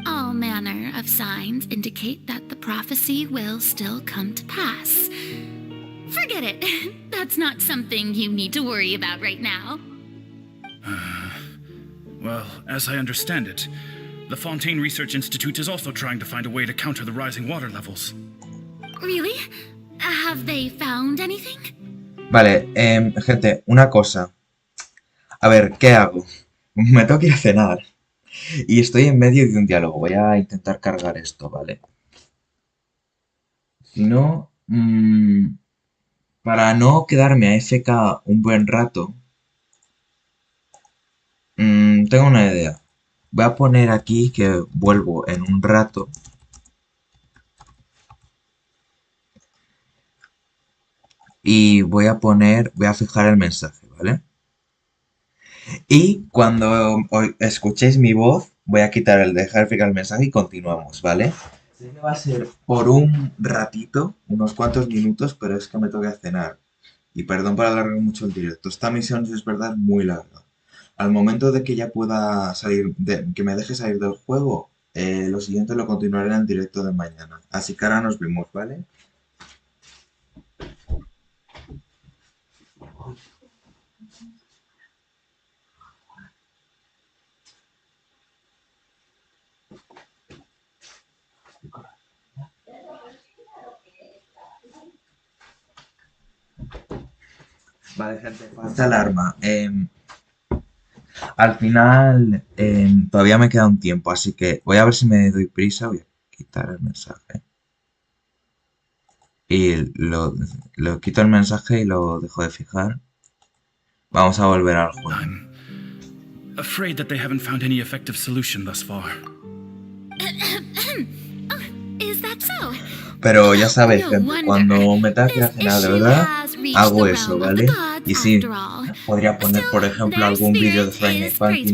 All manner of signs indicate that the prophecy will still come to pass. Forget it. That's not something you need to worry about right now. Well, as I understand it, the Fontaine Research Institute is also trying to find a way to counter the rising water levels. Really? Have they found anything? Vale, gente, una cosa. A ver, ¿qué hago? Me tengo que ir a cenar. Y estoy en medio de un diálogo. Voy a intentar cargar esto, ¿vale? Si no... para no quedarme a FK un buen rato... Tengo una idea. Voy a poner aquí que vuelvo en un rato. Y voy a fijar el mensaje, ¿vale? Y cuando escuchéis mi voz, voy a quitar el dejar fijar el mensaje y continuamos, ¿vale? Sé que va a ser por un ratito, unos cuantos minutos, pero es que me tengo que cenar. Y perdón por alargar mucho el directo. Esta misión es verdad muy larga. Al momento de que ya pueda salir, que me deje salir del juego, lo siguiente lo continuaré en el directo de mañana. Así que ahora nos vemos, ¿vale? Vale, gente, falta alarma. Al final, todavía me queda un tiempo, así que voy a ver si me doy prisa. Voy a quitar el mensaje. Y lo quito el mensaje y lo dejo de fijar. Vamos a volver al juego. I'm afraid that they haven't found any effective solution thus far. Is that so? Pero ya sabéis, gente, cuando me tenga que ir a cenar de verdad, hago eso, ¿vale? Y sí, podría poner, por ejemplo, algún vídeo de Furina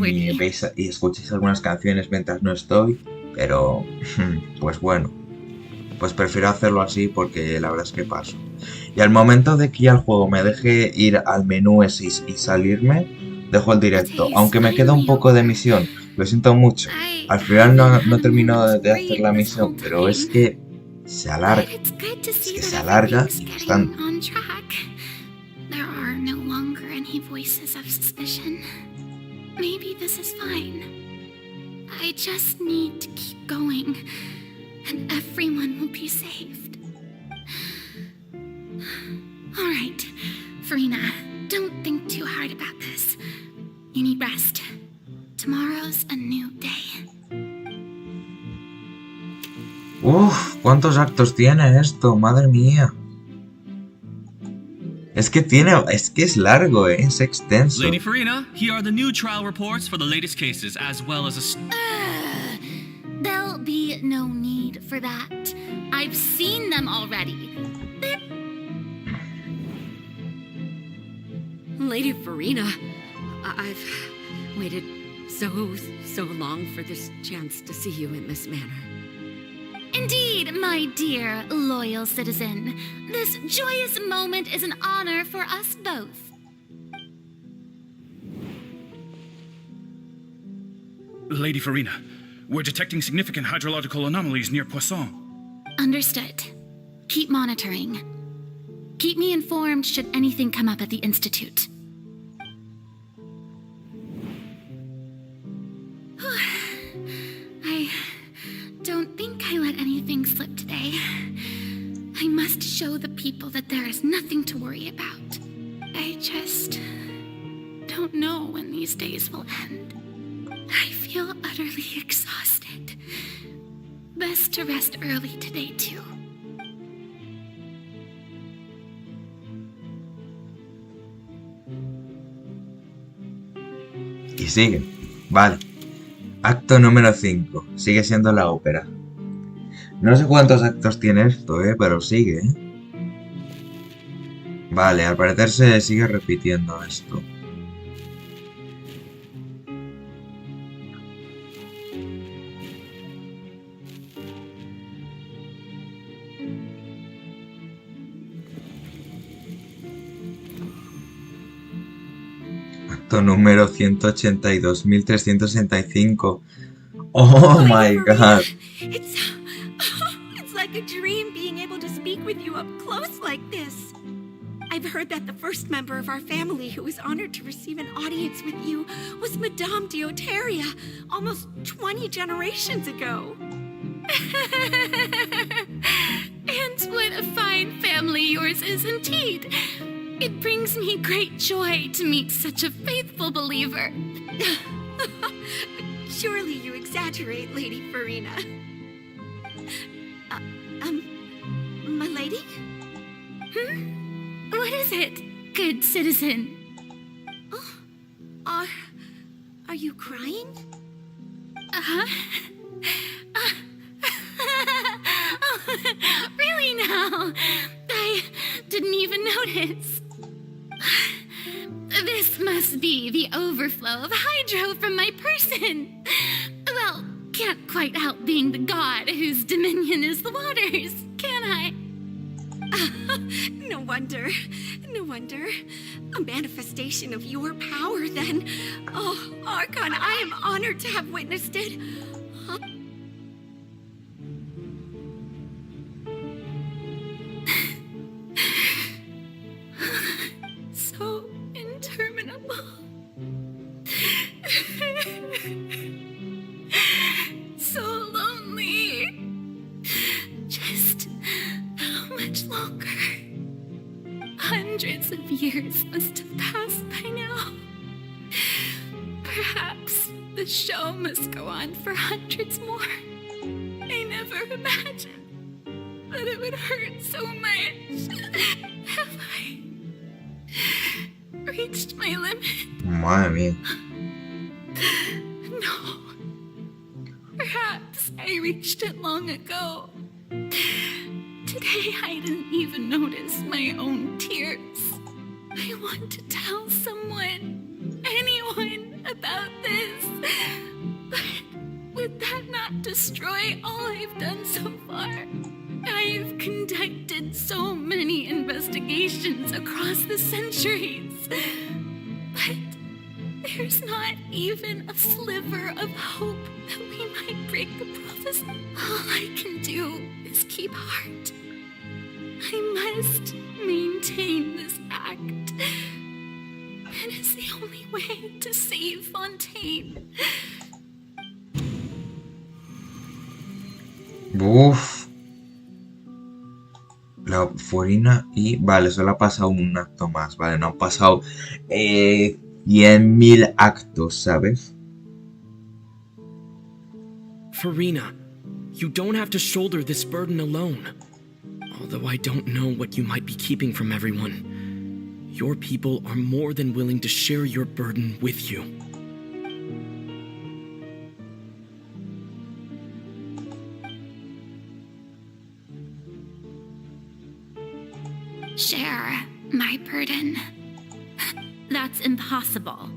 y veis y escuchéis algunas canciones mientras no estoy, pero pues bueno, pues prefiero hacerlo así porque la verdad es que paso. Y al momento de que ya el juego me deje ir al menú ese y salirme, dejo el directo. Aunque me queda un poco de misión, lo siento mucho. Al final no termino de hacer la misión, pero es que se alarga. Es que se alarga y bastante. There are no longer any voices of suspicion. Maybe this is fine. I just need to keep going, and everyone will be saved. All right, Furina, don't think too hard about this. You need rest. Tomorrow's a new day. Uf, ¿cuántos actos tiene esto? Madre mía. Es que es largo, es extenso. Lady Furina, here are the new trial reports for the latest cases, as well as There'll be no need for that. I've seen them already. Lady Furina, I've waited so long for this chance to see you in this manner. Indeed, my dear, loyal citizen. This joyous moment is an honor for us both. Lady Furina, we're detecting significant hydrological anomalies near Poisson. Understood. Keep monitoring. Keep me informed should anything come up at the Institute. I don't think I let anything slip today. I must show the people that there is nothing to worry about. I just don't know when these days will end. I feel utterly exhausted. Best to rest early today, too. Y sigue. Vale. Acto número 5. Sigue siendo la ópera. No sé cuántos actos tiene esto, pero sigue, Vale, al parecer se sigue repitiendo esto. Acto número 182.365. Oh my god. It's like a dream being able to speak with you up close like this. I've heard that the first member of our family who was honored to receive an audience with you was Madame Deoteria, almost 20 generations ago. And what a fine family yours is indeed. It brings me great joy to meet such a faithful believer. Surely you exaggerate, Lady Furina. My lady? What is it, good citizen? Are you crying? Really now? I didn't even notice. This must be the overflow of hydro from my person. Well, can't quite help being the god whose dominion is the waters, can I? No wonder. No wonder. A manifestation of your power, then. Oh, Archon, I am honored to have witnessed it. So interminable. So lonely. Just how much longer? Hundreds of years must have passed by now. Perhaps the show must go on for hundreds more. I never imagined that it would hurt so much. Have I reached my limit? Madre mía. No. Perhaps I reached it long ago. Today I didn't even notice my own tears. I want to tell someone, anyone, about this. But would that not destroy all I've done so far? I've conducted so many investigations across the centuries. But there's not even a sliver of hope that we might break the prophecy. All I can do is keep heart. I must maintain this act. It is the only way to save Fontaine. Uf. La Furina y... Vale, solo ha pasado un acto más. Vale, no han pasado 100.000 actos, ¿sabes? Furina, you don't have to shoulder this burden alone. Although I don't know what you might be keeping from everyone. Your people are more than willing to share your burden with you. Share my burden. That's impossible.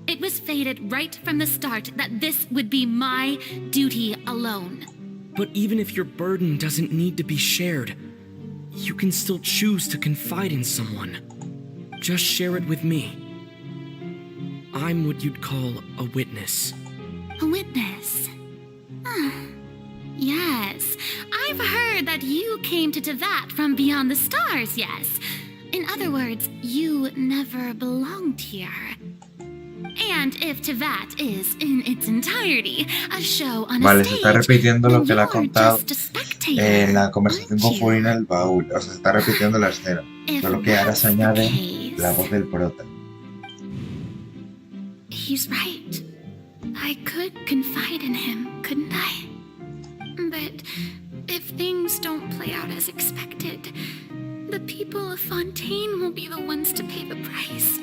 It was fated right from the start that this would be my duty alone. But even if your burden doesn't need to be shared, you can still choose to confide in someone. Just share it with me. I'm what you'd call a witness. A witness? Yes, I've heard that you came to Tevat from beyond the stars, yes. In other words, you never belonged here. And if Tevat is, in its entirety, a show on a Vale, stage, se está repitiendo lo then que le ha you're contado just a spectator, en la conversación con aren't you? Furina el baúl. O sea, se está repitiendo la escena. If Solo que ahora that's se the añade case, la voz del prota. he's right. I could confide in him, couldn't I? But if things don't play out as expected, the people of Fontaine will be the ones to pay the price.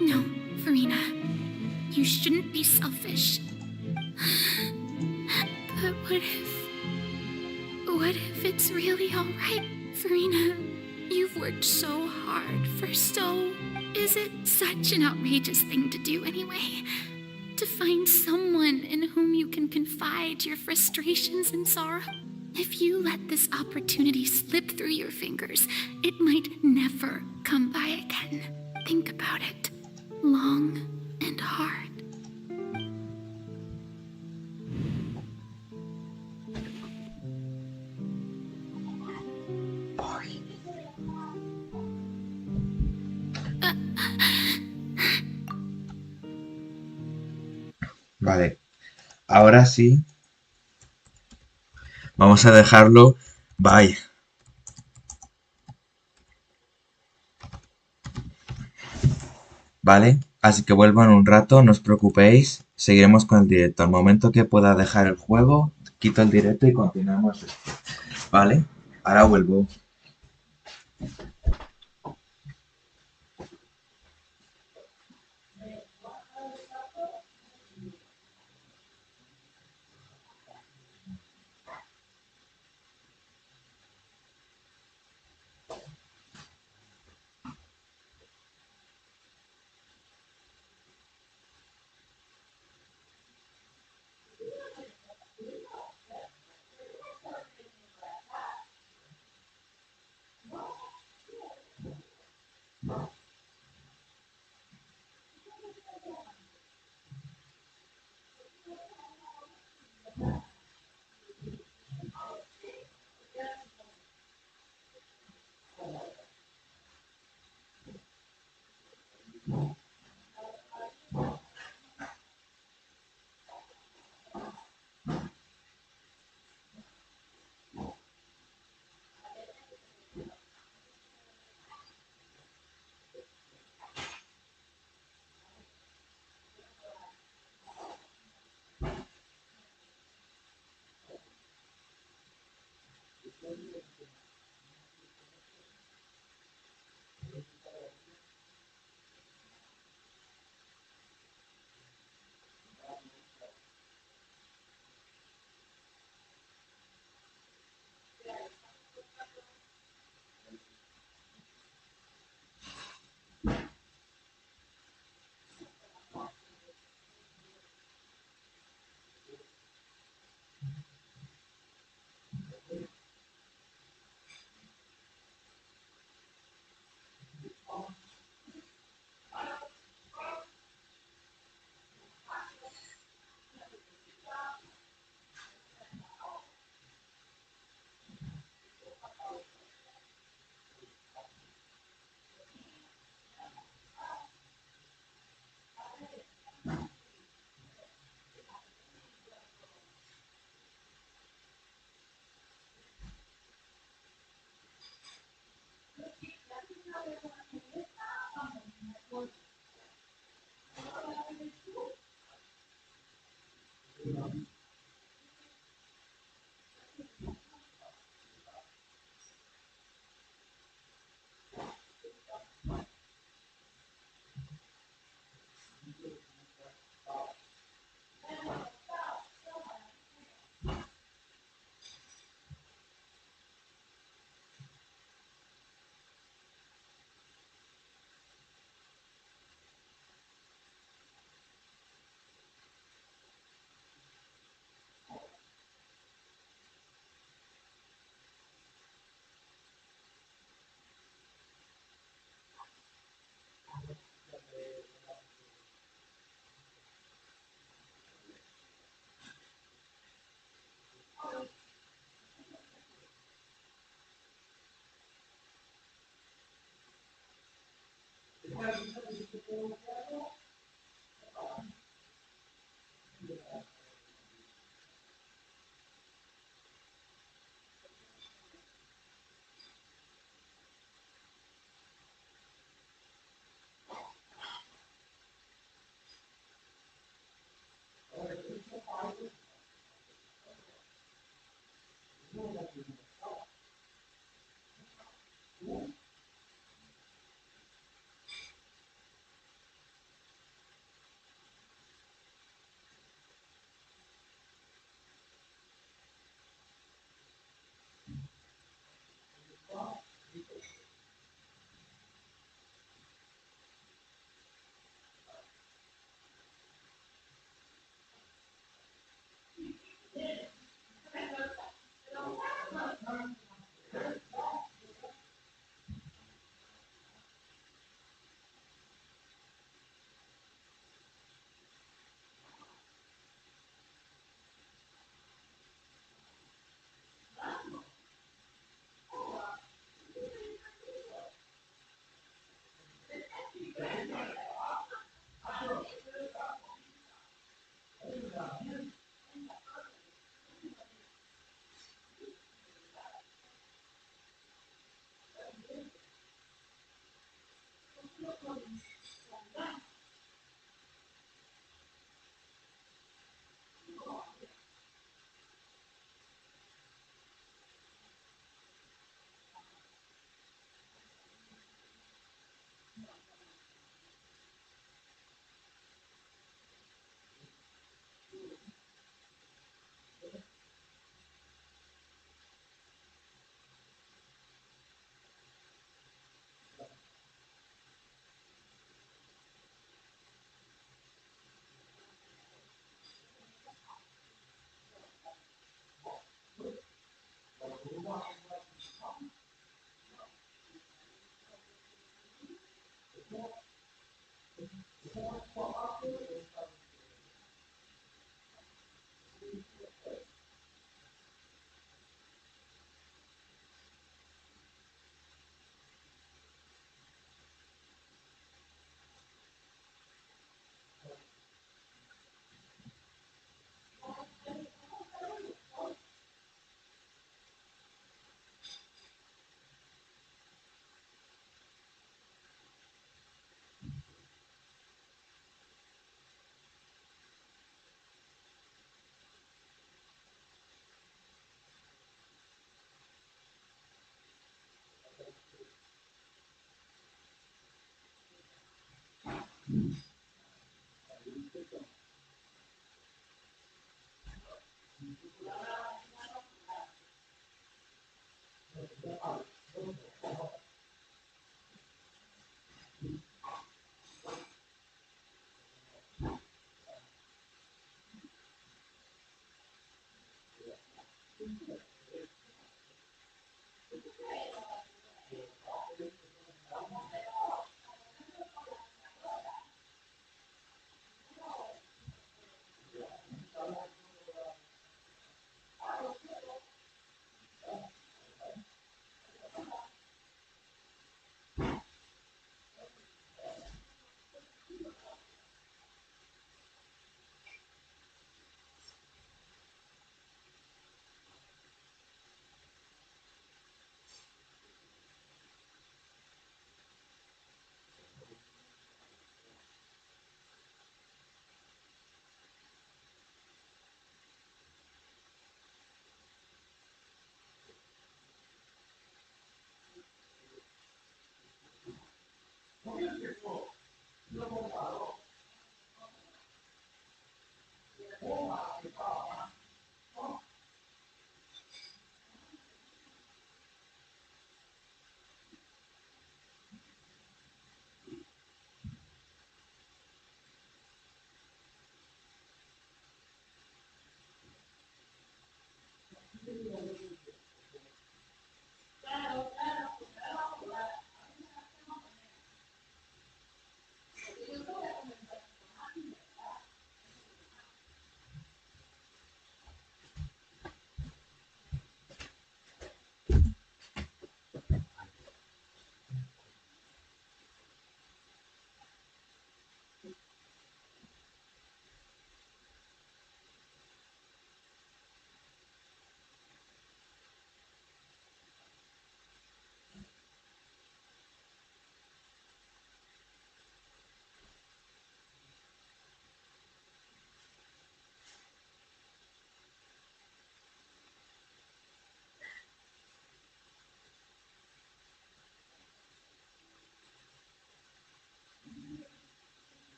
No, Furina, you shouldn't be selfish. But what if it's really all right, Furina? You've worked so hard for so... Is it such an outrageous thing to do anyway? To find someone in whom you can confide your frustrations and sorrow? If you let this opportunity slip through your fingers, it might never come by again. Think about it. Long and hard. Vale, ahora sí. Vamos a dejarlo. Bye. Vale, así que vuelvan un rato, no os preocupéis. Seguiremos con el directo. Al momento que pueda dejar el juego, quito el directo y continuamos esto. Vale, ahora vuelvo.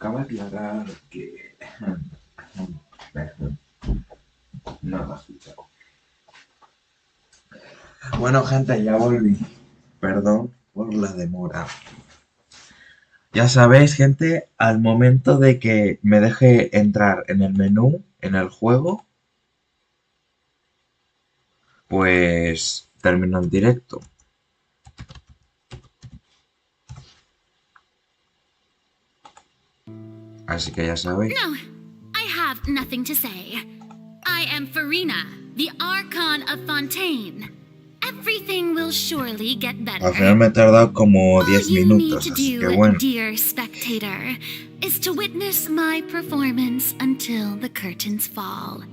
Cabe aclarar que... No lo has escuchado. Bueno, gente, ya volví. Perdón por la demora. Ya sabéis, gente, al momento de que me deje entrar en el menú, en el juego, pues termino el directo. Así que ya sabéis. No, I have nothing to say. I am Furina, the Archon of Fontaine. Everything will surely get better. Al final me he tardado como 10 All you need minutos, to así que do, bueno. dear spectator, is to witness my performance until the curtains fall.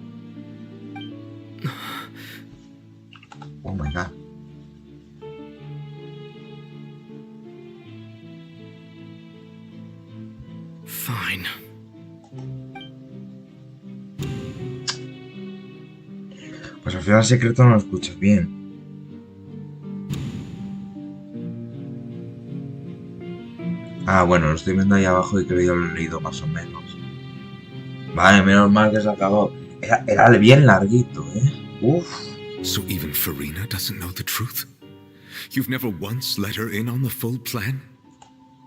Oh my god. Fine. Pues al final el secreto no lo escuchas bien. Ah, bueno, lo estoy viendo ahí abajo y creo que ya lo he leído más o menos. Vale, menos mal que se acabó. Era bien larguito, Uf. So even Furina doesn't know the truth? You've never once let her in on the full plan?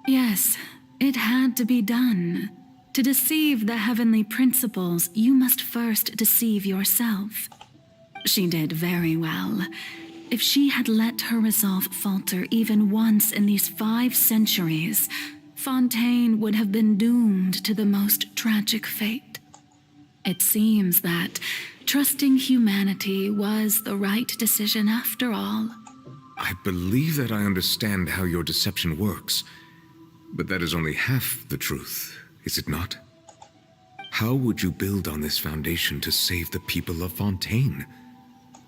Yes, it had to be done. To deceive the heavenly principles, you must first deceive yourself. She did very well. If she had let her resolve falter even once in these 5 centuries, Fontaine would have been doomed to the most tragic fate. It seems that trusting humanity was the right decision after all. I believe that I understand how your deception works, but that is only half the truth, is it not? How would you build on this foundation to save the people of Fontaine?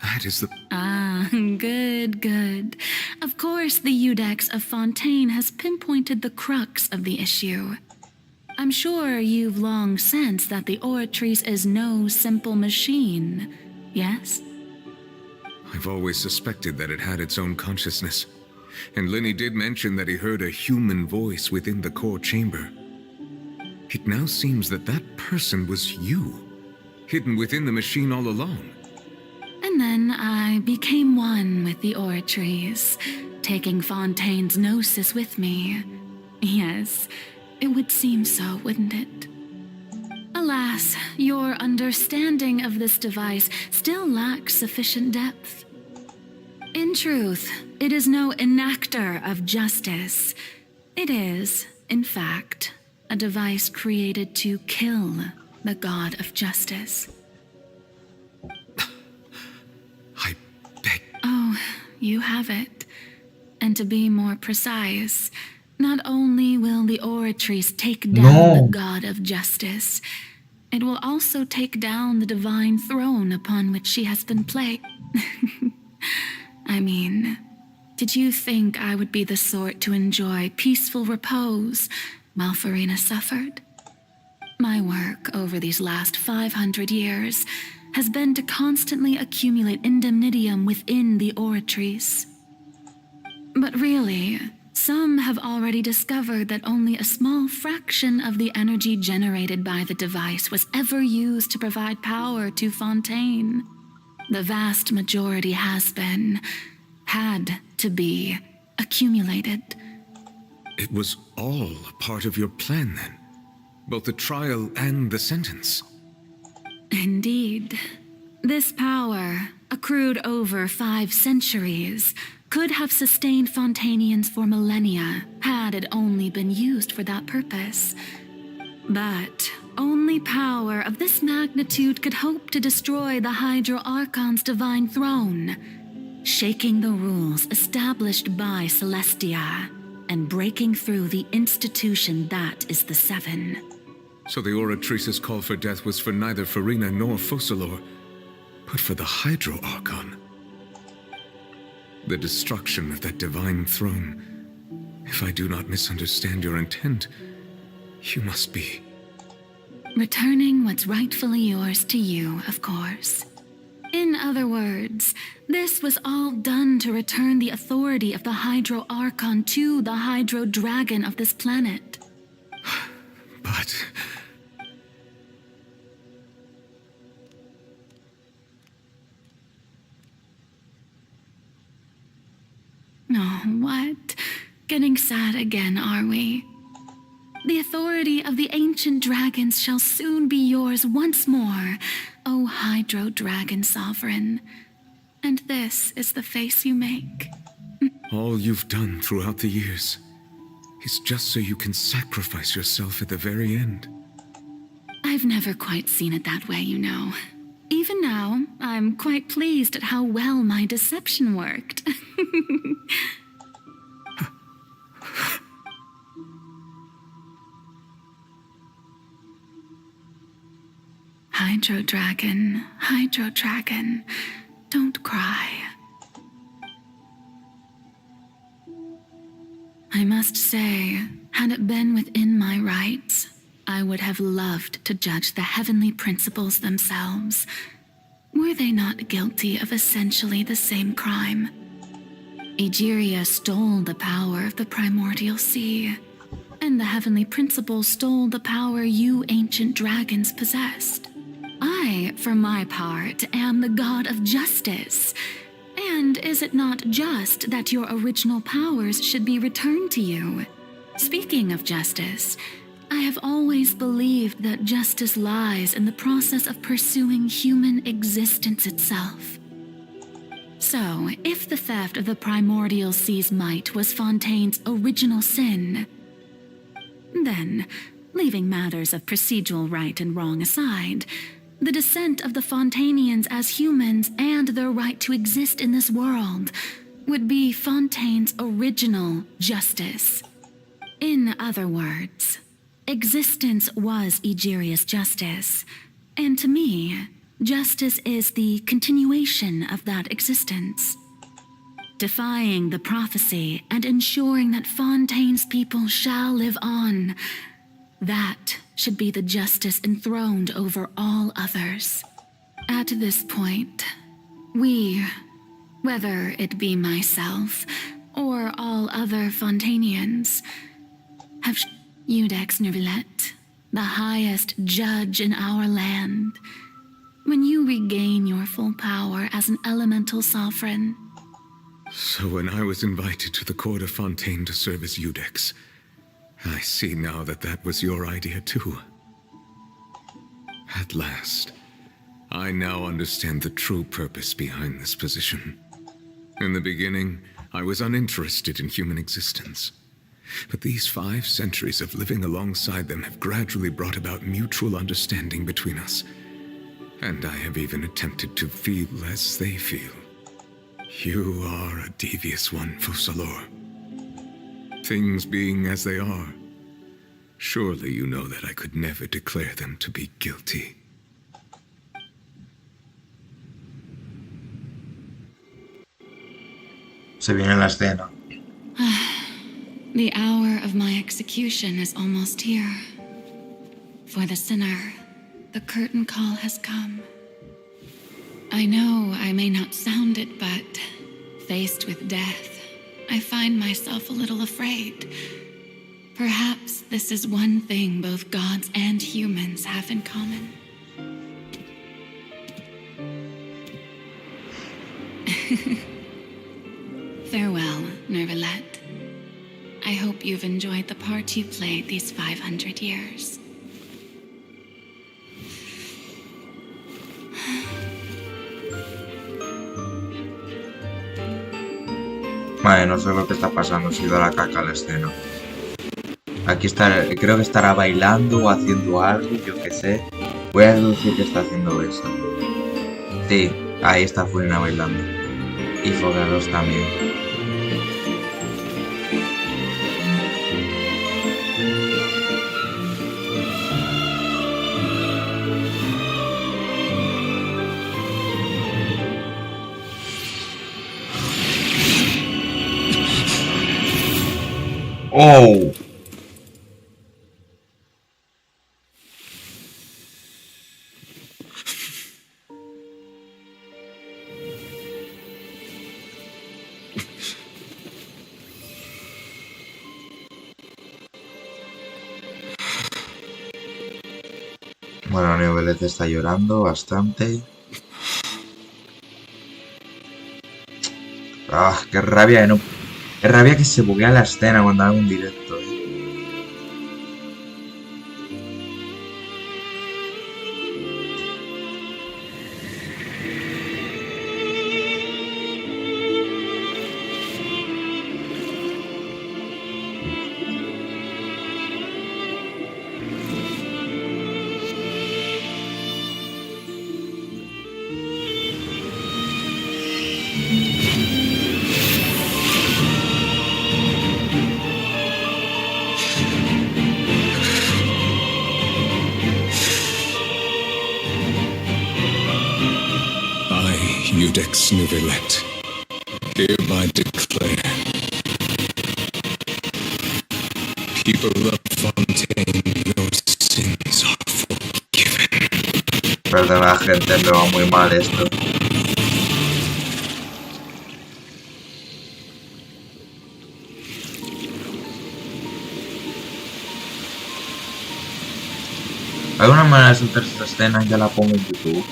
That is the... Ah, good. Of course, the Iudex of Fontaine has pinpointed the crux of the issue. I'm sure you've long sensed that the Oratrice is no simple machine, yes? I've always suspected that it had its own consciousness. And Lenny did mention that he heard a human voice within the core chamber. It now seems that that person was you, hidden within the machine all along. And then I became one with the Oratrice, taking Fontaine's gnosis with me. Yes, it would seem so, wouldn't it? Alas, your understanding of this device still lacks sufficient depth. In truth, it is no enactor of justice. It is, in fact, a device created to kill the god of justice. Oh, you have it. And to be more precise, not only will the Oratrice take down the god of justice, it will also take down the divine throne upon which she has been placed. I mean, did you think I would be the sort to enjoy peaceful repose while Furina suffered? My work over these last 500 years has been to constantly accumulate indemnitium within the Oratrice. But really, some have already discovered that only a small fraction of the energy generated by the device was ever used to provide power to Fontaine. The vast majority had to be, accumulated. It was all a part of your plan then? Both the trial and the sentence? Indeed. This power, accrued over 5 centuries, could have sustained Fontainians for millennia had it only been used for that purpose. But only power of this magnitude could hope to destroy the Hydro Archon's divine throne, shaking the rules established by Celestia and breaking through the institution that is the Seven. So the Oratrice's call for death was for neither Furina nor Foçalors, but for the Hydro Archon. The destruction of that divine throne. If I do not misunderstand your intent, you must be... returning what's rightfully yours to you, of course. In other words, this was all done to return the authority of the Hydro Archon to the Hydro Dragon of this planet. But... what? Getting sad again, are we? The authority of the ancient dragons shall soon be yours once more, O Hydro Dragon Sovereign. And this is the face you make. All you've done throughout the years is just so you can sacrifice yourself at the very end. I've never quite seen it that way, you know. Even now, I'm quite pleased at how well my deception worked. Hydro Dragon, don't cry. I must say, had it been within my rights, I would have loved to judge the heavenly principles themselves. Were they not guilty of essentially the same crime? Egeria stole the power of the primordial sea, and the heavenly principles stole the power you ancient dragons possessed. I, for my part, am the god of justice. And is it not just that your original powers should be returned to you? Speaking of justice, I have always believed that justice lies in the process of pursuing human existence itself. So, if the theft of the primordial sea's might was Fontaine's original sin, then, leaving matters of procedural right and wrong aside, the descent of the Fontainians as humans and their right to exist in this world would be Fontaine's original justice. In other words, existence was Egeria's justice, and to me, justice is the continuation of that existence. Defying the prophecy and ensuring that Fontaine's people shall live on, that should be the justice enthroned over all others. At this point, we, whether it be myself or all other Fontainians, have Iudex Neuvillete, the highest judge in our land. When you regain your full power as an elemental sovereign. So when I was invited to the court of Fontaine to serve as Iudex, I see now that that was your idea too. At last, I now understand the true purpose behind this position. In the beginning, I was uninterested in human existence. But these 5 centuries of living alongside them have gradually brought about mutual understanding between us. And I have even attempted to feel as they feel. You are a devious one, Foçalors. Things being as they are, surely you know that I could never declare them to be guilty. Se viene la escena. The hour of my execution is almost here. For the sinner, the curtain call has come. I know I may not sound it, but faced with death, I find myself a little afraid. Perhaps this is one thing both gods and humans have in common. Farewell, Neuvillete. I hope you've enjoyed the part you played these 500 years. Vale, no sé lo que está pasando, si da la caca a la escena. Aquí está, creo que estará bailando o haciendo algo, yo qué sé. Voy a deducir que está haciendo eso. Sí, ahí está Furina bailando. Y Foçalors también. Oh. Bueno, Neuvillete está llorando bastante. Ah, qué rabia de no Es rabia que se buguea la escena cuando hago un directo, ¿eh? Neuvillete, hereby declare, people of Fontaine, your sins are forgiven. Perdona, gente, me va muy mal esto. ¿Alguna manera de soltar esta escena? Ya la pongo en YouTube.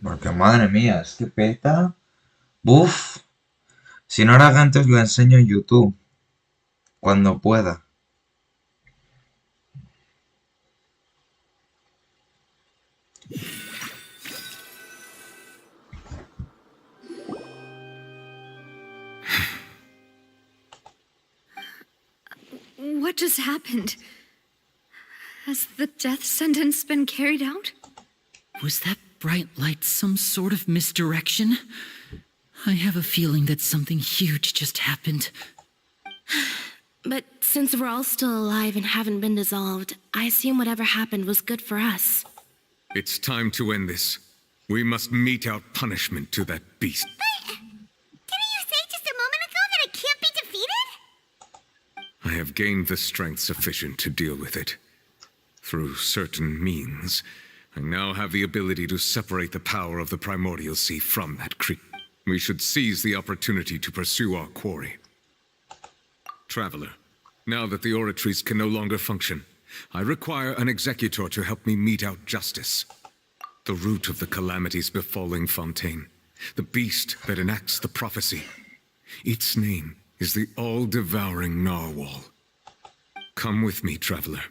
Porque madre mía, es que peta. Buf. Si no era antes lo enseño en YouTube. Cuando pueda. What just happened? Has the death sentence been carried out? Was that bright light some sort of misdirection? I have a feeling that something huge just happened. But since we're all still alive and haven't been dissolved, I assume whatever happened was good for us. It's time to end this. We must mete out punishment to that beast. Didn't you say just a moment ago that it can't be defeated? I have gained the strength sufficient to deal with it. Through certain means, I now have the ability to separate the power of the primordial sea from that creature. We should seize the opportunity to pursue our quarry. Traveler, now that the oratories can no longer function, I require an executor to help me mete out justice. The root of the calamities befalling Fontaine, the beast that enacts the prophecy. Its name is the all-devouring narwhal. Come with me, traveler.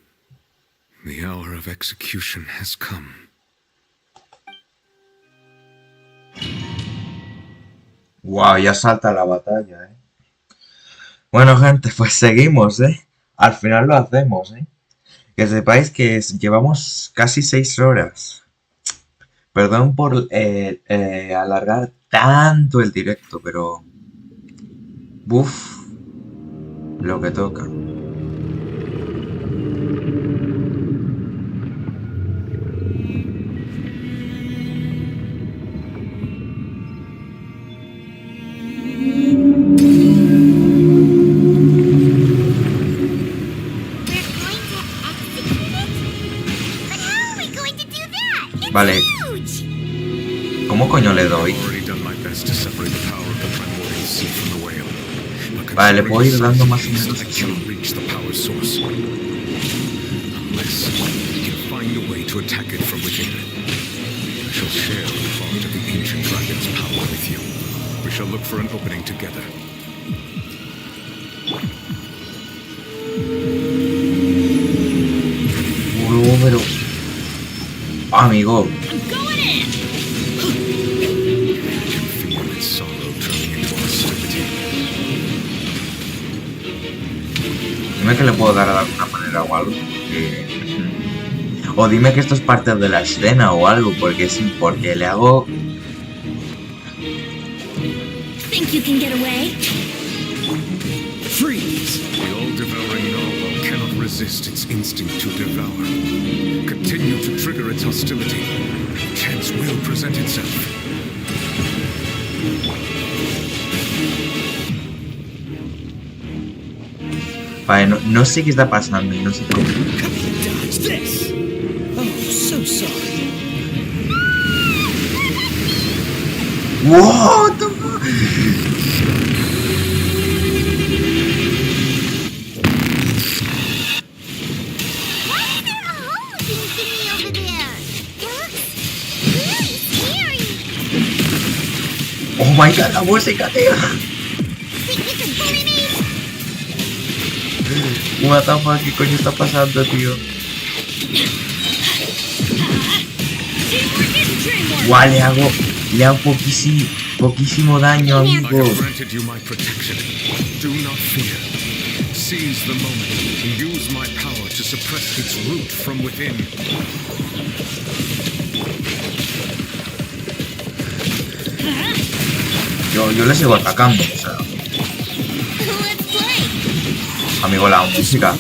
The hour of execution has come. Wow, ya salta la batalla, ¿eh? Bueno, gente, pues seguimos, ¿eh? Al final lo hacemos, ¿eh? Que sepáis que llevamos casi 6 horas. Perdón por alargar tanto el directo, pero... Buf, lo que toca. Vale. ¿Cómo coño le doy? Vale, le puedo ir dando más o menos aquí. Pero... Amigo. Dime que le puedo dar de alguna manera o algo. O dime que esto es parte de la escena o algo, porque sí, porque le hago... Think you can get away? Freeze! The all-devouring narwhal cannot resist its instinct to devour. Continue to trigger its hostility. Chance will present itself. Vale, no sé qué está pasando y no sé qué. What the fuck? my god, la música, tío. What the fuck, ¿qué coño está pasando, tío? Guau, le hago poquísimo daño, amigo. Seize the moment and use my power to suppress its root from within. Yo le sigo atacando, o sea. Amigo, la música.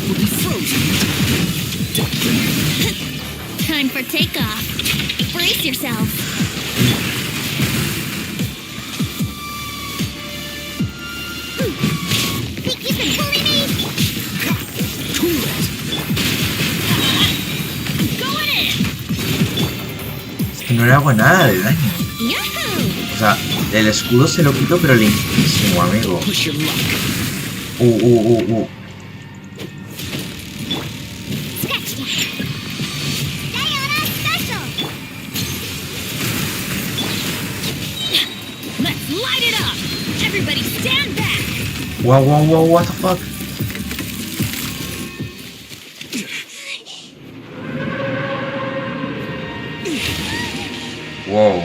Time for takeoff. Brace yourself. Es que no le hago nada de daño. O sea, el escudo se lo quito, pero lentísimo, amigo. Wow, what the fuck? Wow.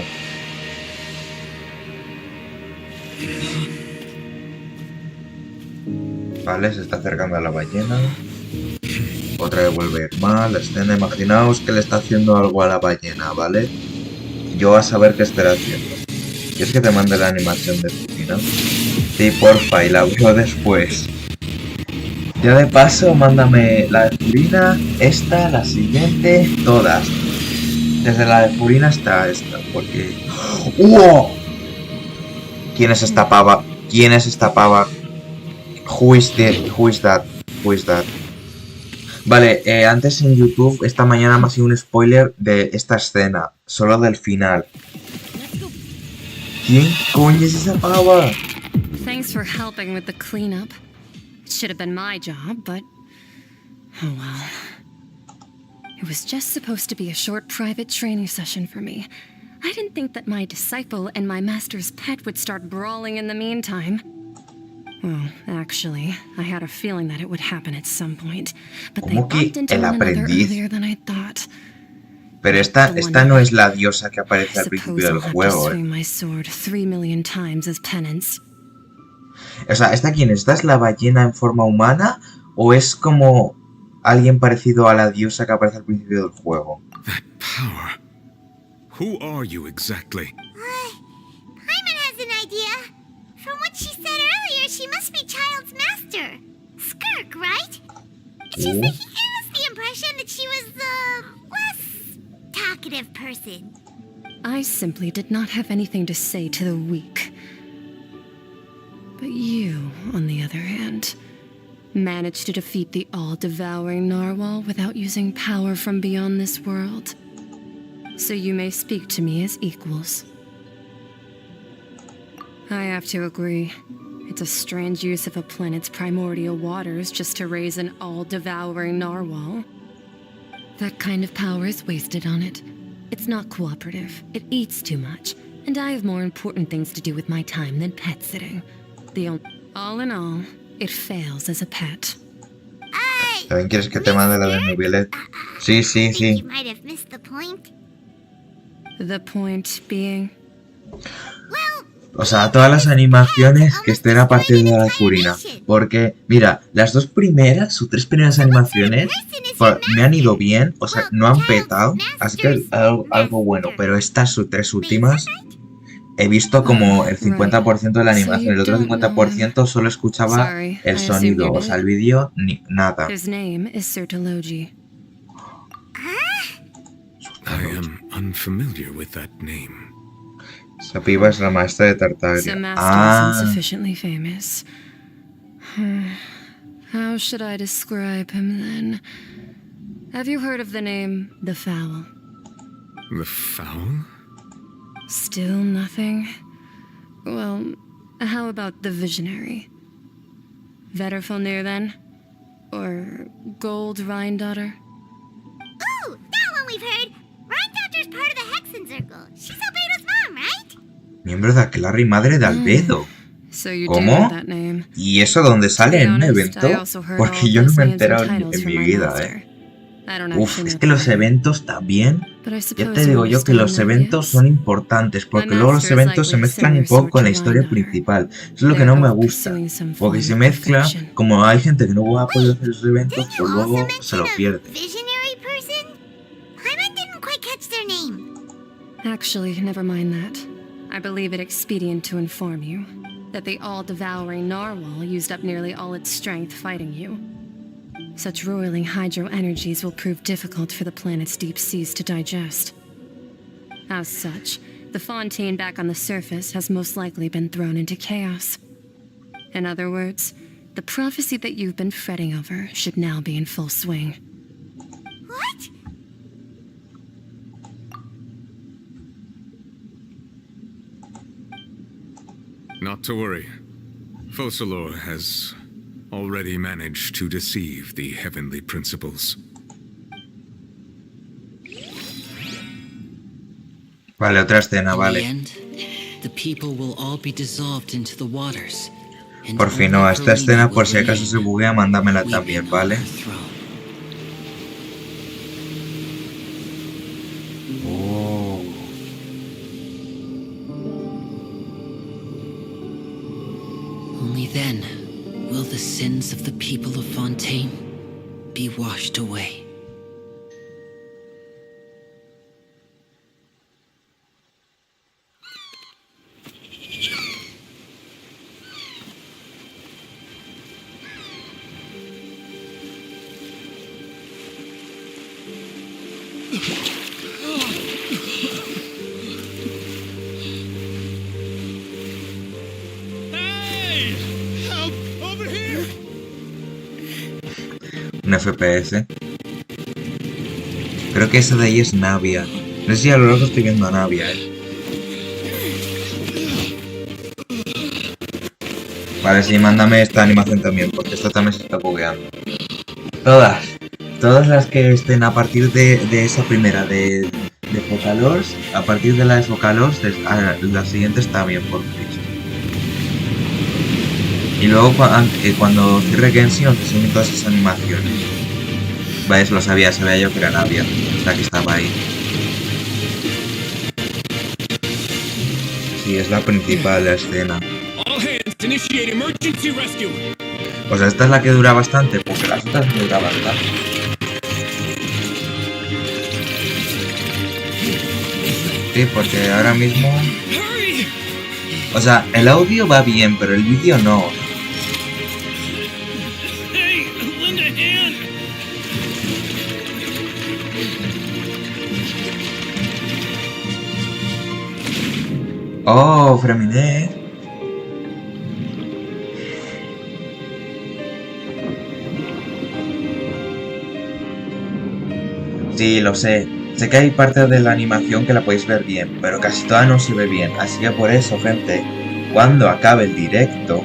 Vale, se está acercando a la ballena. Otra vez vuelve a ir mal. La escena, imaginaos que le está haciendo algo a la ballena, ¿vale? Yo a saber qué estará haciendo. ¿Quieres que te mande la animación de Furina? Sí, porfa, y la veo después. Ya de paso, mándame la de Furina, esta, la siguiente, todas. Desde la de Furina hasta esta, porque... ¡wow! ¿Quién es esta pava? ¿Quién es esta pava? Who is that? Vale, antes en YouTube, esta mañana me ha sido un spoiler de esta escena, solo del final. ¿Quién coño es esa pava? Thanks for helping with the cleanup. It should have been my job, but... oh well. It was just supposed to be a short private training session for me. I didn't think that my disciple and my master's pet would start brawling in the meantime. Well, actually, I had a feeling that it would happen at some point, but they bumped into one another earlier than I thought. Pero esta no es la diosa que aparece al principio del juego, O sea, ¿esta quién es? ¿Esta es la ballena en forma humana? ¿O es como alguien parecido a la diosa que aparece al principio del juego? That power. Who are you exactly? Paimon has an idea. From what she said earlier, she must be Child's master. Skirk, right? It's just that he gave us the impression that she was the less talkative person. I simply did not have anything to say to the weak. But you, on the other hand, managed to defeat the all-devouring narwhal without using power from beyond this world. So you may speak to me as equals. I have to agree. It's a strange use of a planet's primordial waters just to raise an all-devouring narwhal. That kind of power is wasted on it. It's not cooperative. It eats too much. And I have more important things to do with my time than pet sitting. All in all, it fails as a pet. ¿También quieres que te mande la de Neuvillete? Sí. You might have missed the point. The point being... O sea, todas las animaciones que estén a partir de la de Furina. Porque, mira, las dos primeras, sus tres primeras animaciones me han ido bien. O sea, no han petado. Así que algo bueno. Pero estas sus tres últimas he visto como el 50% de la animación. El otro 50% solo escuchaba el sonido. O sea, el vídeo, ni nada. I am unfamiliar with that name. Esa piba es la maestra de Tartaria. Insufficiently famous. How should I describe him then? Have you heard of the name The Fowl? The Fowl? Still nothing? Well, how about the Visionary? Vetterfulnir then? Or Gold Rhindaughter? Ooh, that one we've heard! Rhindaughter's part of the Hexen Circle. She's Albedo's mom, right? Miembro de Aquelarre y madre de Albedo. So you do ¿Cómo? know that name. ¿Y eso dónde sale? ¿En un honest, I evento? also heard Porque all yo no this me he lands and enterado titles en from mi my vida, master. I don't Uf, actually es know que los the plan. eventos también. But I Ya suppose te digo you yo que understand los that, eventos yes? son importantes, porque luego los master is eventos se likely a mezclan un similar poco sort con la to historia mine, daughter. principal. Eso es lo que They're no me both gusta. pursuing some Porque form si of mezcla, perfection. como hay gente que no ha podido hacer esos eventos, pues luego se lo pierde. Visionary person? Paimon didn't quite catch their name. Actually, never mind that. I believe it expedient to inform you that the all-devouring narwhal used up nearly all its strength fighting you. Such roiling hydro energies will prove difficult for the planet's deep seas to digest. As such, the Fontaine back on the surface has most likely been thrown into chaos. In other words, the prophecy that you've been fretting over should now be in full swing. What? Not to worry. Foçalors has already managed to deceive the heavenly principles. Vale, otra escena, In the vale. end, the people will all be dissolved into the waters. And Por fin, only no, esta Furina escena, por will si acaso se remain, buguea, mándamela weeping también, on ¿vale? her throne. Oh. Only then will the sins of the people of Fontaine be washed away. Hey! Help! Over here! Un FPS. Creo que esa de ahí es Navia. No sé si a lo lejos estoy viendo a Navia, Vale, sí, mándame esta animación también, porque esta también se está bugueando. Todas. Todas las que estén a partir de esa primera de Foçalors, a partir de la de Foçalors, las siguientes también, por Cristo. Y luego cuando cierre Genshin os enseño todas esas animaciones. Vale, lo sabía yo que era Navia, hasta que estaba ahí. Sí, es la principal, la escena. All hands, initiate emergency rescue! O sea, esta es la que dura bastante, porque las otras no duran bastante. Sí, porque ahora mismo... O sea, el audio va bien, pero el vídeo no. Hey, lend a hand! Oh, Freminet. Sí, lo sé. Sé que hay parte de la animación que la podéis ver bien, pero casi toda no se ve bien. Así que por eso, gente, cuando acabe el directo,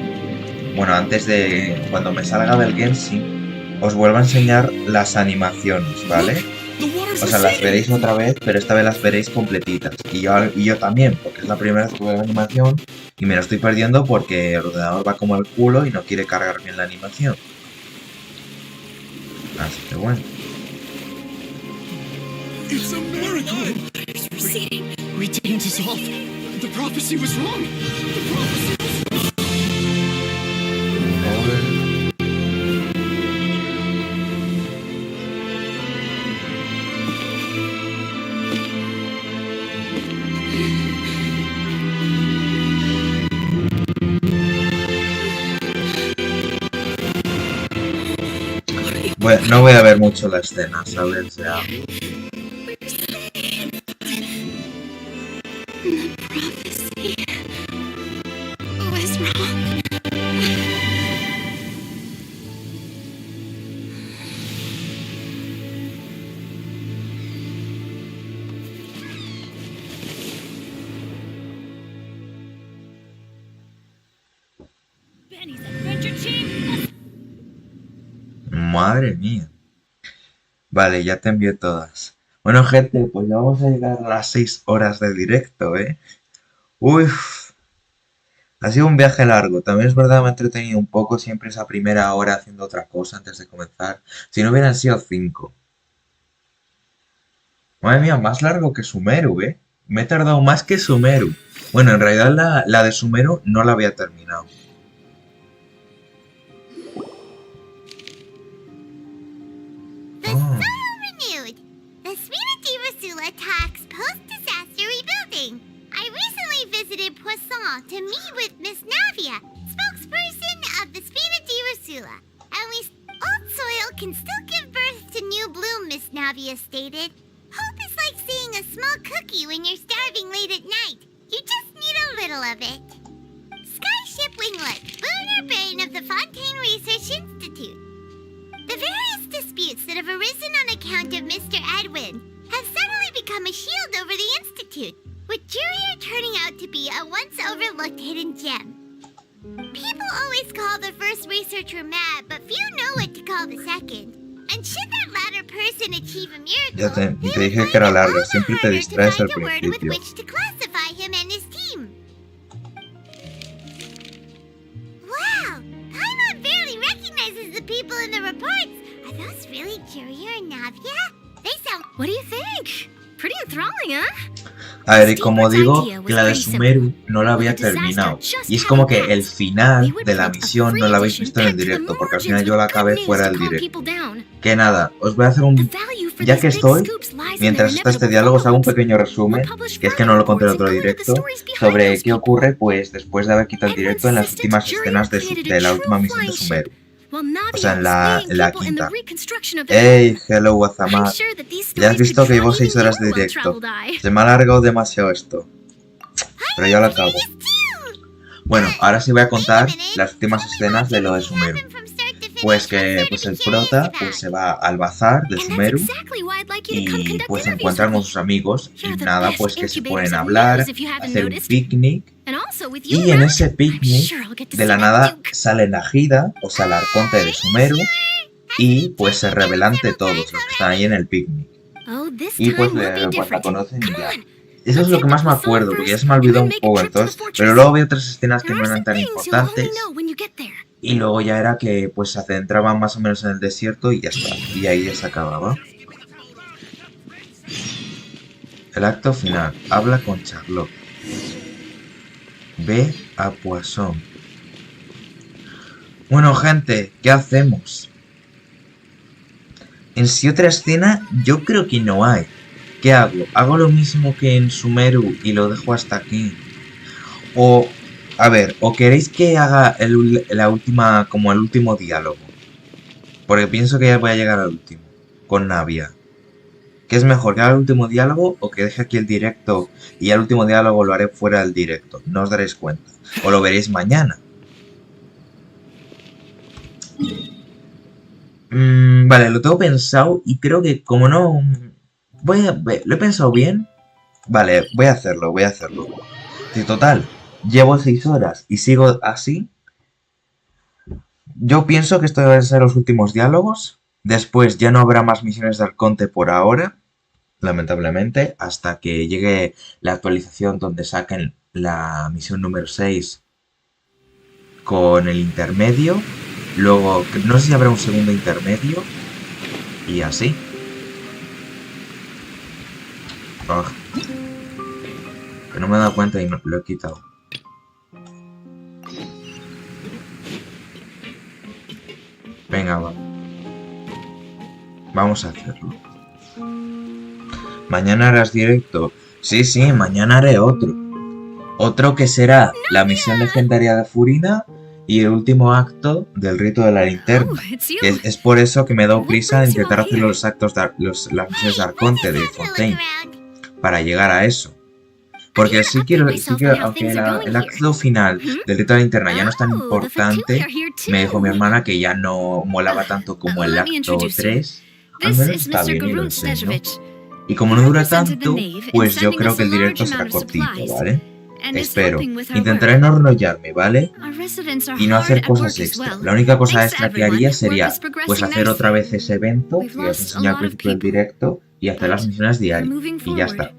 bueno, antes de cuando me salga del Genshin, os vuelvo a enseñar las animaciones, ¿vale? O sea, las veréis otra vez, pero esta vez las veréis completitas. Y yo también, porque es la primera vez que veo la animación y me lo estoy perdiendo porque el ordenador va como el culo y no quiere cargar bien la animación. Así que bueno. It's a miracle! It's receding. We didn't dissolve. The prophecy was wrong. The prophecy was Bueno, no voy a ver mucho la escena, ¿sabes? O sea, The prophecy was wrong. madre mía. Vale, ya te envié todas. Bueno, gente, pues ya vamos a llegar a las 6 horas de directo, ¿eh? Uy, ha sido un viaje largo. También es verdad, me he entretenido un poco siempre esa primera hora haciendo otra cosa antes de comenzar. Si no hubieran sido 5. Madre mía, más largo que Sumeru, ¿eh? Me he tardado más que Sumeru. Bueno, en realidad la de Sumeru no la había terminado. Oh. Renewed. The Furina talks post-disaster rebuilding. I recently visited Poçalors to meet with Miss Navia, spokesperson of the Furina. And old soil can still give birth to new bloom, Miss Navia stated. Hope is like seeing a small cookie when you're starving late at night. You just need a little of it. Skyship Winglet, lunar brain of the Fontaine Research Institute. The various disputes that have arisen on account of Mr. Edwin have suddenly become a shield over the Institute, with Jurier turning out to be a once overlooked hidden gem. People always call the first researcher mad, but few know what to call the second. And should that latter person achieve a miracle, Ya te dije que era larga, siempre te distraes al principio. with which to classify him and his team. Wow! Paimon barely recognizes the people in the reports. Are those really Jurier and Navia? They sound... What do you think? Pretty enthralling, huh? A ver, y como digo, que la de Sumeru no la había terminado. Y es como que el final de la misión no la habéis visto en el directo, porque al final yo la acabé fuera del directo. Que nada, os voy a hacer un... Ya que estoy, mientras está este diálogo, os hago un pequeño resumen, que es que no lo conté en otro directo, sobre qué ocurre pues después de haber quitado el directo en las últimas escenas de la última misión de Sumeru. O sea, en la quinta. Hey, hello, Wazamar. Ya has visto que llevo 6 horas de directo. Se me ha alargado demasiado esto. Pero ya lo acabo. Bueno, ahora sí voy a contar las últimas escenas de lo de Sumeru. Pues que pues el prota pues se va al bazar de Sumeru y pues se encuentran con sus amigos y nada, pues que se ponen a hablar, hacer un picnic. Y en ese picnic de la nada sale Najida, o sea, la Arconte de Sumeru, y pues se revelan ante todos los que están ahí en el picnic. Y pues la conocen y ya. Eso es lo que más me acuerdo, porque ya se me olvidó un poco entonces, pero luego había otras escenas que no eran tan importantes. Y luego ya era que pues se adentraban más o menos en el desierto y ya está. Y ahí ya se acababa. El acto final. Habla con Charlotte. Ve a Poisson. Bueno, gente, ¿qué hacemos? En sí otra escena yo creo que no hay. ¿Qué hago? ¿Hago lo mismo que en Sumeru y lo dejo hasta aquí? O... A ver, ¿o queréis que haga la última, como el último diálogo? Porque pienso que ya voy a llegar al último, con Navia. ¿Qué es mejor, que haga el último diálogo o que deje aquí el directo y el último diálogo lo haré fuera del directo? No os daréis cuenta. O lo veréis mañana. Vale, lo tengo pensado y creo que como no... ¿Lo he pensado bien? Vale, voy a hacerlo. Sí, total. Llevo 6 horas y sigo así. Yo pienso que estos van a ser los últimos diálogos. Después ya no habrá más misiones de Arconte por ahora, lamentablemente, hasta que llegue la actualización donde saquen la misión número 6 con el intermedio. Luego, no sé si habrá un segundo intermedio. Y así. Oh. Que no me he dado cuenta y lo he quitado. Venga, va. Vamos a hacerlo. Mañana harás directo. Sí, mañana haré otro. Otro que será la misión legendaria de Furina y el último acto del rito de la linterna. Es por eso que me he dado prisa de intentar hacer los actos las misiones de Arconte de Fontaine. Para llegar a eso. Porque sí quiero, aunque el acto final del rito de la linterna ya no es tan importante, me dijo mi hermana que ya no molaba tanto como el acto 3. Al menos está bien y lo enseño. Y como no dura tanto, pues yo creo que el directo será cortito, ¿vale? Espero. Intentaré no enrollarme, ¿vale? Y no hacer cosas extra. La única cosa extra que haría sería, pues hacer otra vez ese evento que os enseñé al principio del directo y hacer las misiones diarias. Y ya está.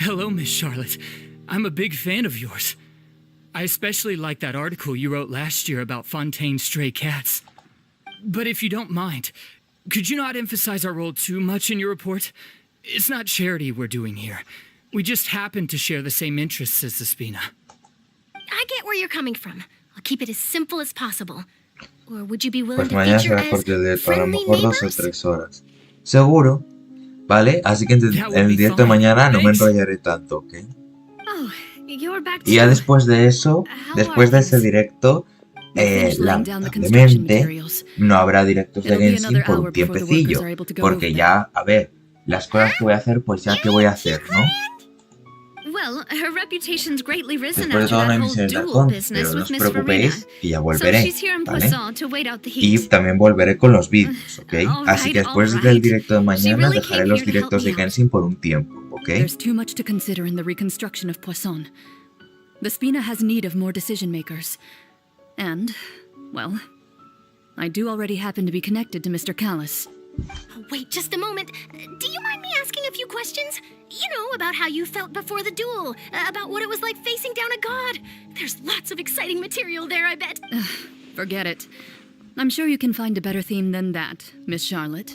Hello, Miss Charlotte. I'm a big fan of yours. I especially like that article you wrote last year about Fontaine's stray cats. But if you don't mind, could you not emphasize our role too much in your report? It's not charity we're doing here. We just happen to share the same interests as the Spina. I get where you're coming from. I'll keep it as simple as possible. Or would you be willing Pues to mañana feature será corte de as directo, a lo friendly mejor 2 o neighbors? 3 horas. Seguro, ¿vale? Así que en el directo de mañana no me enrollaré tanto, ¿ok? Oh, you're back Y ya too. después de eso, después de ese directo, lamentablemente no habrá directos de Genshin por un tiempecillo. Porque ya, a ver, las cosas que voy a hacer, pues ya que voy a hacer, ¿no? Well, her reputation's greatly risen Después de after toda that una whole misión de duel Arconte, business pero no with os Miss preocupéis, Furina. que ya So volveré, she's here in ¿vale? Poisson to wait out the Y heat. también volveré con los vídeos, ¿ok? Así que Alright, después del alright. directo de She mañana really dejaré came los here to help directos de me out. Genshin por un tiempo, ¿ok? There's too much to consider in the reconstruction of Poisson. The Spina has need of more decision makers. And, well, I do already happen to be connected to Mr. Callis. Oh, wait just a moment. Do you mind me asking a few questions? You know, about how you felt before the duel, about what it was like facing down a god. There's lots of exciting material there, I bet. Forget it. I'm sure you can find a better theme than that, Miss Charlotte.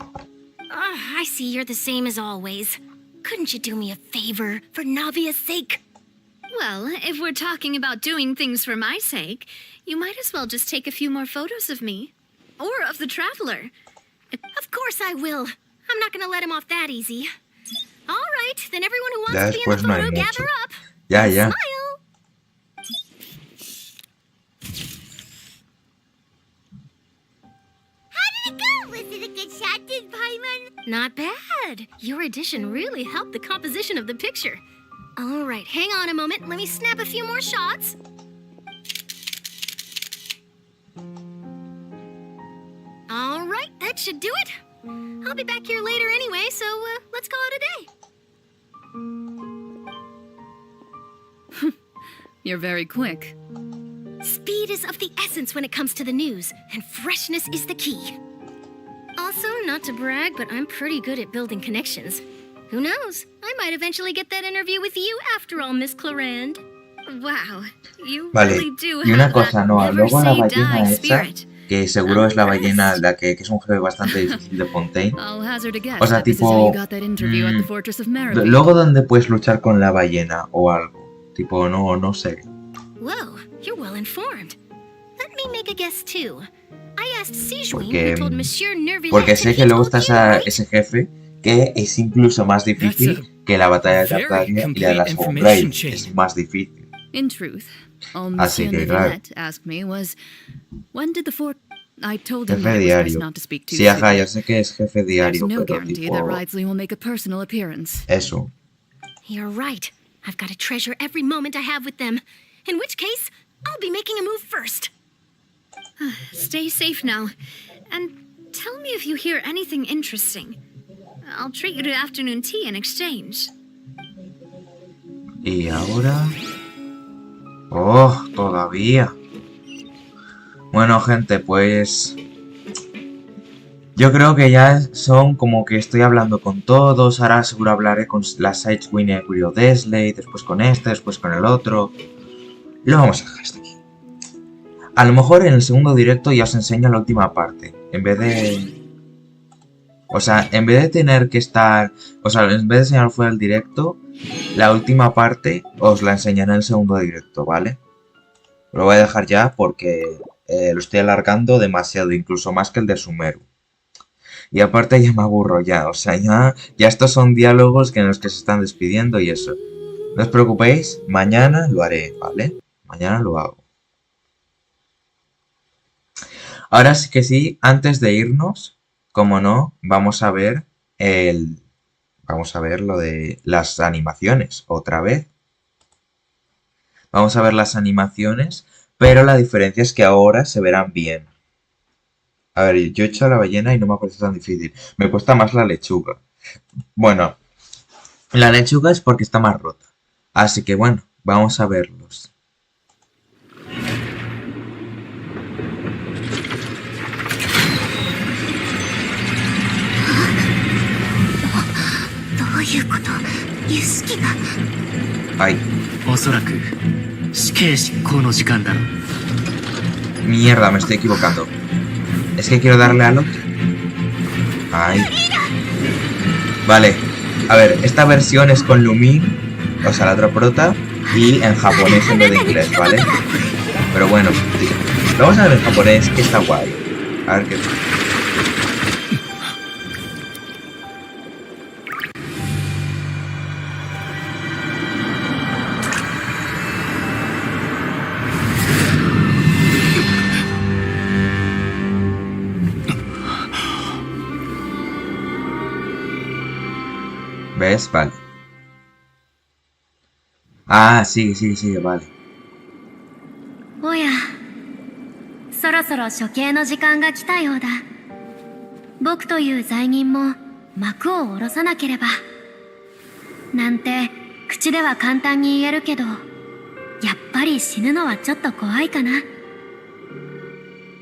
I see you're the same as always. Couldn't you do me a favor, for Navia's sake? Well, if we're talking about doing things for my sake, you might as well just take a few more photos of me. Or of the Traveler. Of course I will. I'm not gonna let him off that easy. All right, then everyone who Ya wants to be in después the no hay photo, mucho. gather up. Ya, ya. Smile. How did it go? Was it a good shot, did Paimon? Not bad. Your addition really helped the composition of the picture. All right, hang on a moment. Let me snap a few more shots. All right, that should do it. I'll be back here later anyway, so let's call it a day. You're very quick. Speed is of the essence when it comes to the news, and freshness is the key. Also, not to brag, but I'm pretty good at building connections. Who knows? I might eventually get that interview with you after all, Miss Clarand. Wow, you Vale, really do y una have cosa, that Noah, never luego la say ballena die esa, spirit. que seguro es la ballena, la que es un jefe bastante difícil de Fontaine. I'll hazard a guess O sea, that this is how tipo, you got that interview at the Fortress of Meribee. luego donde puedes luchar con la ballena o algo. Tipo, no sé. Whoa, you're well informed. Let me make a guess too. I asked Sijuin, Porque, who told Monsieur Neuvillete porque sé que he luego told está you, right? ese jefe que es incluso más difícil que la batalla de Tartaria y la de las Fontaine. Es más difícil. In truth, all Así Monsieur que, claro. Neuvillete asked me was, when did the fort... I told him Jefe that it was best diario. not to speak too Sí, ajá, soon. yo sé que es jefe There's diario, no pero guarantee tipo... that Ridsley will make a personal appearance. Eso. You're right. I've got to treasure every moment I have with them. In which case, I'll be making a move first. Stay safe now. And tell me if you hear anything interesting. I'll treat you to afternoon tea in exchange. Y ahora... ¡Oh! Todavía. Bueno, gente, pues... Yo creo que ya son como que estoy hablando con todos. Ahora seguro hablaré con la Sidewin y Curio Desley. Después con este, después con el otro. Lo vamos a dejar hasta aquí. A lo mejor en el segundo directo ya os enseño la última parte. En vez de... O sea, en vez de tener que estar... O sea, en vez de enseñar fuera el directo, la última parte os la enseñaré en el segundo directo, ¿vale? Lo voy a dejar ya porque lo estoy alargando demasiado, incluso más que el de Sumeru. Y aparte ya me aburro ya, o sea, ya estos son diálogos en los que se están despidiendo y eso. No os preocupéis, mañana lo haré, ¿vale? Mañana lo hago. Ahora sí que sí, antes de irnos, como no, vamos a ver lo de las animaciones, otra vez. Vamos a ver las animaciones, pero la diferencia es que ahora se verán bien. A ver, yo he hecho la ballena y no me ha parecido tan difícil. Me cuesta más la lechuga. Bueno, la lechuga es porque está más rota. Así que bueno, vamos a verlos. ¿Qué? Ay. おそらく死刑執行の時間だろう。 Mierda, me estoy equivocando. Es que quiero darle al otro. Ay. Vale. A ver, esta versión es con Lumin, o sea, la otra prota, y en japonés en vez de inglés, ¿vale? Pero bueno, lo vamos a ver en japonés, que está guay. A ver qué tal. ¿Ves? Vale. Ah, sigue, vale. おや、そろそろ処刑の時間が来たようだ。僕という罪人も幕を下ろさなければ。なんて口では簡単に言えるけど、やっぱり死ぬのはちょっと怖いかな。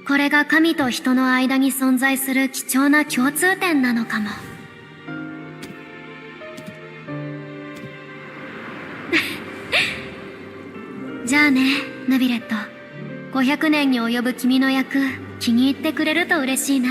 これが神と人の間に存在する貴重な共通点なのかも。じゃあね、ネビレット。500年に及ぶ君の役、気に入ってくれると嬉しいな。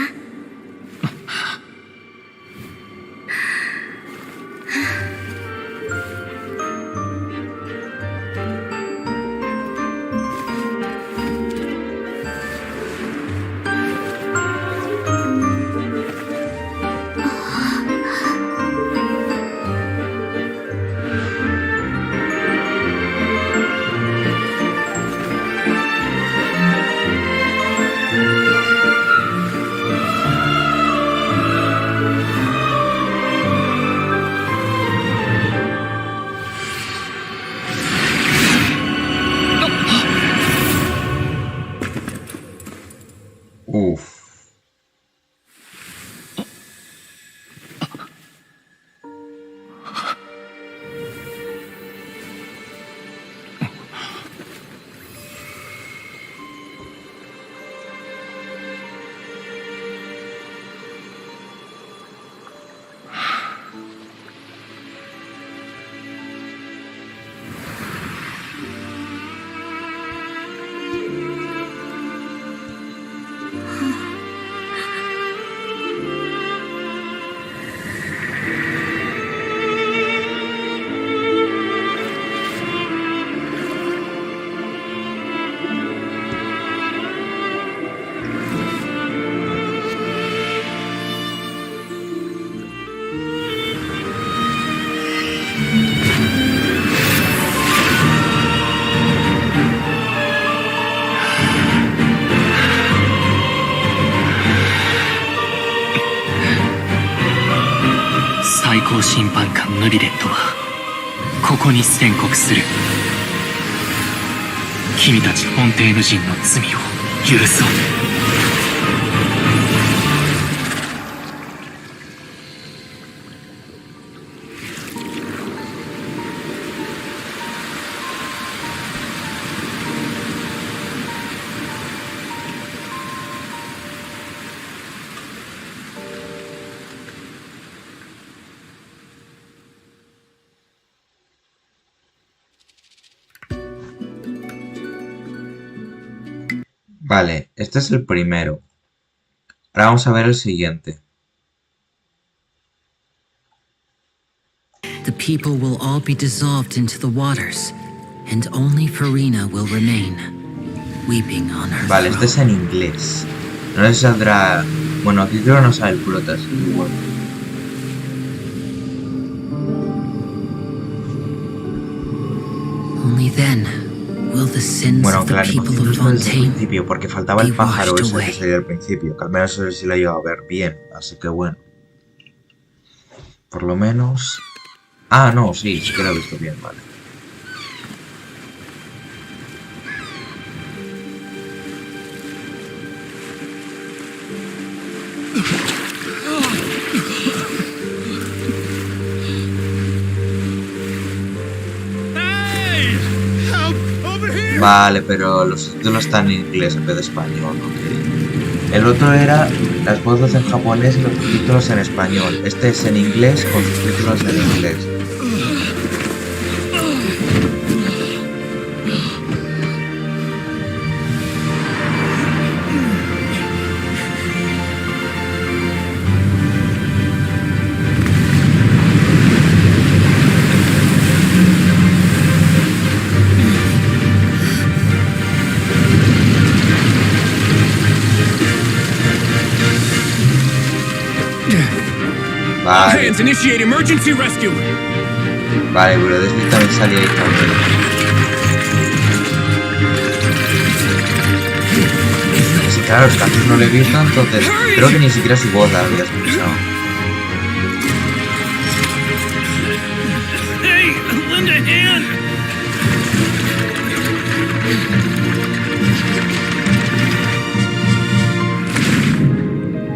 審判官ヌビレットはここに宣告する。君たちフォンテーヌ人の罪を許そう。Vale, este es el primero. Ahora vamos a ver el siguiente. The people will all be dissolved into the waters, and only Furina will remain, weeping on her Vale, este es en inglés. No les saldrá... Bueno, aquí creo que no sale el prota, así que bueno. Only then will the sins Bueno, of the aunque la people animación no of es desde el Fontaine principio, porque faltaba el be pájaro washed ese away. que salía al principio, que al menos ese sí lo he llegado a ver bien, así que bueno. Por lo menos... Ah, no, sí que lo he visto bien, vale. Vale, pero los subtítulos están en inglés en vez de español, ¿ok? El otro era las voces en japonés y los subtítulos en español. Este es en inglés con subtítulos en inglés. All hands, initiate emergency rescue. Vale, pero desde también salía ahí también. Sí, claro, es que antes no le he visto, entonces creo que ni siquiera su voz la había escuchado. Hey, lend a hand.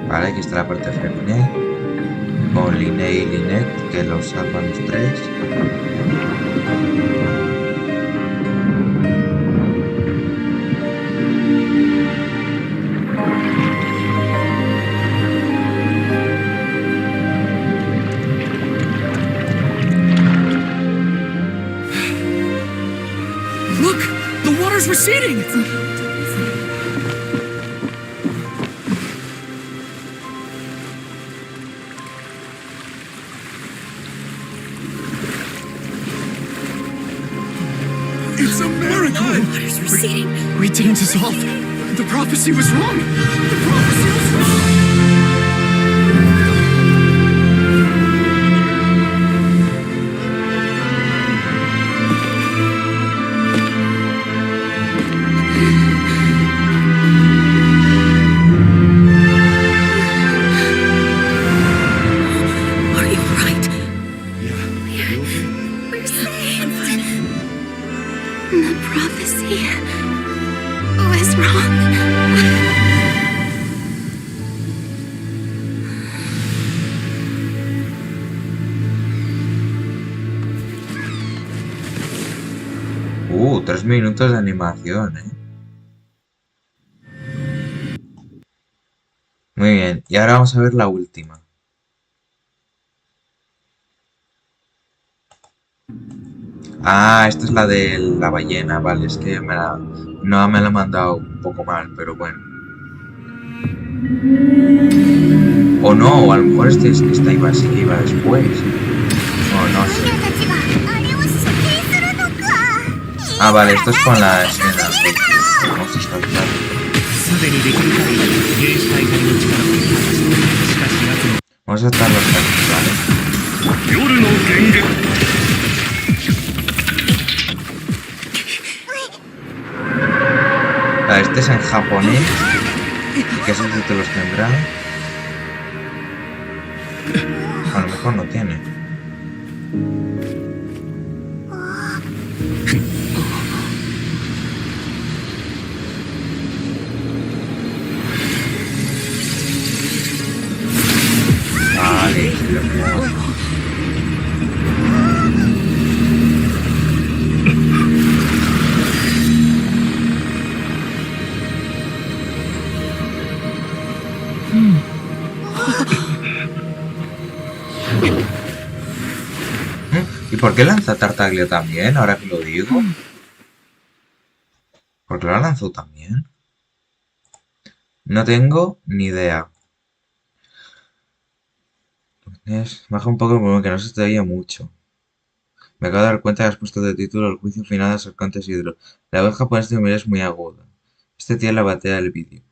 Vale, aquí está la parte de Furina con Liné y Linet, que los salvan los tres. Look! The water's receding! It's a miracle! The water's receding. We didn't dissolve. The prophecy was wrong. The prophecy was wrong. Are you right? Yeah. We're safe. The prophecy was wrong. 3 minutos de animación, Muy bien, y ahora vamos a ver la última. Ah, esta es la de la ballena, vale, es que no me la han mandado un poco mal, pero bueno. O no, o a lo mejor esta iba, sí que iba después. O no sé. Ah, vale, esto es con la escena. Vamos a saltar. Vamos a saltar los casos, ¿vale? Vale, este es en japonés. ¿Qué subtítulos tendrá? A lo mejor no tiene. Vale, ¿y por qué lanza Tartaglia también? Ahora que lo digo. ¿Por qué lo lanzó también? No tengo ni idea. Baja un poco el volumen, que no se te oye mucho. Me acabo de dar cuenta que has puesto de título el juicio final de Arcontes Hydro. La voz japonesa de es muy aguda. Este tiene la batea del vídeo.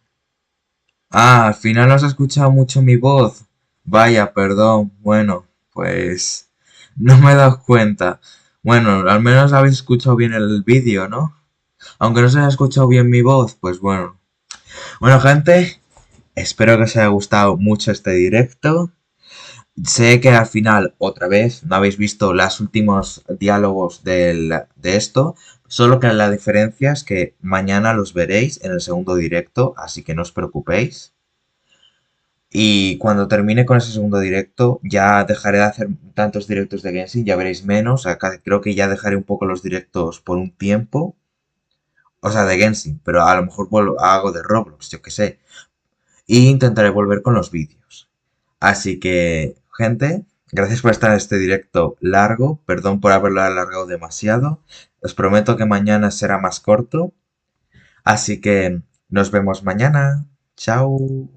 Ah, al final no has escuchado mucho mi voz. Vaya, perdón. Bueno, pues no me he dado cuenta. Bueno, al menos habéis escuchado bien el vídeo, ¿no? Aunque no se haya escuchado bien mi voz, pues bueno. Bueno, gente, espero que os haya gustado mucho este directo. Sé que al final, otra vez, no habéis visto los últimos diálogos de esto, solo que la diferencia es que mañana los veréis en el segundo directo, así que no os preocupéis. Y cuando termine con ese segundo directo, ya dejaré de hacer tantos directos de Genshin, ya veréis menos. Creo que ya dejaré un poco los directos por un tiempo. O sea, de Genshin, pero a lo mejor hago de Roblox, yo que sé. Y intentaré volver con los vídeos. Así que, gente, gracias por estar en este directo largo. Perdón por haberlo alargado demasiado. Os prometo que mañana será más corto. Así que nos vemos mañana. Chao.